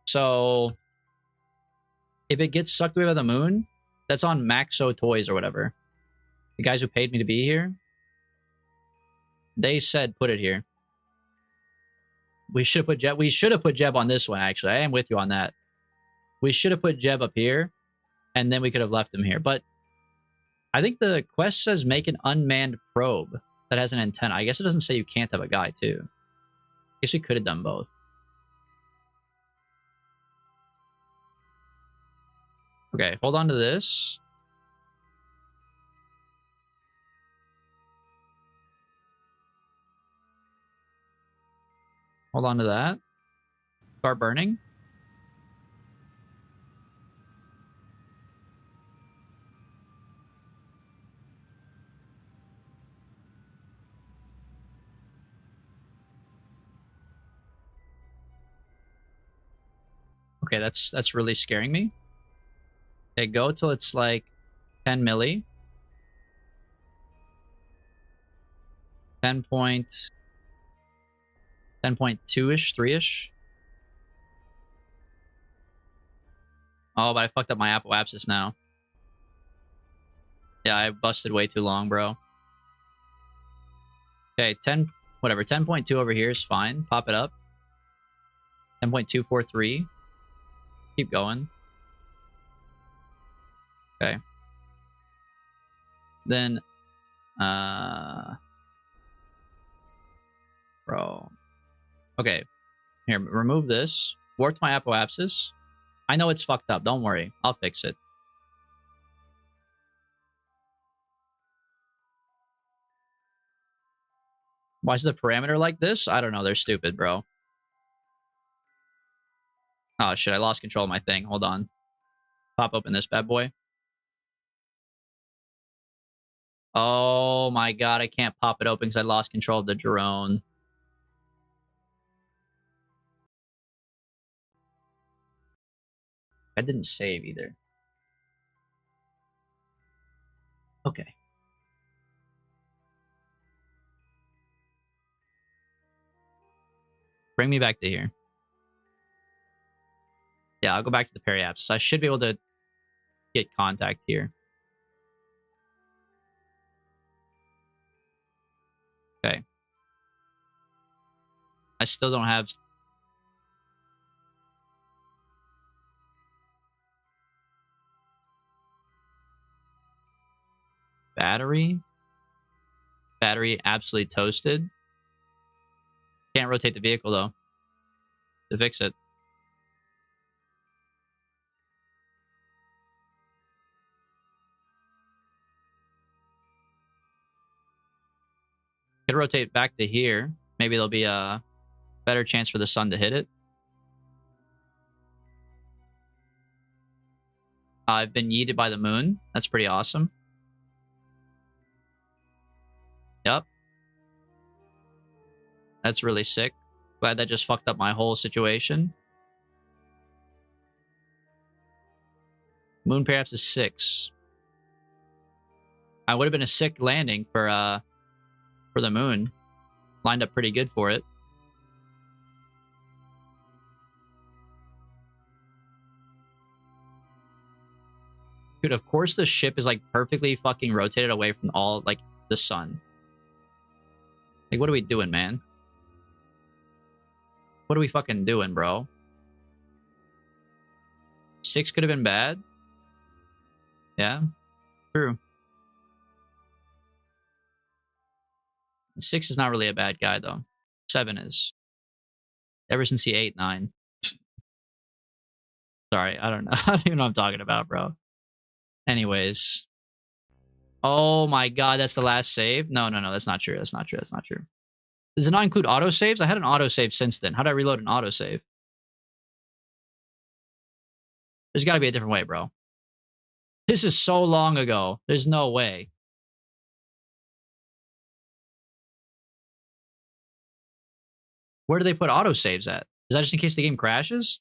So, if it gets sucked away by the moon, that's on Maxo Toys or whatever. The guys who paid me to be here, they said put it here. We should put Jeb on this one, actually. I am with you on that. We should have put Jeb up here, and then we could have left him here. But I think the quest says make an unmanned probe. that has an antenna. I guess it doesn't say you can't have a guy too. I guess we could have done both. Okay, hold on to this. Hold on to that. Start burning. Okay, that's really scaring me. Okay, go till it's like 10 milli. 10.2-ish, 3-ish. Oh, but I fucked up my apoapsis now. Yeah, I busted way too long, bro. Okay, 10, whatever. 10.2 over here is fine. Pop it up. 10.243. Keep going. Okay. Then, bro. Okay. Here, remove this. Work my apoapsis. I know it's fucked up. Don't worry. I'll fix it. Why is the parameter like this? I don't know. They're stupid, bro. Oh, shit. I lost control of my thing. Hold on. Pop open this bad boy. Oh, my God. I can't pop it open because I lost control of the drone. I didn't save either. Okay. Bring me back to here. Yeah, I'll go back to the periapsis. I should be able to get contact here. Okay. I still don't have... battery. Battery absolutely toasted. Can't rotate the vehicle, though, to fix it. Could rotate back to here. Maybe there'll be a better chance for the sun to hit it. I've been yeeted by the moon. That's pretty awesome. Yep. That's really sick. Glad that just fucked up my whole situation. Moon perhaps is 6. I would have been a sick landing for the moon. Lined up pretty good for it. Dude, of course the ship is like perfectly fucking rotated away from all like the sun. Like, what are we doing, man? What are we fucking doing, bro? 6 could have been bad. Yeah, true. 6 is not really a bad guy, though. 7 is. Ever since he 8, 9. Sorry, I don't know. I don't even know what I'm talking about, bro. Anyways. Oh my god, that's the last save? No, that's not true. That's not true. That's not true. Does it not include autosaves? I had an autosave since then. How do I reload an autosave? There's got to be a different way, bro. This is so long ago. There's no way. Where do they put autosaves at? Is that just in case the game crashes?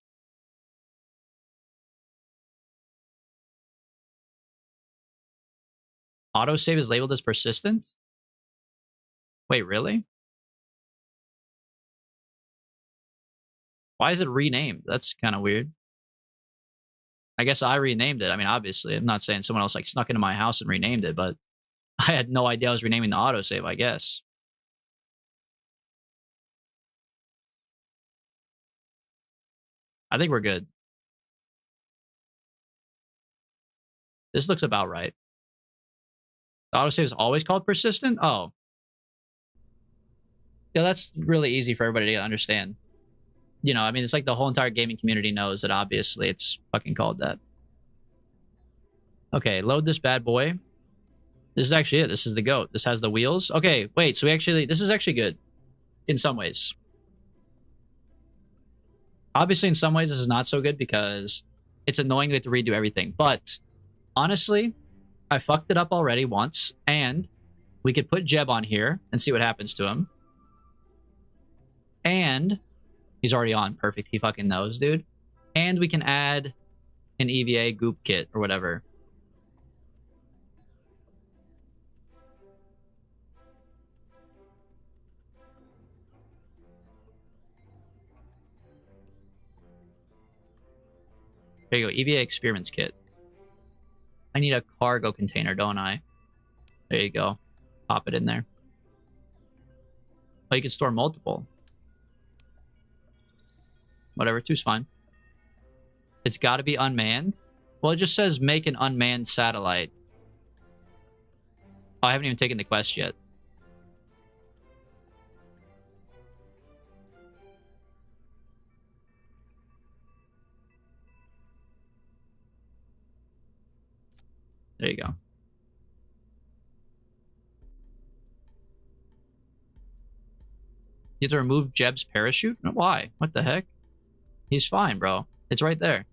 Autosave is labeled as persistent? Wait, really? Why is it renamed? That's kind of weird. I guess I renamed it. I mean, obviously, I'm not saying someone else like snuck into my house and renamed it, but I had no idea I was renaming the autosave, I guess. I think we're good. This looks about right. The autosave is always called persistent? Oh. Yeah, that's really easy for everybody to understand. You know, I mean, it's like the whole entire gaming community knows that obviously it's fucking called that. Okay, load this bad boy. This is actually it. This is the GOAT. This has the wheels. Okay, wait, so we actually, this is actually good in some ways. Obviously, in some ways, this is not so good because it's annoying to have to redo everything. But honestly, I fucked it up already once, and we could put Jeb on here and see what happens to him. And he's already on. Perfect. He fucking knows, dude. And we can add an EVA goop kit or whatever. There you go. EVA experiments kit. I need a cargo container, don't I? There you go. Pop it in there. Oh, you can store multiple. Whatever, two's fine. It's got to be unmanned. Well, it just says make an unmanned satellite. Oh, I haven't even taken the quest yet. There you go. You have to remove Jeb's parachute? Why? What the heck? He's fine, bro. It's right there.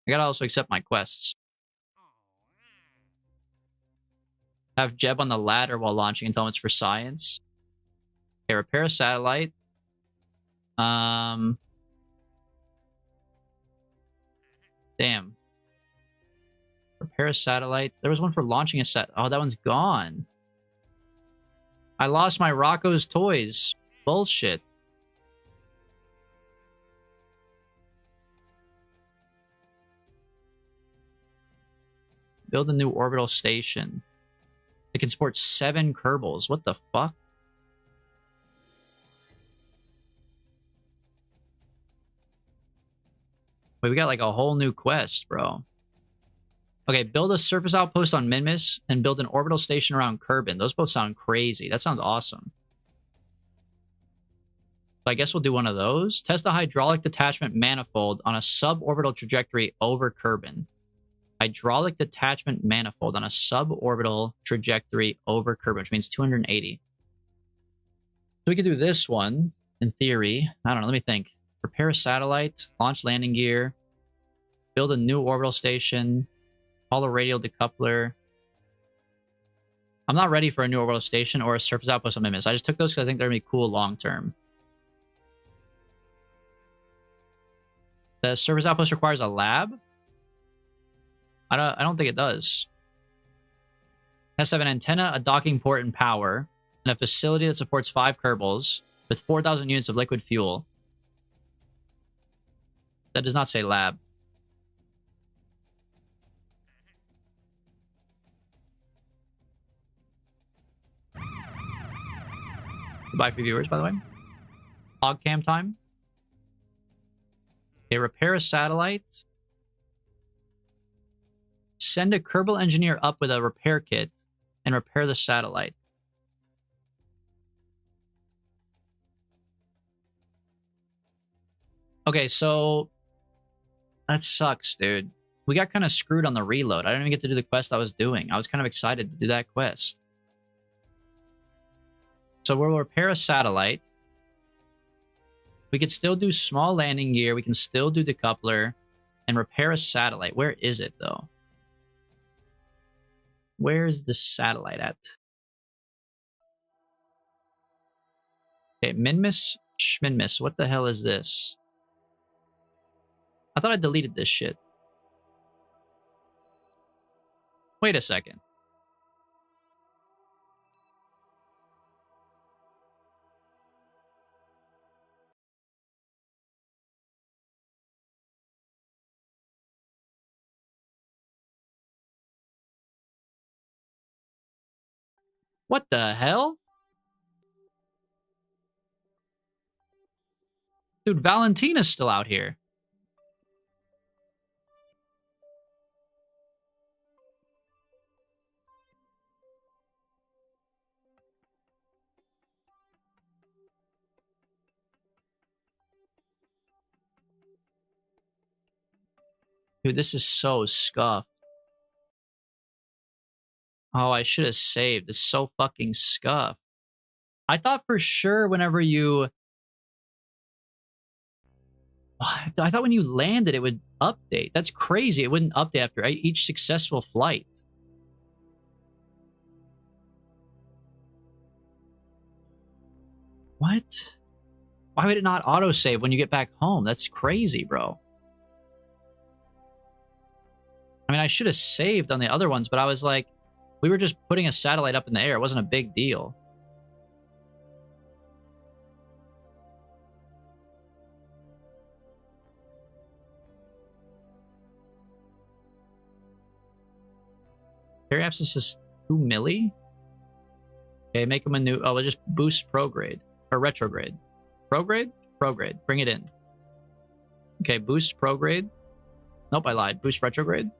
I gotta also accept my quests. Have Jeb on the ladder while launching and tell him it's for science. Okay, repair a satellite. Damn. Repair a satellite. There was one for launching a set. Oh, that one's gone. I lost my Rocco's toys. Bullshit. Build a new orbital station. It can support 7 Kerbals. What the fuck? Wait, we got like a whole new quest, bro. Okay, build a surface outpost on Minmus and build an orbital station around Kerbin. Those both sound crazy. That sounds awesome. So I guess we'll do one of those. Test a hydraulic detachment manifold on a suborbital trajectory over Kerbin. Hydraulic detachment manifold on a suborbital trajectory over Kerbin, which means 280. So we could do this one, in theory. I don't know, let me think. Repair a satellite, launch landing gear, build a new orbital station, call a radial decoupler. I'm not ready for a new orbital station or a surface outpost on Mimus. I just took those because I think they're going to be cool long term. The surface outpost requires a lab? I don't think it does. It has to have an antenna, a docking port, and power, and a facility that supports 5 Kerbals with 4,000 units of liquid fuel. That does not say lab. Goodbye for viewers, by the way. Log cam time. Okay, repair a satellite. Send a Kerbal engineer up with a repair kit and repair the satellite. Okay, so that sucks, dude. We got kind of screwed on the reload. I didn't even get to do the quest I was doing. I was kind of excited to do that quest. So we'll repair a satellite. We could still do small landing gear. We can still do decoupler and repair a satellite. Where is it, though? Where's the satellite at? Okay, Minmus, Schminmus. What the hell is this? I thought I deleted this shit. Wait a second. What the hell? Dude, Valentina's still out here. Dude, this is so scuffed. Oh, I should have saved. It's so fucking scuffed. I thought for sure whenever you... I thought when you landed, it would update. That's crazy. It wouldn't update after each successful flight. What? Why would it not autosave when you get back home? That's crazy, bro. I mean, I should have saved on the other ones, but I was like, we were just putting a satellite up in the air. It wasn't a big deal. Carry abscess is 2 milli? Okay, make them a new... Oh, we'll just boost prograde. Or retrograde. Prograde? Prograde. Bring it in. Okay, boost prograde. Nope, I lied. Boost retrograde.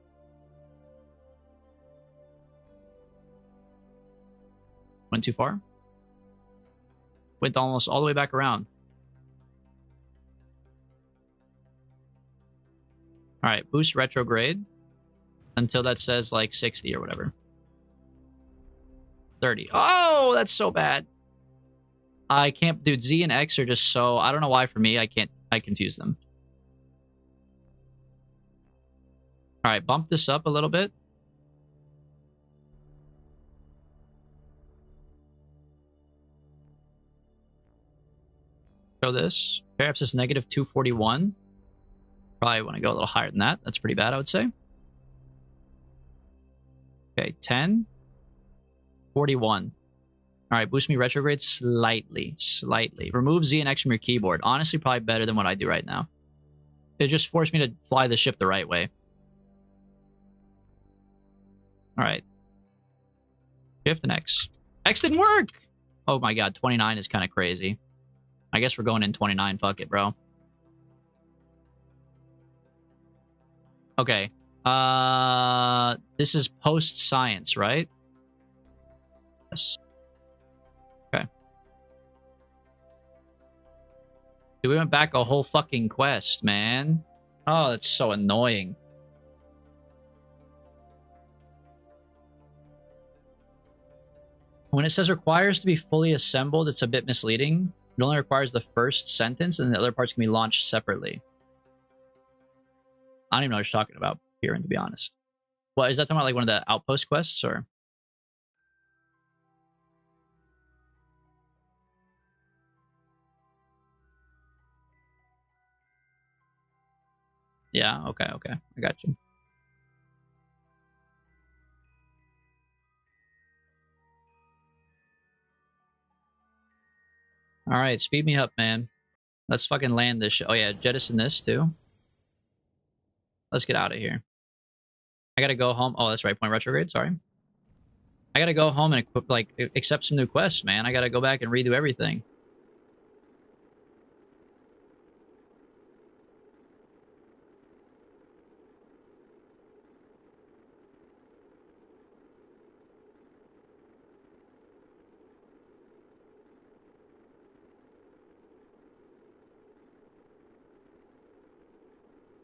Went too far. Went almost all the way back around. Alright, boost retrograde. Until that says like 60 or whatever. 30. Oh, that's so bad. I can't... Dude, Z and X are just so... I don't know why for me. I confuse them. Alright, bump this up a little bit. Show this. Perhaps it's negative 241. Probably want to go a little higher than that. That's pretty bad, I would say. Okay, 10. 41. All right, boost me retrograde slightly. Slightly. Remove Z and X from your keyboard. Honestly, probably better than what I do right now. It just forced me to fly the ship the right way. All right. Shift and X. X didn't work! Oh my god, 29 is kind of crazy. I guess we're going in 29. Fuck it, bro. Okay. This is post-science, right? Yes. Okay. Dude, we went back a whole fucking quest, man. Oh, that's so annoying. When it says requires to be fully assembled, it's a bit misleading. It only requires the first sentence, and the other parts can be launched separately. I don't even know what you're talking about here, to be honest. What, is that talking about like one of the outpost quests, or? Yeah, okay, okay. I got you. All right, speed me up, man. Let's fucking land this shit. Oh yeah, jettison this too. Let's get out of here. I gotta go home. Oh, that's right. Point retrograde. Sorry. I gotta go home and equip, like, accept some new quests, man. I gotta go back and redo everything.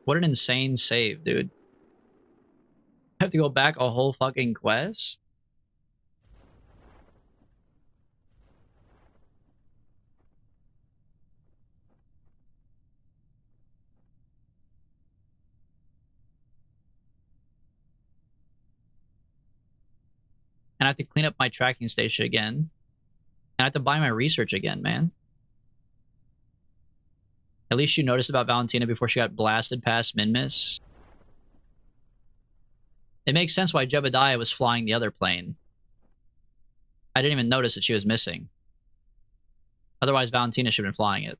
What an insane save, dude. I have to go back a whole fucking quest? And I have to clean up my tracking station again. And I have to buy my research again, man. At least you noticed about Valentina before she got blasted past Minmus. It makes sense why Jebediah was flying the other plane. I didn't even notice that she was missing. Otherwise, Valentina should have been flying it.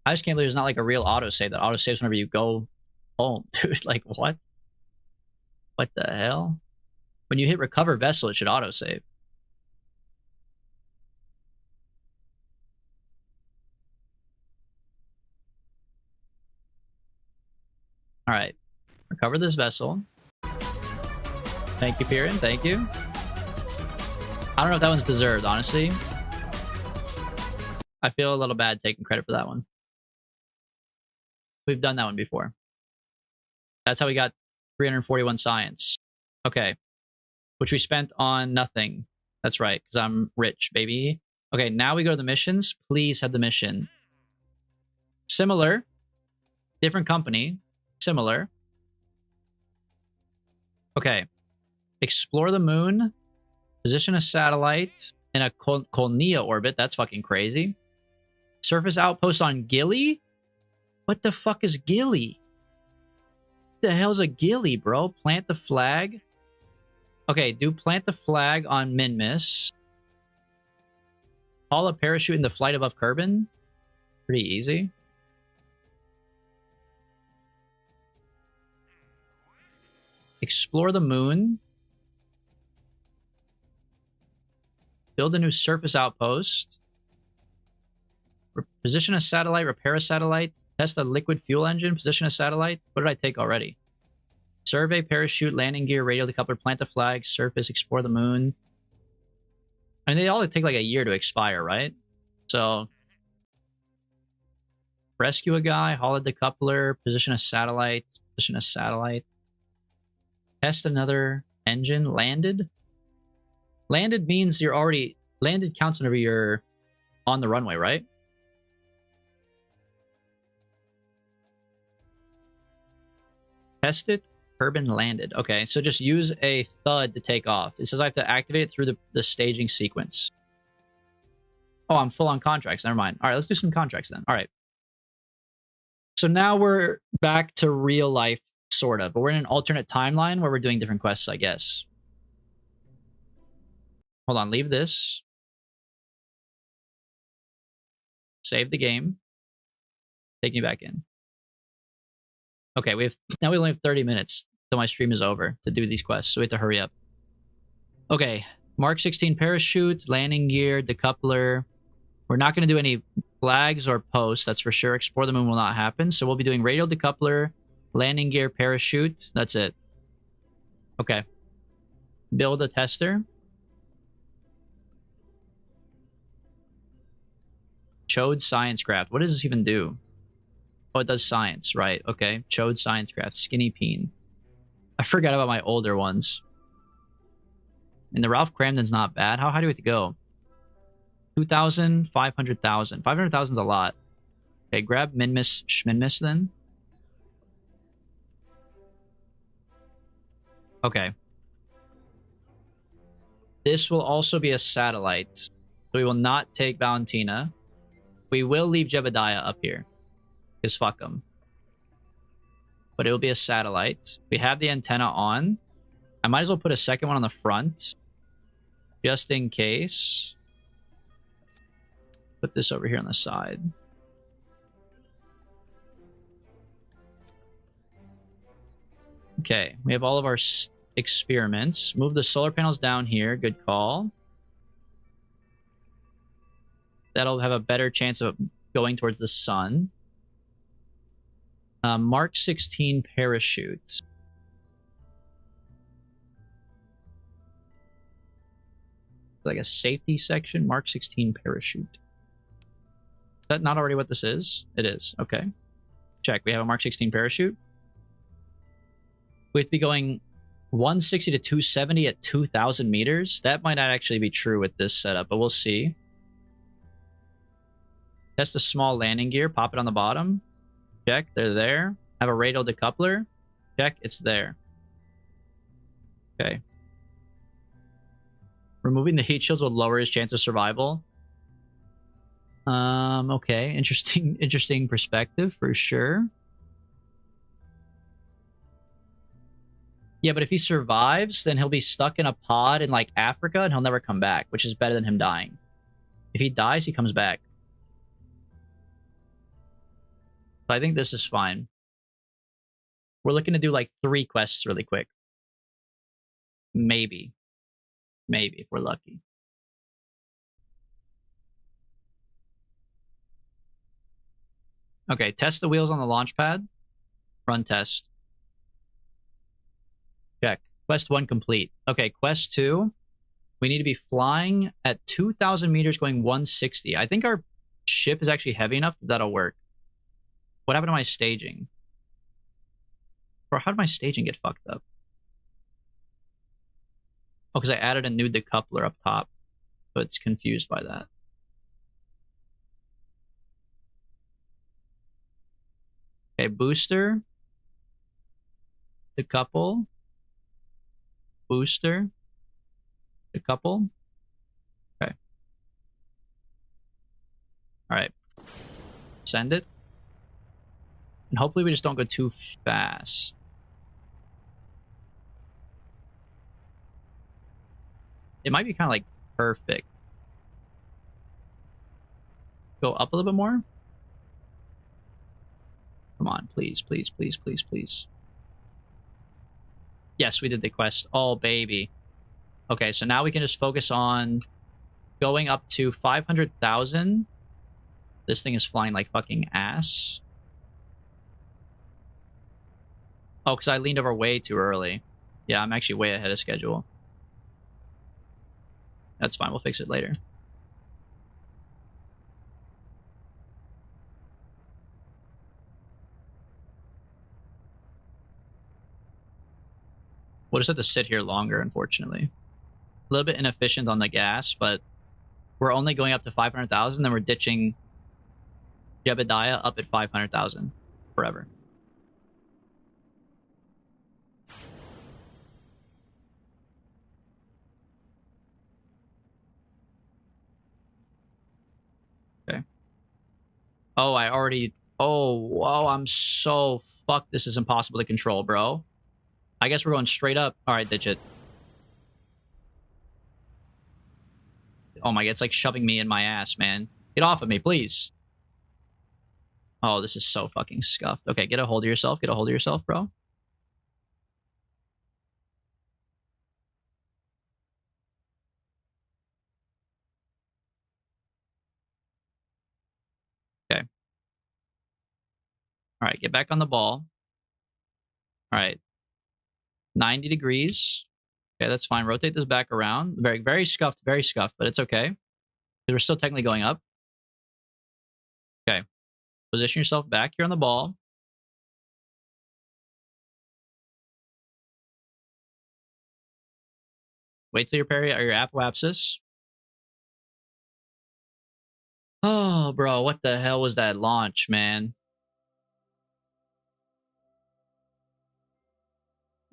I just can't believe there's not like a real autosave that autosaves whenever you go home, dude. Like, what? What the hell? When you hit recover vessel, it should autosave. All right. Recover this vessel. Thank you, Piran. Thank you. I don't know if that one's deserved, honestly. I feel a little bad taking credit for that one. We've done that one before. That's how we got 341 science. Okay. Which we spent on nothing. That's right, because I'm rich, baby. Okay, now we go to the missions. Please have the mission. Similar. Different company. Similar. Okay. Explore the moon. Position a satellite in a Colnea orbit. That's fucking crazy. Surface outpost on Gilly? What the fuck is Gilly? What the hell's a Gilly, bro? Plant the flag. Okay, do plant the flag on Minmus. Haul a parachute in the flight above Kerbal. Pretty easy. Explore the moon. Build a new surface outpost. Position a satellite, repair a satellite, test a liquid fuel engine, position a satellite. What did I take already? Survey, parachute, landing gear, radio decoupler, plant a flag, surface, explore the moon. I mean, they all take like a year to expire, right? So, rescue a guy, haul a decoupler, position a satellite, test another engine, landed. Landed means you're already, landed counts whenever you're on the runway, right? Test it. Kerbal landed. Okay, so just use a thud to take off. It says I have to activate it through the staging sequence. Oh, I'm full on contracts. Never mind. All right, let's do some contracts then. All right. So now we're back to real life, sort of. But we're in an alternate timeline where we're doing different quests, I guess. Hold on, leave this. Save the game. Take me back in. Okay, we only have 30 minutes till my stream is over to do these quests, so we have to hurry up. Okay, Mark 16 parachute, landing gear, decoupler. We're not going to do any flags or posts, that's for sure. Explore the moon will not happen, so we'll be doing radial decoupler, landing gear, parachute. That's it. Okay. Build a tester. Chode science craft. What does this even do? Oh, it does science, right? Okay. Chode science craft. Skinny peen. I forgot about my older ones. And the Ralph Cramden's not bad. How high do we have to go? 2,000, 500,000. 500,000 is a lot. Okay, grab Minmus, Schminmus then. Okay. This will also be a satellite. So we will not take Valentina. We will leave Jebediah up here. Because fuck them. But it will be a satellite. We have the antenna on. I might as well put a second one on the front. Just in case. Put this over here on the side. Okay, we have all of our experiments. Move the solar panels down here. Good call. That'll have a better chance of going towards the sun. Mark 16 parachute. Like a safety section. Mark 16 parachute. Is that not already what this is? It is. Okay. Check. We have a Mark 16 parachute. We have to be going 160 to 270 at 2,000 meters. That might not actually be true with this setup, but we'll see. Test a small landing gear. Pop it on the bottom. Check. They're there. Have a radial decoupler. Check. It's there. Okay. Removing the heat shields will lower his chance of survival. Okay. Interesting perspective for sure. Yeah, but if he survives, then he'll be stuck in a pod in like Africa and he'll never come back, which is better than him dying. If he dies, he comes back. So I think this is fine. We're looking to do like 3 quests really quick. Maybe. Maybe, if we're lucky. Okay, test the wheels on the launch pad. Run test. Check. Quest 1 complete. Okay, quest 2. We need to be flying at 2,000 meters going 160. I think our ship is actually heavy enough that that'll work. What happened to my staging? Bro, how did my staging get fucked up? Oh, because I added a new decoupler up top. So it's confused by that. Okay, booster. Decouple. Booster. Decouple. Okay. Alright. Send it. And hopefully we just don't go too fast. It might be kind of like perfect. Go up a little bit more. Come on, please, please, please, please, please. Yes, we did the quest. Oh, baby. Okay, so now we can just focus on going up to 500,000. This thing is flying like fucking ass. Oh, because I leaned over way too early. Yeah, I'm actually way ahead of schedule. That's fine. We'll fix it later. We'll just have to sit here longer, unfortunately. A little bit inefficient on the gas, but we're only going up to 500,000, then we're ditching Jebediah up at 500,000 forever. Okay. Oh, I already... Oh, whoa, I'm so fucked. This is impossible to control, bro. I guess we're going straight up. All right, ditch it. Oh my god, it's like shoving me in my ass, man. Get off of me, please. Oh, this is so fucking scuffed. Okay, get a hold of yourself. Get a hold of yourself, bro. Okay. All right, get back on the ball. All right. 90 degrees. Okay, that's fine. Rotate this back around. Very, very scuffed, but it's okay. Because we're still technically going up. Okay. Position yourself back here on the ball. Wait till your parry or your apoapsis. Oh, bro, what the hell was that launch, man?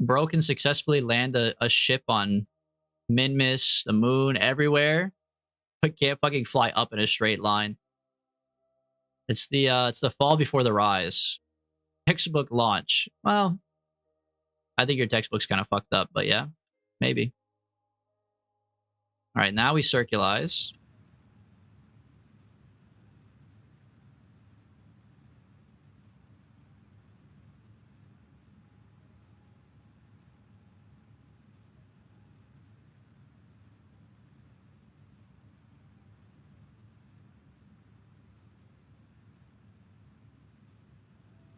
Bro can successfully land a ship on Minmus, the moon, everywhere, but can't fucking fly up in a straight line. It's the fall before the rise. Textbook launch. Well, I think your textbook's kind of fucked up, but yeah, maybe. All right, now we circularize.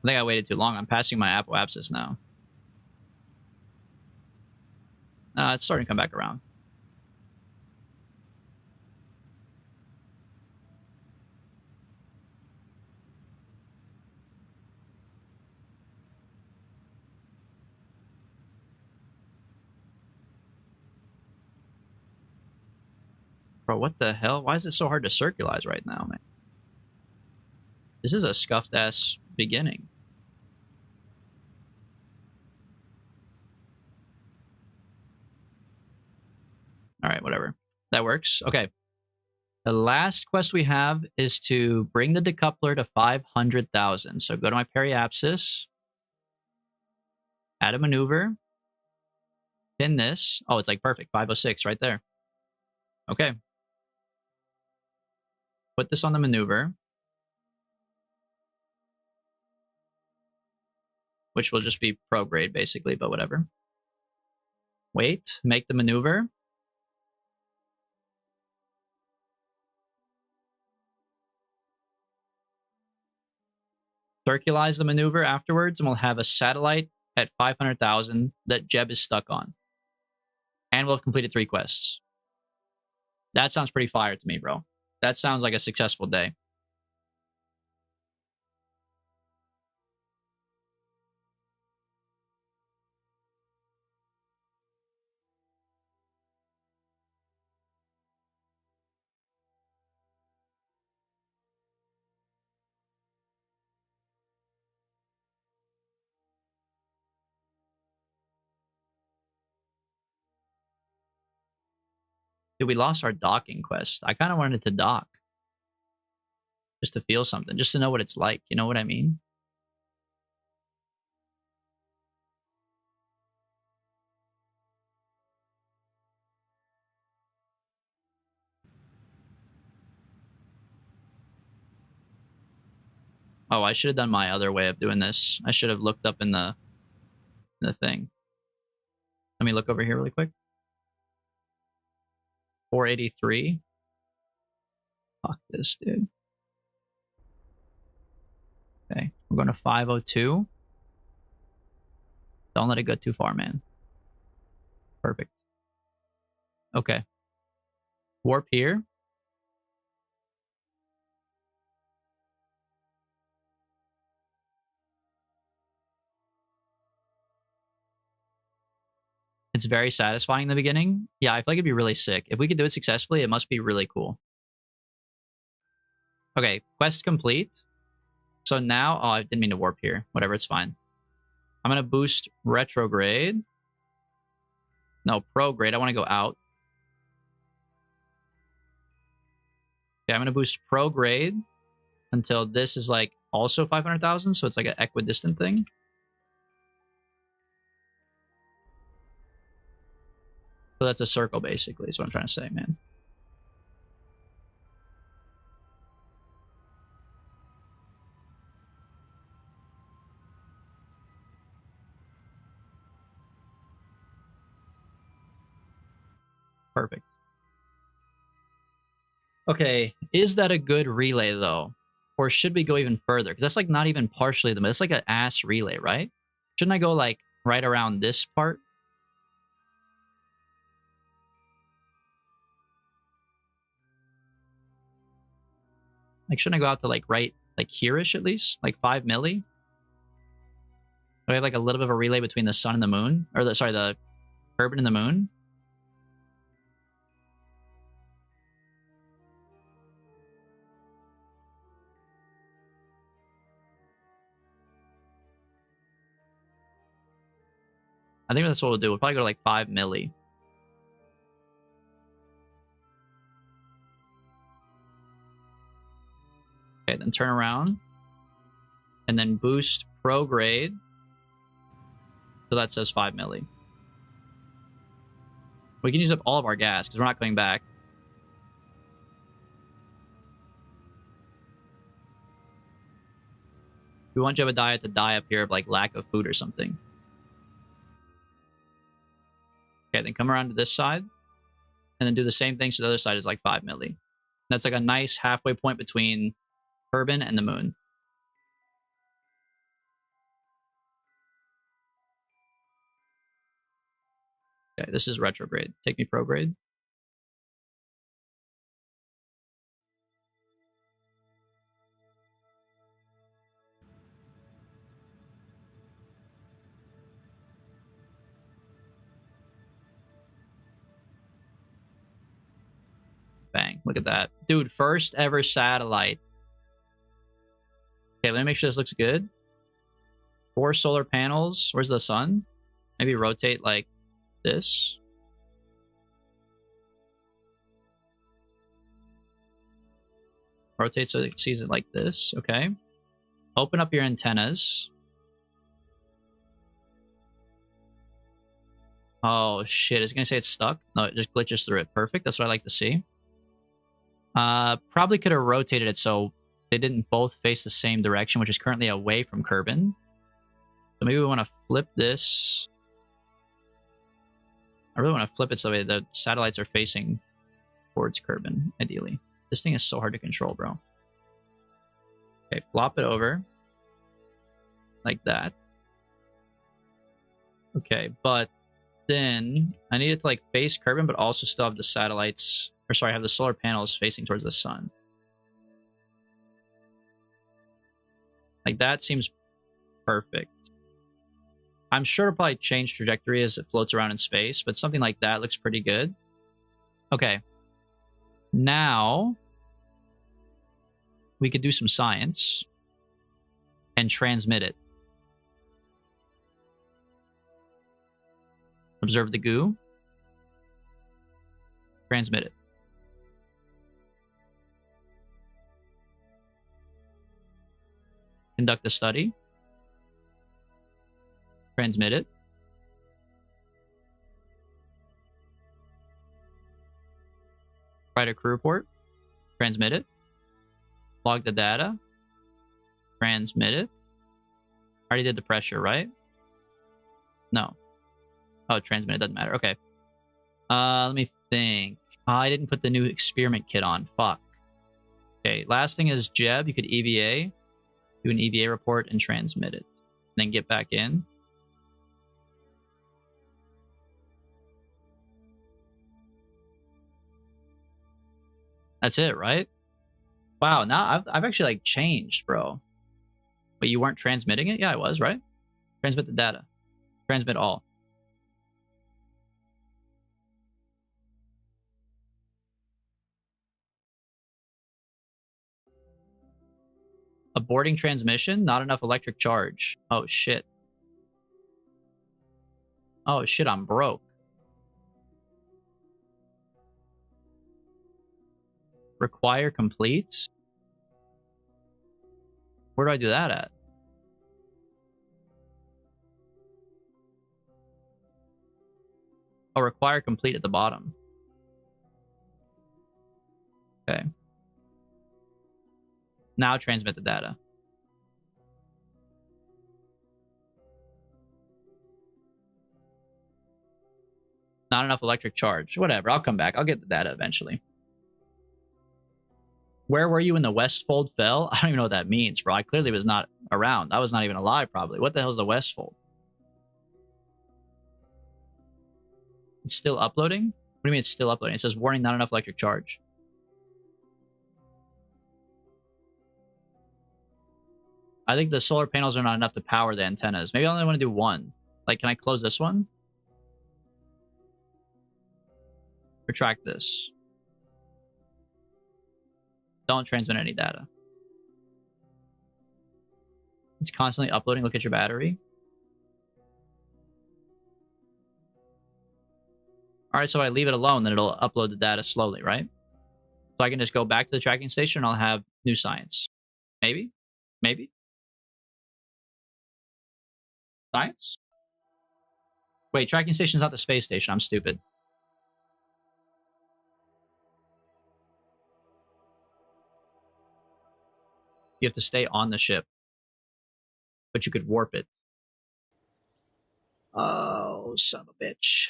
I think I waited too long. I'm passing my apoapsis now. It's starting to come back around. Bro, what the hell? Why is it so hard to circularize right now, man? This is a scuffed ass beginning. All right, whatever. That works. Okay. The last quest we have is to bring the decoupler to 500,000. So go to my periapsis, add a maneuver, pin this. Oh, it's like perfect. 506 right there. Okay. Put this on the maneuver. which will just be prograde basically, but whatever. Wait, make the maneuver. Circularize the maneuver afterwards, and we'll have a satellite at 500,000 that Jeb is stuck on. And we'll have completed 3 quests. That sounds pretty fire to me, bro. That sounds like a successful day. Dude, we lost our docking quest. I kind of wanted to dock. Just to feel something. Just to know what it's like. You know what I mean? Oh, I should have done my other way of doing this. I should have looked up in the thing. Let me look over here really quick. 483. Fuck this, dude. Okay, we're going to 502. Don't let it go too far, man. Perfect. Okay. Warp here. It's very satisfying in the beginning. Yeah, I feel like it'd be really sick. If we could do it successfully, it must be really cool. Okay, quest complete. So now, oh, I didn't mean to warp here. Whatever, it's fine. I'm going to boost retrograde. No, prograde. I want to go out. Okay, I'm going to boost prograde until this is like also 500,000. So it's like an equidistant thing. So that's a circle, basically, is what I'm trying to say, man. Perfect. Okay, is that a good relay, though? Or should we go even further? Because that's like not even partially the middle. It's like an ass relay, right? Shouldn't I go like right around this part? Like, shouldn't I go out to like right, like here-ish at least? Like 5 milli? Do I have like a little bit of a relay between the sun and the moon? Or the, sorry, the Kerbal and the moon? I think that's what we'll do. We'll probably go to like 5 milli. Okay, then turn around. And then boost prograde. So that says 5 milli. We can use up all of our gas because we're not coming back. We want Jebediah to die up here of like lack of food or something. Okay, then come around to this side. And then do the same thing so the other side is like 5 milli. That's like a nice halfway point between Kerbal and the moon. Okay, this is retrograde. Take me prograde. Bang. Look at that. Dude, first ever satellite. Okay, let me make sure this looks good. 4 solar panels. Where's the sun? Maybe rotate like this. Rotate so it sees it like this. Okay. Open up your antennas. Oh, shit. Is it going to say it's stuck? No, it just glitches through it. Perfect. That's what I like to see. Probably could have rotated it so they didn't both face the same direction, which is currently away from Kerbal. So So maybe we want to flip this. I really want to flip it so that the satellites are facing towards Kerbin, ideally. This thing is so hard to control, bro. Okay, flop it over. Like that. Okay, but then I need it to like face Kerbin, but also still have the satellites, or sorry, have the solar panels facing towards the sun. Like that seems perfect. I'm sure it'll probably change trajectory as it floats around in space, but something like that looks pretty good. Okay. Now we could do some science and transmit it. Observe the goo. Transmit it. Conduct a study. Transmit it. Write a crew report. Transmit it. Log the data. Transmit it. Already did the pressure, right? No. Oh, transmit it doesn't matter. Okay. Let me think. Oh, I didn't put the new experiment kit on. Fuck. Okay, last thing is Jeb. You could EVA. Do an EVA report and transmit it. And then get back in. That's it, right? Wow, now I've actually like changed, bro. But you weren't transmitting it? Yeah, I was, right? Transmit the data. Transmit all. Aborting transmission? Not enough electric charge. Oh, shit. Oh, shit, I'm broke. Require complete? Where do I do that at? Oh, require complete at the bottom. Okay. Now transmit the data. Not enough electric charge. Whatever, I'll come back. I'll get the data eventually. Where were you when the Westfold fell? I don't even know what that means, bro. I clearly was not around. I was not even alive, probably. What the hell is the Westfold? It's still uploading? What do you mean it's still uploading? It says, warning, not enough electric charge. I think the solar panels are not enough to power the antennas. Maybe I only want to do one. Like, can I close this one? Retract this. Don't transmit any data. It's constantly uploading. Look at your battery. All right, so I leave it alone, then it'll upload the data slowly, right? So I can just go back to the tracking station and I'll have new science. Maybe? Maybe? Science? Wait, tracking station's not the space station. I'm stupid. You have to stay on the ship. But you could warp it. Oh, son of a bitch.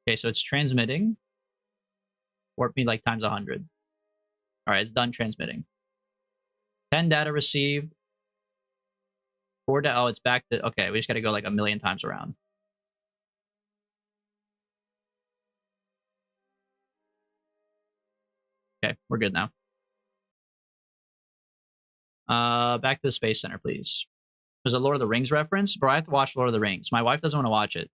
Okay, so it's transmitting. Warp me like times 100. All right, it's done transmitting. 10 data received. 4 data. Oh, it's back to... Okay, we just got to go like a million times around. Okay, we're good now. Back to the Space Center, please. There's a Lord of the Rings reference. Bro, I have to watch Lord of the Rings. My wife doesn't want to watch it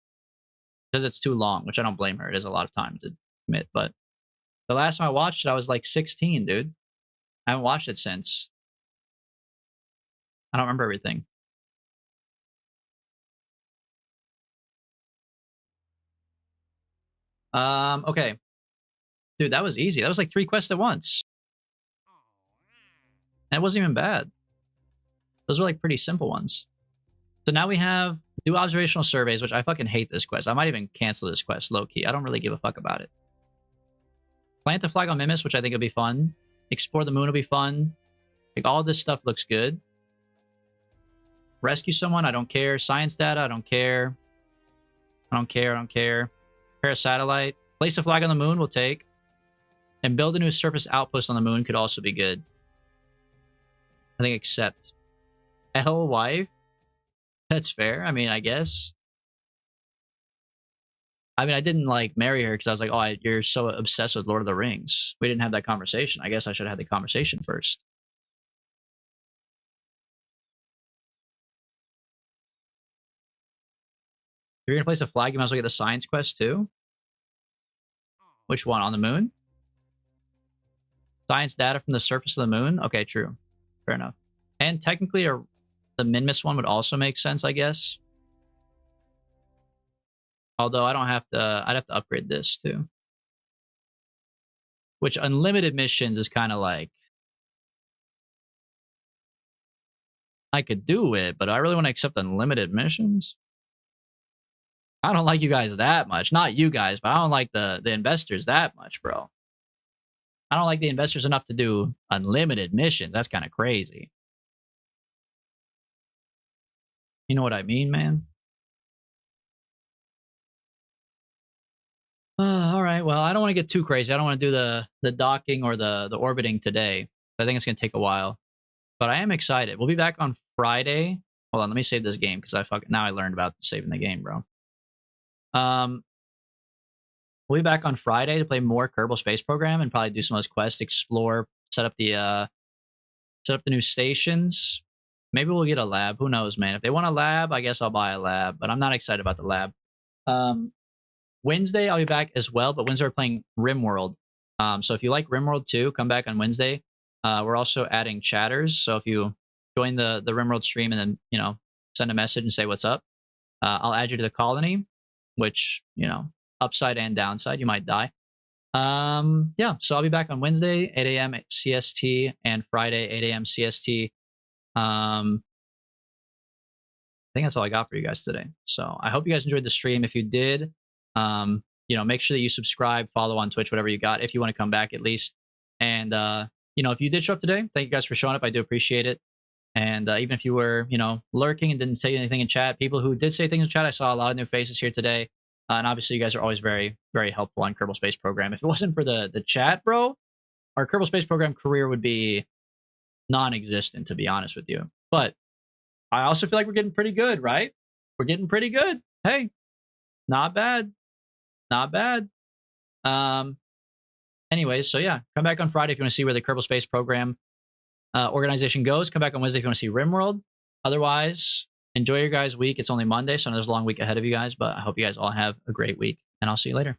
because it's too long, which I don't blame her. It is a lot of time to commit. But the last time I watched it, I was like 16, dude. I haven't watched it since. I don't remember everything. Okay. Dude, that was easy. That was like 3 quests at once. That wasn't even bad. Those are like pretty simple ones. So now we have do observational surveys, which I fucking hate this quest. I might even cancel this quest, low key. I don't really give a fuck about it. Plant the flag on Mimus, which I think will be fun. Explore the moon will be fun. Like, all this stuff looks good. Rescue someone, I don't care. Science data, I don't care. I don't care. Repair a satellite. Place a flag on the moon, we'll take. And build a new surface outpost on the moon could also be good. I think accept. L wife? That's fair. I mean, I guess. I mean, I didn't like marry her because I was like, oh, you're so obsessed with Lord of the Rings. We didn't have that conversation. I guess I should have had the conversation first. If you're going to place a flag, you might as well get the science quest too. Which one? On the moon? Science data from the surface of the moon? Okay, true. Fair enough. And technically, the Minmus one would also make sense, I guess. Although I don't have to, I'd have to upgrade this too. Which unlimited missions is kind of like, I could do it, but I really want to accept unlimited missions. I don't like you guys that much. Not you guys, but I don't like the investors that much, bro. I don't like the investors enough to do unlimited missions. That's kind of crazy. You know what I mean, man? All right. Well, I don't want to get too crazy. I don't want to do the docking or the orbiting today. I think it's going to take a while. But I am excited. We'll be back on Friday. Hold on. Let me save this game because now I learned about saving the game, bro. We'll be back on Friday to play more Kerbal Space Program and probably do some of those quests, explore, set up the new stations. Maybe we'll get a lab. Who knows, man? If they want a lab, I guess I'll buy a lab. But I'm not excited about the lab. Wednesday, I'll be back as well. But Wednesday, we're playing RimWorld. So if you like RimWorld too, come back on Wednesday. We're also adding chatters. So if you join the RimWorld stream and then, send a message and say what's up, I'll add you to the colony, which, upside and downside, you might die. Yeah, so I'll be back on Wednesday, 8 a.m. CST, and Friday, 8 a.m. CST. I think that's all I got for you guys today. So I hope you guys enjoyed the stream. If you did, make sure that you subscribe, follow on Twitch, whatever you got, if you want to come back at least. And, if you did show up today, thank you guys for showing up. I do appreciate it. And even if you were, lurking and didn't say anything in chat, people who did say things in chat, I saw a lot of new faces here today. And obviously, you guys are always very, very helpful on Kerbal Space Program. If it wasn't for the chat, bro, our Kerbal Space Program career would be non-existent, to be honest with you. But I also feel like we're getting pretty good, right? We're getting pretty good. Hey, not bad. Not bad. Anyways, so yeah, come back on Friday if you want to see where the Kerbal Space Program organization goes. Come back on Wednesday if you want to see RimWorld. Otherwise, enjoy your guys' week. It's only Monday, so there's a long week ahead of you guys, but I hope you guys all have a great week, and I'll see you later.